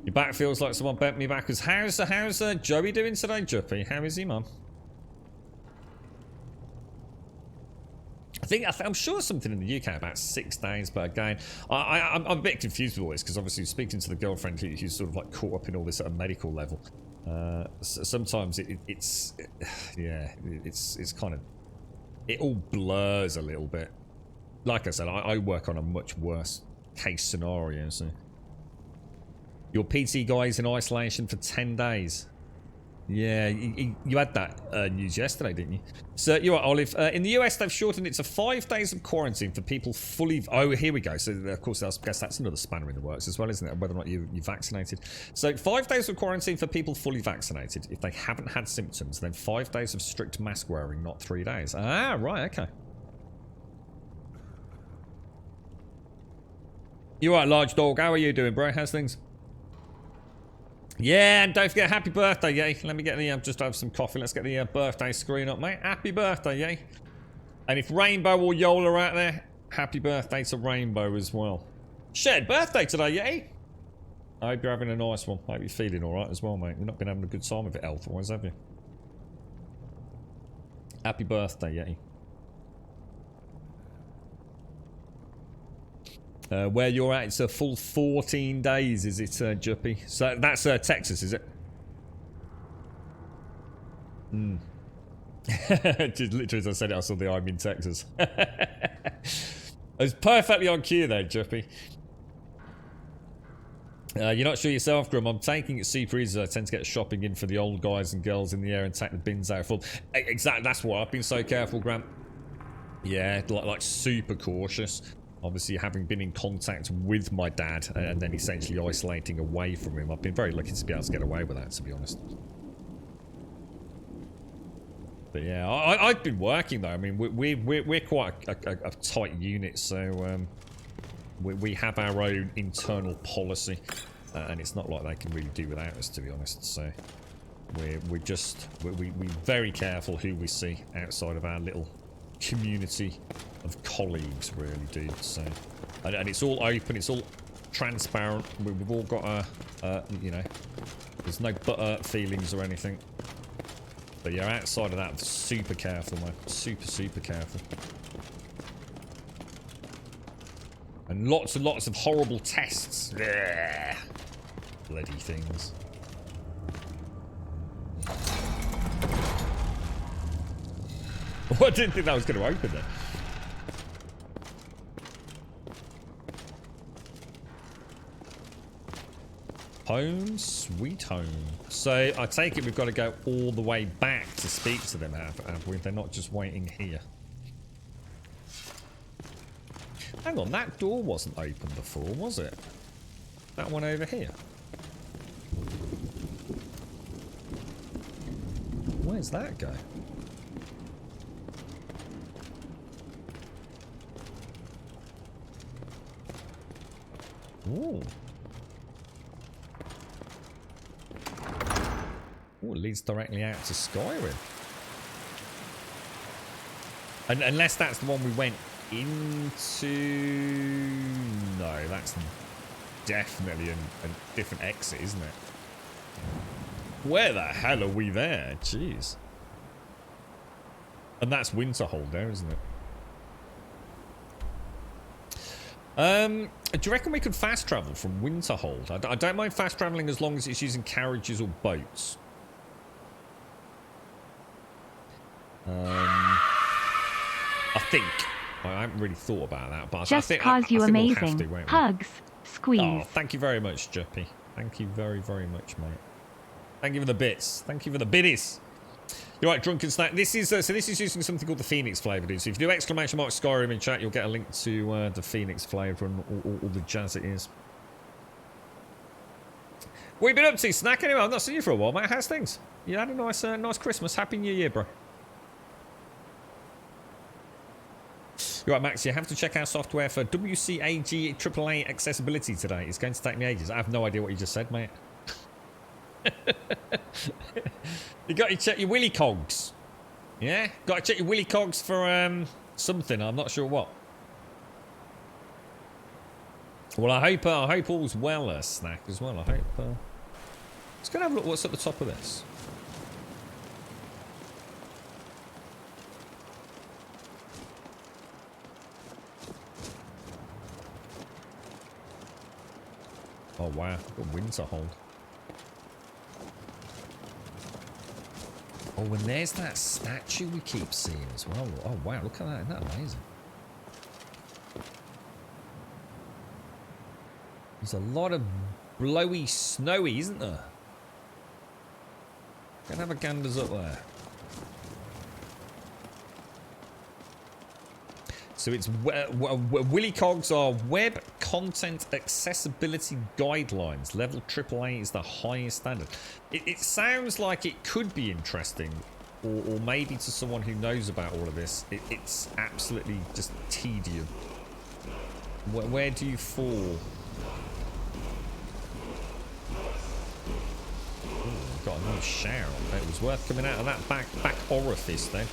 Your back feels like someone bent me backwards. How's Joey doing today, Juppy? How is he, Mum? I'm sure something in the UK about 6 days, but again, I'm a bit confused with all this because obviously speaking to the girlfriend who's sort of like caught up in all this at a medical level. Sometimes it's kind of, it all blurs a little bit. Like I said, I work on a much worse case scenario. So your PT guy is in isolation for 10 days. Yeah, you had that news yesterday, didn't you? So, you're right, Olive. In the US, they've shortened it to 5 days of quarantine for people fully... Oh, here we go. So, of course, I guess that's another spanner in the works as well, isn't it? Whether or not you're vaccinated. So, 5 days of quarantine for people fully vaccinated. If they haven't had symptoms, then 5 days of strict mask wearing, not 3 days. Ah, right, okay. You right, large dog? How are you doing, bro? How's things? Yeah, and don't forget, happy birthday, yay. Let me get the, just have some coffee. Let's get the birthday screen up, mate. Happy birthday, yay. And if Rainbow or Yola are out there, happy birthday to Rainbow as well. Shared birthday today, yay. I hope you're having a nice one. I hope you're feeling alright as well, mate. You've not been having a good time with it health-wise, have you? Happy birthday, yay. Where you're at, it's a full 14 days, is it, Juppy? So that's Texas, is it? Just literally as I said it, I saw the I'm in Texas. It was perfectly on cue there, Juppy. You're not sure yourself, Grum. I'm taking it super easy. I tend to get shopping in for the old guys and girls in the air and take the bins out full. Exactly, that's why I've been so careful, Graham. Yeah, like super cautious. Obviously, having been in contact with my dad and then essentially isolating away from him, I've been very lucky to be able to get away with that, to be honest. But yeah, I've been working though. I mean, we're quite a tight unit, so we have our own internal policy, and it's not like they can really do without us, to be honest. So we're very careful who we see outside of our little community of colleagues, really, dude. So, and it's all open, it's all transparent. We've all got you know, there's no butter feelings or anything. But yeah, outside of that, super careful, man. Super careful. And lots and lots of horrible tests. Blech. Bloody things. I didn't think that was going to open there. Home, sweet home. So I take it we've got to go all the way back to speak to them, have we? They're not just waiting here. Hang on, that door wasn't open before, was it? That one over here. Where's that go? Ooh. Ooh, it leads directly out to Skyrim. And unless that's the one we went into... No, that's definitely a different exit, isn't it? Where the hell are we there? Jeez. And that's Winterhold there, isn't it? Do you reckon we could fast travel from Winterhold? I don't mind fast travelling as long as it's using carriages or boats. I think. I haven't really thought about that, but just I think cause you I think amazing. we'll have to, won't we? Hugs, squeeze. Oh, thank you very much, Juppy. Thank you very, very much, mate. Thank you for the bits. Thank you for the biddies. You're right, Drunken Snack. This is so this is using something called the Phoenix Flavour, dude. So if you do exclamation mark Skyrim in chat, you'll get a link to the Phoenix Flavour and all the jazz it is. What have you been up to, Snack? Anyway, I've not seen you for a while, mate. How's things? You had a nice, nice Christmas. Happy New Year, bro. You're right, Max. You have to check our software for WCAG AAA accessibility today. It's going to take me ages. I have no idea what you just said, mate. You got to check your willy cogs. Yeah? Got to check your willy cogs for something. I'm not sure what. Well, I hope all's well, Snack, as well. I hope. Let's go and have a look what's at the top of this. Oh wow, got Winterhold. Oh, and there's that statue we keep seeing as well. Oh wow, look at that, isn't that amazing? There's a lot of blowy snowy, isn't there? Gonna have a ganders up there. So it's Willy Cogs are web content accessibility guidelines. Level AAA is the highest standard. It sounds like it could be interesting, or maybe to someone who knows about all of this, it's absolutely just tedious. Where do you fall? Ooh, got a nice shower. It was worth coming out of that back orifice then.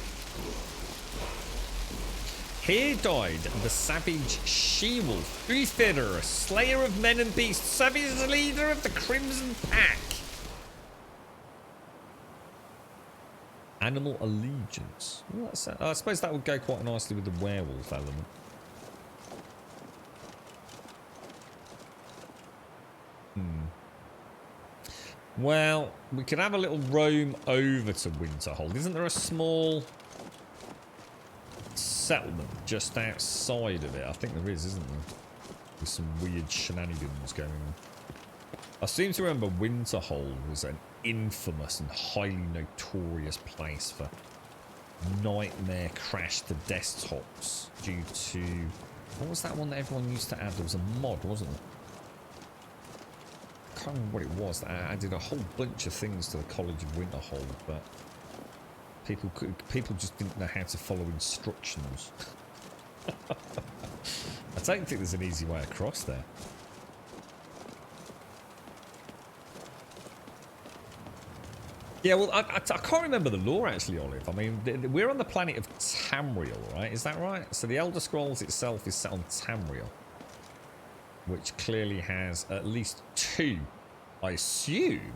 Here died the savage she-wolf, Uther, slayer of men and beasts, savage leader of the Crimson Pack. Animal allegiance. Well, I suppose that would go quite nicely with the werewolf element. Well, we could have a little roam over to Winterhold. Isn't there a small settlement just outside of it? I think there is, isn't there? With some weird shenanigans going on. I seem to remember Winterhold was an infamous and highly notorious place for nightmare crash to desktops due to... What was that one that everyone used to add? There was a mod, wasn't there? I can't remember what it was. I did a whole bunch of things to the College of Winterhold, but people just didn't know how to follow instructions. I don't think there's an easy way across there. Yeah, well, I can't remember the lore actually, Olive. I mean, we're on the planet of Tamriel, right? Is that right? So the Elder Scrolls itself is set on Tamriel, which clearly has at least 2, I assume.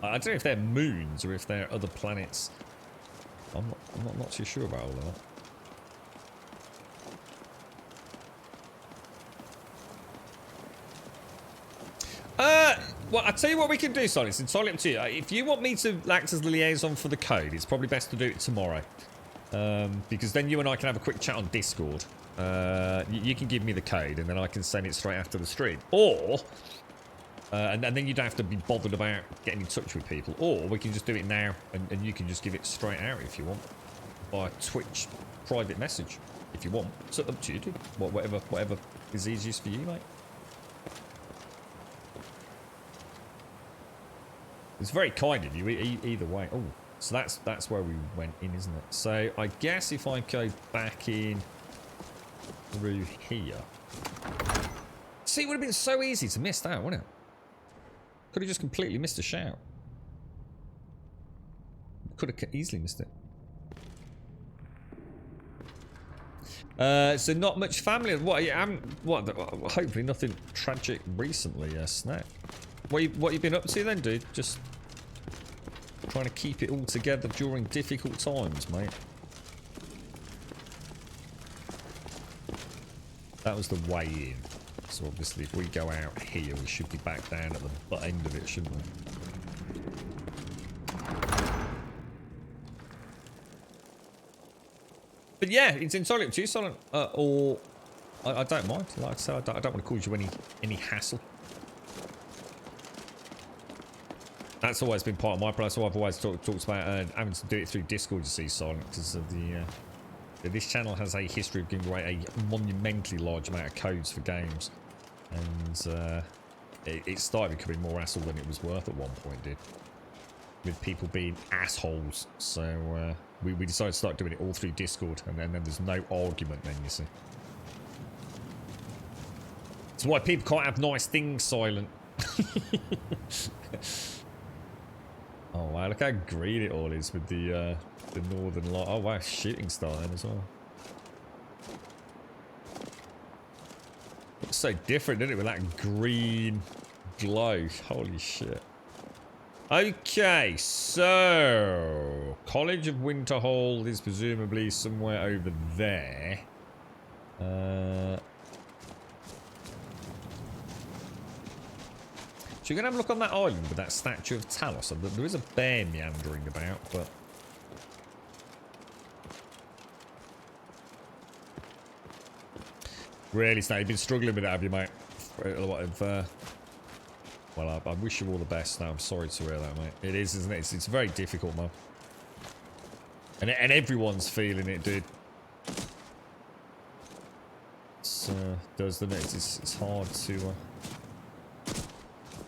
I don't know if they're moons or if they're other planets. I'm not too sure about all of that. Well, I'll tell you what we can do, Sonny. It's entirely up to you. If you want me to act as the liaison for the code, it's probably best to do it tomorrow. Because then you and I can have a quick chat on Discord. You can give me the code, and then I can send it straight after the stream. Or, and then you don't have to be bothered about getting in touch with people. Or we can just do it now, and you can just give it straight out if you want. By Twitch private message, if you want. It's up to you, dude. Whatever is easiest for you, mate. It's very kind of you, either way. Oh, so that's where we went in, isn't it? So I guess if I go back in through here. See, it would have been so easy to miss that, wouldn't it? Could have just completely missed a shout. Could have easily missed it. So not much family. What? Hopefully nothing tragic recently. Snack. What you been up to then, dude? Just trying to keep it all together during difficult times, mate. That was the way in. So obviously if we go out here, we should be back down at the butt end of it, shouldn't we? But yeah, it's entirely up to you, Silent. Or I don't mind. Like I said, I don't want to cause you any hassle. That's always been part of my plan. So I've always talked about having to do it through Discord, you see, Silent, because of the this channel has a history of giving away a monumentally large amount of codes for games, and it started becoming more hassle than it was worth at one point, did, with people being assholes. So we decided to start doing it all through Discord, and then there's no argument then, you see. That's why people can't have nice things, Silent. Oh wow, look how green it all is with the northern light. Oh wow, shooting star then as well. Looks so different, doesn't it, with that green glow? Holy shit. Okay, so College of Winterhold is presumably somewhere over there. So you're going to have a look on that island with that statue of Talos. There is a bear meandering about, but... Really, Snake, you've been struggling with that, have you, mate? For Well, I wish you all the best now. I'm sorry to hear that, mate. It is, isn't it? It's very difficult, man. And everyone's feeling it, dude. Doesn't it? It's hard to...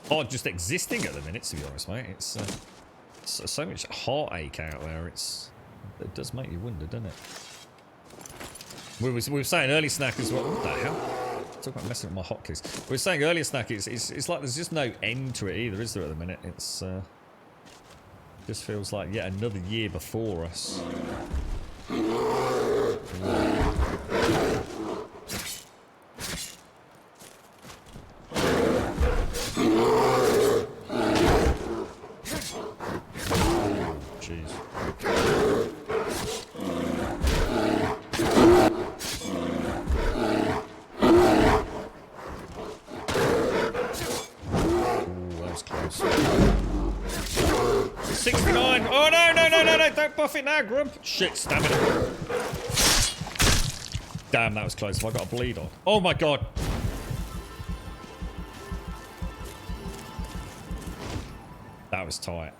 hard just existing at the minute, to be honest, mate. It's so much heartache out there. It does make you wonder, doesn't it? We were saying early snack as well. What the hell? Talk about messing with my hotkeys. We were saying earlier snack. It's like there's just no end to it either, is there? At the minute, it's just feels like yet another year before us. Jeez. Close. 69. Oh no, don't buff it now, Grump. Shit, stamina. Damn, that was close. Have I got a bleed on? Oh my god. That was tight.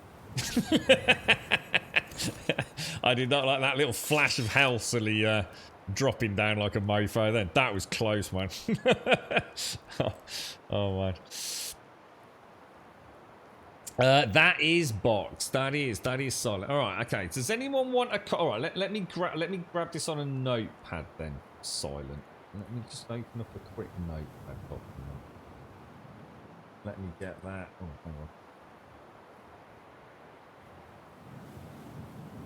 I did not like that little flash of health suddenly dropping down like a mofo then. That was close, man. Oh man. That is boxed. That is solid. All right, okay. Does anyone want a? All right, let me grab this on a notepad then. Silent. Let me just open up a quick notepad document. Let me get that. Oh, hang on.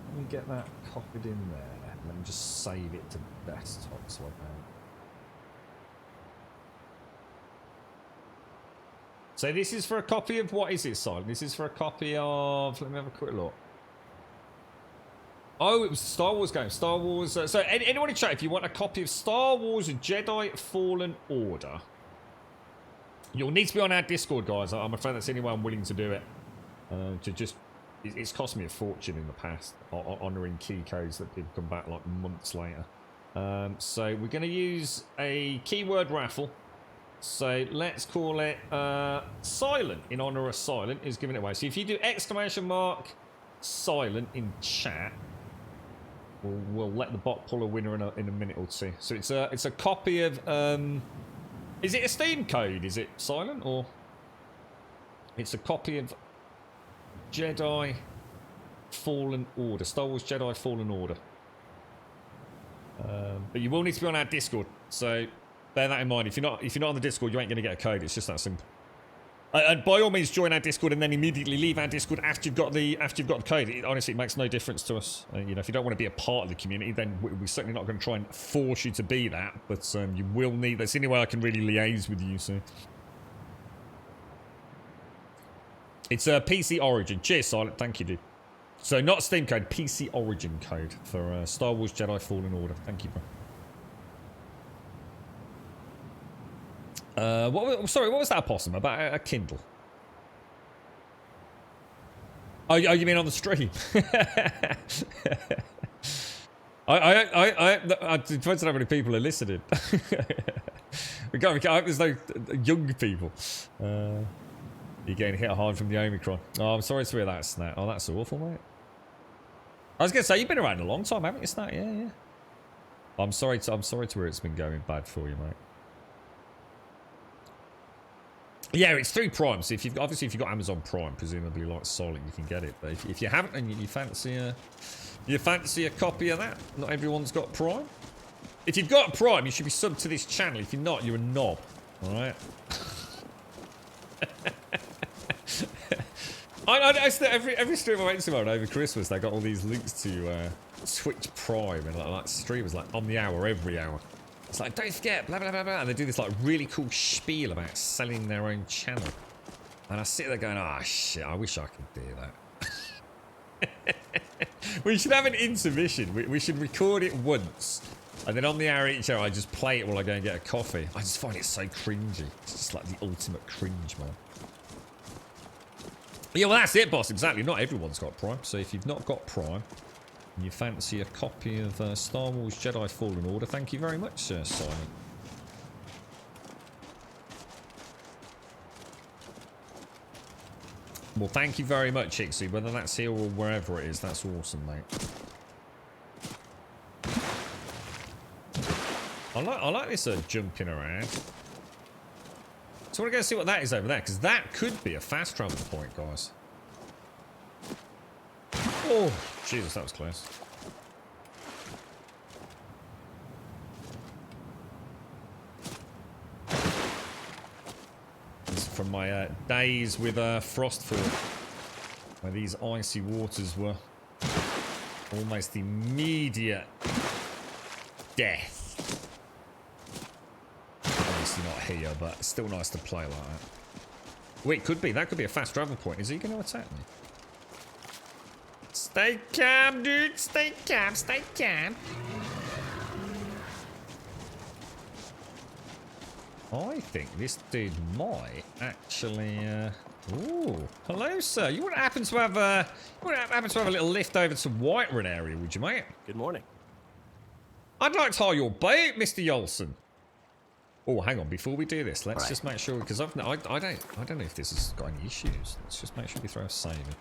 Let me get that copied in there. Let me just save it to desktop so I can. So this is for a copy of, what is it, Silent? This is for a copy of, let me have a quick look. Oh, it was a Star Wars game. Star Wars. So anyone in chat, if you want a copy of Star Wars Jedi Fallen Order, you'll need to be on our Discord, guys. I'm afraid that's the only way I'm willing to do it. It's cost me a fortune in the past, honouring key codes that people come back like months later. So we're going to use a keyword raffle. So let's call it Silent, in honour of Silent is giving it away. So if you do ! Silent in chat, we'll let the bot pull a winner in a minute or two. So it's a copy of is it a Steam code? Is it Silent, or it's a copy of Jedi Fallen Order, Star Wars Jedi Fallen Order. But you will need to be on our Discord, so bear that in mind. If you're not on the Discord, you ain't going to get a code. It's just that simple. And by all means, join our Discord and then immediately leave our Discord after you've got the code. Honestly, it makes no difference to us. You know, if you don't want to be a part of the community, then we're certainly not going to try and force you to be that. But you will need. That's the only way I can really liaise with you. So it's a PC Origin. Cheers, Silent. Thank you, dude. So not Steam code, PC Origin code for Star Wars Jedi Fallen Order. Thank you, bro. Sorry, what was that, Possum? About a Kindle? Oh, you mean on the stream? It depends on how many people are listening. I hope there's no young people. You're getting hit hard from the Omicron. Oh, I'm sorry to hear that, Snap. Oh, that's awful, mate. I was going to say, you've been around a long time, haven't you, Snap? Yeah. I'm sorry to hear it's been going bad for you, mate. Yeah, it's through Prime. So if you've got Amazon Prime, presumably like Silent, you can get it. But if you haven't and you fancy a copy of that, not everyone's got Prime. If you've got Prime, you should be subbed to this channel. If you're not, you're a knob. All right. I every stream I went to over Christmas, they got all these links to Twitch Prime and like streamers like on the hour, every hour. It's like, don't forget, blah, blah, blah, blah. And they do this like really cool spiel about selling their own channel. And I sit there going, oh shit, I wish I could do that. We should have an intermission. We should record it once. And then on the hour each hour, I just play it while I go and get a coffee. I just find it so cringy. It's just like the ultimate cringe, man. Yeah, well, that's it, boss. Exactly. Not everyone's got Prime. So if you've not got Prime, and you fancy a copy of Star Wars Jedi Fallen Order, thank you very much, Simon. Well, thank you very much, Ixie. Whether that's here or wherever it is, that's awesome, mate. I like this jumping around. So I want to go see what that is over there, because that could be a fast travel point, guys. Oh, Jesus, that was close. This is from my days with Frostfall, where these icy waters were almost immediate death. Obviously not here, but it's still nice to play like that. Wait, could be. That could be a fast travel point. Is he going to attack me? Stay calm, dude. Stay calm. Stay calm. I think this dude might actually. Ooh, hello, sir. You wouldn't happen to have a little lift over to Whiterun area, would you, mate? Good morning. I'd like to hire your boat, Mr. Yolson. Oh, hang on. Before we do this, let's just make sure, because I don't know if this has got any issues. Let's just make sure we throw a save in.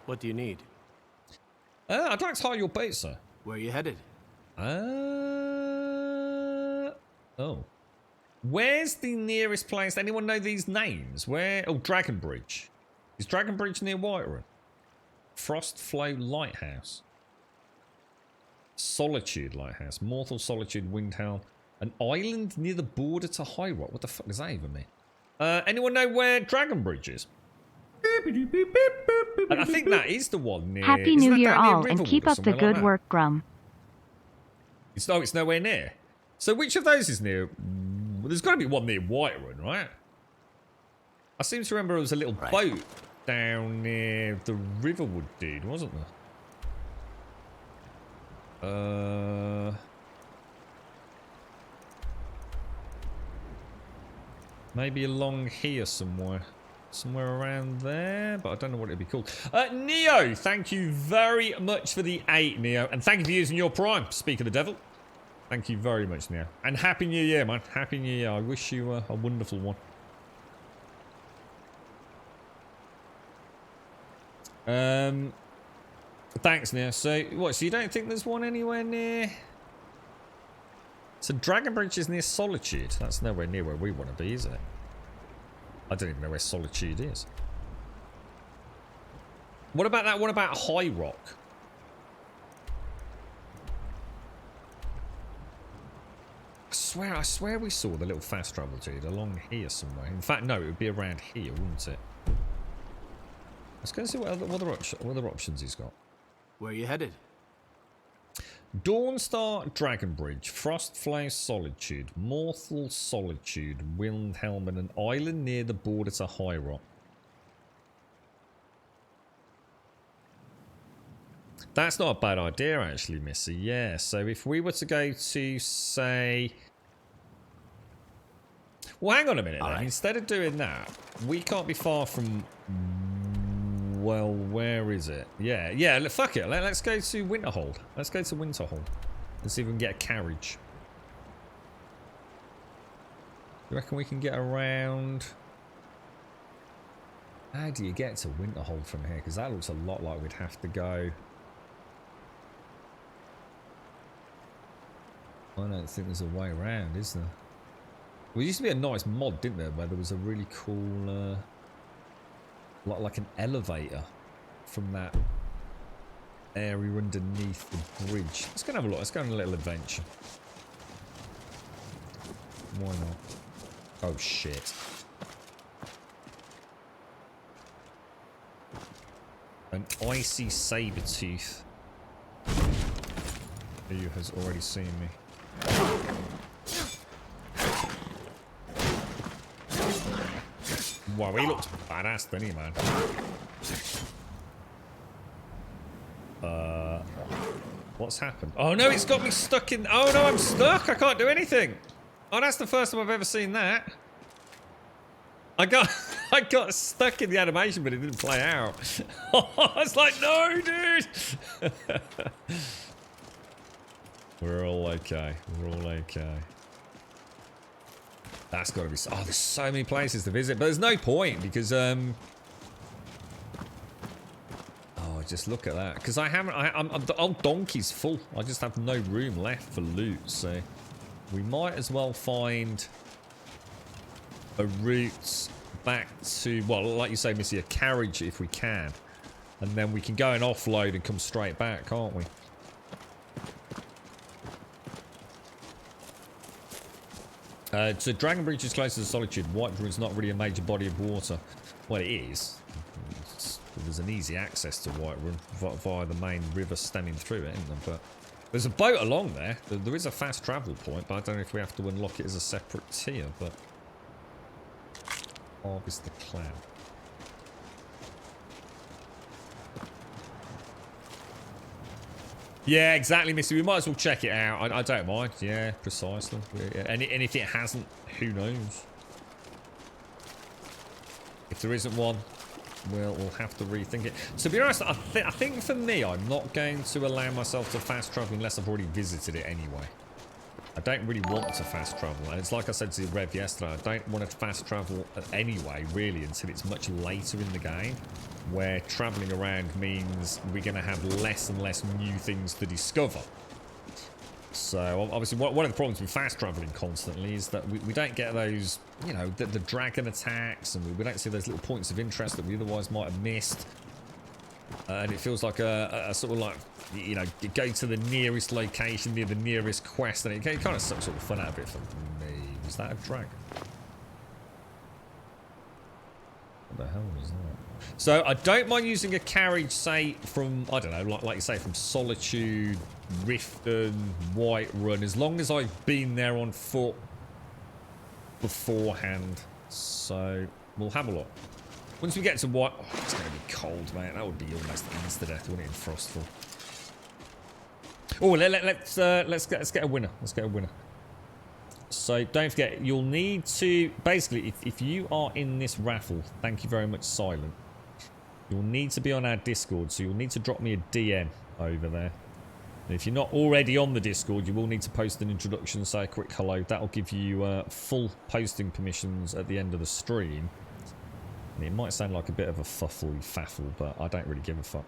What do you need? I'd like to hire your boat, sir. Where are you headed? Oh. Where's the nearest place? Anyone know these names? Where? Oh, Dragon Bridge. Is Dragon Bridge near Whiterun? Frostflow Lighthouse. Solitude Lighthouse. Mortal Solitude Windhelm. An island near the border to High Rock. What the fuck does that even mean? Anyone know where Dragon Bridge is? And I think that is the one near... Happy New Year all, and keep up the good work, Grum. It's nowhere near. So which of those is near? Well, there's got to be one near Whiterun, right? I seem to remember there was a little boat down near the Riverwood dude, wasn't there? Maybe along here somewhere. Somewhere around there, but I don't know what it'd be called. Neo, thank you very much for the 8, Neo. And thank you for using your Prime, Speak of the Devil. Thank you very much, Neo. And Happy New Year, man. Happy New Year. I wish you a wonderful one. Thanks, Neo. So, what, so you don't think there's one anywhere near... So Dragon Bridge is near Solitude. That's nowhere near where we want to be, is it? I don't even know where Solitude is. What about that? What about High Rock? I swear we saw the little fast travel dude along here somewhere. In fact, no, it would be around here, wouldn't it? Let's go and see what other options he's got. Where are you headed? Dawnstar Dragon Bridge, Frostflow Solitude, Mortal Solitude, Windhelm, and an island near the border to High Rock. That's not a bad idea, actually, Missy. Yeah, so if we were to go to, say... Well, hang on a minute, then. Right. Instead of doing that, we can't be far from... Well, where is it? Yeah, fuck it. Let's go to Winterhold. Let's go to Winterhold. Let's see if we can get a carriage. You reckon we can get around... How do you get to Winterhold from here? Because that looks a lot like we'd have to go... I don't think there's a way around, is there? Well, there used to be a nice mod, didn't there, where there was a really cool... like an elevator from that area underneath the bridge. Let's go and have a look. Let's go on a little adventure. Why not? Oh, shit. An icy saber-tooth. Who has already seen me. Wow, he looks badass, doesn't he, man? What's happened? Oh no, it's got me stuck in... Oh no, I'm stuck! I can't do anything! Oh, that's the first time I've ever seen that. I got stuck in the animation, but it didn't play out. I was like, no, dude! We're all okay. We're all okay. That's got to be... Oh, there's so many places to visit. But there's no point because... Oh, just look at that. Because I haven't... the old donkey's full. I just have no room left for loot. So we might as well find a route back to... Well, like you say, Missy, a carriage if we can. And then we can go and offload and come straight back, can't we? So Dragon Bridge is close to the Solitude. Whiterun is not really a major body of water. Well, it is. There's an easy access to Whiterun via the main river stemming through it, isn't there? But there's a boat along there. There is a fast travel point, but I don't know if we have to unlock it as a separate tier. But harvest the cloud. Yeah, exactly, Missy. We might as well check it out. I don't mind. Yeah, precisely. Yeah. And if it hasn't, who knows? If there isn't one, we'll have to rethink it. To be honest, I think for me, I'm not going to allow myself to fast travel unless I've already visited it anyway. I don't really want to fast travel. And it's like I said to Rev yesterday, I don't want to fast travel anyway, really, until it's much later in the game, where traveling around means we're going to have less and less new things to discover. So, obviously, one of the problems with fast traveling constantly is that we don't get those, you know, the dragon attacks, and we don't see those little points of interest that we otherwise might have missed. And it feels like a sort of like, you know, you go to the nearest location near the nearest quest, and it kind of sucks all the fun out of it for me. Was that a dragon? What the hell was that? So I don't mind using a carriage, say, from, I don't know, like you say, from Solitude, Riften, Whiterun, as long as I've been there on foot beforehand. So we'll have a look. Once we get to White... Oh, it's going to be cold, mate. That would be almost insta-death, wouldn't it, in Frostfall? Oh, let's get a winner. Let's get a winner. So don't forget, you'll need to... Basically, if you are in this raffle, thank you very much, Silent. You'll need to be on our Discord, so you'll need to drop me a DM over there. And if you're not already on the Discord, you will need to post an introduction, say a quick hello. That'll give you full posting permissions at the end of the stream. And it might sound like a bit of a faffle, but I don't really give a fuck.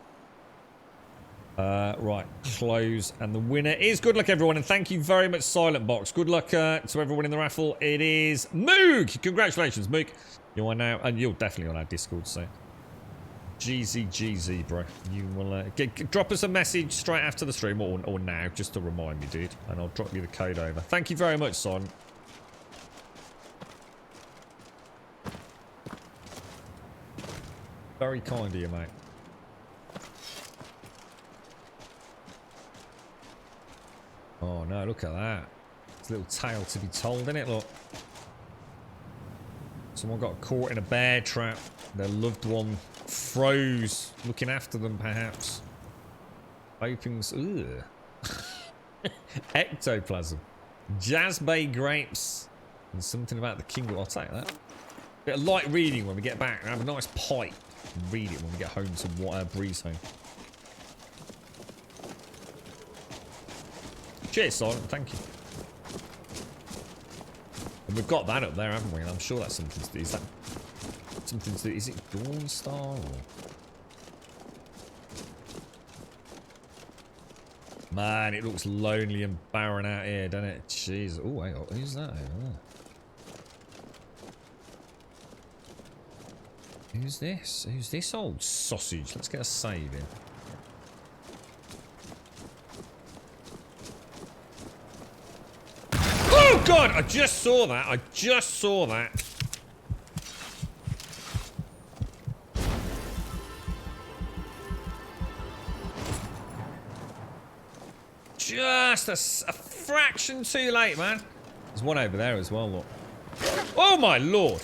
Right, close, and the winner is... Good luck, everyone, and thank you very much, Silent Box. Good luck to everyone in the raffle. It is Moog! Congratulations, Moog. You are now... And you're definitely on our Discord, so... GZ, bro. You will... drop us a message straight after the stream, or now, just to remind me, dude. And I'll drop you the code over. Thank you very much, Silent. Very kind of you, mate. Oh no, look at that. It's a little tale to be told, isn't it? Look. Someone got caught in a bear trap. Their loved one froze, looking after them, perhaps. Hoping... Ugh. Ectoplasm. Jazzbay grapes. And something about the king... I'll take that. Bit of light reading when we get back. Have a nice pipe. And read it when we get home to Breeze home. Cheers, Silent. Thank you. And we've got that up there, haven't we? And I'm sure that's something to do. Is that something to do? Is it Dawnstar or... Man, it looks lonely and barren out here, doesn't it? Jeez. Oh, hang on. Who's that over there? Who's this? Who's this old sausage? Let's get a save in. Oh, God! I just saw that. I just saw that. Just a fraction too late, man. There's one over there as well, look. Oh, my Lord.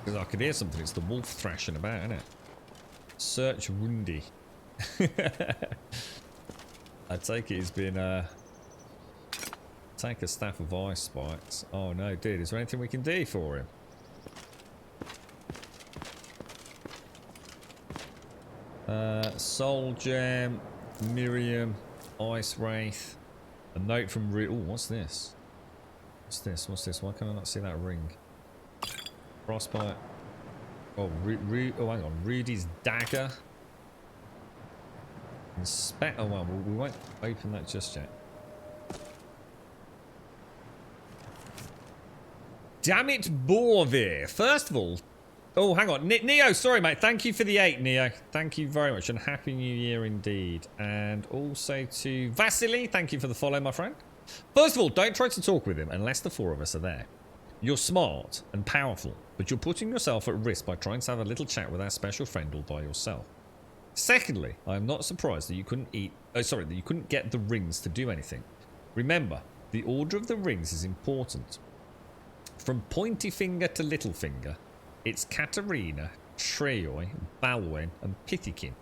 Because I could hear something. It's the wolf thrashing about, isn't it? Search Rundy. I take it he's been, take a staff of ice spikes. Oh no, dude, is there anything we can do for him? Soul Gem, Miriam, Ice Wraith, a note from oh, what's this? What's this? What's this? Why can I not see that ring? Frostbite. Oh, oh, hang on. Rudy's dagger. Inspect. Oh, well, we won't open that just yet. Damn it, Borvir. First of all, oh, hang on. Neo, sorry, mate. Thank you for the 8, Neo. Thank you very much. And Happy New Year indeed. And also to Vasily, thank you for the follow, my friend. First of all, don't try to talk with him unless the 4 of us are there. You're smart and powerful, but you're putting yourself at risk by trying to have a little chat with our special friend all by yourself. Secondly, I am not surprised that you couldn't that you couldn't get the rings to do anything. Remember, the order of the rings is important. From pointy finger to little finger, it's Katarina, Treoi, Balwen, and Pithikin.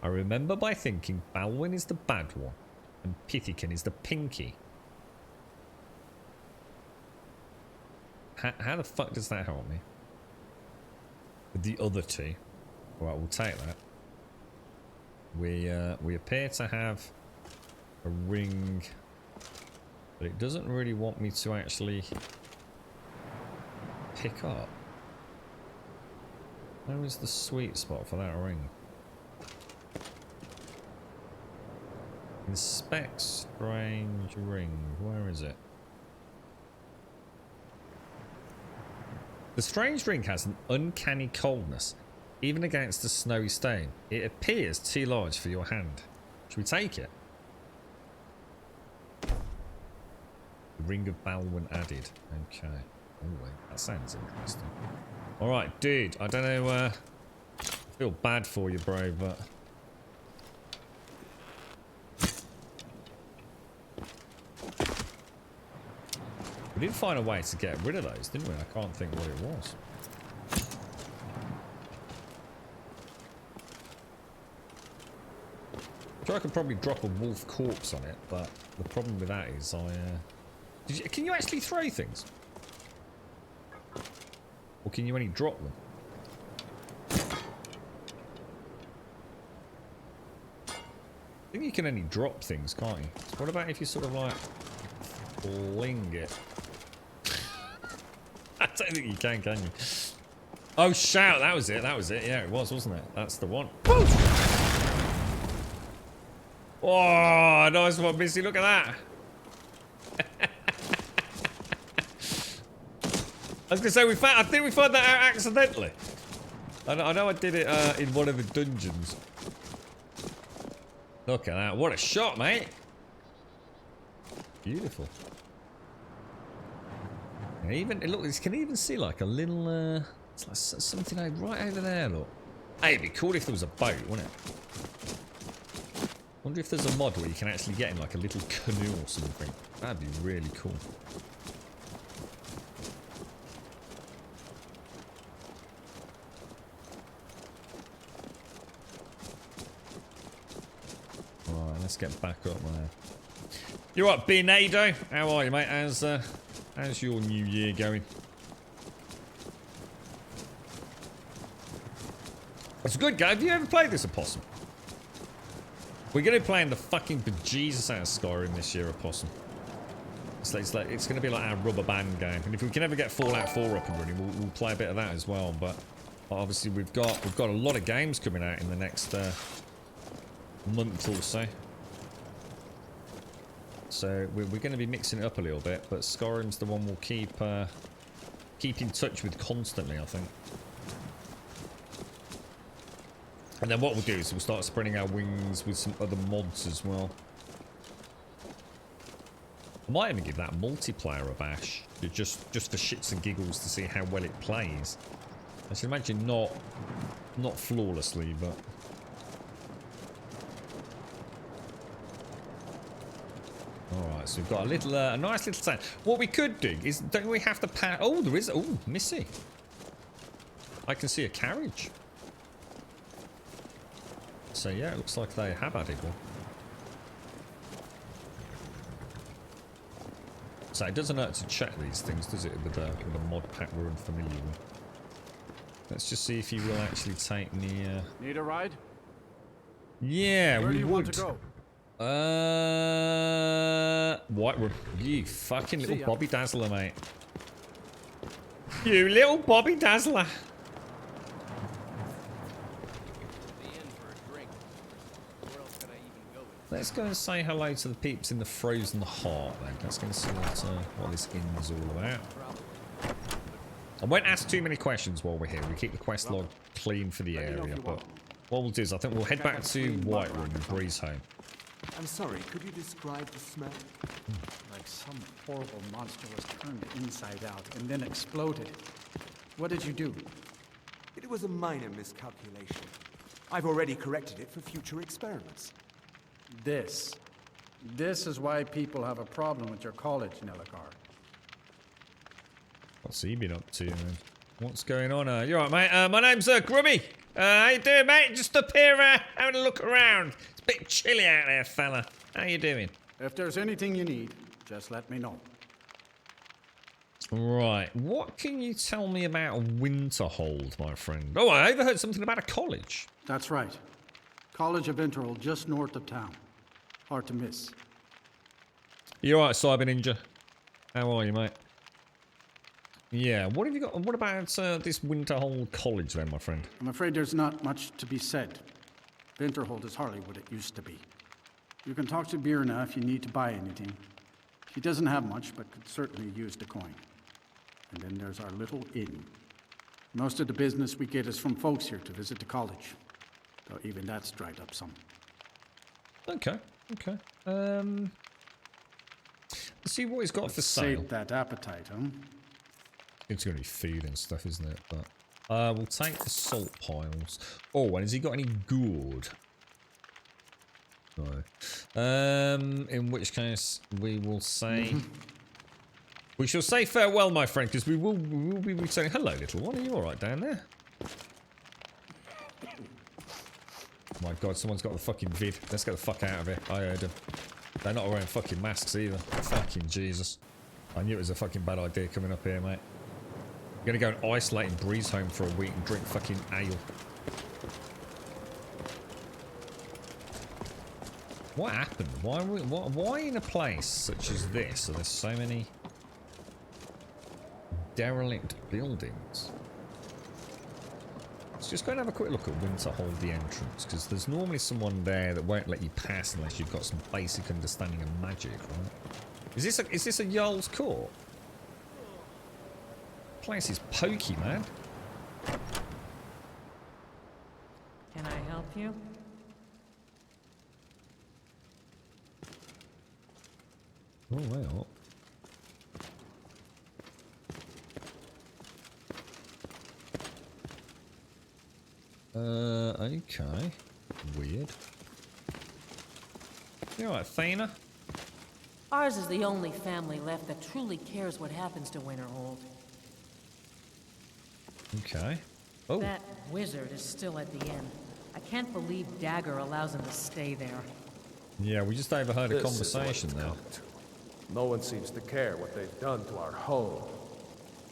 I remember by thinking Balwen is the bad one, and Pithikin is the pinky. How the fuck does that help me? With the other 2. Alright, we'll take that. We appear to have a ring, but it doesn't really want me to actually pick up. Where is the sweet spot for that ring? Inspect strange ring. Where is it? The strange ring has an uncanny coldness, even against a snowy stone. It appears too large for your hand. Should we take it? The ring of Balwen added. Okay. Oh, that sounds interesting. Alright, dude. I don't know, I feel bad for you, bro, but... We did find a way to get rid of those, didn't we? I can't think what it was. I'm sure I could probably drop a wolf corpse on it, but the problem with that is can you actually throw things? Or can you only drop them? I think you can only drop things, can't you? So what about if you sort of like fling it? I don't think you can you? Oh, shout! That was it. That was it. Yeah, it was, wasn't it? That's the one. Woo! Oh, nice one, Missy. Look at that. I was gonna say I think we found that out accidentally. I know I did it in one of the dungeons. Look at that! What a shot, mate! Beautiful. And even look, you can even see like a little it's like something right over there. Look, hey, it'd be cool if there was a boat, wouldn't it? Wonder if there's a mod where you can actually get in like a little canoe or something. That'd be really cool. Alright, let's get back up there. You're right, Benado. How are you, mate? How's your new year going? It's a good game. Have you ever played this, Opossum? We're going to be playing the fucking bejesus out of Skyrim this year, Opossum. It's going to be like our rubber band game. And if we can ever get Fallout 4 up and running, we'll play a bit of that as well. But obviously we've got a lot of games coming out in the next month or so. So we're going to be mixing it up a little bit, but Skyrim's the one we'll keep in touch with constantly, I think. And then what we'll do is we'll start spreading our wings with some other mods as well. I might even give that multiplayer a bash, just for shits and giggles to see how well it plays. I should imagine not flawlessly, but. Alright, so we've got a nice little town. What we could do is, don't we have to oh, there is, oh, Missy. I can see a carriage. So yeah, it looks like they have added one. So it doesn't hurt to check these things, does it, with a mod pack we're unfamiliar with. Let's just see if he will actually take the... Need a ride? Yeah, Where we do you would. want to go? Whiterun. You fucking little Bobby Dazzler, mate. You little Bobby Dazzler. Let's go and say hello to the peeps in the Frozen Heart, then. Let's go and see what this inn is all about. I won't ask too many questions while we're here. We keep the quest log clean for the area, but what we'll do is I think we'll head back to Whiterun and Breeze home. I'm sorry, could you describe the smell? Like some horrible monster was turned inside out and then exploded. What did you do? It was a minor miscalculation. I've already corrected it for future experiments. This is why people have a problem with your college, Nelagar. What's he been up to, man? What's going on? You alright, mate? My name's Grummy. How you doing, mate? Just up here having a look around. It's a bit chilly out there, fella. How you doing? If there's anything you need, just let me know. Right. What can you tell me about Winterhold, my friend? Oh, I overheard something about a college. That's right. College of Winterhold, just north of town. Hard to miss. You alright, Cyber Ninja? How are you, mate? Yeah, what have you got? What about this Winterhold College then, my friend? I'm afraid there's not much to be said. Winterhold is hardly what it used to be. You can talk to Birna if you need to buy anything. She doesn't have much, but could certainly use the coin. And then there's our little inn. Most of the business we get is from folks here to visit the college. Though even that's dried up some. Okay, okay. Let's see what he's got for sale. Sate that appetite, huh? It's going to be food and stuff, isn't it? But we'll take the salt piles. Oh, and has he got any gourd? No. In which case, we will say... We shall say farewell, my friend, because we will be returning. Hello, little one. Are you all right down there? Oh my God, someone's got the fucking vid. Let's get the fuck out of here. I heard them. They're not wearing fucking masks either. Fucking Jesus. I knew it was a fucking bad idea coming up here, mate. I'm gonna go and isolate in Breeze home for a week and drink fucking ale. What happened? Why in a place such as this are there so many derelict buildings? Let's just go and have a quick look at Winterhold, the entrance, because there's normally someone there that won't let you pass unless you've got some basic understanding of magic, right? Is this a Jarl's Court? Place is pokey, man. Can I help you? Oh, well. Okay. Weird. You alright, Thana? Ours is the only family left that truly cares what happens to Winterhold. Okay. Oh. That wizard is still at the inn. I can't believe Dagger allows him to stay there. Yeah, we just overheard a conversation there. No one seems to care what they've done to our home.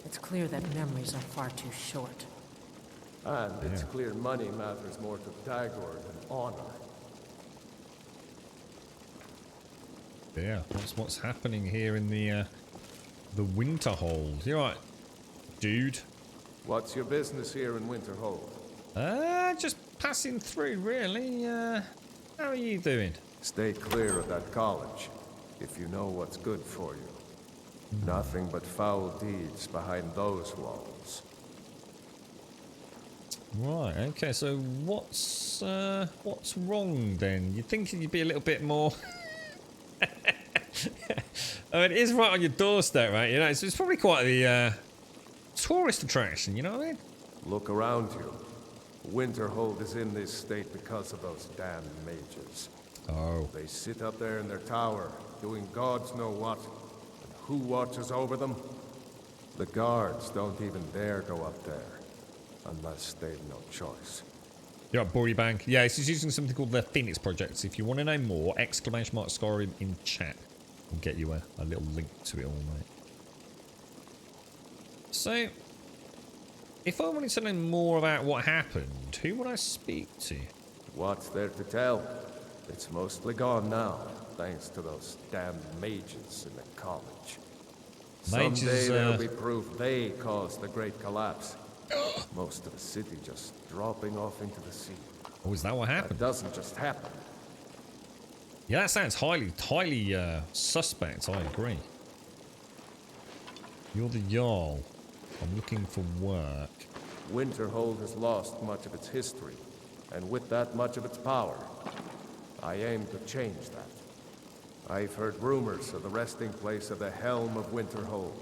It's clear that memories are far too short. And it's clear money matters more to Dagor than honor. Yeah, what's happening here in the Winterhold? You alright, dude? What's your business here in Winterhold? Just passing through, really. How are you doing? Stay clear of that college, if you know what's good for you. Nothing but foul deeds behind those walls. Right, okay, so what's wrong then? You'd think you'd be a little bit more... I mean, it is right on your doorstep, right? You know, it's probably quite the tourist attraction, you know what I mean? Look around you. Winterhold is in this state because of those damn mages. Oh. They sit up there in their tower, doing gods know what. And who watches over them? The guards don't even dare go up there. unless they've no choice. You're at Bury Bank. Yeah, this is using something called the Phoenix Project. If you want to know more, exclamation mark Skyrim in chat. I'll get you a little link to it all, mate. So, if I wanted to know more about what happened, who would I speak to? What's there to tell? It's mostly gone now, thanks to those damn mages in the college. Someday there'll be proof they caused the Great Collapse. Most of the city just dropping off into the sea. Oh, is that what happened? It doesn't just happen. Yeah, that sounds highly suspect, I agree. You're the Jarl. I'm looking for work. Winterhold has lost much of its history, and with that much of its power. I aim to change that. I've heard rumors of the resting place of the Helm of Winterhold.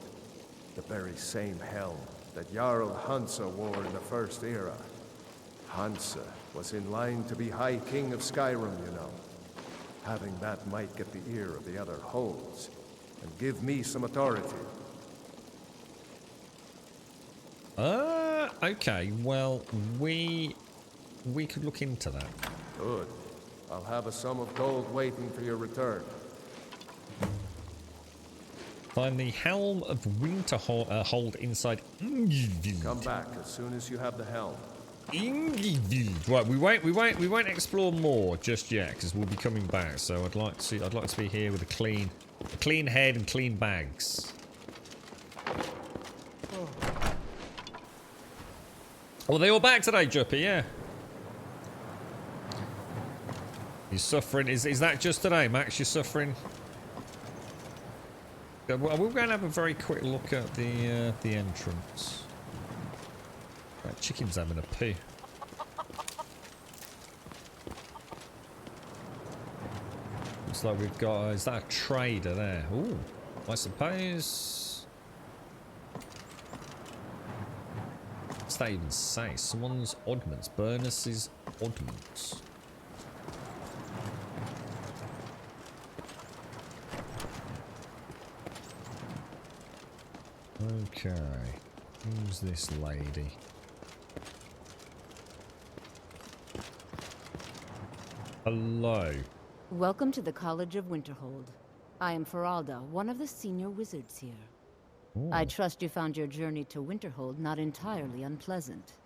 The very same helm that Jarl Hansa wore in the First Era. Hansa was in line to be High King of Skyrim, you know. Having that might get the ear of the other holds, and give me some authority. Okay, well, we could look into that. Good. I'll have a sum of gold waiting for your return. Find the Helm of Winterhold inside Ingvild. Come back as soon as you have the helm. Ingvild. Right, we won't explore more just yet because we'll be coming back. So I'd like to be here with a clean head and clean bags. Oh, they all back today, Juppy, yeah. You're suffering. Is that just today, Max? You're suffering? Well, we're going to have a very quick look at the entrance. That chicken's having a poo. Looks like we've got... is that a trader there? Ooh, I suppose... what's that even say? Someone's oddments. Burnus's oddments. Okay. Who's this lady? Hello. Welcome to the College of Winterhold. I am Feralda, one of the senior wizards here. Ooh. I trust you found your journey to Winterhold not entirely unpleasant.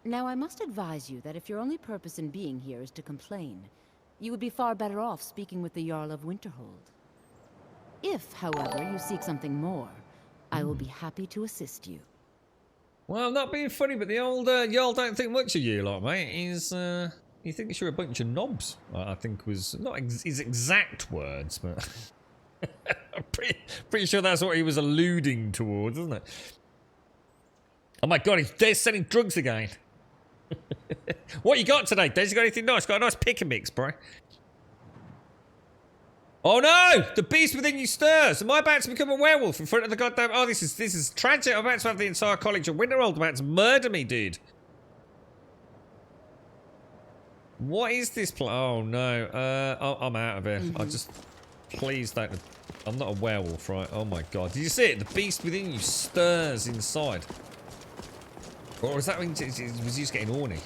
Now, I must advise you that if your only purpose in being here is to complain, you would be far better off speaking with the Jarl of Winterhold. If, however, you seek something more, I will be happy to assist you. Well, I'm not being funny, but the old Jarl don't think much of you, like, mate. He thinks you're a bunch of knobs. I think was not his exact words, but I'm pretty sure that's what he was alluding towards, isn't it? Oh my god, they're selling drugs again. What you got today, Des? You got anything nice? Got a nice pick and mix, bro. Oh no! The beast within you stirs! Am I about to become a werewolf in front of the goddamn... oh, this is tragic. I'm about to have the entire College of Winterhold about to murder me, dude. What is this oh no. I'm out of here. I just... please don't... I'm not a werewolf, right? Oh my god. Did you see it? The beast within you stirs inside. Or was that when was he just getting horny?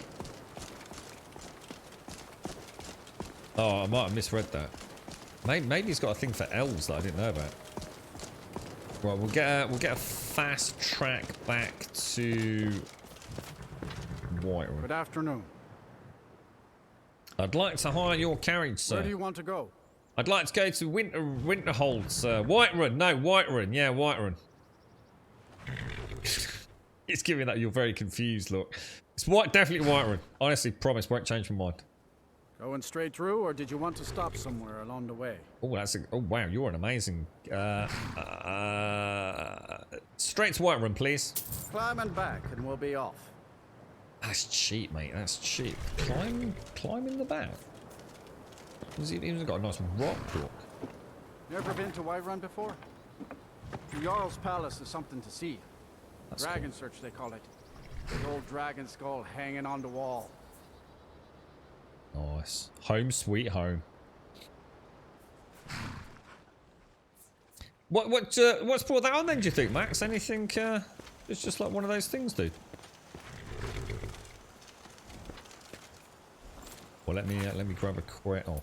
Oh, I might have misread that. Maybe he's got a thing for elves that I didn't know about. Right, we'll get a fast track back to Whiterun. Good afternoon. I'd like to hire your carriage, sir. Where do you want to go? I'd like to go to Winterhold, sir. Whiterun, no, Whiterun, yeah, Whiterun. It's giving that you're very confused look. It's definitely Whiterun. Honestly, promise, won't change my mind. Going straight through, or did you want to stop somewhere along the way? Oh, oh wow, you're an amazing. Straight to Whiterun, please. Climb and back, and we'll be off. That's cheap, mate. That's cheap. Climb in the back. He's even got a nice rock walk. Never been to Whiterun before? The Jarl's Palace is something to see. That's Dragon cool. Search, they call it. The old dragon skull hanging on the wall. Nice. Home sweet home. What's brought that on then, do you think, Max? Anything, it's just like one of those things, dude? Well, let me grab a quit. Oh,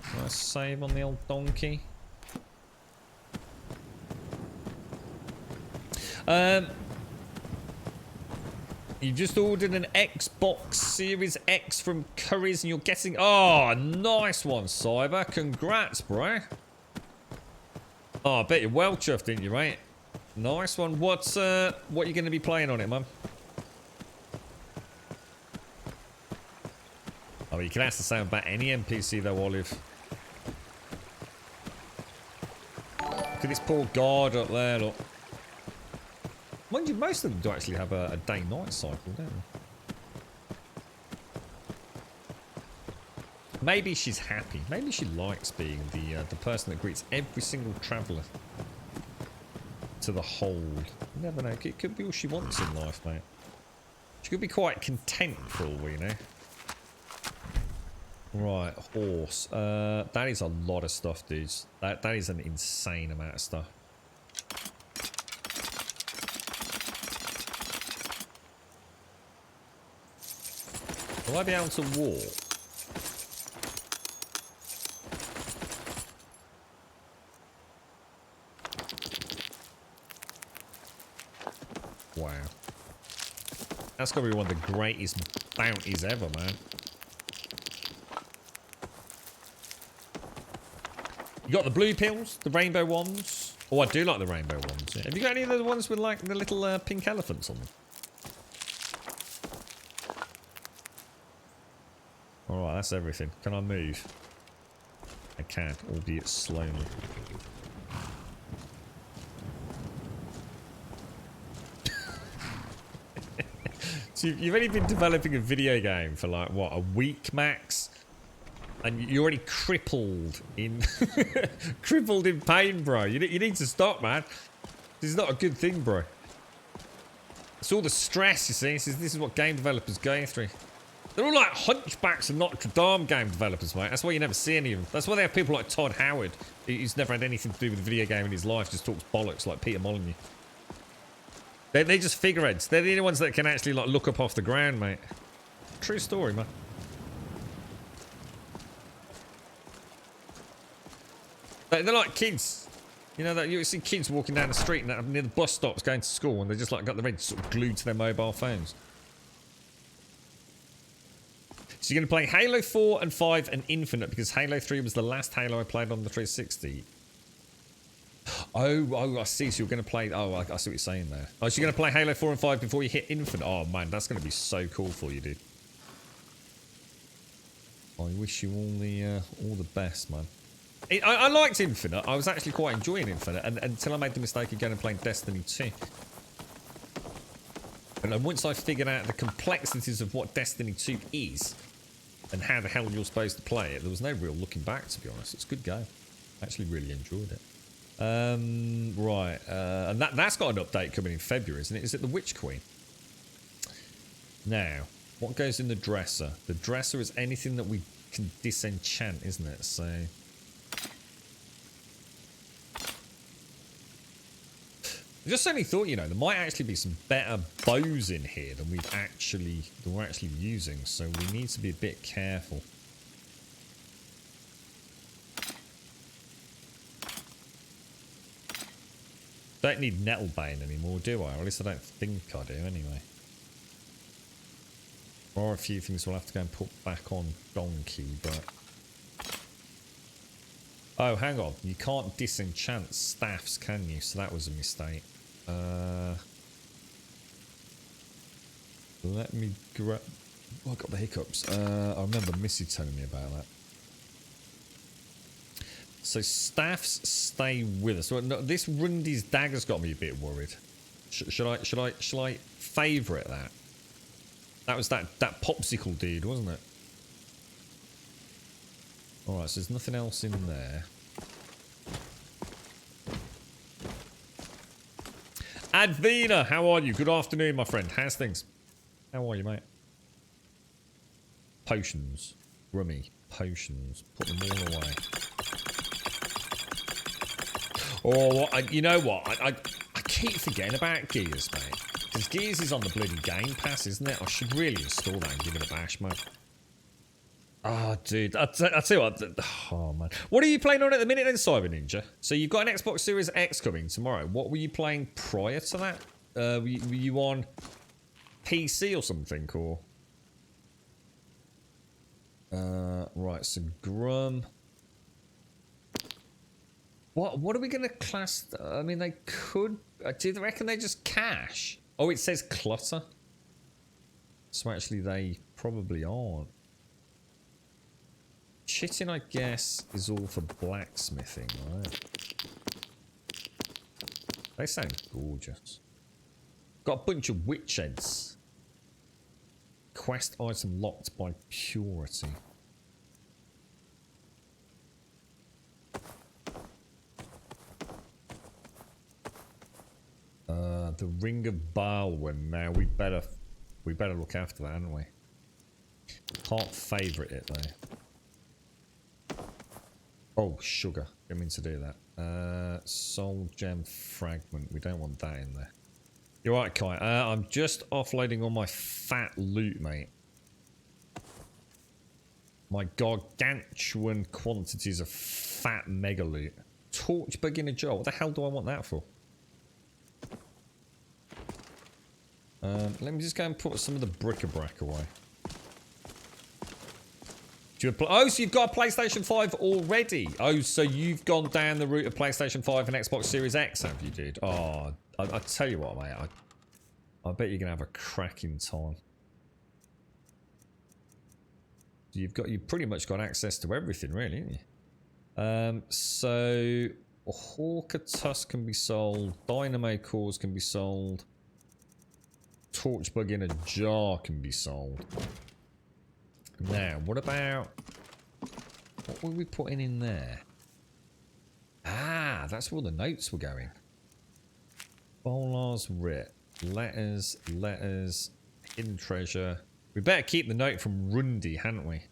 can I save on the old donkey? You just ordered an Xbox Series X from Curry's and you're getting... Oh, nice one, Cyber. Congrats, bro. Oh, I bet you're well chuffed, didn't you, mate? Nice one. What are you going to be playing on it, man? Oh, you can ask the same about any NPC, though, Olive. Look at this poor guard up there, look. Mind you, most of them do actually have a day-night cycle, don't they? Maybe she's happy. Maybe she likes being the person that greets every single traveller to the hold. You never know. It could be all she wants in life, mate. She could be quite content for all we know. Right, horse. That is a lot of stuff, dudes. That is an insane amount of stuff. Will I be able to walk? Wow. That's got to be one of the greatest bounties ever, man. You got the blue pills, the rainbow ones. Oh, I do like the rainbow ones. Yeah. Have you got any of the ones with like the little pink elephants on them? Alright, that's everything. Can I move? I can, albeit slowly. So you've only been developing a video game for like, what, a week max? And you're already crippled in... crippled in pain, bro. You need to stop, man. This is not a good thing, bro. It's all the stress, you see. This is what game developers go through. They're all like hunchbacks and Notre Dame game developers, mate. That's why you never see any of them. That's why they have people like Todd Howard, who's never had anything to do with a video game in his life, just talks bollocks like Peter Molyneux. They're just figureheads. They're the only ones that can actually like look up off the ground, mate. True story, man. They're like kids. You know, that you see kids walking down the street and near the bus stops going to school and they just like got their heads sort of glued to their mobile phones. So you're going to play Halo 4 and 5 and Infinite because Halo 3 was the last Halo I played on the 360. Oh, I see. So you're going to play... Oh, I see what you're saying there. Oh, so you're going to play Halo 4 and 5 before you hit Infinite. Oh, man, that's going to be so cool for you, dude. I wish you all the best, man. I liked Infinite. I was actually quite enjoying Infinite until I made the mistake of going and playing Destiny 2. And once I figured out the complexities of what Destiny 2 is and how the hell you're supposed to play it, there was no real looking back, to be honest. It's a good game. I actually really enjoyed it. Right. And that's got an update coming in February, isn't it? Is it the Witch Queen? Now, what goes in the dresser? The dresser is anything that we can disenchant, isn't it? So... I just suddenly thought, you know, there might actually be some better bows in here than we're actually using, so we need to be a bit careful. Don't need Nettlebane anymore, do I? Or at least I don't think I do, anyway. There are a few things we'll have to go and put back on Donkey, but... Oh, hang on. You can't disenchant staffs, can you? So that was a mistake. Let me grab... Oh, I got the hiccups. I remember Missy telling me about that. So staffs stay with us. Well, no, this Rundy's dagger's got me a bit worried. Shall I favourite that? That was that popsicle dude, wasn't it? Alright, so there's nothing else in there. Advina, how are you? Good afternoon, my friend. How's things? How are you, mate? Potions. Rummy. Potions. Put them all away. Oh, you know what? I keep forgetting about Gears, mate. Because Gears is on the bloody Game Pass, isn't it? I should really install that and give it a bash, mate. Oh, dude. I'll tell you what. Oh, man. What are you playing on at the minute then, Cyber Ninja? So you've got an Xbox Series X coming tomorrow. What were you playing prior to that? Were you on PC or something, or? Right, so Grum. What are we going to class? I mean, they could. Do you reckon they just cache? Oh, it says clutter. So actually, they probably aren't. Chitting, I guess, is all for blacksmithing, right? They sound gorgeous. Got a bunch of witch heads. Quest item locked by purity. The Ring of Balwin. Now we better look after that, haven't we? Can't favourite it though. Oh, sugar. Didn't mean to do that. Soul gem fragment. We don't want that in there. You're right, Kai. I'm just offloading all my fat loot, mate. My gargantuan quantities of fat mega loot. Torch bug in a jar. What the hell do I want that for? Let me just go and put some of the bric-a-brac away. Oh, so you've got a PlayStation 5 already. Oh, so you've gone down the route of PlayStation 5 and Xbox Series X, have you, dude? Oh, I tell you what, mate. I bet you're going to have a cracking time. You've pretty much got access to everything, really, haven't you? So Hawker Tusk can be sold. Dynamo cores can be sold. Torch bug in a jar can be sold. Now, what about... What were we putting in there? Ah, that's where all the notes were going. Bolar's writ. Letters, hidden treasure. We better keep the note from Rundi, hadn't we?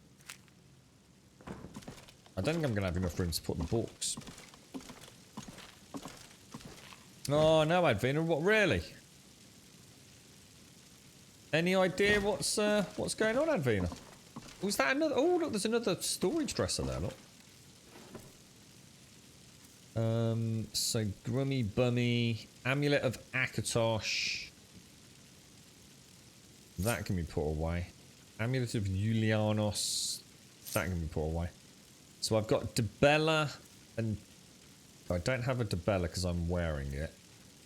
I don't think I'm going to have enough room to put the books. Oh, no, Advina. What, really? Any idea what's going on, Advina? Was that another... Oh, look, there's another storage dresser there, look. So, Grummy Bummy. Amulet of Akatosh. That can be put away. Amulet of Julianos. That can be put away. So, I've got Debella and... I don't have a Debella because I'm wearing it.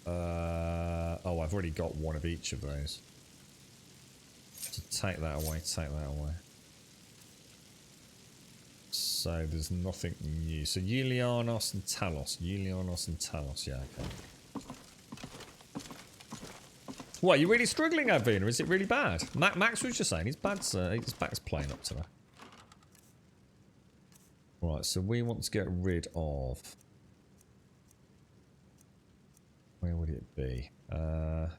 Oh, I've already got one of each of those. So, take that away, take that away. So there's nothing new. So Julianos and Talos. Julianos and Talos. Yeah, okay. What, are you really struggling, Advina? Is it really bad? Max was just saying his back's playing up today. Right, so we want to get rid of... Where would it be?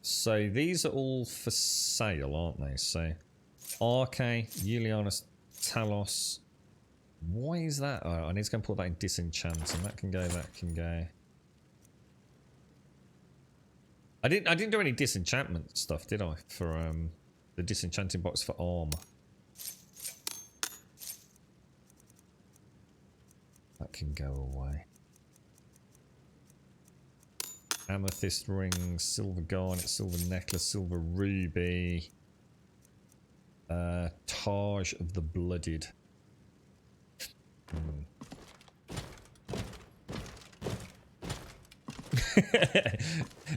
So these are all for sale, aren't they? So RK, Julianos, Talos... Why is that? Oh, I need to go and put that in disenchanting. That can go, that can go. I didn't do any disenchantment stuff, did I? For the disenchanting box for armor. That can go away. Amethyst ring, silver garnet, silver necklace, silver ruby. Taj of the Blooded.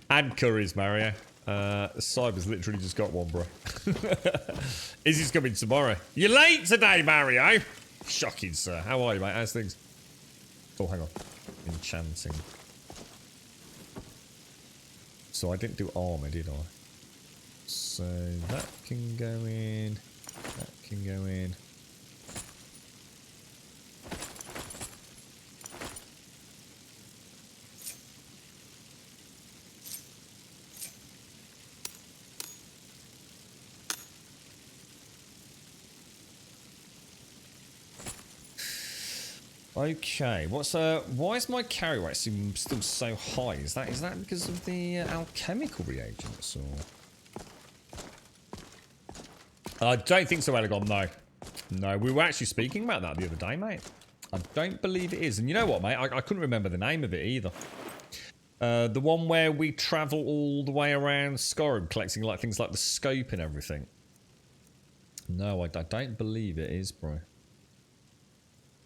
And curries, Mario. Cyber's literally just got one, bro. Izzy's coming tomorrow. You're late today, Mario. Shocking, sir. How are you, mate? How's things? Oh, hang on. Enchanting. So I didn't do armor, did I? So that can go in. That can go in. Okay, why is my carry rate still so high? Is that because of the alchemical reagents, or? I don't think so, Elegon. No, No, we were actually speaking about that the other day, mate. I don't believe it is. And you know what, mate? I couldn't remember the name of it either. The one where we travel all the way around Skyrim, collecting like things like the scope and everything. No, I don't believe it is, bro.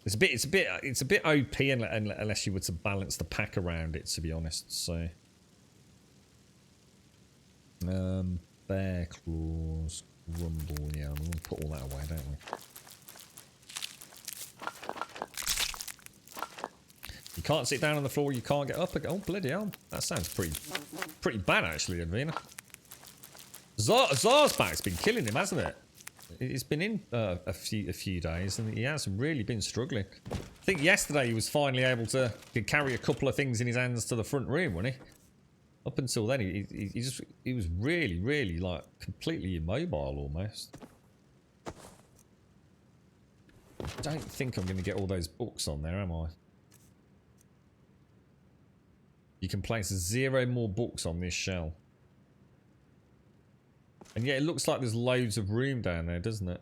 It's a bit OP unless you were to balance the pack around it, to be honest. So, bear claws, rumble. Yeah, we're gonna put all that away, don't we? You can't sit down on the floor. You can't get up again. Oh bloody hell! That sounds pretty bad, actually, Advina. Zar's back's been killing him, hasn't it? It's been in a few days, and he has really been struggling. I think yesterday he was finally able to carry a couple of things in his hands to the front room, wasn't he? Up until then, he was really like completely immobile almost. I don't think I'm going to get all those books on there, am I? You can place 0 more books on this shell. And yeah, it looks like there's loads of room down there, doesn't it?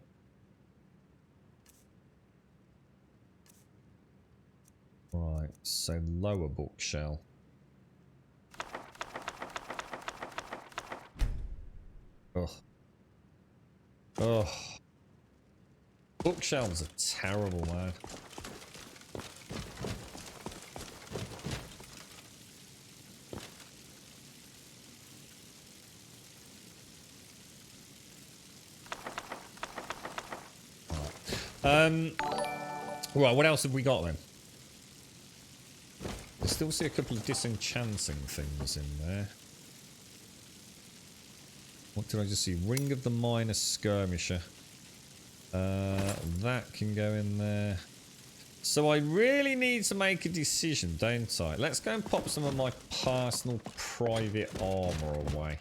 Right, so lower bookshell. Ugh. Ugh. Bookshelves are terrible, man. Right, what else have we got then? I still see a couple of disenchanting things in there. What did I just see? Ring of the Minor Skirmisher. That can go in there. So I really need to make a decision, don't I? Let's go and pop some of my personal private armor away.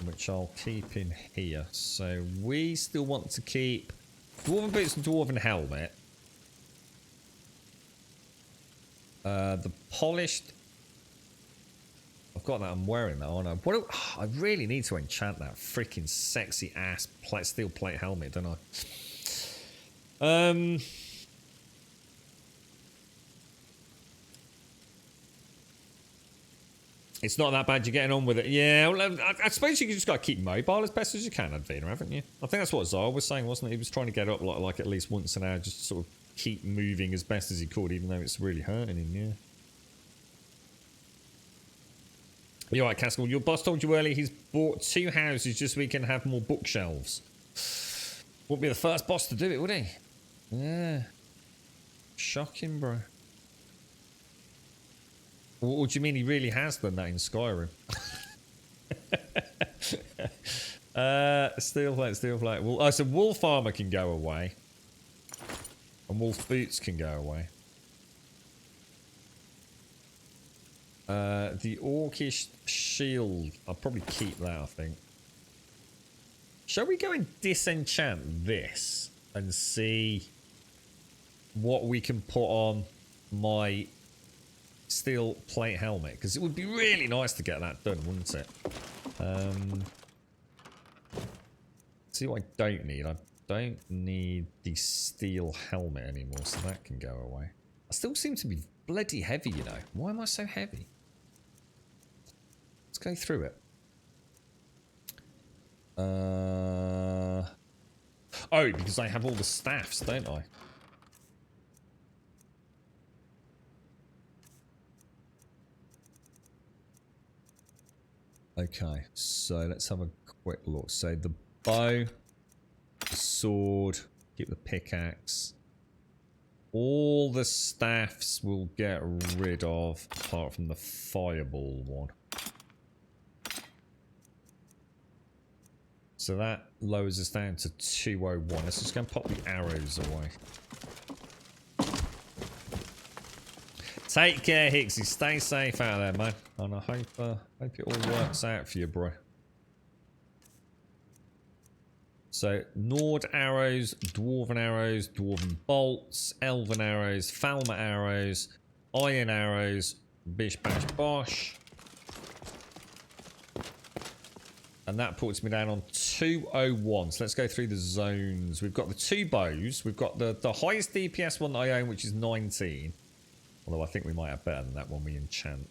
Which I'll keep in here. So we still want to keep Dwarven boots and Dwarven helmet. The polished... I've got that, I'm wearing that, aren't I? I really need to enchant that freaking sexy ass steel plate helmet, don't I? It's not that bad, you're getting on with it. Yeah, well, I suppose you just got to keep mobile as best as you can, Advina, haven't you? I think that's what Zara was saying, wasn't it? He was trying to get up like at least once an hour, just to sort of keep moving as best as he could, even though it's really hurting him, yeah. You're right, Caskell. Your boss told you earlier he's bought 2 houses just so he can have more bookshelves. Wouldn't be the first boss to do it, would he? Yeah. Shocking, bro. What do you mean he really has done that in Skyrim? Steel plate. Well, so wolf armor can go away. And wolf boots can go away. The orcish shield, I'll probably keep that, I think. Shall we go and disenchant this and see what we can put on my steel plate helmet? Because it would be really nice to get that done, wouldn't it? See what I don't need. I don't need the steel helmet anymore, so that can go away. I still seem to be bloody heavy, you know. Why am I so heavy? Let's go through it. Oh, because I have all the staffs, don't I? Okay, so let's have a quick look. So the bow, the sword, keep the pickaxe. All the staffs we'll get rid of, apart from the fireball one. So that lowers us down to 201. Let's just go and pop the arrows away. Take care, Hixie. Stay safe out there, man. And I hope it all works out for you, bro. So, Nord arrows, Dwarven bolts, Elven arrows, Falmer arrows, Iron arrows, bish bash bosh. And that puts me down on 201. So let's go through the zones. We've got the 2 bows. We've got the highest DPS one that I own, which is 19. Although I think we might have better than that one we enchant.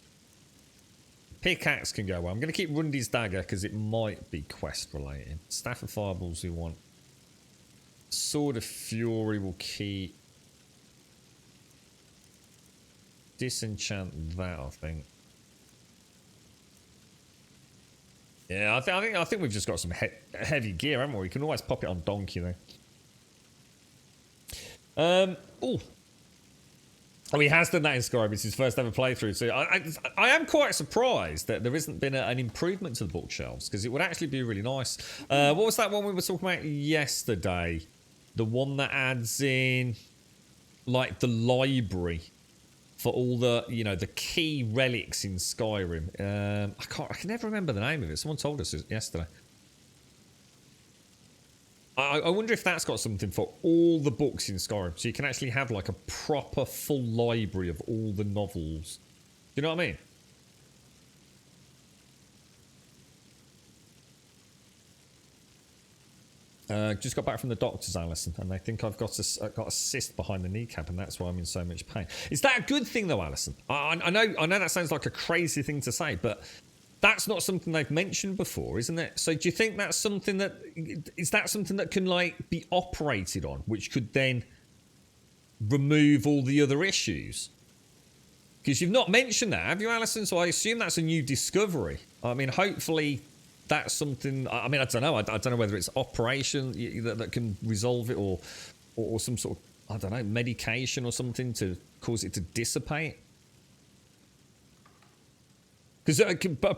Pickaxe can go well. I'm going to keep Rundy's dagger because it might be quest related. Staff of Fireballs we want. Sword of Fury will keep. Disenchant that, I think. Yeah, I think we've just got some heavy gear, haven't we? We can always pop it on Donkey though. Oh, he has done that in Skyrim. It's his first ever playthrough. So I am quite surprised that there hasn't been an improvement to the bookshelves because it would actually be really nice. What was that one we were talking about yesterday? The one that adds in like the library for all the, you know, the key relics in Skyrim. I can never remember the name of it. Someone told us yesterday. I wonder if that's got something for all the books in Skyrim. So you can actually have like a proper full library of all the novels. Do you know what I mean? Just got back from the doctors, Alison, and they think I've got a cyst behind the kneecap, and that's why I'm in so much pain. Is that a good thing, though, Alison? I know that sounds like a crazy thing to say, but that's not something they've mentioned before, isn't it? So do you think that's something that is that something that can like be operated on, which could then remove all the other issues? Because you've not mentioned that, have you, Alison? So I assume that's a new discovery. I mean, hopefully that's something. I mean, I don't know. I don't know whether it's operation that can resolve it, or some sort of, I don't know, medication or something to cause it to dissipate. Because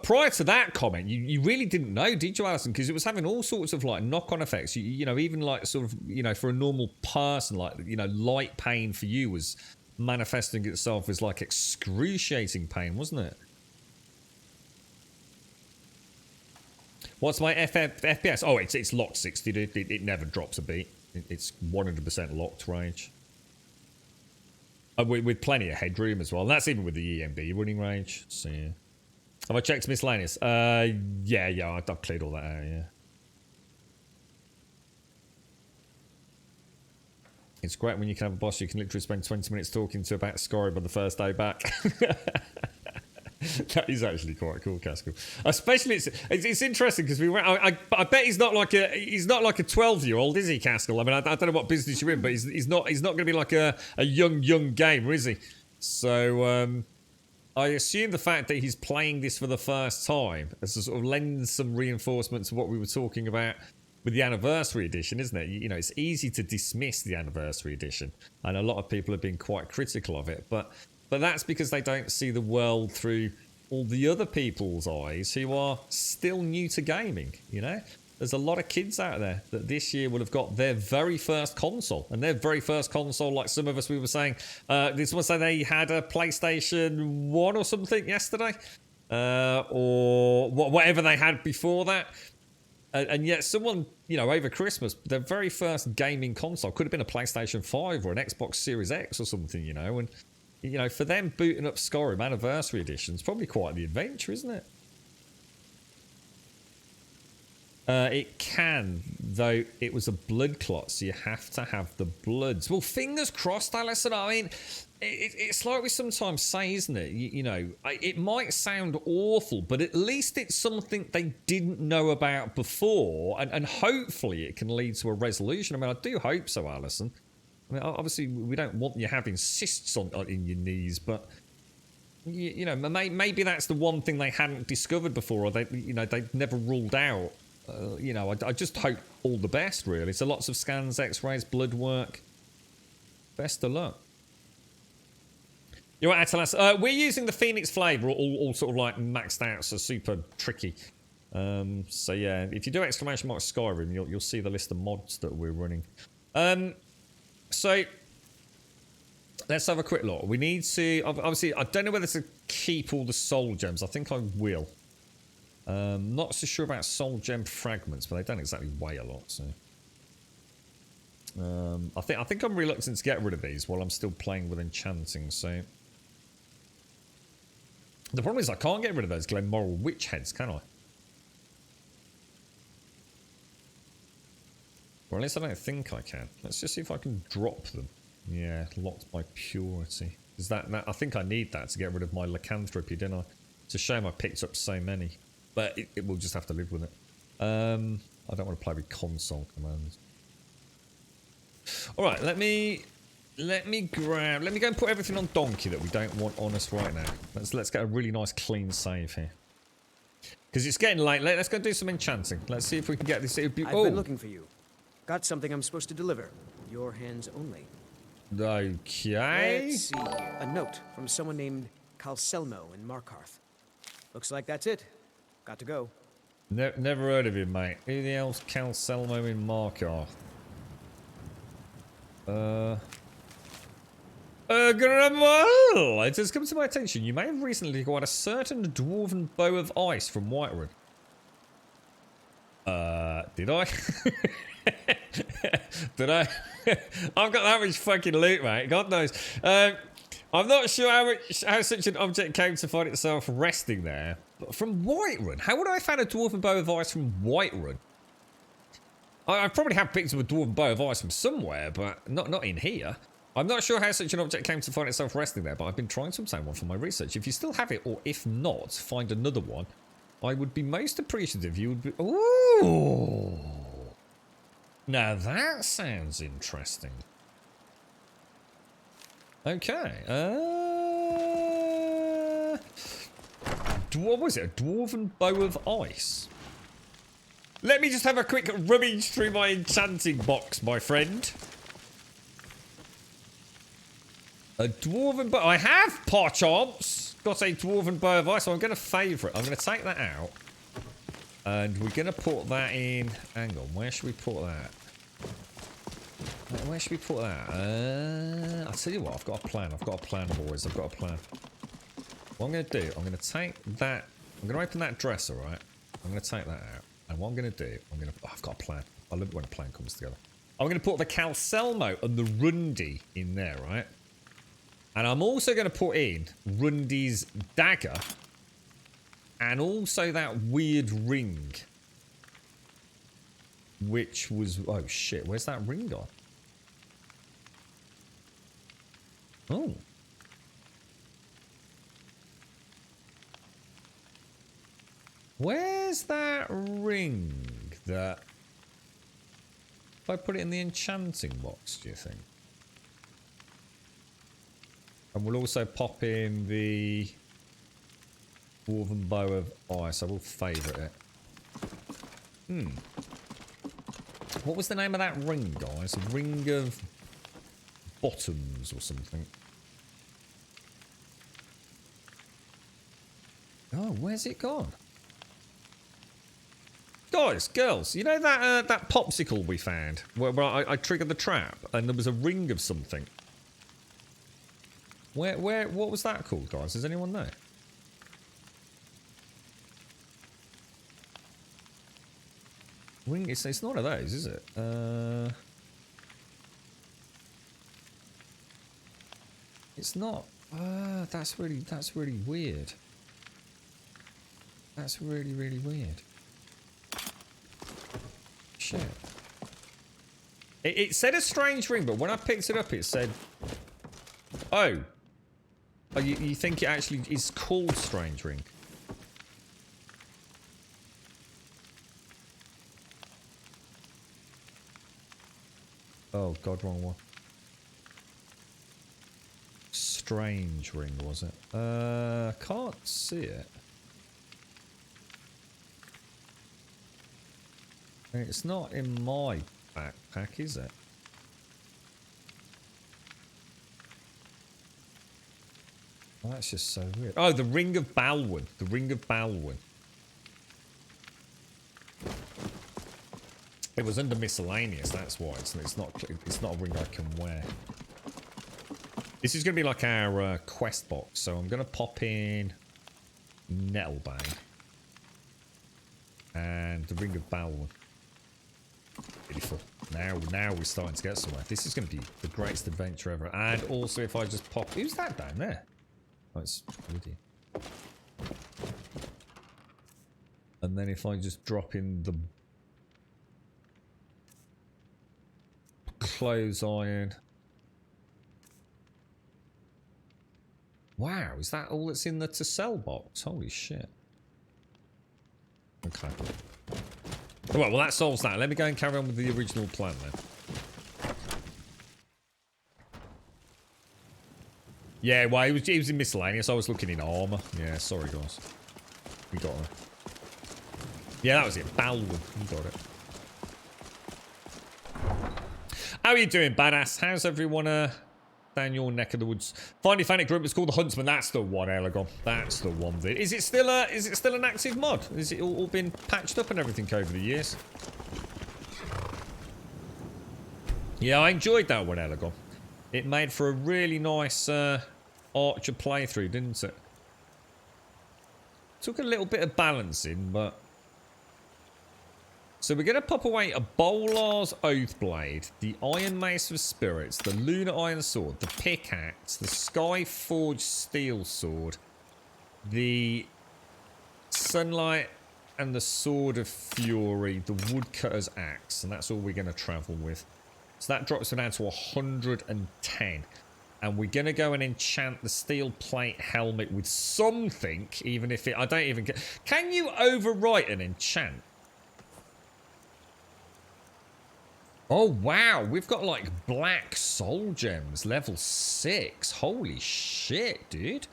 prior to that comment, you really didn't know, did you, Alison? Because it was having all sorts of like knock-on effects. You know, even like sort of, you know, for a normal person, like, you know, light pain for you was manifesting itself as like excruciating pain, wasn't it? What's my FPS? Oh, it's locked 60, dude. It never drops a beat. It's 100% locked range. With plenty of headroom as well. And that's even with the EMB running range. So, yeah. Have I checked miscellaneous? Yeah, I've cleared all that out, yeah. It's great when you can have a boss you can literally spend 20 minutes talking to about Skyrim on the first day back. That is actually quite cool, Caskell. Especially, it's interesting because we went. I bet he's not like a 12-year-old, is he, Caskell? I mean, I don't know what business you're in, but he's not going to be like a young gamer, is he? So I assume the fact that he's playing this for the first time as to sort of lends some reinforcement to what we were talking about with the anniversary edition, isn't it? You know, it's easy to dismiss the anniversary edition, and a lot of people have been quite critical of it, but that's because they don't see the world through all the other people's eyes who are still new to gaming, you know? There's a lot of kids out there that this year will have got their very first console. And their very first console, like some of us, we were saying, did someone say they had a PlayStation 1 or something yesterday? Or whatever they had before that. And yet someone, you know, over Christmas, their very first gaming console could have been a PlayStation 5 or an Xbox Series X or something, you know? And, you know, for them booting up Skyrim Anniversary Edition is probably quite the adventure, isn't it? It can, though it was a blood clot, so you have to have the bloods. Well, fingers crossed, Alison. I mean, it's like we sometimes say, isn't it? You know, it might sound awful, but at least it's something they didn't know about before, and hopefully it can lead to a resolution. I mean, I do hope so, Alison. I mean, obviously, we don't want you having cysts in your knees, but you know, maybe that's the one thing they hadn't discovered before, or they'd never ruled out. You know, I just hope all the best, really. So lots of scans, X-rays, blood work. Best of luck. You're right, Atalas. We're using the Phoenix Flavour, all sort of like maxed out, so super tricky. So yeah, if you do exclamation mark Skyrim, you'll see the list of mods that we're running. So let's have a quick look. We need to, obviously, I don't know whether to keep all the soul gems. I think I will. Not so sure about soul gem fragments, but they don't exactly weigh a lot. So I think I'm reluctant to get rid of these while I'm still playing with enchanting. So the problem is I can't get rid of those Glenmoral witch heads, can I? Or at least I don't think I can. Let's just see if I can drop them. Yeah, locked by purity. Is that I think I need that to get rid of my lycanthropy, didn't I? It's a shame I picked up so many. But it will just have to live with it. I don't want to play with console commands. Alright, let me go and put everything on Donkey that we don't want on us right now. Let's get a really nice clean save here. Because it's getting late. Let's go do some enchanting. Let's see if we can get this. I've been looking for you. Got something I'm supposed to deliver. Your hands only. Okay. Let's see. A note from someone named Calselmo in Markarth. Looks like that's it. Got to go. Never heard of him, mate. Who the hell's Calselmo in Markarth? It has come to my attention. You may have recently acquired a certain dwarven bow of ice from Whiterun. Did I? Did I? I've got that much fucking loot, mate. God knows. I'm not sure how such an object came to find itself resting there. But from Whiterun? How would I have found a dwarven bow of ice from Whiterun? I probably have picked up a dwarven bow of ice from somewhere, but not in here. I'm not sure how such an object came to find itself resting there, but I've been trying to obtain one for my research. If you still have it, or if not, find another one. I would be most appreciative. You would be... Ooh! Now that sounds interesting. Okay. What was it? A dwarven bow of ice? Let me just have a quick rummage through my enchanting box, my friend. A dwarven bow. I have perchance got a dwarven bow of ice, so I'm going to favour it. I'm going to take that out. And we're going to put that in. Hang on, where should we put that? Where should we put that? I'll tell you what, I've got a plan. I've got a plan, boys. I've got a plan. What I'm going to do, I'm going to take that. I'm going to open that dresser, right? I'm going to take that out. And what I'm going to do, I've got a plan. I love it when a plan comes together. I'm going to put the Calselmo and the Rundi in there, right? And I'm also going to put in Rundi's dagger. And also that weird ring. Which was... Oh, shit. Where's that ring gone? Oh. Where's that ring that... If I put it in the enchanting box, do you think? And we'll also pop in the dwarven bow of ice. I will favourite it. What was the name of that ring, guys? A ring of bottoms or something. Oh, where's it gone? Guys, girls, you know that that popsicle we found where I triggered the trap and there was a ring of something. What was that called, guys? Does anyone know? Ring, it's not one of those, is it? It's not. That's really weird. That's really weird. Shit. It said a strange ring, but when I picked it up, it said, "Oh, you think it actually is called strange ring?" Oh God, wrong one. Strange ring, was it? Can't see it. It's not in my backpack, is it? Oh, that's just so weird. Oh, the Ring of Balwyn. The Ring of Balwyn. It was under miscellaneous, that's why. It's not a ring I can wear. This is going to be like our quest box, so I'm going to pop in Nettlebane and the Ring of Balwyn. Beautiful. Now we're starting to get somewhere. This is going to be the greatest adventure ever. And also, if I just pop, who's that down there? Oh, it's Woody. And then if I just drop in the clothes iron. Wow, is that all that's in the to sell box? Holy shit. Okay. Alright, well that solves that. Let me go and carry on with the original plan then. Yeah, well, he was in miscellaneous. I was looking in armor. Yeah, sorry, guys. We got it. Yeah, that was it. Balwin. You got it. How are you doing, badass? How's everyone down your neck of the woods? Finally found it group. It's called the Huntsman. That's the one, Elegon. That's the one. Dude. Is it still an active mod? Is it all been patched up and everything over the years? Yeah, I enjoyed that one, Elegon. It made for a really nice Archer playthrough, didn't it? Took a little bit of balancing, but... So we're going to pop away a Bolar's Oathblade, the Iron Mace of Spirits, the Lunar Iron Sword, the Pickaxe, the Sky Forged Steel Sword, the Sunlight and the Sword of Fury, the Woodcutter's Axe, and that's all we're going to travel with. So that drops it down to 110. And we're going to go and enchant the steel plate helmet with something, even if it... I don't even... Can you overwrite an enchant? Oh, wow. We've got, like, black soul gems, level 6. Holy shit, dude.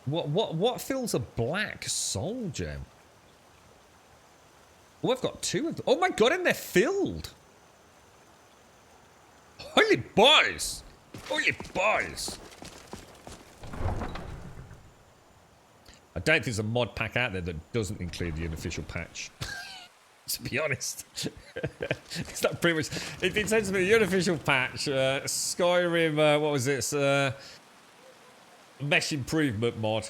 What fills a black soul gem? Oh, I've got 2 of them. Oh, my God, and they're filled. Holy boys. Holy boys. I don't think there's a mod pack out there that doesn't include the unofficial patch. To be honest. It's not pretty much... It tends to be the unofficial patch. Skyrim, what was it? Mesh Improvement mod.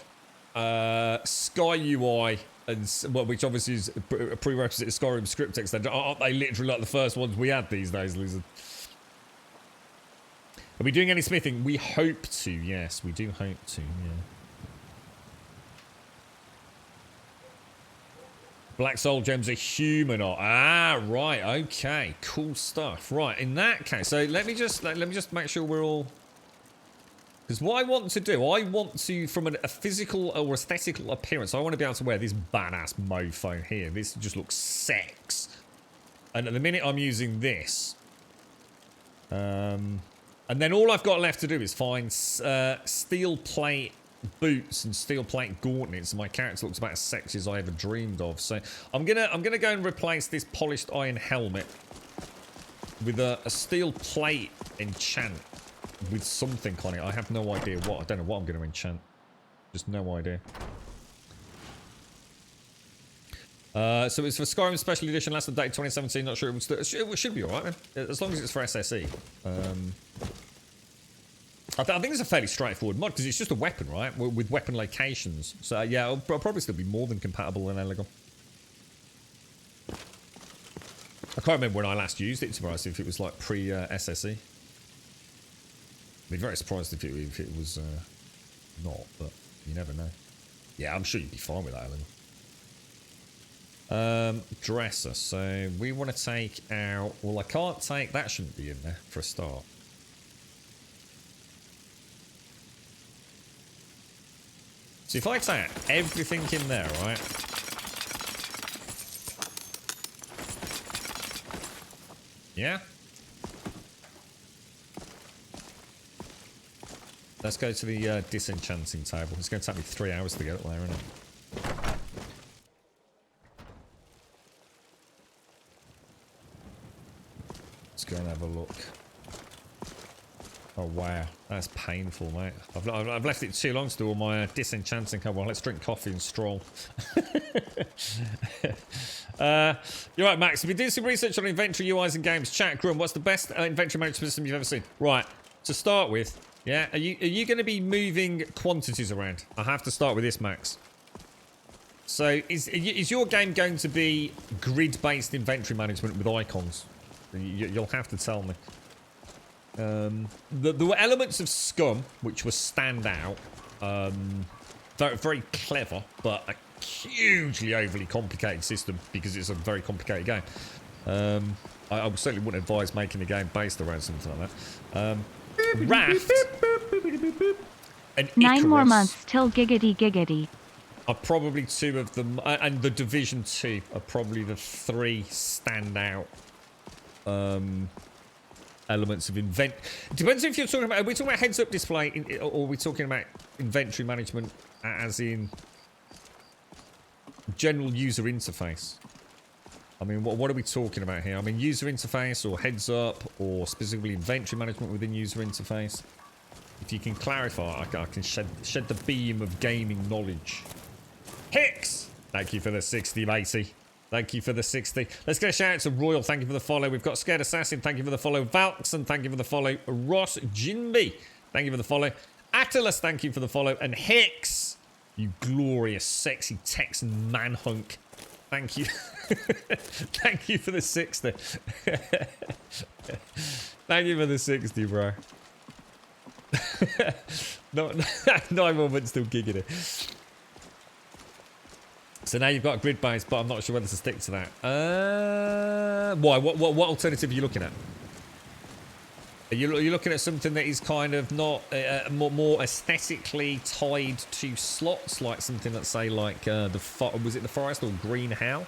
Sky UI, and well, which obviously is a prerequisite of Skyrim script text. Aren't they literally like the first ones we had these days, Lizard? Are we doing any smithing? We hope to, yes. We do hope to, yeah. Black soul gems are human. Ah, right. Okay. Cool stuff. Right. In that case, so let me just make sure we're all. Because what I want to do, I want to, from a physical or aesthetical appearance, I want to be able to wear this badass mofo here. This just looks sex. And at the minute, I'm using this. And then all I've got left to do is find steel plate boots and steel plate gauntlets, and my character looks about as sexy as I ever dreamed of. So I'm gonna go and replace this polished iron helmet with a steel plate enchant with something on it. I have no idea what. I don't know what I'm going to enchant. Just no idea. So it's for Skyrim Special Edition, last update 2017. Not sure it should be alright, man. As long as it's for SSE. I think it's a fairly straightforward mod because it's just a weapon, right? With weapon locations. So yeah, it'll probably still be more than compatible in Elegon. I can't remember when I last used it, to be honest, if it was like pre-SSE. I'd be very surprised if it was not, but you never know. Yeah, I'm sure you'd be fine with that, Elegon. Dresser. So we want to take out... Well, I can't take... That shouldn't be in there for a start. So if I take everything in there, right? Yeah? Let's go to the disenchanting table. It's going to take me 3 hours to get up there, isn't it? Let's go and have a look. Oh wow, that's painful, mate. I've left it too long to do all my disenchanting. Come on, let's drink coffee and stroll. You're right, Max. If you do some research on inventory UIs and games, chat, Grum, what's the best inventory management system you've ever seen? Right, to start with, yeah, are you going to be moving quantities around? I have to start with this, Max. So, is your game going to be grid-based inventory management with icons? You'll have to tell me. There were elements of Scum which were stand out, very, very clever, but a hugely overly complicated system because it's a very complicated game. I certainly wouldn't advise making a game based around something like that. Raft and 9 more Icarus months till giggity giggity. are probably two of them, and the Division 2 are probably the 3 standout elements of invent. Depends if you're talking about. Are we talking about heads-up display, or are we talking about inventory management, as in general user interface? I mean, what are we talking about here? I mean, user interface, or heads-up, or specifically inventory management within user interface. If you can clarify, I can shed the beam of gaming knowledge. Hicks! Thank you for the 60, matey. Thank you for the 60. Let's get a shout out to Royal. Thank you for the follow. We've got Scared Assassin. Thank you for the follow. Valkson. Thank you for the follow. Ross Jinby. Thank you for the follow. Attalus. Thank you for the follow. And Hicks, you glorious, sexy Texan manhunk. Thank you. Thank you for the 60. Thank you for the 60, bro. Not 9 more months still gigging it. So now you've got grid base, but I'm not sure whether to stick to that. Why? What alternative are you looking at? Are you looking at something that is kind of not more aesthetically tied to slots, like something that say like was it the Forest or Green Hell?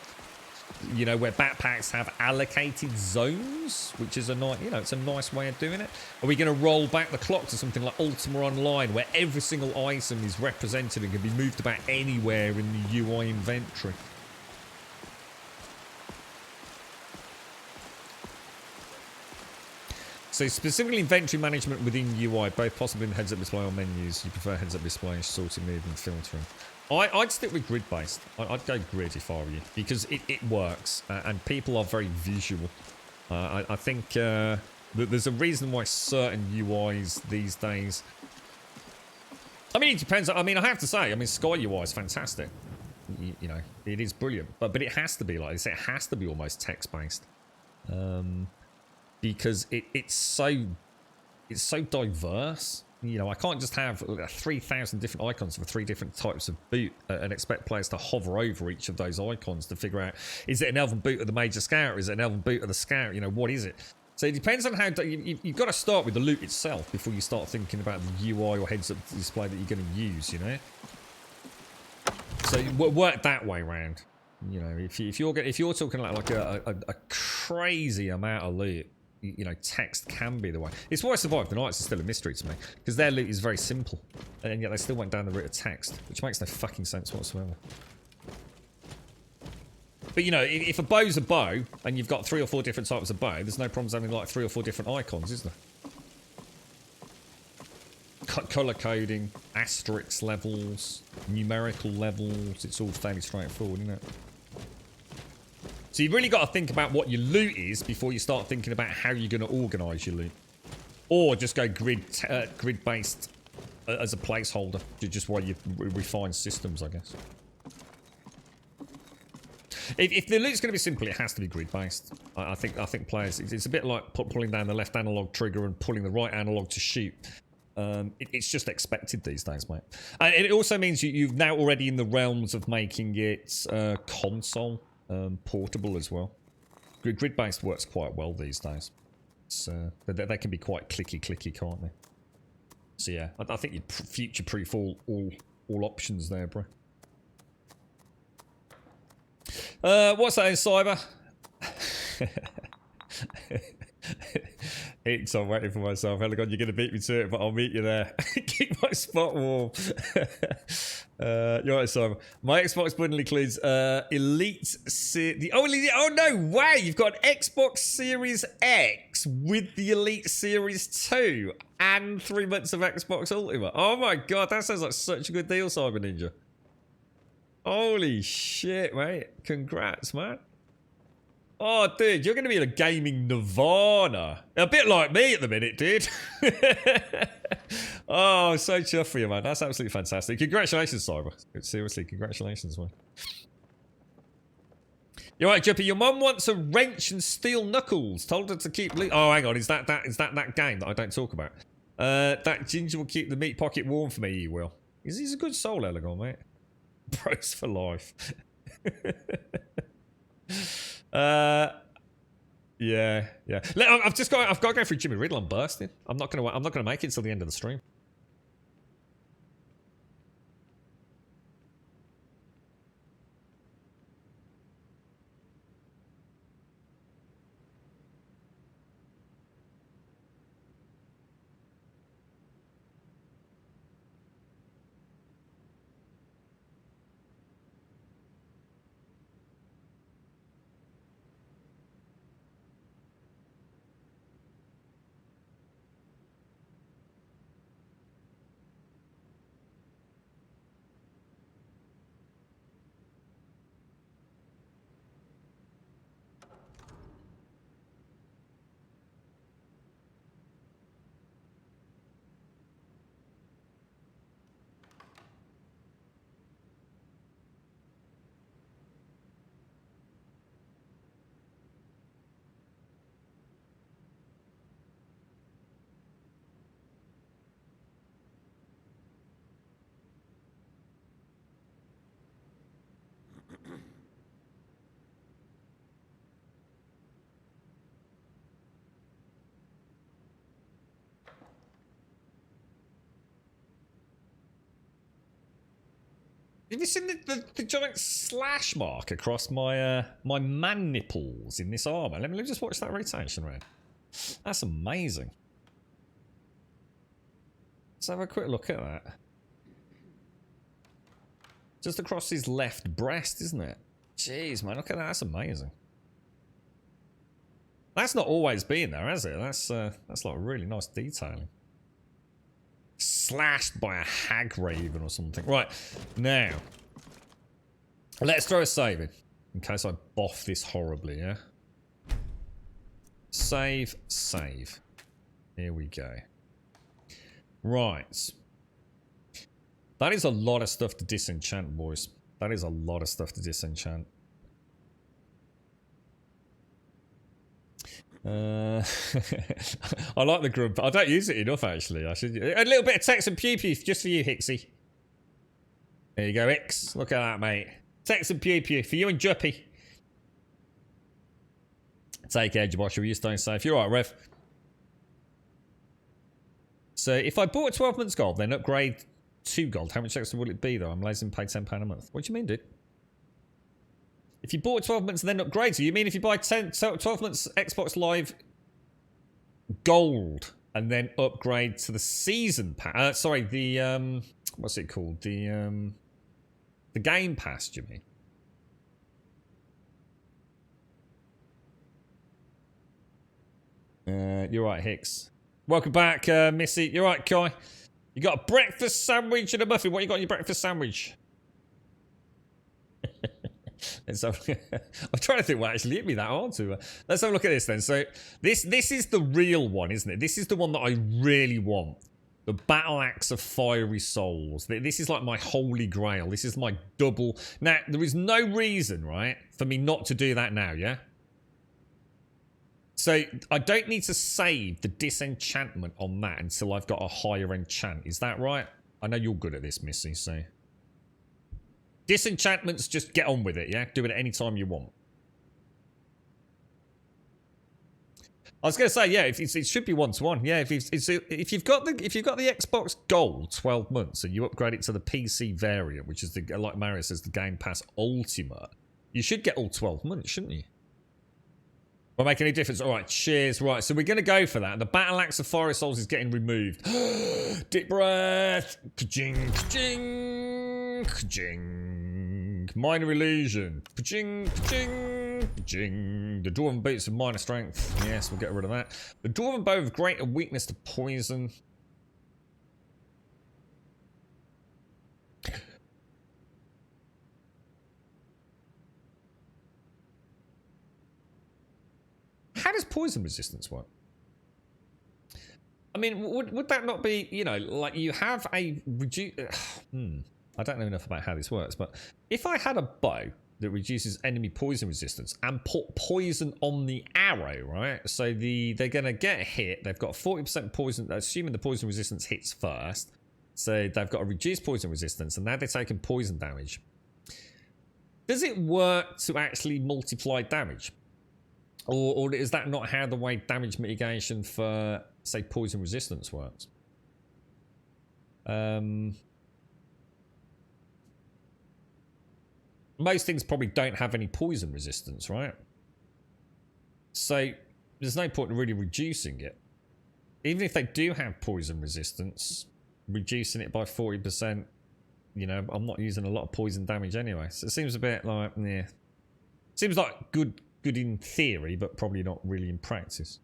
You know, where backpacks have allocated zones, which is a nice, it's a nice way of doing it. Are we going to roll back the clock to something like Ultima Online, where every single item is represented and can be moved about anywhere in the UI inventory? So specifically inventory management within UI, both possibly in heads-up display or menus. You prefer heads-up display, sorting, moving, filtering. I'd stick with grid-based. I'd go grid if I were you, because it works, and people are very visual. I think there's a reason why certain UIs these days... I mean, it depends. I mean, I have to say, Sky UI is fantastic. You know, it is brilliant. But it has to be like this. It has to be almost text-based. Because it's so diverse. You know, I can't just have 3,000 different icons for 3 different types of boot and expect players to hover over each of those icons to figure out, is it an elven boot of the major scout, or is it an elven boot of the scout? You know, what is it? So it depends on how you've got to start with the loot itself before you start thinking about the UI or heads-up display that you're going to use. You know, so work that way around. You know, if you're talking like a crazy amount of loot. You know, text can be the way. It's why Survive the Nights is still a mystery to me, because their loot is very simple, and yet they still went down the route of text, which makes no fucking sense whatsoever. But you know, if a bow's a bow, and you've got 3 or 4 different types of bow, there's no problems having like 3 or 4 different icons, is there? Color coding, asterisk levels, numerical levels, it's all fairly straightforward, isn't it? So you've really got to think about what your loot is before you start thinking about how you're going to organise your loot. Or just go grid-based as a placeholder, just while you refine systems, I guess. If the loot's going to be simple, it has to be grid-based. I think players... It's a bit like pulling down the left analog trigger and pulling the right analog to shoot. It's just expected these days, mate. And it also means you've now already in the realms of making it console... portable as well. Grid-based works quite well these days. They can be quite clicky, can't they? So yeah, I think you'd future-proof all options there, bro. What's that in Cyber? Hicks, I'm waiting for myself. Helagon, you're going to beat me to it, but I'll meet you there. Keep my spot warm. You're right, Simon. My Xbox bundle includes Elite oh no way! You've got an Xbox Series X with the Elite Series 2 and 3 months of Xbox Ultimate. Oh my god, that sounds like such a good deal, Cyber Ninja. Holy shit, mate. Congrats, man. Oh, dude, you're going to be in a gaming nirvana. A bit like me at the minute, dude. Oh, so chuffed for you, man. That's absolutely fantastic. Congratulations, Cyber. Seriously, congratulations, man. You're right, Juppy. Your mum wants a wrench and steel knuckles. Told her to keep... Oh, hang on. Is that game that I don't talk about? That ginger will keep the meat pocket warm for me, he will. He's a good soul, Elegon, mate. Bros for life. Yeah. I've got to go through Jimmy Riddle. I'm bursting. I'm not gonna make it till the end of the stream. Have you seen the giant slash mark across my my man nipples in this armor? Let me just watch that rotation around. That's amazing. Let's have a quick look at that. Just across his left breast, isn't it? Jeez, man, look at that. That's amazing. That's not always been there, has it? That's like really nice detailing. Slashed by a hag raven or something. Right, now let's throw a save in case I boff this horribly, yeah? Save. Here we go. Right. That is a lot of stuff to disenchant, boys. That is a lot of stuff to disenchant. I like the grub. I don't use it enough, actually. I should. A little bit of text and pew pew just for you, Hixie. There you go, X. Look at that, mate. Text and pew pew for you and Juppy. Take care, Jabosha. You're staying safe. You're all right, Rev. So, if I bought 12 months gold, then upgrade 2 gold, how much extra would it be, though? I'm lazy and pay £10 a month. What do you mean, dude? If you bought 12 months and then upgrade, so you mean if you buy 12 months Xbox Live Gold and then upgrade to the season pass? Sorry, the what's it called? The Game Pass. Do you mean? You're right, Hicks. Welcome back, Missy. You're right, Kai. You got a breakfast sandwich and a muffin. What you got in your breakfast sandwich? So, I'm trying to think what actually hit me that hard to. Let's have a look at this then. So this is the real one, isn't it? This is the one that I really want. The Battle Axe of Fiery Souls. This is like my holy grail. This is my double. Now, there is no reason, right, for me not to do that now, yeah? So I don't need to save the disenchantment on that until I've got a higher enchant. Is that right? I know you're good at this, Missy, so... Disenchantments, just get on with it, yeah? Do it at any time you want. I was going to say, yeah, it should be 1-to-1. Yeah, if you've got the Xbox Gold 12 months and you upgrade it to the PC variant, which is the, like Mario says, the Game Pass Ultimate, you should get all 12 months, shouldn't you? Won't make any difference. All right, cheers. Right, so we're going to go for that. The Battle Axe of Fiery Souls is getting removed. Deep breath. Ka-ching, ka-ching, ka-ching. Minor illusion. Ka-ching, ka-ching, ka-ching. The Dwarven Boots of minor strength. Yes, we'll get rid of that. The Dwarven Bow of greater weakness to poison. How does poison resistance work? I mean, would that not be, you know, like you have a I don't know enough about how this works, but if I had a bow that reduces enemy poison resistance and put poison on the arrow, right? So they're going to get hit. They've got 40% poison, assuming the poison resistance hits first. So they've got a reduced poison resistance, and now they're taking poison damage. Does it work to actually multiply damage? Or is that not how the way damage mitigation for, say, poison resistance works? Most things probably don't have any poison resistance, right? So there's no point in really reducing it. Even if they do have poison resistance, reducing it by 40%, you know, I'm not using a lot of poison damage anyway. So it seems a bit like, yeah. Seems like good in theory, but probably not really in practice.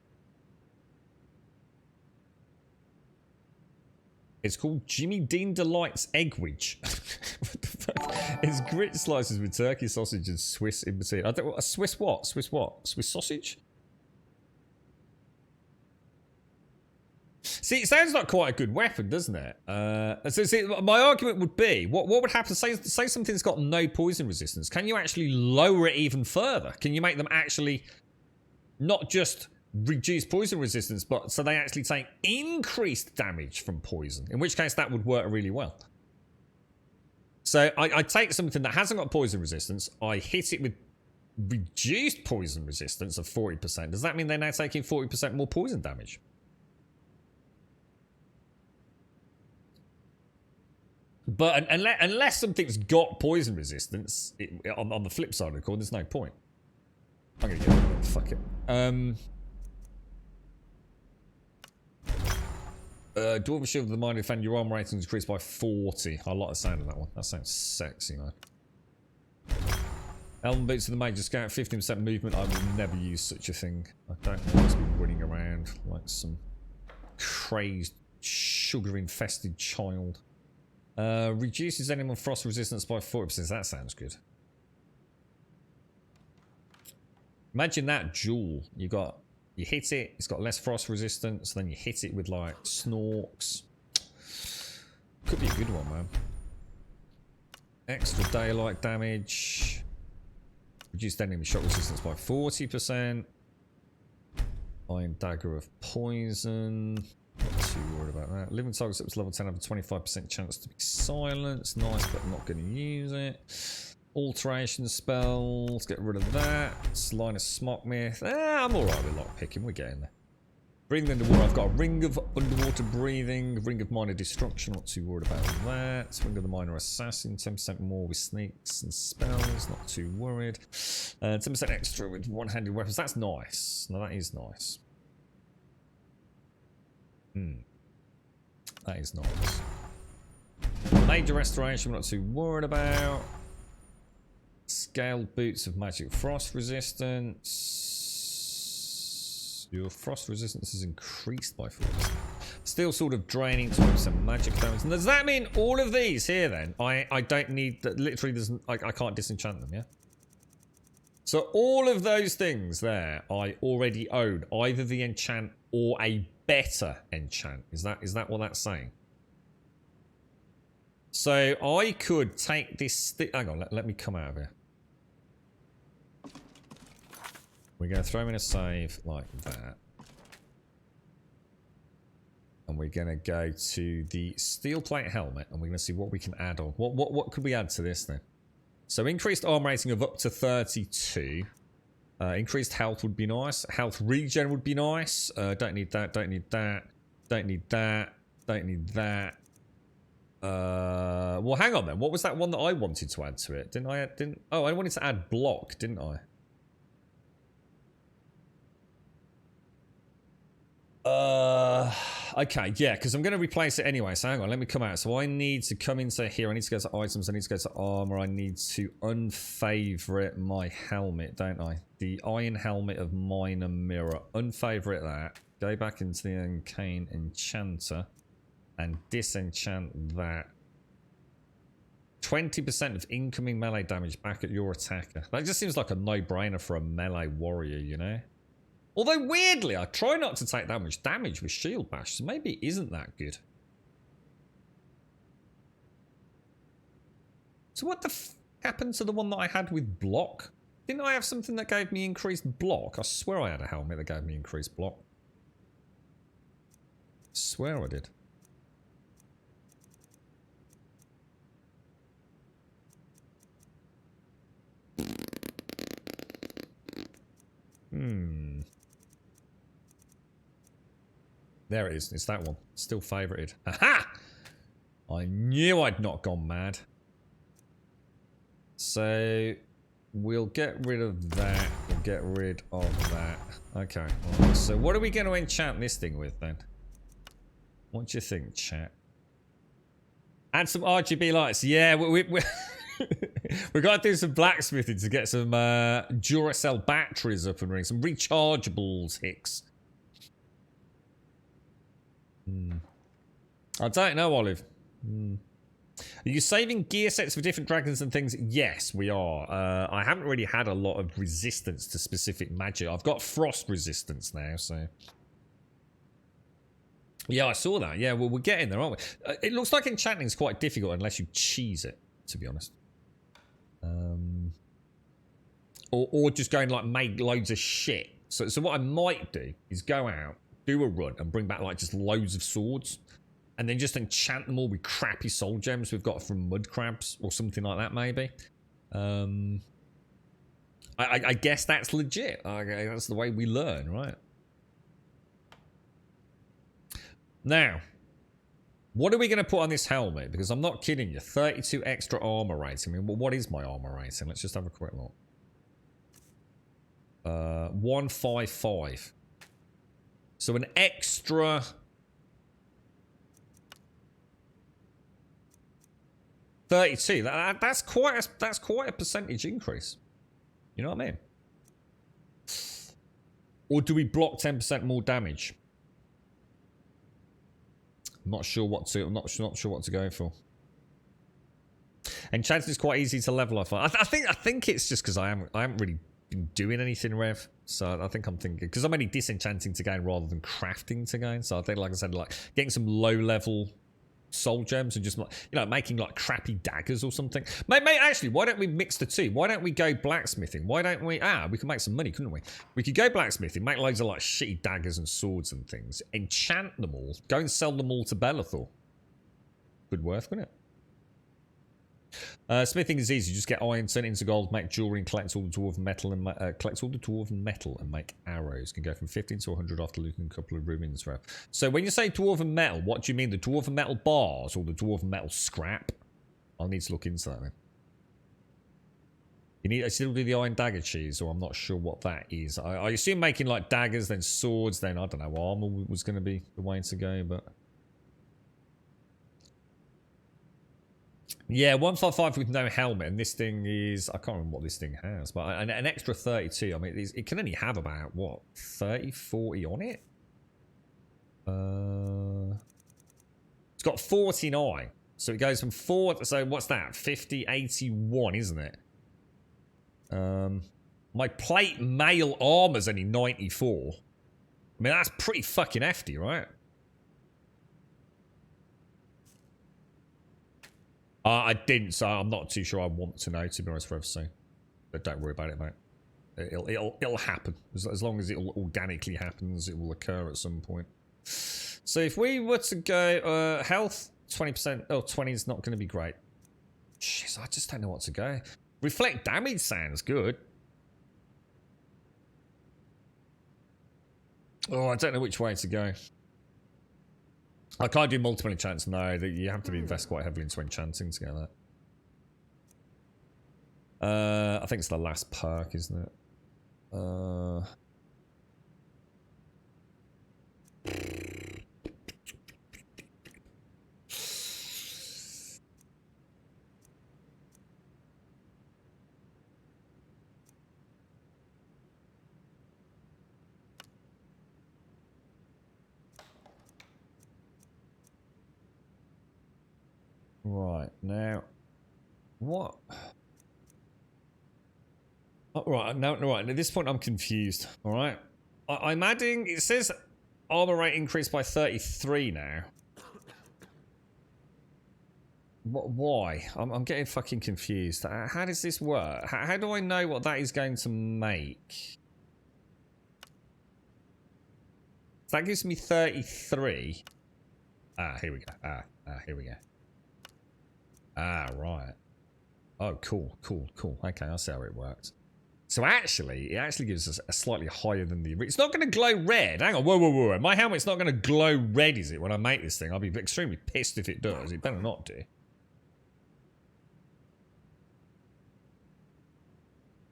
It's called Jimmy Dean Delight's Eggwich. What the fuck? It's grit slices with turkey sausage and Swiss in between. I don't. A Swiss what? Swiss what? Swiss sausage? See, it sounds like quite a good weapon, doesn't it? So see, my argument would be, what would happen? Say something's got no poison resistance. Can you actually lower it even further? Can you make them actually not just reduce poison resistance, but so they actually take increased damage from poison? In which case, that would work really well. So I take something that hasn't got poison resistance, I hit it with reduced poison resistance of 40%. Does that mean they're now taking 40% more poison damage? But unless something's got poison resistance, on the flip side of the coin, there's no point. I'm gonna get it. Fuck it. Dwarven Shield of the Mind Defend, your arm rating increased by 40. I like the sound of that one. That sounds sexy, man. Elven Boots of the Major Scout, 15% movement. I will never use such a thing. I don't want to be running around like some crazed, sugar-infested child. Reduces animal frost resistance by 40%. That sounds good. Imagine that jewel. You hit it, it's got less frost resistance, then you hit it with like snorks. Could be a good one, man. Extra daylight damage. Reduced enemy shot resistance by 40%. Iron Dagger of Poison. Not too worried about that. Living targets up to level 10 have a 25% chance to be silenced. Nice, but I'm not going to use it. Alteration spells. Get rid of that. Line of Smock Myth. I'm alright with lockpicking. We're getting there. Breathing underwater. I've got a Ring of Underwater Breathing. Ring of Minor Destruction. Not too worried about that. Ring of the Minor Assassin. 10% more with sneaks and spells. Not too worried. 10% extra with one-handed weapons. That's nice. No, that is nice. That is nice. Major Restoration, we're not too worried about. Scaled Boots of Magic Frost Resistance. Your frost resistance is increased by 40%. Steel Sword of Draining, 20% magic damage. And does that mean all of these here then? I don't need that. Literally, doesn't. I can't disenchant them. Yeah. So all of those things there, I already own either the enchant or a better enchant. Is that what that's saying? So I could take this. Hang on, let me come out of here. We're going to throw him in a save like that. And we're going to go to the steel plate helmet and we're going to see what we can add on. What could we add to this then? So increased arm rating of up to 32. Increased health would be nice. Health regen would be nice. Don't need that. Don't need that. Don't need that. Don't need that. Well, hang on then. What was that one that I wanted to add to it? Oh, I wanted to add block, didn't I? Okay, yeah, because I'm going to replace it anyway. So hang on, let me come out. So I need to come into here. I need to go to items. I need to go to armor. I need to unfavorite my helmet, don't I? The iron helmet of minor mirror. Unfavorite that. Go back into the arcane enchanter and disenchant that. 20% of incoming melee damage back at your attacker. That just seems like a no-brainer for a melee warrior, you know? Although, weirdly, I try not to take that much damage with Shield Bash, so maybe it isn't that good. So what the f happened to the one that I had with block? Didn't I have something that gave me increased block? I swear I had a helmet that gave me increased block. I swear I did. There it is. It's that one. Still favorited. Aha! I knew I'd not gone mad. So we'll get rid of that. We'll get rid of that. Okay. Right. So what are we going to enchant this thing with then? What do you think, chat? Add some RGB lights. Yeah, we've got to do some blacksmithing to get some Duracell batteries up and running. Some rechargeables, Hicks. I don't know, Olive. Are you saving gear sets for different dragons and things? Yes, we are. I haven't really had a lot of resistance to specific magic. I've got frost resistance now, so... Yeah, I saw that. Yeah, well, we're getting there, aren't we? It looks like enchanting is quite difficult unless you cheese it, to be honest. Or just go and, like, make loads of shit. So what I might do is go out, do a run, and bring back, like, just loads of swords. And then just enchant them all with crappy soul gems we've got from mud crabs or something like that, maybe. I guess that's legit. That's the way we learn, right? Now, what are we going to put on this helmet? Because I'm not kidding you. 32 extra armor rating. I mean, what is my armor rating? Let's just have a quick look. 155. So an extra... 32. That's quite a percentage increase. You know what I mean? Or do we block 10% more damage? I'm not sure what to. I'm not sure what to go for. Enchanting is quite easy to level off. I think it's just because I haven't really been doing anything, Rev. So I think I'm thinking because I'm only disenchanting to gain rather than crafting to gain. So I think, like I said, like getting some low level soul gems and just, you know, making like crappy daggers or something. Mate, actually, why don't we mix the two? Why don't we go blacksmithing? Why don't we... we could make some money, couldn't we? We could go blacksmithing, make loads of like shitty daggers and swords and things, enchant them all, go and sell them all to Bellathor. Good worth, wouldn't it? Smithing is easy. Just get iron, turn it into gold, make jewelry, and collect all the dwarven metal and make arrows. Can go from 15 to 100 after looting a couple of ruins. So when you say dwarven metal, what do you mean? The dwarven metal bars or the dwarven metal scrap? I'll need to look into that then. You need to still do the iron dagger cheese, or I'm not sure what that is. I assume making like daggers, then swords, then I don't know, armor was going to be the way to go, but. Yeah, 155 with no helmet, and this thing is... I can't remember what this thing has, but an extra 32. I mean, it can only have about, what, 30, 40 on it? It's got 49. So it goes from 4... So what's that? 50, 81, isn't it? My plate mail armor's only 94. I mean, that's pretty fucking hefty, right? I didn't, so I'm not too sure I want to know, to be honest, for everything. But don't worry about it, mate. It'll happen. As long as it organically happens, it will occur at some point. So if we were to go health 20%, 20 is not going to be great. Jeez, I just don't know what to go. Reflect damage sounds good. Oh, I don't know which way to go. I can't do multiple enchants, no. You have to invest quite heavily into enchanting to get that. I think it's the last perk, isn't it? Right, now, what? Oh, right, no, right, at this point I'm confused, alright? I'm adding, it says armor rate increased by 33 now. Why? I'm getting fucking confused. How does this work? How do I know what that is going to make? So that gives me 33. Here we go. Here we go. Right. Oh, cool. Okay, I see how it works. So actually, it actually gives us a slightly higher than the... It's not going to glow red. Hang on, whoa. My helmet's not going to glow red, is it, when I make this thing? I'll be extremely pissed if it does. It better not do.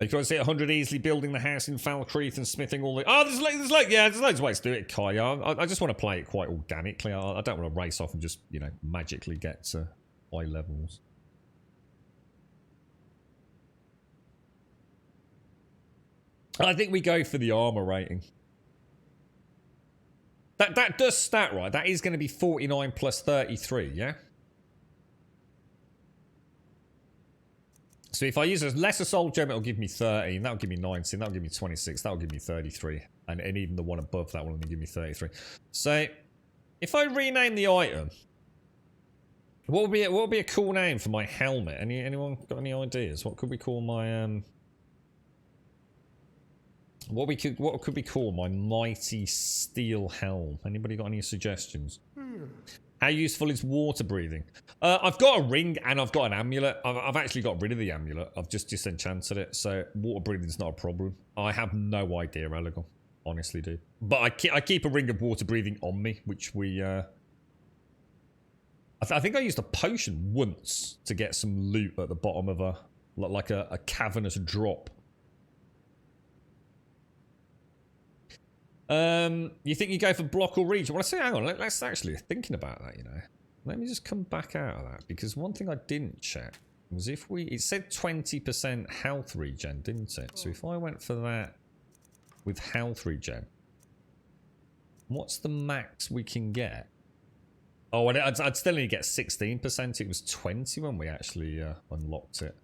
You can see 100 easily building the house in Falkreath and smithing all the... Oh, there's loads of ways to do it, Kai. I just want to play it quite organically. I don't want to race off and just, you know, magically get to high levels. I think we go for the armor rating. That does stat right. That is going to be 49 plus 33, yeah? So if I use a lesser soul gem, it'll give me 13. That'll give me 19. That'll give me 26. That'll give me 33. And even the one above that will only give me 33. So if I rename the item, what would be a cool name for my helmet? Anyone got any ideas? What could we call my What could we call my mighty steel helm? Anybody got any suggestions? How useful is water breathing? I've got a ring and I've got an amulet. I've actually got rid of the amulet. I've just disenchanted it, so water breathing is not a problem. I have no idea, Elegon. Honestly, do. But I keep a ring of water breathing on me, which we. I think I used a potion once to get some loot at the bottom of a cavernous drop. You think you go for block or region? Well, I say, hang on, let's actually thinking about that, you know. Let me just come back out of that, because one thing I didn't check was if it said 20% health regen, didn't it? So if I went for that with health regen, what's the max we can get? Oh, and I'd still only get 16%. It was 20 when we actually unlocked it.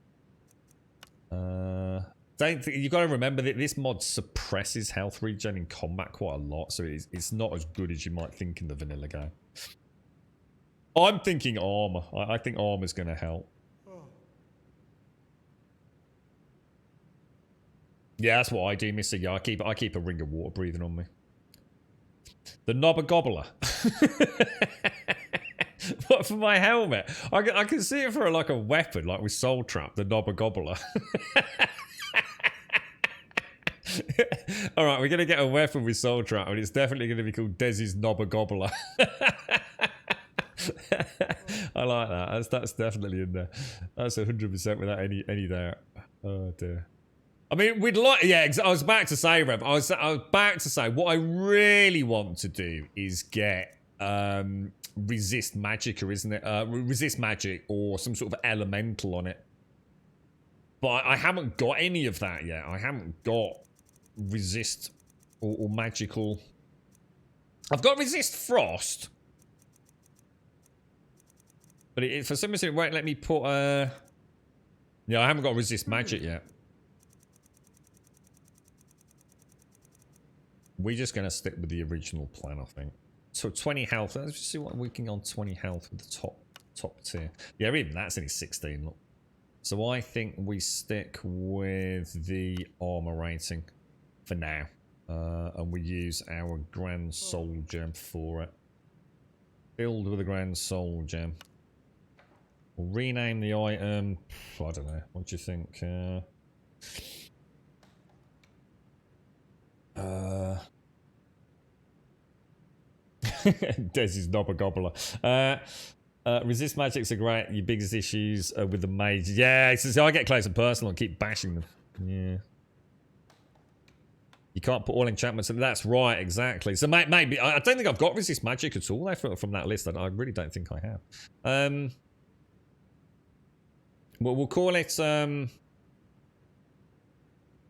You've got to remember that this mod suppresses health regen in combat quite a lot, so it's not as good as you might think in the vanilla game. I'm thinking armor. I think armor's going to help. Yeah, that's what I do, Mister. Yeah, I keep a ring of water breathing on me. The Knobber Gobbler. What, for my helmet? I can see it for like a weapon, like with Soul Trap, the Knobber Gobbler. Alright, we're going to get a weapon with Soul Trap, and it's definitely going to be called Desi's Knobber Gobbler. I like that. That's definitely in there. That's 100% without any doubt. Oh dear. I mean, we'd like... Yeah, I was about to say, Rev. I was about to say, what I really want to do is get... resist magicka, isn't it? Resist magic or some sort of elemental on it. But I haven't got any of that yet. I haven't got resist or magical. I've got resist frost. But for some reason it won't let me put yeah, I haven't got resist magic yet. We're just going to stick with the original plan, I think. So 20 health. Let's just see what we can on 20 health with the top tier. Yeah, even that's only 16. Look. So I think we stick with the armor rating for now. And we use our Grand Soul Gem for it. Build with a Grand Soul Gem. We'll rename the item. I don't know. What do you think? Desi's Knobber Gobbler. Resist magics are great. Your biggest issues are with the mage. Yeah, so I get close and personal and keep bashing them. Yeah. You can't put all enchantments in. That's right, exactly. So maybe I don't think I've got resist magic at all from that list. I really don't think I have. We'll call it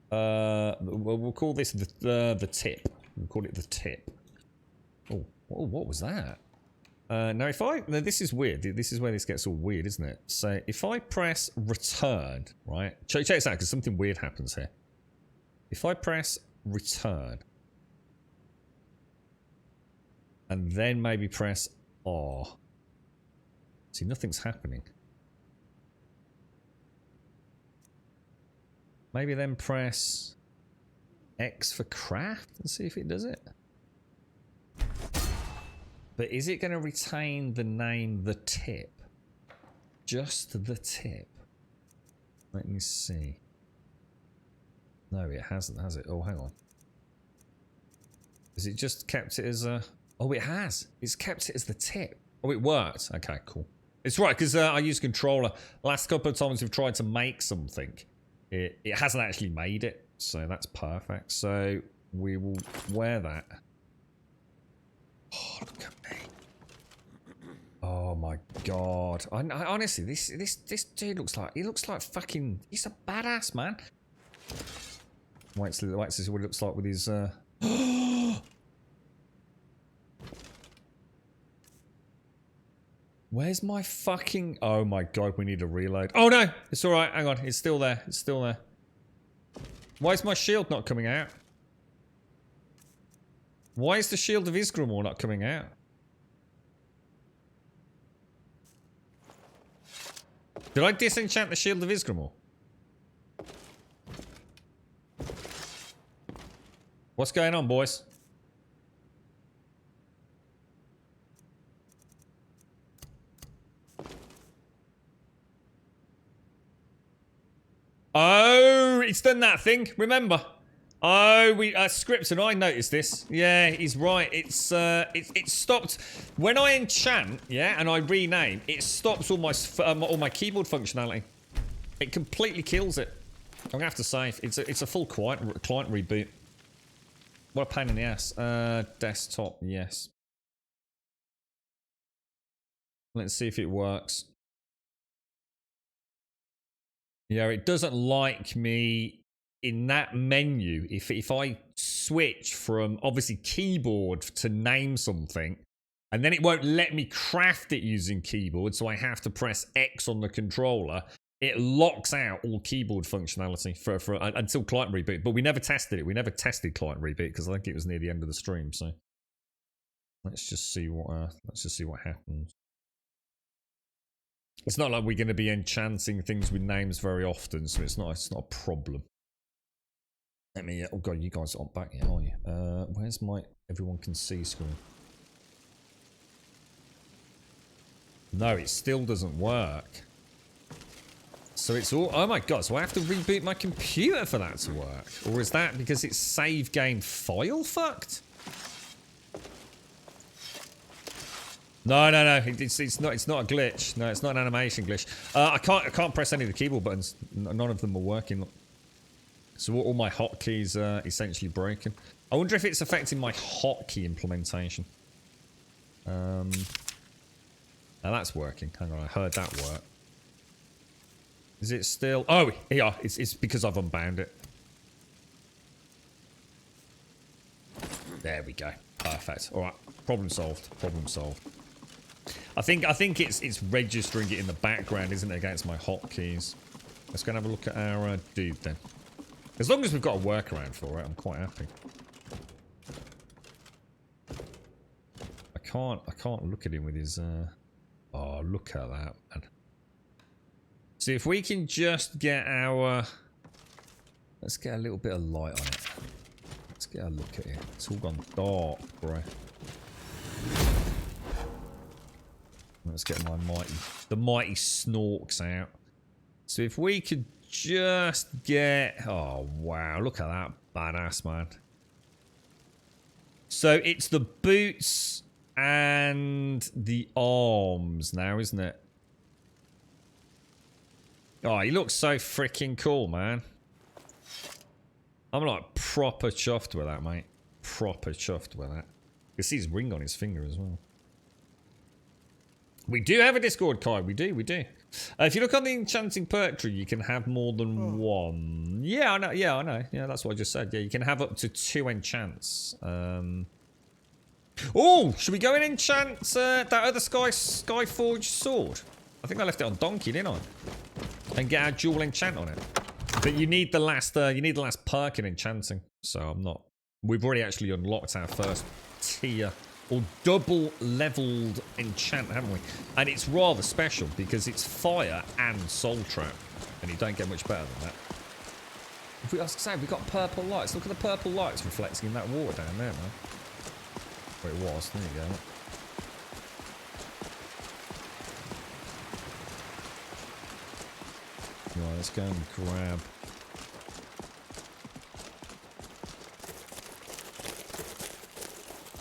we'll call this the tip. We'll call it the tip. Oh, what was that? Now this is weird. This is where this gets all weird, isn't it? So if I press return, right? Check this out, because something weird happens here. If I press return, and then maybe press R. See, nothing's happening. Maybe then press X for craft and see if it does it. But is it going to retain the name The Tip? Just The Tip. Let me see. No, it hasn't, has it? Oh, hang on. Has it just kept it as a... Oh, it has. It's kept it as the tip. Oh, it worked. Okay, cool. It's right, because I use controller. Last couple of times we've tried to make something. It hasn't actually made it. So that's perfect. So we will wear that. Oh, look at me. Oh my god. I honestly, this dude looks like fucking... He's a badass, man. Wait to see what he looks like with his... Where's my fucking... Oh my god, we need a reload. Oh no! It's alright, hang on. It's still there. It's still there. Why is my shield not coming out? Why is the shield of Isgramor not coming out? Did I disenchant the shield of Isgramor? What's going on, boys? Oh, it's done that thing. Remember? Oh, Scripts and I noticed this. Yeah, he's right. It stopped when I enchant, yeah, and I rename. It stops all my keyboard functionality. It completely kills it. I'm gonna have to say it's a full client reboot. What a pain in the ass. Desktop, yes. Let's see if it works. Yeah, it doesn't like me in that menu. If I switch from obviously keyboard to name something, and then it won't let me craft it using keyboard, so I have to press X on the controller. It locks out all keyboard functionality for until client reboot. But we never tested it. We never tested client reboot because I think it was near the end of the stream. So let's just see what happens. It's not like we're going to be enchanting things with names very often, so it's not a problem. Let me. Oh god, you guys aren't back yet, are you? Where's my everyone can see screen? No, it still doesn't work. So it's all... Oh my god, so I have to reboot my computer for that to work? Or is that because it's save game file fucked? No. It's not a glitch. No, it's not an animation glitch. I can't press any of the keyboard buttons. None of them are working. So all my hotkeys are essentially broken. I wonder if it's affecting my hotkey implementation. Now that's working. Hang on, I heard that work. Is it still... Oh, yeah, it's because I've unbound it. There we go. Perfect. All right, problem solved. Problem solved. I think it's registering it in the background, isn't it, against my hotkeys. Let's go and have a look at our dude then. As long as we've got a workaround for it, I'm quite happy. I can't look at him with his... Oh, look at that, man. See, if we can just get our... Let's get a little bit of light on it. Let's get a look at it. It's all gone dark, bro. Let's get the mighty snorks out. So if we could just get... Oh, wow. Look at that badass, man. So it's the boots and the arms now, isn't it? Oh, he looks so freaking cool, man. I'm like proper chuffed with that, mate. Proper chuffed with that. You can see his ring on his finger as well. We do have a Discord, Kai. We do. If you look on the enchanting perk tree, you can have more than one. Yeah, I know. Yeah, that's what I just said. Yeah, you can have up to 2 enchants. Oh, should we go and enchant that other Skyforged sword? I think I left it on Donkey, didn't I? And get our dual enchant on it. But you need the last perk in enchanting. So I'm not... We've already actually unlocked our first tier or double leveled enchant, haven't we? And it's rather special because it's fire and soul trap. And you don't get much better than that. I was saying, we've got purple lights. Look at the purple lights reflecting in that water down there, man. Where it was. There you go. Right, let's go and grab...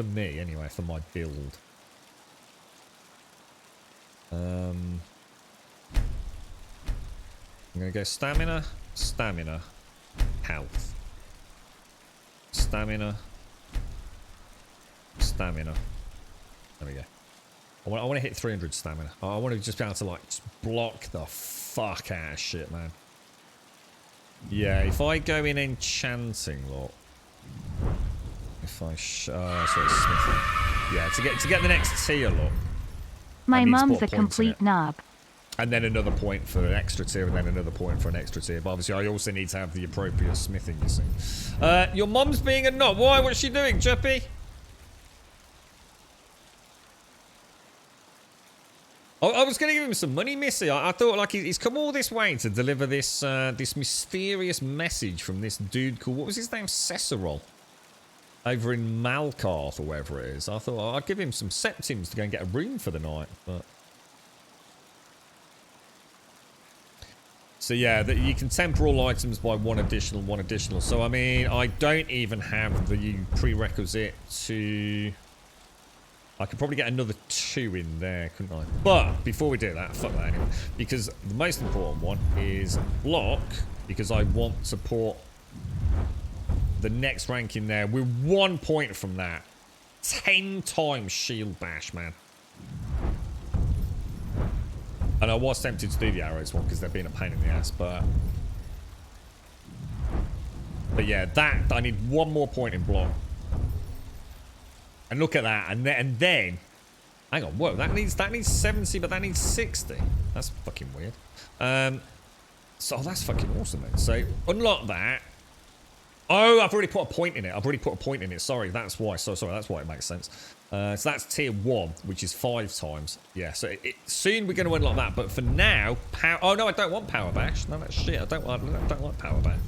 for me, anyway, for my build. I'm going to go stamina, stamina, health. Stamina. Stamina. There we go. I want to hit 300 stamina. I want to just be able to, like, just block the fuck out of shit, man. Yeah, if I go in enchanting, look. If I sorry, smithing. Yeah, to get the next tier, look. My mum's a complete knob. And then another point for an extra tier, and then another point for an extra tier. But obviously, I also need to have the appropriate smithing, you see. Your mum's being a knob. Why? What's she doing, Juppy? I was going to give him some money, Missy. I thought, like, he's come all this way to deliver this this mysterious message from this dude called, what was his name? Cesarol. Over in Malkarth, or wherever it is. I thought I'd give him some septims to go and get a room for the night, but... So yeah, you can temper all items by one additional. So I mean, I don't even have the prerequisite to... I could probably get another 2 in there, couldn't I? But before we do that, fuck that anyway. Because the most important one is block, because I want to put the next rank in there. We're 1 point from that. 10 times shield bash, man. And I was tempted to do the arrows one because they're being a pain in the ass, but yeah, that I need 1 more point in block. And look at that, and then hang on, whoa, that needs 70, but that needs 60. That's fucking weird. So that's fucking awesome then. So unlock that. Oh, I've already put a point in it. Sorry, that's why. Sorry, that's why it makes sense. So that's tier 1, which is 5 times. Yeah, so soon we're going to unlock that. But for now, oh no, I don't want power bash. No, that's shit. I don't like power bash.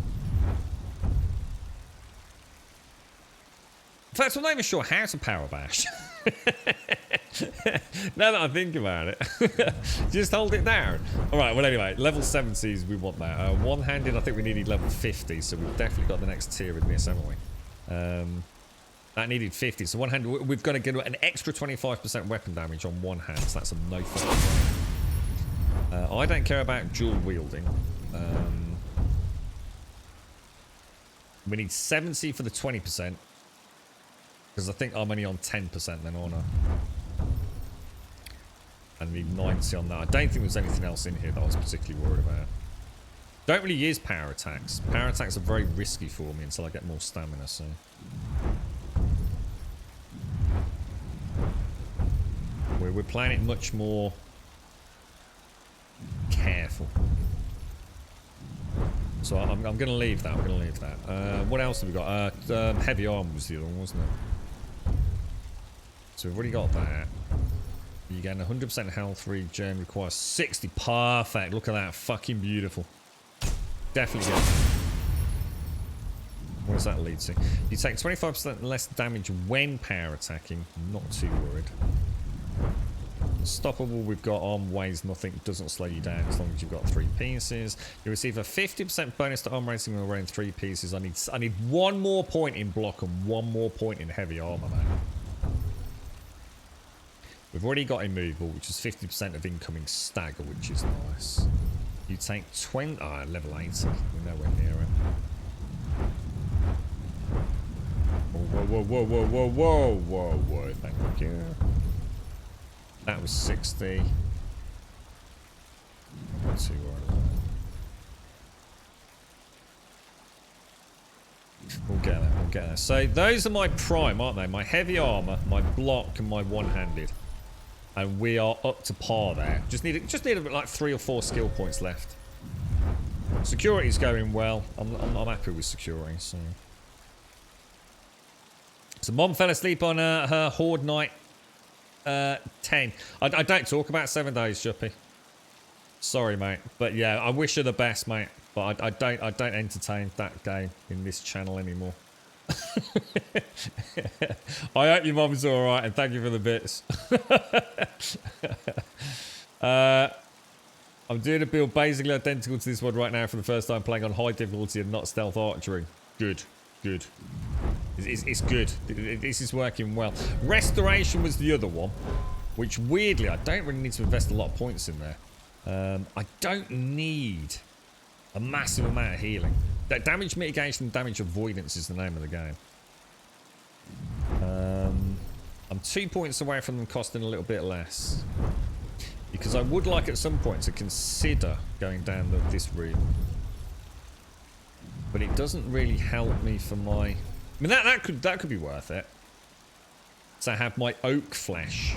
In fact, I'm not even sure how to power bash. Now that I think about it. Just hold it down. Alright, well anyway, level 70s, we want that. One-handed, I think we needed level 50, so we've definitely got the next tier in this, haven't we? That needed 50, so one-handed, we've got to get an extra 25% weapon damage on one hand, so that's a no fun. I don't care about dual wielding. We need 70 for the 20%. Because I think I'm only on 10% then, aren't I? I need 90 on that. I don't think there's anything else in here that I was particularly worried about. Don't really use power attacks. Power attacks are very risky for me until I get more stamina, so... We're playing it much more... careful. So I'm going to leave that. What else have we got? Heavy armor was the other one, wasn't it? So we've already got that. You get 100% health regen, requires 60. Perfect. Look at that. Fucking beautiful. Definitely get that. What does that lead to? You take 25% less damage when power attacking. Not too worried. Unstoppable, we've got arm weighs nothing, doesn't slow you down as long as you've got 3 pieces. You receive a 50% bonus to arm rating when wearing 3 pieces. I need 1 more point in block and 1 more point in heavy armor, man. We've already got immovable, which is 50% of incoming stagger, which is nice. You take 20... Ah, level 80. We're nowhere near it. Whoa. Thank you. That was 60. Let's see where I'm at. We'll get there. So those are my prime, aren't they? My heavy armor, my block, and my one-handed. And we are up to par there. Just need like 3 or 4 skill points left. Security's going well. I'm happy with security. So Mom fell asleep on her Horde Night 10. I don't talk about 7 days, Juppy. Sorry, mate. But yeah, I wish her the best, mate. But I don't entertain that game in this channel anymore. I hope your mom's alright and thank you for the bits. I'm doing a build basically identical to this one right now for the first time playing on high difficulty and not stealth archery. Good. Is It's good. This is working well. Restoration was the other one, which weirdly, I don't really need to invest a lot of points in there. I don't need a massive amount of healing. Damage mitigation and damage avoidance is the name of the game. I'm 2 points away from them costing a little bit less. Because I would like at some point to consider going down this route. But it doesn't really help me for my... I mean, that could be worth it. So I have my oak flesh.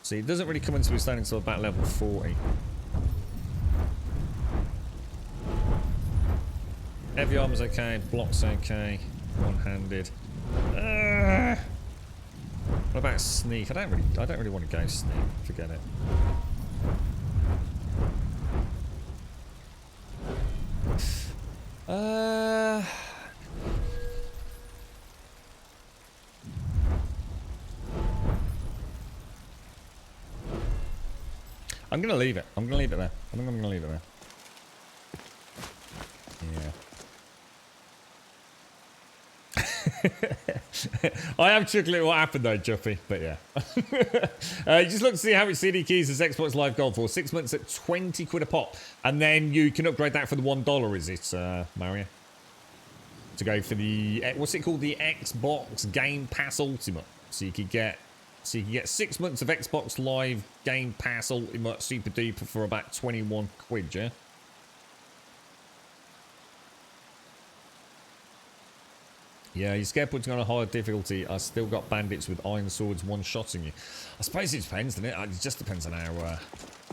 See, it doesn't really come into its own until about level 40. Heavy armor's okay, block's okay, one-handed. What about sneak? I don't really want to go sneak. Forget it. I'm gonna leave it. I'm gonna leave it there. I think I'm gonna leave it there. Yeah. I am chuckling at what happened though, Juffy, but yeah. Just look to see how much CD keys is Xbox Live Gold for. 6 months at 20 quid a pop. And then you can upgrade that for the $1, is it, Mario? To go for the, what's it called? The Xbox Game Pass Ultimate. So you could get 6 months of Xbox Live Game Pass Ultimate Super Duper for about 21 quid, yeah? Yeah, you're scared putting on a higher difficulty. I still got bandits with iron swords one-shotting you. I suppose it depends, doesn't it? It just depends on how,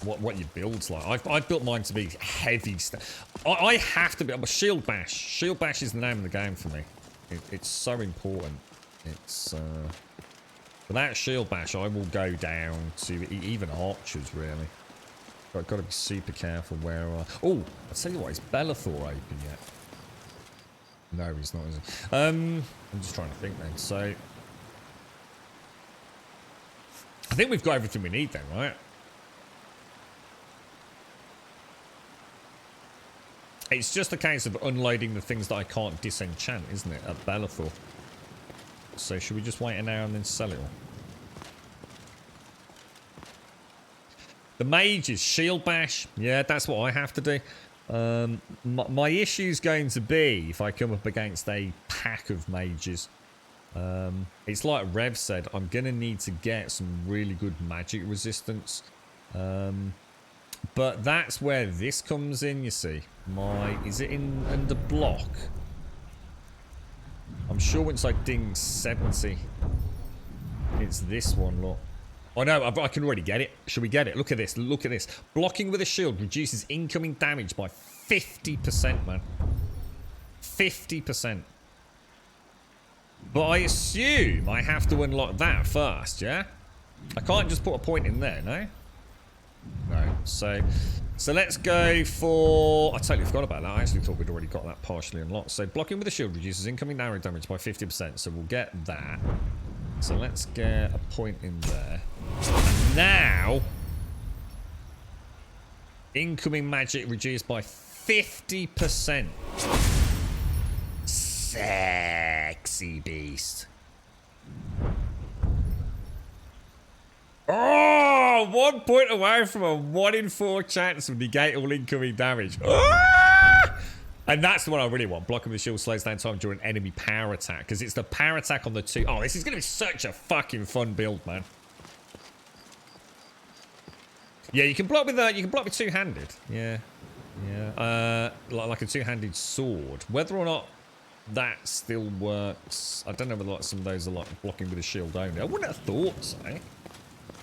what your build's like. I've built mine to be heavy stuff. I have to be... Shield Bash. Shield Bash is the name of the game for me. It's so important. It's... Without Shield Bash, I will go down to even archers, really. I've got to be super careful where... Oh, I'll tell you what, is Bellathor open yet? No, he's not, is he? I'm just trying to think then. So, I think we've got everything we need then, right? It's just a case of unloading the things that I can't disenchant, isn't it, at Bellathor? So should we just wait an hour and then sell it all? The mages, Shield Bash. Yeah, that's what I have to do. My issue's going to be if I come up against a pack of mages. It's like Rev said, I'm going to need to get some really good magic resistance. But that's where this comes in, you see. Is it under block? I'm sure once I ding 70, it's this one, look. Oh no, I can already get it. Should we get it? Look at this. Look at this. Blocking with a shield reduces incoming damage by 50%, man. 50%. But I assume I have to unlock that first, yeah? I can't just put a point in there, no? No. So let's go for... I totally forgot about that. I actually thought we'd already got that partially unlocked. So blocking with a shield reduces incoming arrow damage by 50%. So we'll get that. So let's get a point in there. And now, incoming magic reduced by 50%. Sexy beast. Oh, 1 point away from a 1 in 4 chance to negate all incoming damage. Ah! And that's the one I really want. Blocking the shield slows down time during enemy power attack. Because it's the power attack on the two. Oh, this is going to be such a fucking fun build, man. Yeah, you can block with two-handed. Yeah. Yeah. Like a two-handed sword. Whether or not that still works. I don't know whether like some of those are like blocking with a shield only. I wouldn't have thought so. I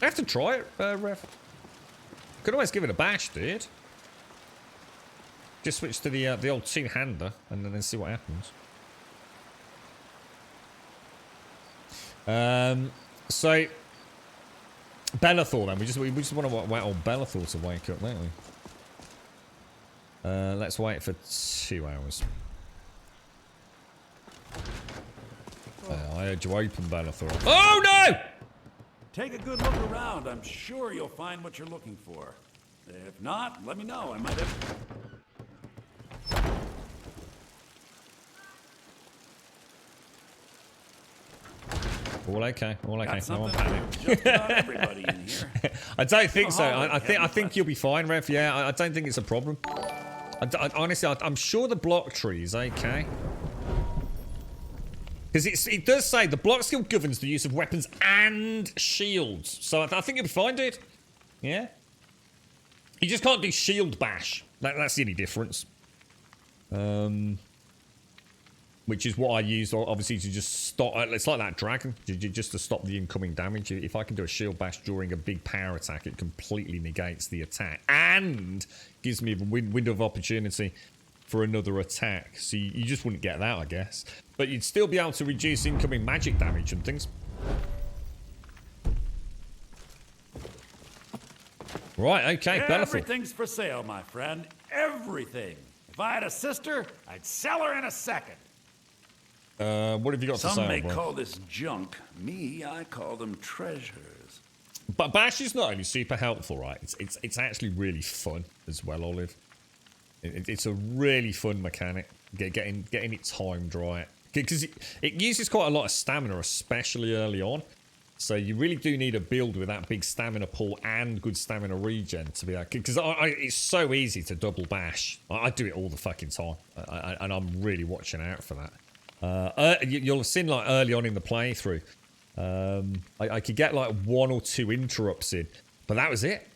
have to try it, Rev. Could always give it a bash, dude. Just switch to the old two-hander and then see what happens. So Bellathor then. We just want to wait on Bellathor to wake up, don't we? Let's wait for 2 hours. I heard you open Bellathor. Oh no! Take a good look around. I'm sure you'll find what you're looking for. If not, let me know. I might have... All okay. All okay. Got No one something panic. for just about everybody in here. I don't think so. I think you'll be fine, Rev. Yeah, I don't think it's a problem. Honestly, I'm sure the block tree is okay. Because it does say the block skill governs the use of weapons and shields. So I think you'll be fine, dude. Yeah. You just can't do shield bash. That's the only difference. Which is what I use, obviously, to just stop. It's like that dragon, just to stop the incoming damage. If I can do a shield bash during a big power attack, it completely negates the attack and gives me a window of opportunity for another attack. So you just wouldn't get that, I guess. But you'd still be able to reduce incoming magic damage and things. Right, okay, Battlefield. Everything's for sale, my friend. Everything. If I had a sister, I'd sell her in a second. What have you got to say? Some may call this junk. Me, I call them treasures. But bash is not only super helpful, right? It's actually really fun as well, Olive. It's a really fun mechanic. Getting it timed right, because it uses quite a lot of stamina, especially early on. So you really do need a build with that big stamina pool and good stamina regen to be like. Because it's so easy to double bash. I do it all the fucking time, and I'm really watching out for that. You'll have seen like early on in the playthrough, I could get like 1 or 2 interrupts in, but that was it.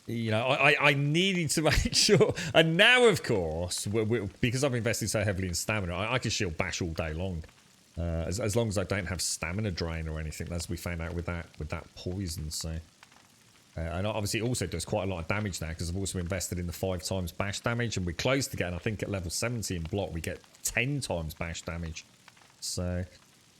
You know, I needed to make sure. And now, of course, because I've invested so heavily in stamina, I can shield bash all day long, as long as I don't have stamina drain or anything, as we found out with that poison. So, and obviously, it also does quite a lot of damage now because I've also invested in the 5 times bash damage, and we're close to getting. I think at level 70 in block, we get 10 times bash damage. So,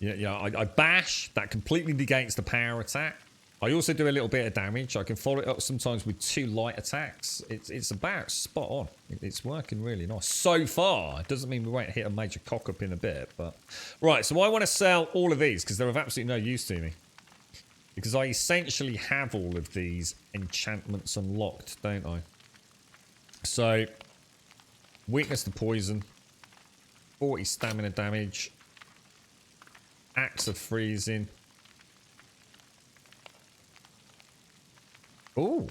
I bash, that completely negates the power attack. I also do a little bit of damage. I can follow it up sometimes with 2 light attacks. It's about spot on. It's working really nice. So far, it doesn't mean we won't hit a major cock up in a bit, but... Right, so I want to sell all of these because they're of absolutely no use to me. Because I essentially have all of these enchantments unlocked, don't I? So, weakness to poison, 40 stamina damage, axe of freezing. Oh,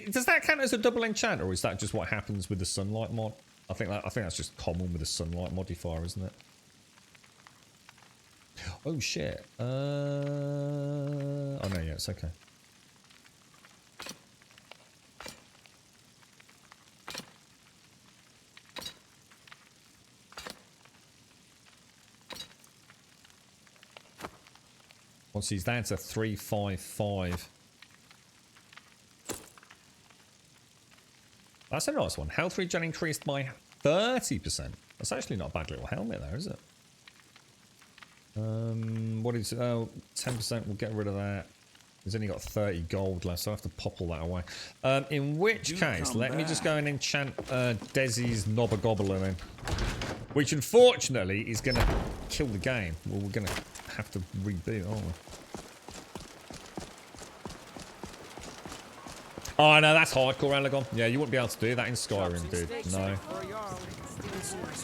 does that count as a double enchant, or is that just what happens with the sunlight mod? I think that's just common with the sunlight modifier, isn't it? Oh shit. Oh no, yeah, it's okay. Once he's down to 355. That's a nice one. Health regen increased by 30%. That's actually not a bad little helmet there, is it? What is it? Oh, 10%. We'll get rid of that. He's only got 30 gold left, so I have to pop all that away. In which case, let me just go and enchant Desi's Nobbergobbler then. Which, unfortunately, is going to kill the game. Well, we're going to have to reboot, aren't we? Oh, no, that's hardcore, Elegon. Yeah, you wouldn't be able to do that in Skyrim, dude. No.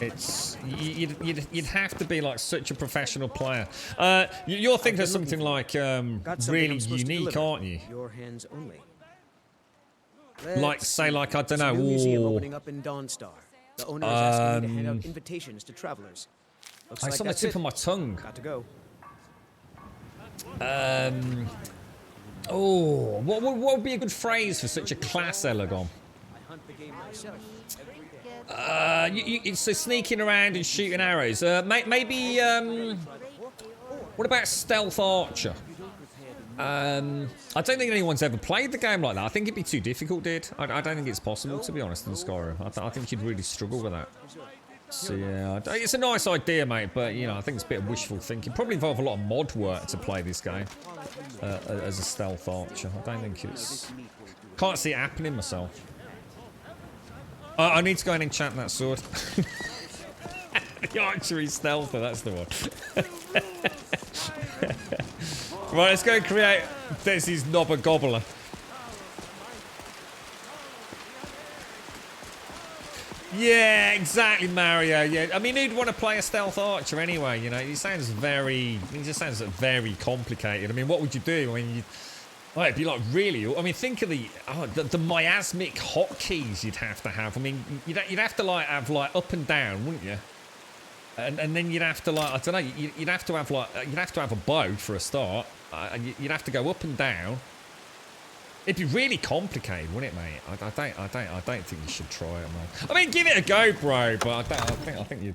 It's... You'd have to be, like, such a professional player. You're thinking of something, like, really unique, aren't you? Your hands only. Like, say, like, I don't know... museum opening up in Dawnstar. The owner is asking me to hand out invitations to travelers. Looks like it's on the tip of my tongue. Got to go. Oh, what would be a good phrase for such a class, Elegon? I hunt the game myself. It's sneaking around and shooting arrows. Maybe, what about Stealth Archer? I don't think anyone's ever played the game like that. I think it'd be too difficult, dude. I don't think it's possible, to be honest, in Skyrim. I think you'd really struggle with that. So, yeah, it's a nice idea, mate, but, you know, I think it's a bit of wishful thinking. Probably involve a lot of mod work to play this game as a Stealth Archer. I don't think it's... Can't see it happening myself. I need to go and enchant that sword. The archery stealther, that's the one. Right, let's go and create Desi's Nobbergobbler. Yeah, exactly, Mario. Yeah, I mean, who'd want to play a stealth archer anyway? You know, it just sounds very complicated. I mean, what would you do? I mean, well, it'd be like really. I mean, think of the miasmic hotkeys you'd have to have. I mean, you'd have to like have like up and down, wouldn't you? And then you'd have to like, I don't know, you'd have to have like, you'd have to have a bow for a start, and you'd have to go up and down. It'd be really complicated, wouldn't it, mate? I don't think you should try it, man. I mean, give it a go, bro. But I think you're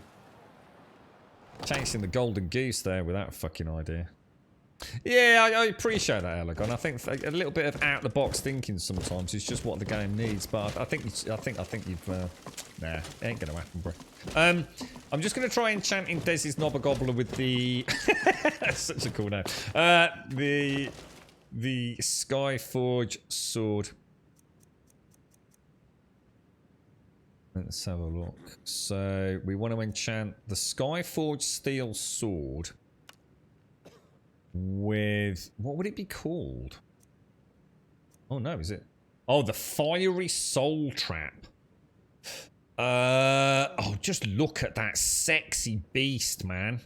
chasing the golden goose there with that fucking idea. Yeah, I appreciate that, Elegon. I think a little bit of out the box thinking sometimes is just what the game needs. But I think you've nah, it ain't gonna happen, bro. I'm just gonna try enchanting Desi's Nobbergobbler with the that's such a cool name. The Skyforge sword. Let's have a look. So we want to enchant the Skyforge steel sword with, what would it be called? Oh no, is it? Oh, the Fiery Soul Trap. Oh, just look at that sexy beast, man.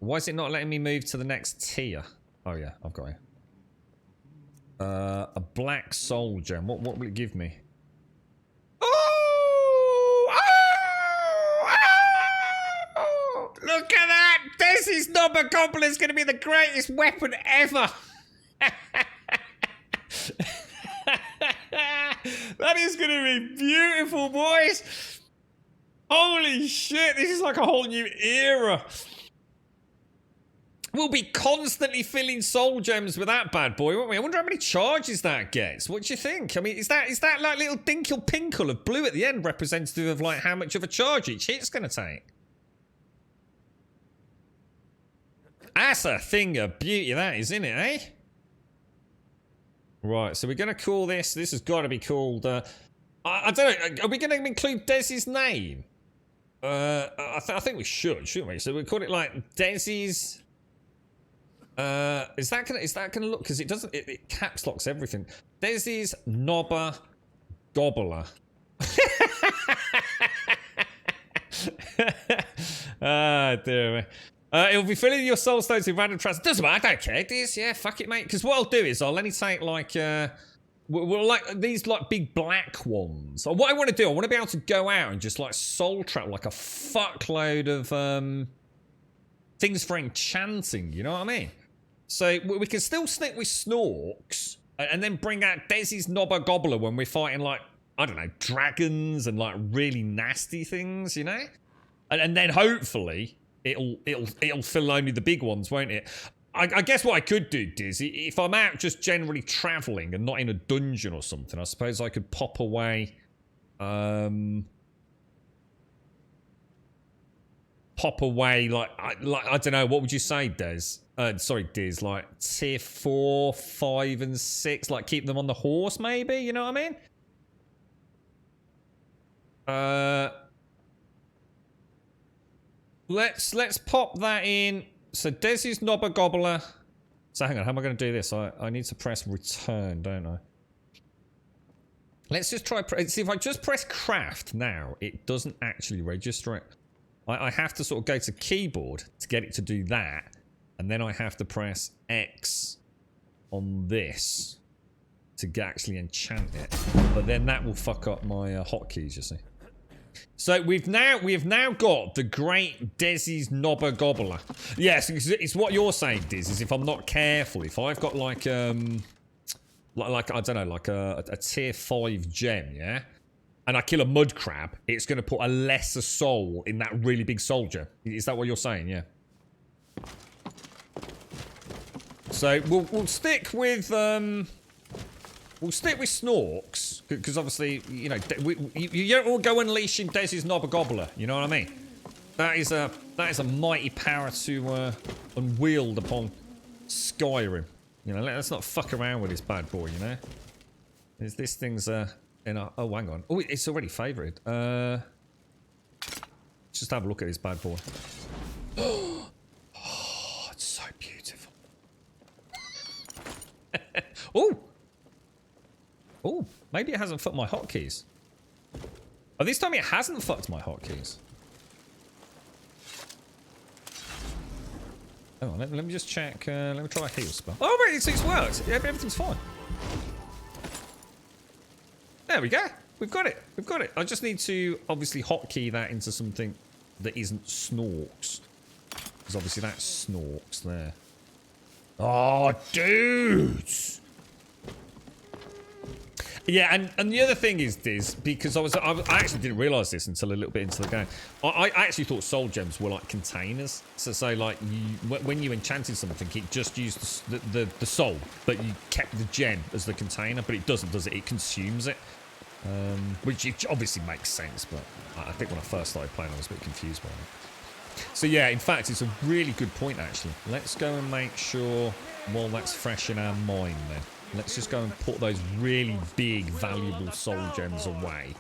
Why is it not letting me move to the next tier? Oh yeah, I've got it. A black soul gem. What will it give me? Oh! Look at that! Desi's Nobbergobbler is going to be the greatest weapon ever. That is going to be beautiful, boys. Holy shit! This is like a whole new era. We'll be constantly filling soul gems with that bad boy, won't we? I wonder how many charges that gets. What do you think? I mean, is that like little dinkle pinkle of blue at the end representative of like how much of a charge each hit's going to take? That's a thing of beauty, that is, isn't it, eh? Right, so we're going to call this has got to be called, I don't know, are we going to include Desi's name? I think we should, shouldn't we? So we call it like Desi's... is that gonna look, because it caps locks everything. Desi's Nobbergobbler. Ah, dear me. It'll be filling your soul stones with random traps. Doesn't matter, I don't care. This, yeah, fuck it, mate. Because what I'll do is I'll only take like we'll like these like big black ones. Or what I want to do, I want to be able to go out and just like soul trap like a fuckload of things for enchanting. You know what I mean? So we can still stick with Snorks and then bring out Desi's Nobbergobbler when we're fighting like, I don't know, dragons and like really nasty things, you know? And then hopefully it'll fill only the big ones, won't it? I guess what I could do, Diz, if I'm out just generally travelling and not in a dungeon or something, I suppose I could pop away like I don't know, what would you say, Des? Sorry, Diz, like tier 4, 5 and 6, like keep them on the horse maybe, you know what I mean? Let's pop that in. So Desi's Nobbergobbler. So hang on, how am I going to do this? I need to press return, don't I? Let's just try, see if I just press craft now, it doesn't actually register it. I have to sort of go to keyboard to get it to do that. And then I have to press X on this to actually enchant it. But then that will fuck up my hotkeys, you see. So we have now got the great Desi's Nobbergobbler. Yes, it's what you're saying, Diz, is if I'm not careful, if I've got like I don't know, like a tier 5 gem, yeah? And I kill a mud crab, it's going to put a lesser soul in that really big soldier. Is that what you're saying? Yeah. So we'll stick with Snorks because obviously you know you don't all go unleashing Desi's Nobbergobbler. You know what I mean? That is a mighty power to unwield upon Skyrim. You know, let's not fuck around with this bad boy. You know, this thing's in a, oh hang on, oh it's already favoured. Let's just have a look at this bad boy. Oh, it's so beautiful. Oh. Oh, Maybe it hasn't fucked my hotkeys. Oh, this time it hasn't fucked my hotkeys. Oh, let me just check. Let me try a heal spell. Oh, wait, it's worked. Yeah, everything's fine. There we go. We've got it. We've got it. I just need to obviously hotkey that into something that isn't Snorks. Because obviously that's Snorks there. Oh, dudes. Yeah, and the other thing is this, because I actually didn't realise this until a little bit into the game. I actually thought soul gems were like containers. So like when you enchanted something, it just used the soul, but you kept the gem as the container. But it doesn't, does it? It consumes it, which obviously makes sense. But I think when I first started playing, I was a bit confused by it. So yeah, in fact, it's a really good point actually. Let's go and make sure while that's fresh in our mind then. Let's just go and put those really big, valuable soul gems away.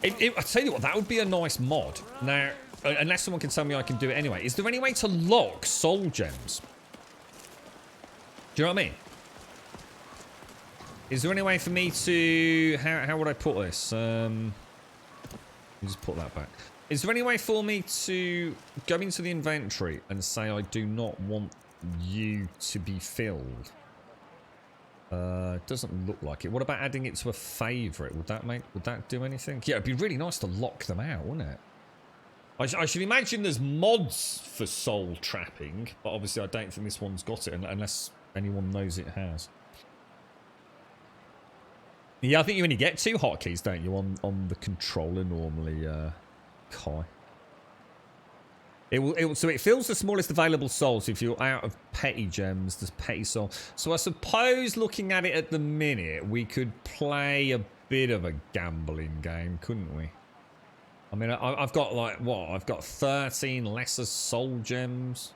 I tell you what, that would be a nice mod. Now, unless someone can tell me I can do it anyway. Is there any way to lock soul gems? Do you know what I mean? Is there any way for me to... How would I put this? Let me just put that back. Is there any way for me to go into the inventory and say I do not want you to be filled? Doesn't look like it. What about adding it to a favorite? Would that do anything? Yeah, it'd be really nice to lock them out, wouldn't it? I should imagine there's mods for soul trapping, but obviously I don't think this one's got it unless anyone knows it has. Yeah, I think you only get 2 hotkeys, don't you, on the controller normally, Kai. So it fills the smallest available soul. So if you're out of petty gems, there's petty soul. So I suppose looking at it at the minute, we could play a bit of a gambling game, couldn't we? I mean, I've got like, what? I've got 13 lesser soul gems.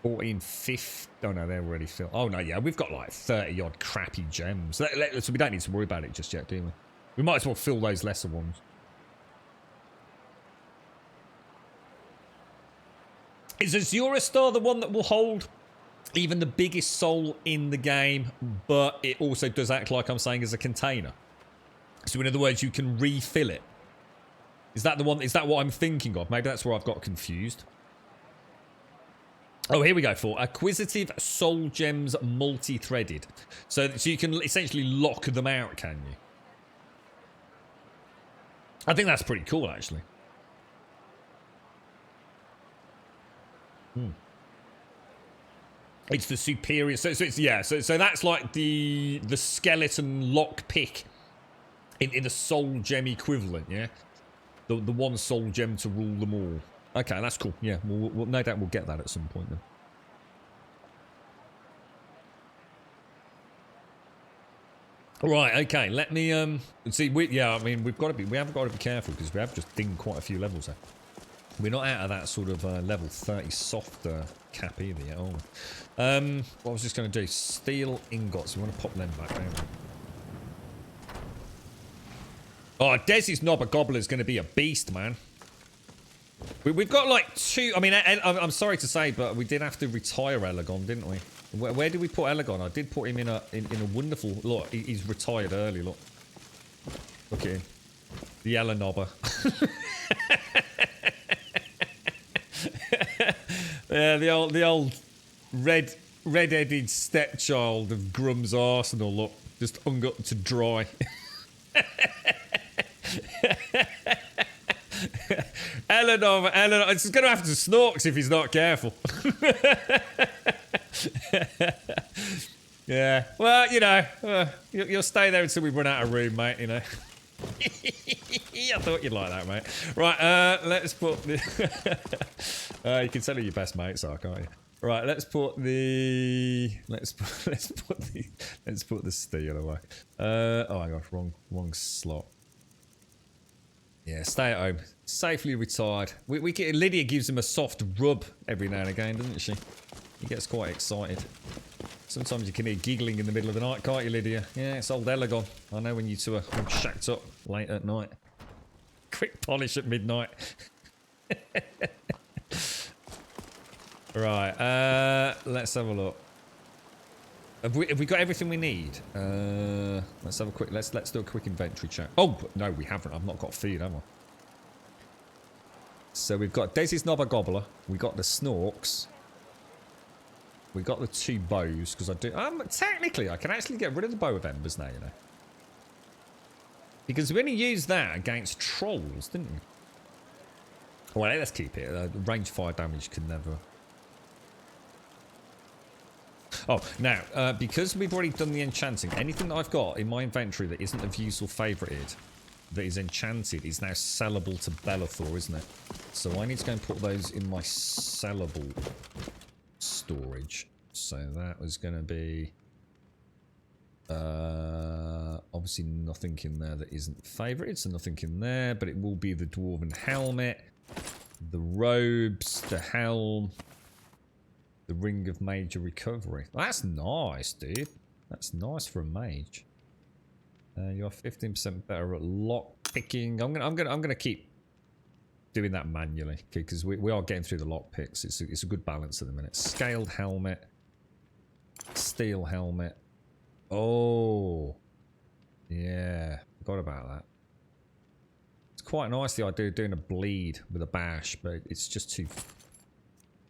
14, 15. Oh no, they're already filled. Oh no, yeah, we've got like 30 odd crappy gems. So we don't need to worry about it just yet, do we? We might as well fill those lesser ones. Is Azura Star the one that will hold even the biggest soul in the game, but it also does act like I'm saying as a container? So in other words, you can refill it. Is that the one? Is that what I'm thinking of? Maybe that's where I've got confused. Oh, here we go for acquisitive soul gems multi-threaded. So you can essentially lock them out, can you? I think that's pretty cool, actually. It's the superior, so it's yeah. So that's like the skeleton lock pick in the soul gem equivalent, yeah. The one soul gem to rule them all. Okay, that's cool. Yeah, we'll no doubt we'll get that at some point then. Right. Okay. Let me see. Yeah. I mean, we have got to be careful because we have just dinged quite a few levels there. We're not out of that sort of level 30 softer cap either yet, are we? What I was just going to do, steel ingots. We want to pop them back down. Oh, Desi's Knobber Gobbler is going to be a beast, man. We've got like 2. I mean, I'm sorry to say, but we did have to retire Elegon, didn't we? Where did we put Elegon? I did put him in a wonderful. Look, he's retired early. Look at him, the Elenobber. Yeah, the old red-headed stepchild of Grum's Arsenal. Look, just hung up to dry. Eleanor, it's going to have to snorks if he's not careful. Yeah, well, you know, you'll stay there until we run out of room, mate, you know. I thought you'd like that, mate. Right, let's put the... you can tell who your best mates are, can't you? Right, let's put the... Let's put the steel away. Oh my gosh, wrong slot. Yeah, stay at home. Safely retired. Lydia gives him a soft rub every now and again, doesn't she? He gets quite excited. Sometimes you can hear giggling in the middle of the night, can't you, Lydia? Yeah, it's old Elegon. I know when you two are shacked up late at night. Quick polish at midnight. Right, let's have a look. Have we got everything we need? Let's have a quick. Let's do a quick inventory check. Oh no, we haven't. I've not got feed, have I? So we've got Daisy's Knobber Gobbler. We got the Snorks. We got the 2 bows because I do. Technically, I can actually get rid of the bow of embers now. You know, because we only used that against trolls, didn't we? Well, let's keep it. Range fire damage can never. Oh, now, because we've already done the enchanting, anything that I've got in my inventory that isn't of use or favorited, that is enchanted, is now sellable to Bellathor, isn't it? So I need to go and put those in my sellable storage. So that was going to be... obviously nothing in there that isn't favorited, so nothing in there, but it will be the Dwarven Helmet, the robes, the helm... The Ring of Major Recovery. That's nice, dude. That's nice for a mage. You're 15% better at lock picking. I'm gonna keep doing that manually because we are getting through the lock picks. It's a good balance at the minute. Scaled helmet, steel helmet. Oh, yeah. Forgot about that. It's quite nice the idea of doing a bleed with a bash, but it's just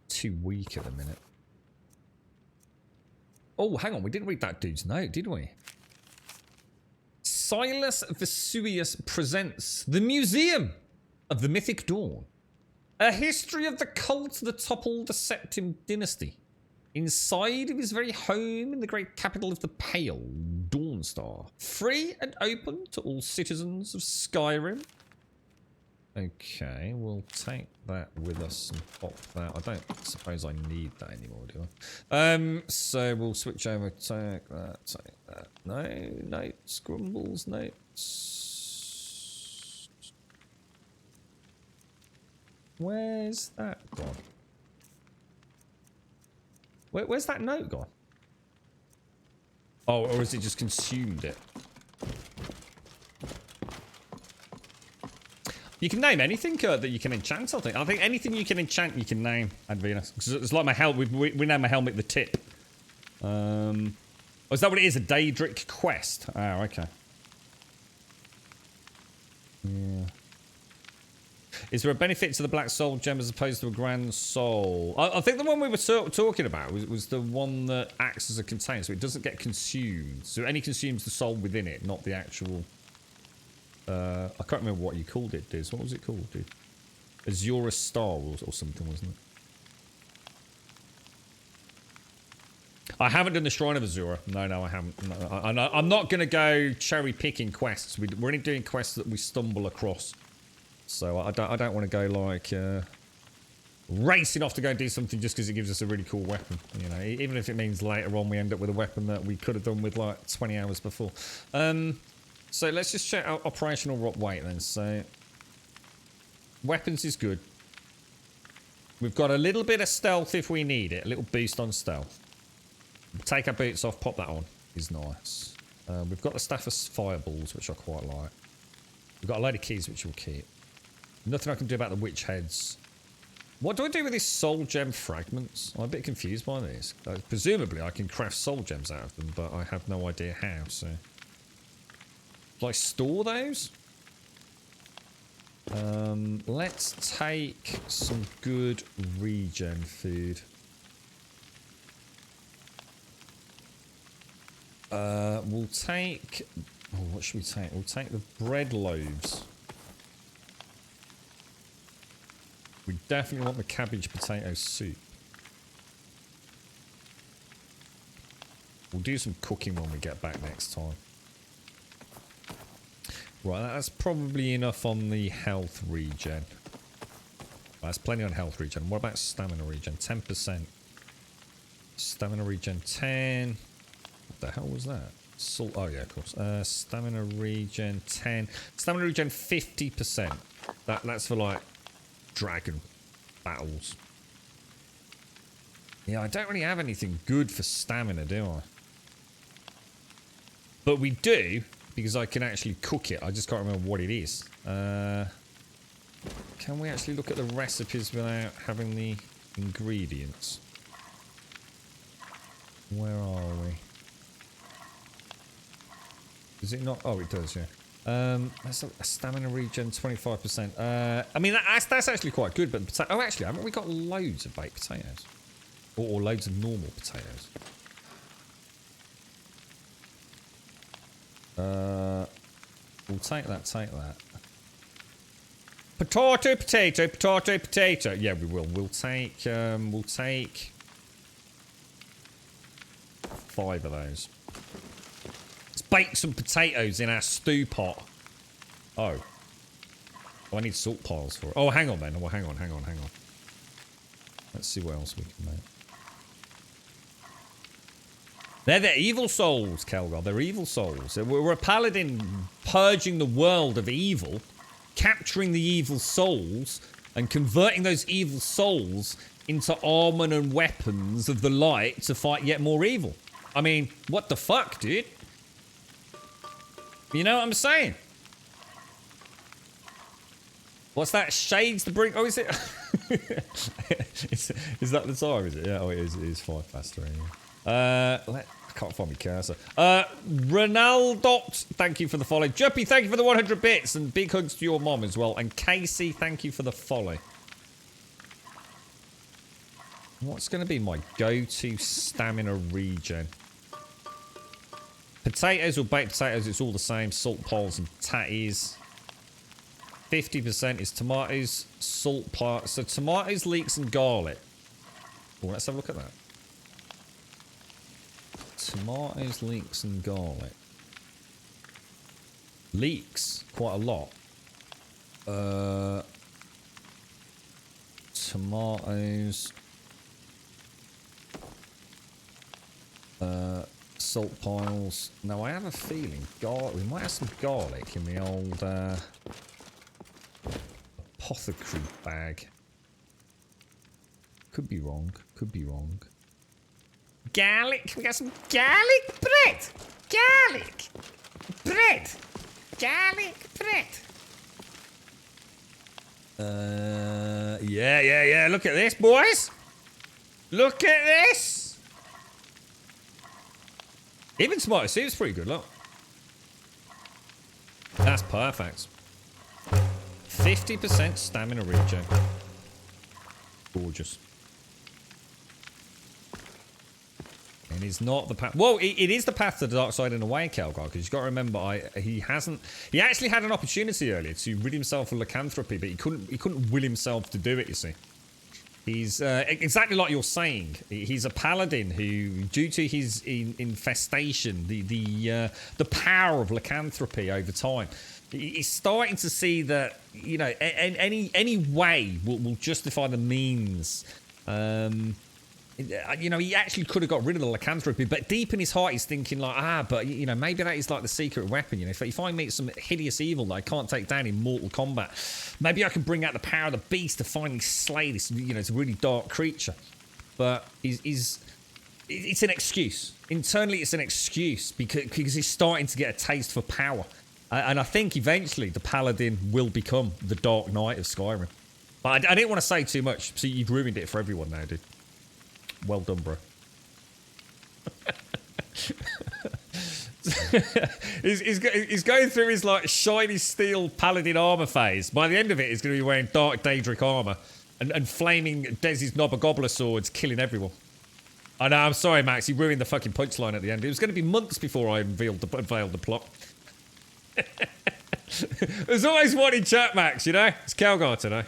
too weak at the minute. Oh, hang on. We didn't read that dude's note, did we? Silas Vesuvius presents The Museum of the Mythic Dawn. A history of the cult that toppled the Septim dynasty. Inside of his very home in the great capital of the Pale, Dawnstar. Free and open to all citizens of Skyrim. Okay, we'll take that with us and pop that. I don't suppose I need that anymore, do I? So we'll switch over, take that. No, notes, grumbles, notes. Where's that gone? Where's that note gone? Oh, or has it just consumed it? You can name anything that you can enchant, I think. I think anything you can enchant, you can name, Advina. It's like my helmet. We name my helmet the Tip. Oh, is that what it is? A Daedric quest? Oh, okay. Yeah. Is there a benefit to the Black Soul Gem as opposed to a Grand Soul? I think the one we were talking about was the one that acts as a container, so it doesn't get consumed. So it only consumes the soul within it, not the actual... I can't remember what you called it, Diz. What was it called, dude? Azura Star or something, wasn't it? I haven't done the Shrine of Azura. No, I haven't. No, I'm not going to go cherry-picking quests. We're only doing quests that we stumble across. So I don't want to go, like, racing off to go and do something just because it gives us a really cool weapon. You know, even if it means later on we end up with a weapon that we could have done with, like, 20 hours before. So let's just check out operational rock weight then. So weapons is good. We've got a little bit of stealth if we need it. A little boost on stealth. Take our boots off, pop that on. Is nice. We've got the Staff of Fireballs, which I quite like. We've got a load of keys, which we'll keep. Nothing I can do about the witch heads. What do I do with these soul gem fragments? I'm a bit confused by these. Presumably I can craft soul gems out of them, but I have no idea how, so... Do I store those? Let's take some good regen food. We'll take... Oh, what should we take? We'll take the bread loaves. We definitely want the cabbage potato soup. We'll do some cooking when we get back next time. Right, that's probably enough on the health regen. That's plenty on health regen. What about stamina regen? 10%. Stamina regen 10. What the hell was that? Salt. Oh, yeah, of course. Stamina regen 10. Stamina regen 50%. That's for, like, dragon battles. Yeah, I don't really have anything good for stamina, do I? But we do... because I can actually cook it. I just can't remember what it is. Can we actually look at the recipes without having the ingredients? Where are we? Does it not? Oh, it does, yeah. That's a stamina regen, 25%. I mean, that's actually quite good, but oh, actually, haven't we got loads of baked potatoes? Or loads of normal potatoes? We'll take that, take that. Potato, potato, potato, potato. Yeah, we will. We'll take 5 of those. Let's bake some potatoes in our stew pot. Oh. Oh, I need salt piles for it. Oh, hang on then. Oh, hang on. Let's see what else we can make. They're evil souls, Kelgar. They're evil souls. We're a paladin purging the world of evil, capturing the evil souls, and converting those evil souls into armor and weapons of the light to fight yet more evil. I mean, what the fuck, dude? You know what I'm saying? What's that? Shades to bring... Oh, is it? is that the time, is it? Yeah, oh, it is 5 past 3. I can't find my cursor. Ronaldot, thank you for the follow. Juppy, thank you for the 100 bits. And big hugs to your mom as well. And Casey, thank you for the follow. What's going to be my go-to stamina regen? Potatoes or baked potatoes, it's all the same. Salt piles and tatties. 50% is tomatoes, salt piles. So tomatoes, leeks, and garlic. Oh, let's have a look at that. Tomatoes, leeks, and garlic. Leeks, quite a lot. Tomatoes. Salt piles. Now, I have a feeling we might have some garlic in the old apothecary bag. Could be wrong. Garlic. We got some garlic bread. Garlic bread. Yeah. Look at this, boys. Look at this. Even tomato soup's pretty good, look. That's perfect. 50% stamina regen. Gorgeous. And it's not the path. Well, it is the path to the dark side in a way, Kelgar, because you've got to remember, he actually had an opportunity earlier to rid himself of lycanthropy, but he couldn't will himself to do it, you see. He's exactly like you're saying. He's a paladin who, due to his infestation, the power of lycanthropy over time, he's starting to see that, you know, any way will justify the means. You know, he actually could have got rid of the lycanthropy, but deep in his heart, he's thinking like, but you know, maybe that is like the secret weapon. You know, if I meet some hideous evil that I can't take down in mortal combat, maybe I can bring out the power of the beast to finally slay this. You know, it's a really dark creature. But it's an excuse. Internally, it's an excuse because he's starting to get a taste for power, and I think eventually the paladin will become the Dark Knight of Skyrim. But I didn't want to say too much, so you've ruined it for everyone now, dude. Well done, bro. he's going through his like shiny steel paladin armor phase. By the end of it, he's going to be wearing dark Daedric armor and flaming Desi's Nobogobbler swords, killing everyone. I know. I'm sorry, Max. You ruined the fucking punchline at the end. It was going to be months before I unveiled the plot. There's always one in chat, Max. You know, it's Kelgar today.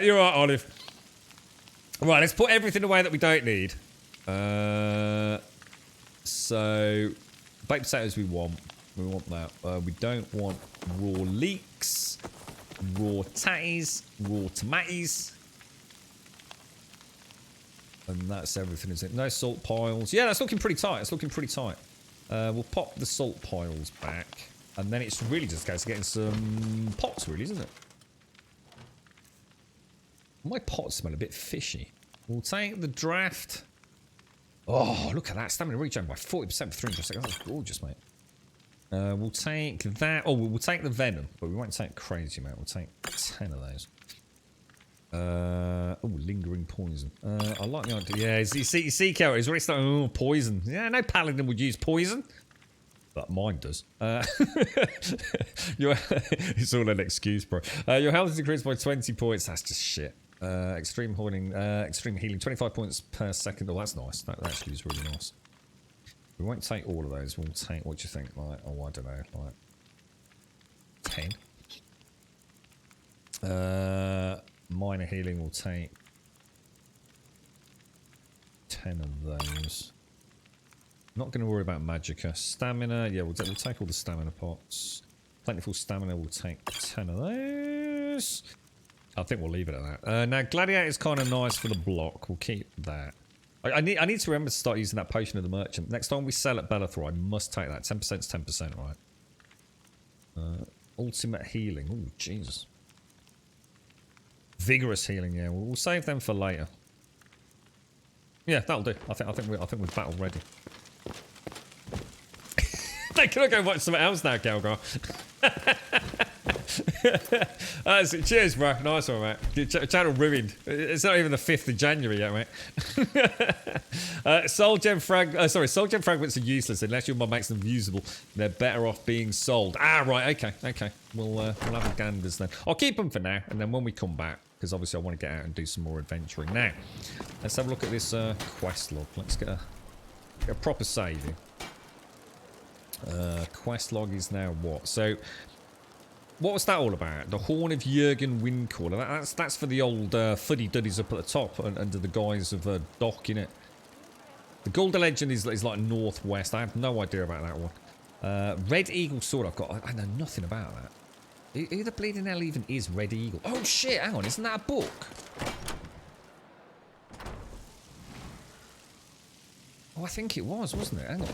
You're right, Olive. Right, let's put everything away that we don't need. So, baked potatoes we want. We want that. We don't want raw leeks, raw tatties, raw tomatoes. And that's everything, isn't it? No salt piles. Yeah, that's looking pretty tight. We'll pop the salt piles back. And then it's really just a case of getting some pots, really, isn't it? My pots smell a bit fishy. We'll take the draft. Oh, look at that. Stamina regen by 40% for 300 seconds. That's gorgeous, mate. We'll take that. Oh, we'll take the venom, but we won't take crazy amount. We'll take 10 of those. Oh, lingering poison. I like the idea. Yeah, you see, Kel, it's really starting. Oh, poison. Yeah, no paladin would use poison. But mine does. It's all an excuse, bro. Your health is increased by 20 points. That's just shit. Extreme healing, 25 points per second. Oh, that's nice. That actually is really nice. We won't take all of those. We'll take, what do you think? Like, oh, I don't know, like 10. Minor healing will take 10 of those. Not going to worry about magicka. Stamina, yeah, we'll take all the stamina pots. Plentiful stamina, we'll take 10 of those. I think we'll leave it at that. Now, gladiator is kind of nice for the block. We'll keep that. I need to remember to start using that potion of the merchant. Next time we sell at Bellathor, I must take that. 10% is 10%, right? Ultimate healing. Oh, Jesus. Vigorous healing, yeah. We'll save them for later. Yeah, that'll do. I think we're battle ready. Can I go watch something else now, Calgar? Cheers, bro. Nice one, mate. Channel ruined. It's not even the 5th of January yet, mate. Soul gem fragments are useless unless your mod makes them usable. They're better off being sold. Ah, right. Okay. We'll have a ganders then. I'll keep them for now, and then when we come back, because obviously I want to get out and do some more adventuring. Now, let's have a look at this quest log. Let's get a proper saving. Quest log is now what? So, what was that all about? The Horn of Jurgen Windcaller. That's for the old fuddy-duddies up at the top under the guise of a dock, innit? The Golden Legend is like northwest. I have no idea about that one. Red Eagle Sword. I know nothing about that. Who the bleeding hell even is Red Eagle? Oh shit! Hang on, isn't that a book? Oh, I think it was, wasn't it? Hang on.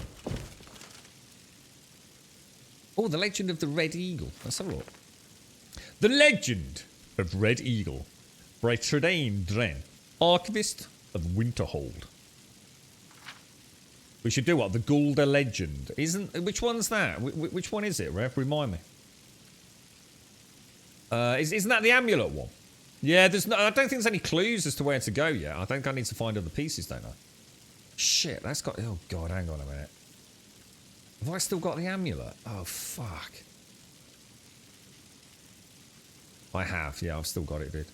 Oh, the Legend of the Red Eagle. Let's have a look. The Legend of Red Eagle by Tradain Dren, Archivist of Winterhold. We should do what? The Gulda Legend. Which one's that? Which one is it, Rev? Remind me. Isn't that the amulet one? Yeah, I don't think there's any clues as to where to go yet. I think I need to find other pieces, don't I? Shit, that's got... Oh, God, hang on a minute. Have I still got the amulet? Oh, fuck. I have. Yeah, I've still got it, dude.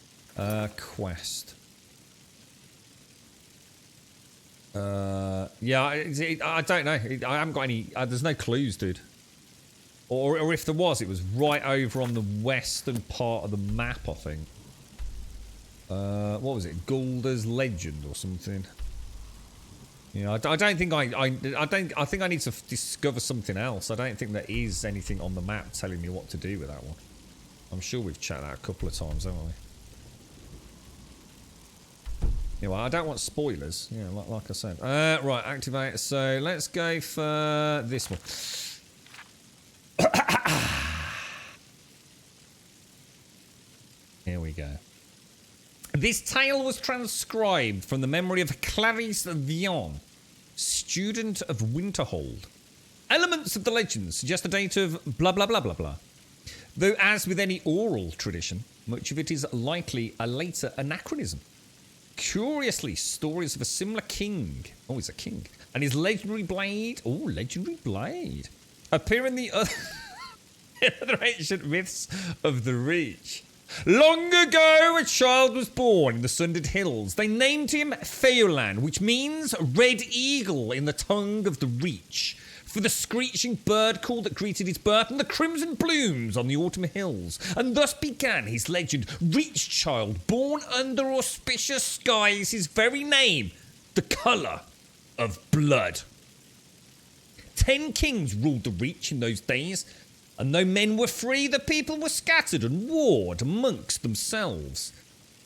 Quest. Yeah, I don't know. I haven't got any... there's no clues, dude. Or if there was, it was right over on the western part of the map, I think. What was it? Gulda's Legend or something. Yeah, I don't think I think I need to discover something else. I don't think there is anything on the map telling me what to do with that one. I'm sure we've chatted that a couple of times, haven't we? Yeah, well, I don't want spoilers. Yeah, like I said. Right, activate. So let's go for this one. Here we go. This tale was transcribed from the memory of Clarice Vion, student of Winterhold. Elements of the legend suggest a date of blah blah blah blah blah. Though, as with any oral tradition, much of it is likely a later anachronism. Curiously, stories of a similar king, oh, he's a king, and his legendary blade, oh, legendary blade, appear in the other ancient myths of the Reach. Long ago, a child was born in the Sundered Hills. They named him Feolan, which means Red Eagle in the tongue of the Reach, for the screeching bird call that greeted his birth and the crimson blooms on the autumn hills. And thus began his legend, Reach Child, born under auspicious skies, his very name, the colour of blood. 10 kings ruled the Reach in those days, and though men were free, the people were scattered and warred amongst themselves.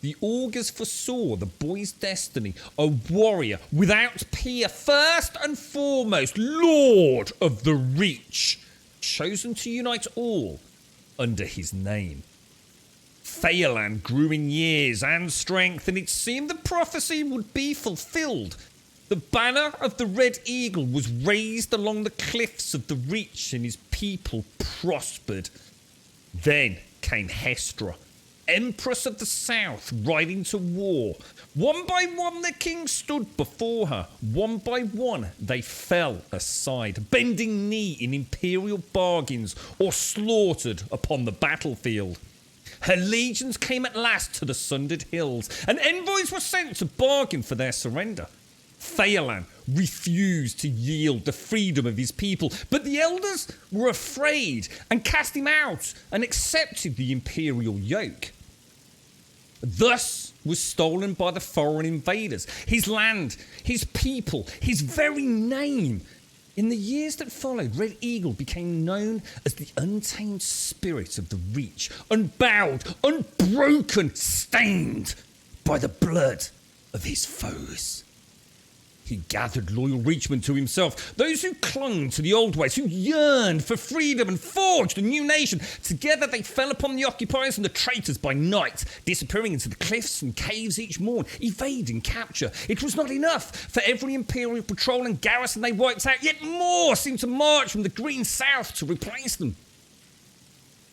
The augurs foresaw the boy's destiny, a warrior without peer, first and foremost, Lord of the Reach, chosen to unite all under his name. Feolan grew in years and strength, and it seemed the prophecy would be fulfilled. The banner of the Red Eagle was raised along the cliffs of the Reach, and his people prospered. Then came Hestra, Empress of the South, riding to war. One by one the king stood before her. One by one they fell aside, bending knee in imperial bargains or slaughtered upon the battlefield. Her legions came at last to the sundered hills, and envoys were sent to bargain for their surrender. Phaelan refused to yield the freedom of his people, but the elders were afraid and cast him out and accepted the imperial yoke. Thus was stolen by the foreign invaders his land, his people, his very name. In the years that followed, Red Eagle became known as the untamed spirit of the Reach, unbowed, unbroken, stained by the blood of his foes. He gathered loyal Reachmen to himself, those who clung to the old ways, who yearned for freedom and forged a new nation. Together they fell upon the occupiers and the traitors by night, disappearing into the cliffs and caves each morn, evading capture. It was not enough. For every Imperial patrol and garrison they wiped out, yet more seemed to march from the green south to replace them.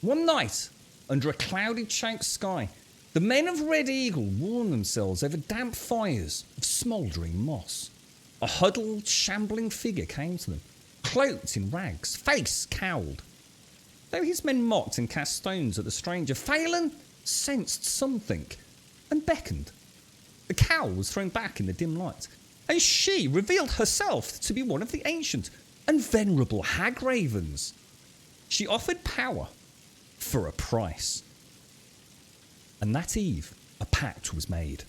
One night, under a clouded choked sky, the men of Red Eagle warmed themselves over damp fires of smouldering moss. A huddled, shambling figure came to them, cloaked in rags, face cowled. Though his men mocked and cast stones at the stranger, Phelan sensed something and beckoned. The cowl was thrown back in the dim light, and she revealed herself to be one of the ancient and venerable hag ravens. She offered power for a price. And that eve, a pact was made.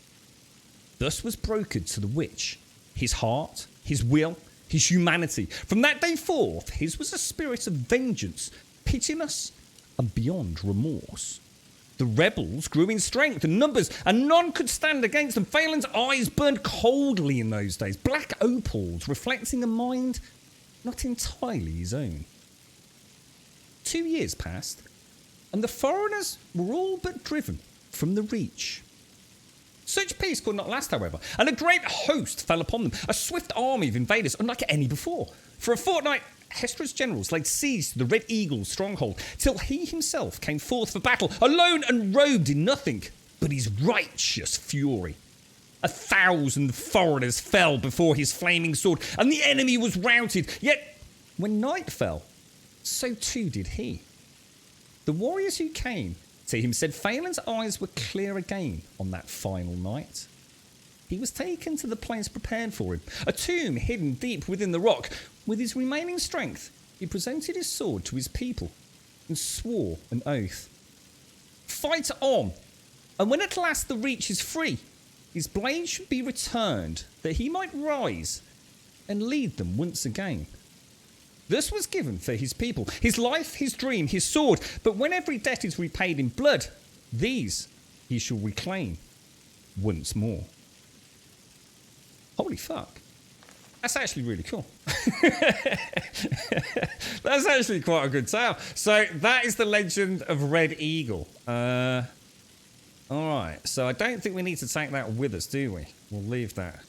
Thus was brokered to the witch his heart, his will, his humanity. From that day forth, his was a spirit of vengeance, pitiless and beyond remorse. The rebels grew in strength and numbers, and none could stand against them. Phelan's eyes burned coldly in those days, black opals reflecting a mind not entirely his own. 2 years passed, and the foreigners were all but driven from the Reach. Such peace could not last, however, and a great host fell upon them, a swift army of invaders unlike any before. For a fortnight, Hestra's generals laid siege to the Red Eagle's stronghold, till he himself came forth for battle, alone and robed in nothing but his righteous fury. 1,000 foreigners fell before his flaming sword, and the enemy was routed. Yet, when night fell, so too did he. The warriors who came to him said Phelan's eyes were clear again on that final night. He was taken to the place prepared for him, a tomb hidden deep within the rock. With his remaining strength, he presented his sword to his people and swore an oath. Fight on, and when at last the Reach is free, his blade should be returned, that he might rise and lead them once again. This was given for his people, his life, his dream, his sword. But when every debt is repaid in blood, these he shall reclaim once more. Holy fuck. That's actually really cool. That's actually quite a good tale. So that is the legend of Red Eagle. Alright, so I don't think we need to take that with us, do we? We'll leave that.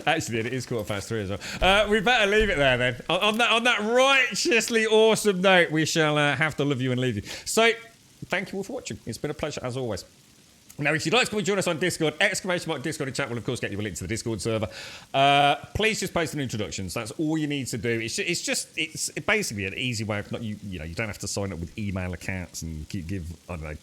Actually, it is 3:15 as well. We better leave it there then. On that righteously awesome note, we shall have to love you and leave you. So, thank you all for watching. It's been a pleasure as always. Now, if you'd like to come and join us on Discord, _Discord in chat will of course get you a link to the Discord server. Please just post an introductions. That's all you need to do. It's basically an easy way of you don't have to sign up with email accounts and give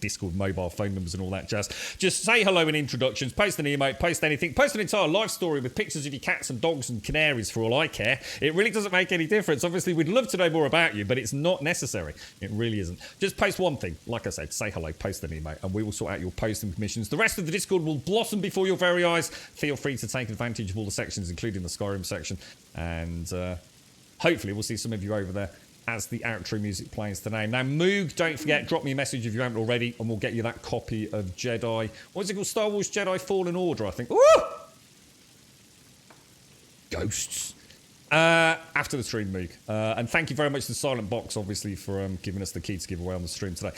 Discord mobile phone numbers and all that jazz. Just say hello in introductions, post an emote, post anything, post an entire life story with pictures of your cats and dogs and canaries for all I care. It really doesn't make any difference. Obviously, we'd love to know more about you, but it's not necessary. It really isn't. Just post one thing. Like I said, say hello, post an emote, and we will sort out your posting missions. The rest of the Discord will blossom before your very eyes. Feel free to take advantage of all the sections, including the Skyrim section. And hopefully we'll see some of you over there as the outro music plays today. Now, Moog, don't forget, drop me a message if you haven't already, and we'll get you that copy of Jedi. What is it called? Star Wars Jedi Fallen Order, I think. Woo! Ghosts. After the stream, Moog. And thank you very much to Silent Box, obviously, for giving us the key to give away on the stream today.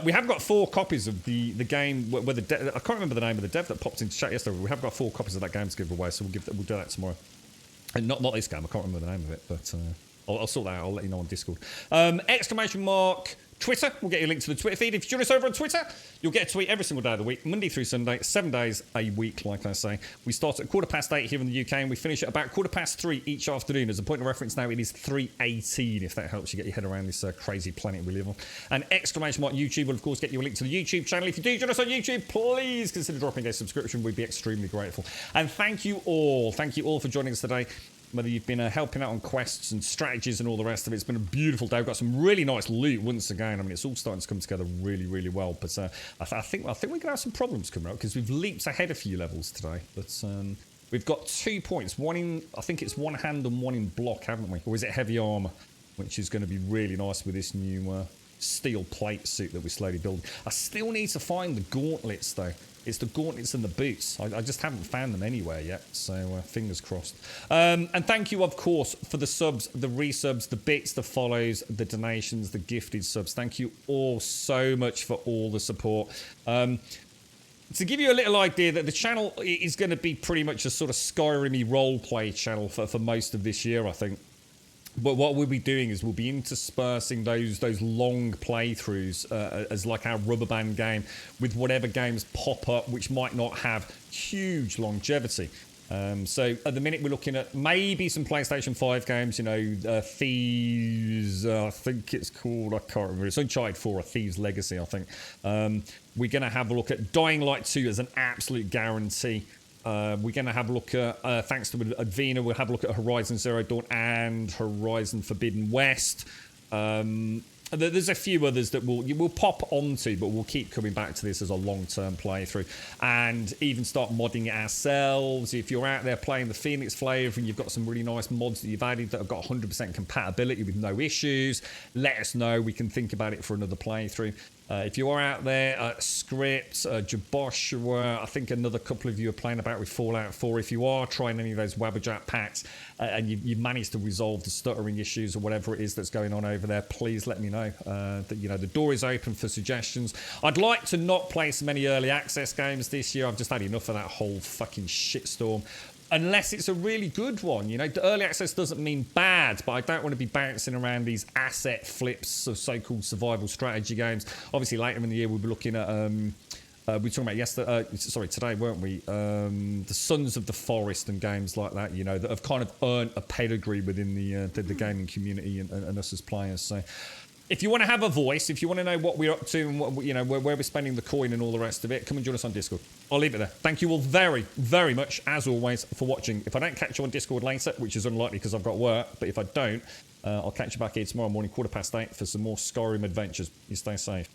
We have got 4 copies of the game where I can't remember the name of the dev that popped into chat yesterday. We have got 4 copies of that game to give away, so we'll do that tomorrow. And not this game, I can't remember the name of it, but I'll sort that out. I'll let you know on Discord. Twitter, we'll get you a link to the Twitter feed. If you join us over on Twitter, you'll get a tweet every single day of the week, Monday through Sunday, 7 days a week, like I say. We start at 8:15 here in the UK, and we finish at about 3:15 each afternoon. As a point of reference now, it is 3:18, if that helps you get your head around this crazy planet we live on. And exclamation mark YouTube will, of course, get you a link to the YouTube channel. If you do join us on YouTube, please consider dropping a subscription. We'd be extremely grateful. And thank you all for joining us today. Whether you've been helping out on quests and strategies and all the rest of it, it's been a beautiful day. We've got some really nice loot once again. I mean, it's all starting to come together really, really well. But I think we're going to have some problems coming up because we've leaped ahead a few levels today. But we've got 2 points. One in, I think it's one hand and one in block, haven't we? Or is it heavy armor? Which is going to be really nice with this new steel plate suit that we're slowly building. I still need to find the gauntlets, though. It's the gauntlets and the boots. I just haven't found them anywhere yet, so fingers crossed. And thank you, of course, for the subs, the resubs, the bits, the follows, the donations, the gifted subs. Thank you all so much for all the support. To give you a little idea, that the channel is going to be pretty much a sort of Skyrim-y roleplay channel for most of this year, I think. But what we'll be doing is we'll be interspersing those long playthroughs as like our rubber band game with whatever games pop up which might not have huge longevity. So at the minute we're looking at maybe some PlayStation 5 games, you know, Thieves, I think it's called, I can't remember, it's Uncharted 4, a Thieves Legacy, I think. We're going to have a look at Dying Light 2 as an absolute guarantee. We're going to have a look at, thanks to Advena, we'll have a look at Horizon Zero Dawn and Horizon Forbidden West. There's a few others that we'll pop onto, but we'll keep coming back to this as a long-term playthrough. And even start modding it ourselves. If you're out there playing the Phoenix Flavour and you've got some really nice mods that you've added that have got 100% compatibility with no issues, let us know. We can think about it for another playthrough. If you are out there, Script, Jaboshua, I think another couple of you are playing about with Fallout 4. If you are trying any of those Wabberjack packs and you managed to resolve the stuttering issues or whatever it is that's going on over there, please let me know. That, you know, the door is open for suggestions. I'd like to not play so many early access games this year. I've just had enough of that whole fucking shitstorm. Unless it's a really good one, you know. The early access doesn't mean bad, but I don't want to be bouncing around these asset flips of so-called survival strategy games. Obviously, later in the year, we'll be looking at, we were talking about today, weren't we? The Sons of the Forest and games like that, you know, that have kind of earned a pedigree within the gaming community and us as players. So, if you want to have a voice, if you want to know what we're up to and what, you know, where we're spending the coin and all the rest of it, come and join us on Discord. I'll leave it there. Thank you all very, very much, as always, for watching. If I don't catch you on Discord later, which is unlikely because I've got work, but if I don't, I'll catch you back here tomorrow morning, 8:15, for some more Skyrim adventures. You stay safe.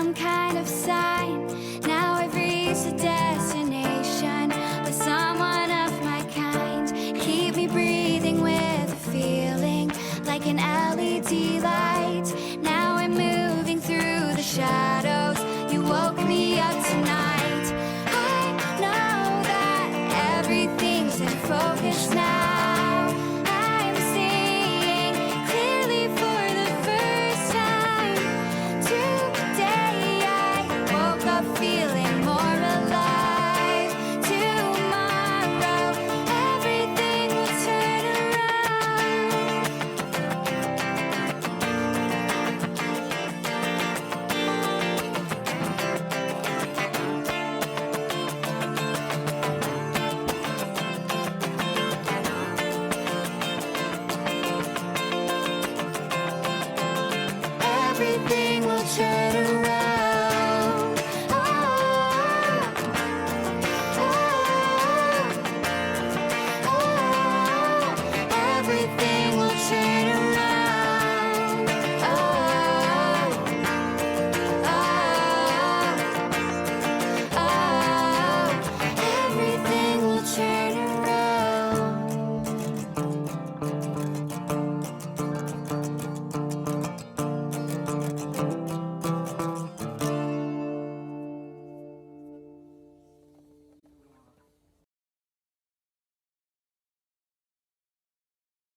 some kind of sign.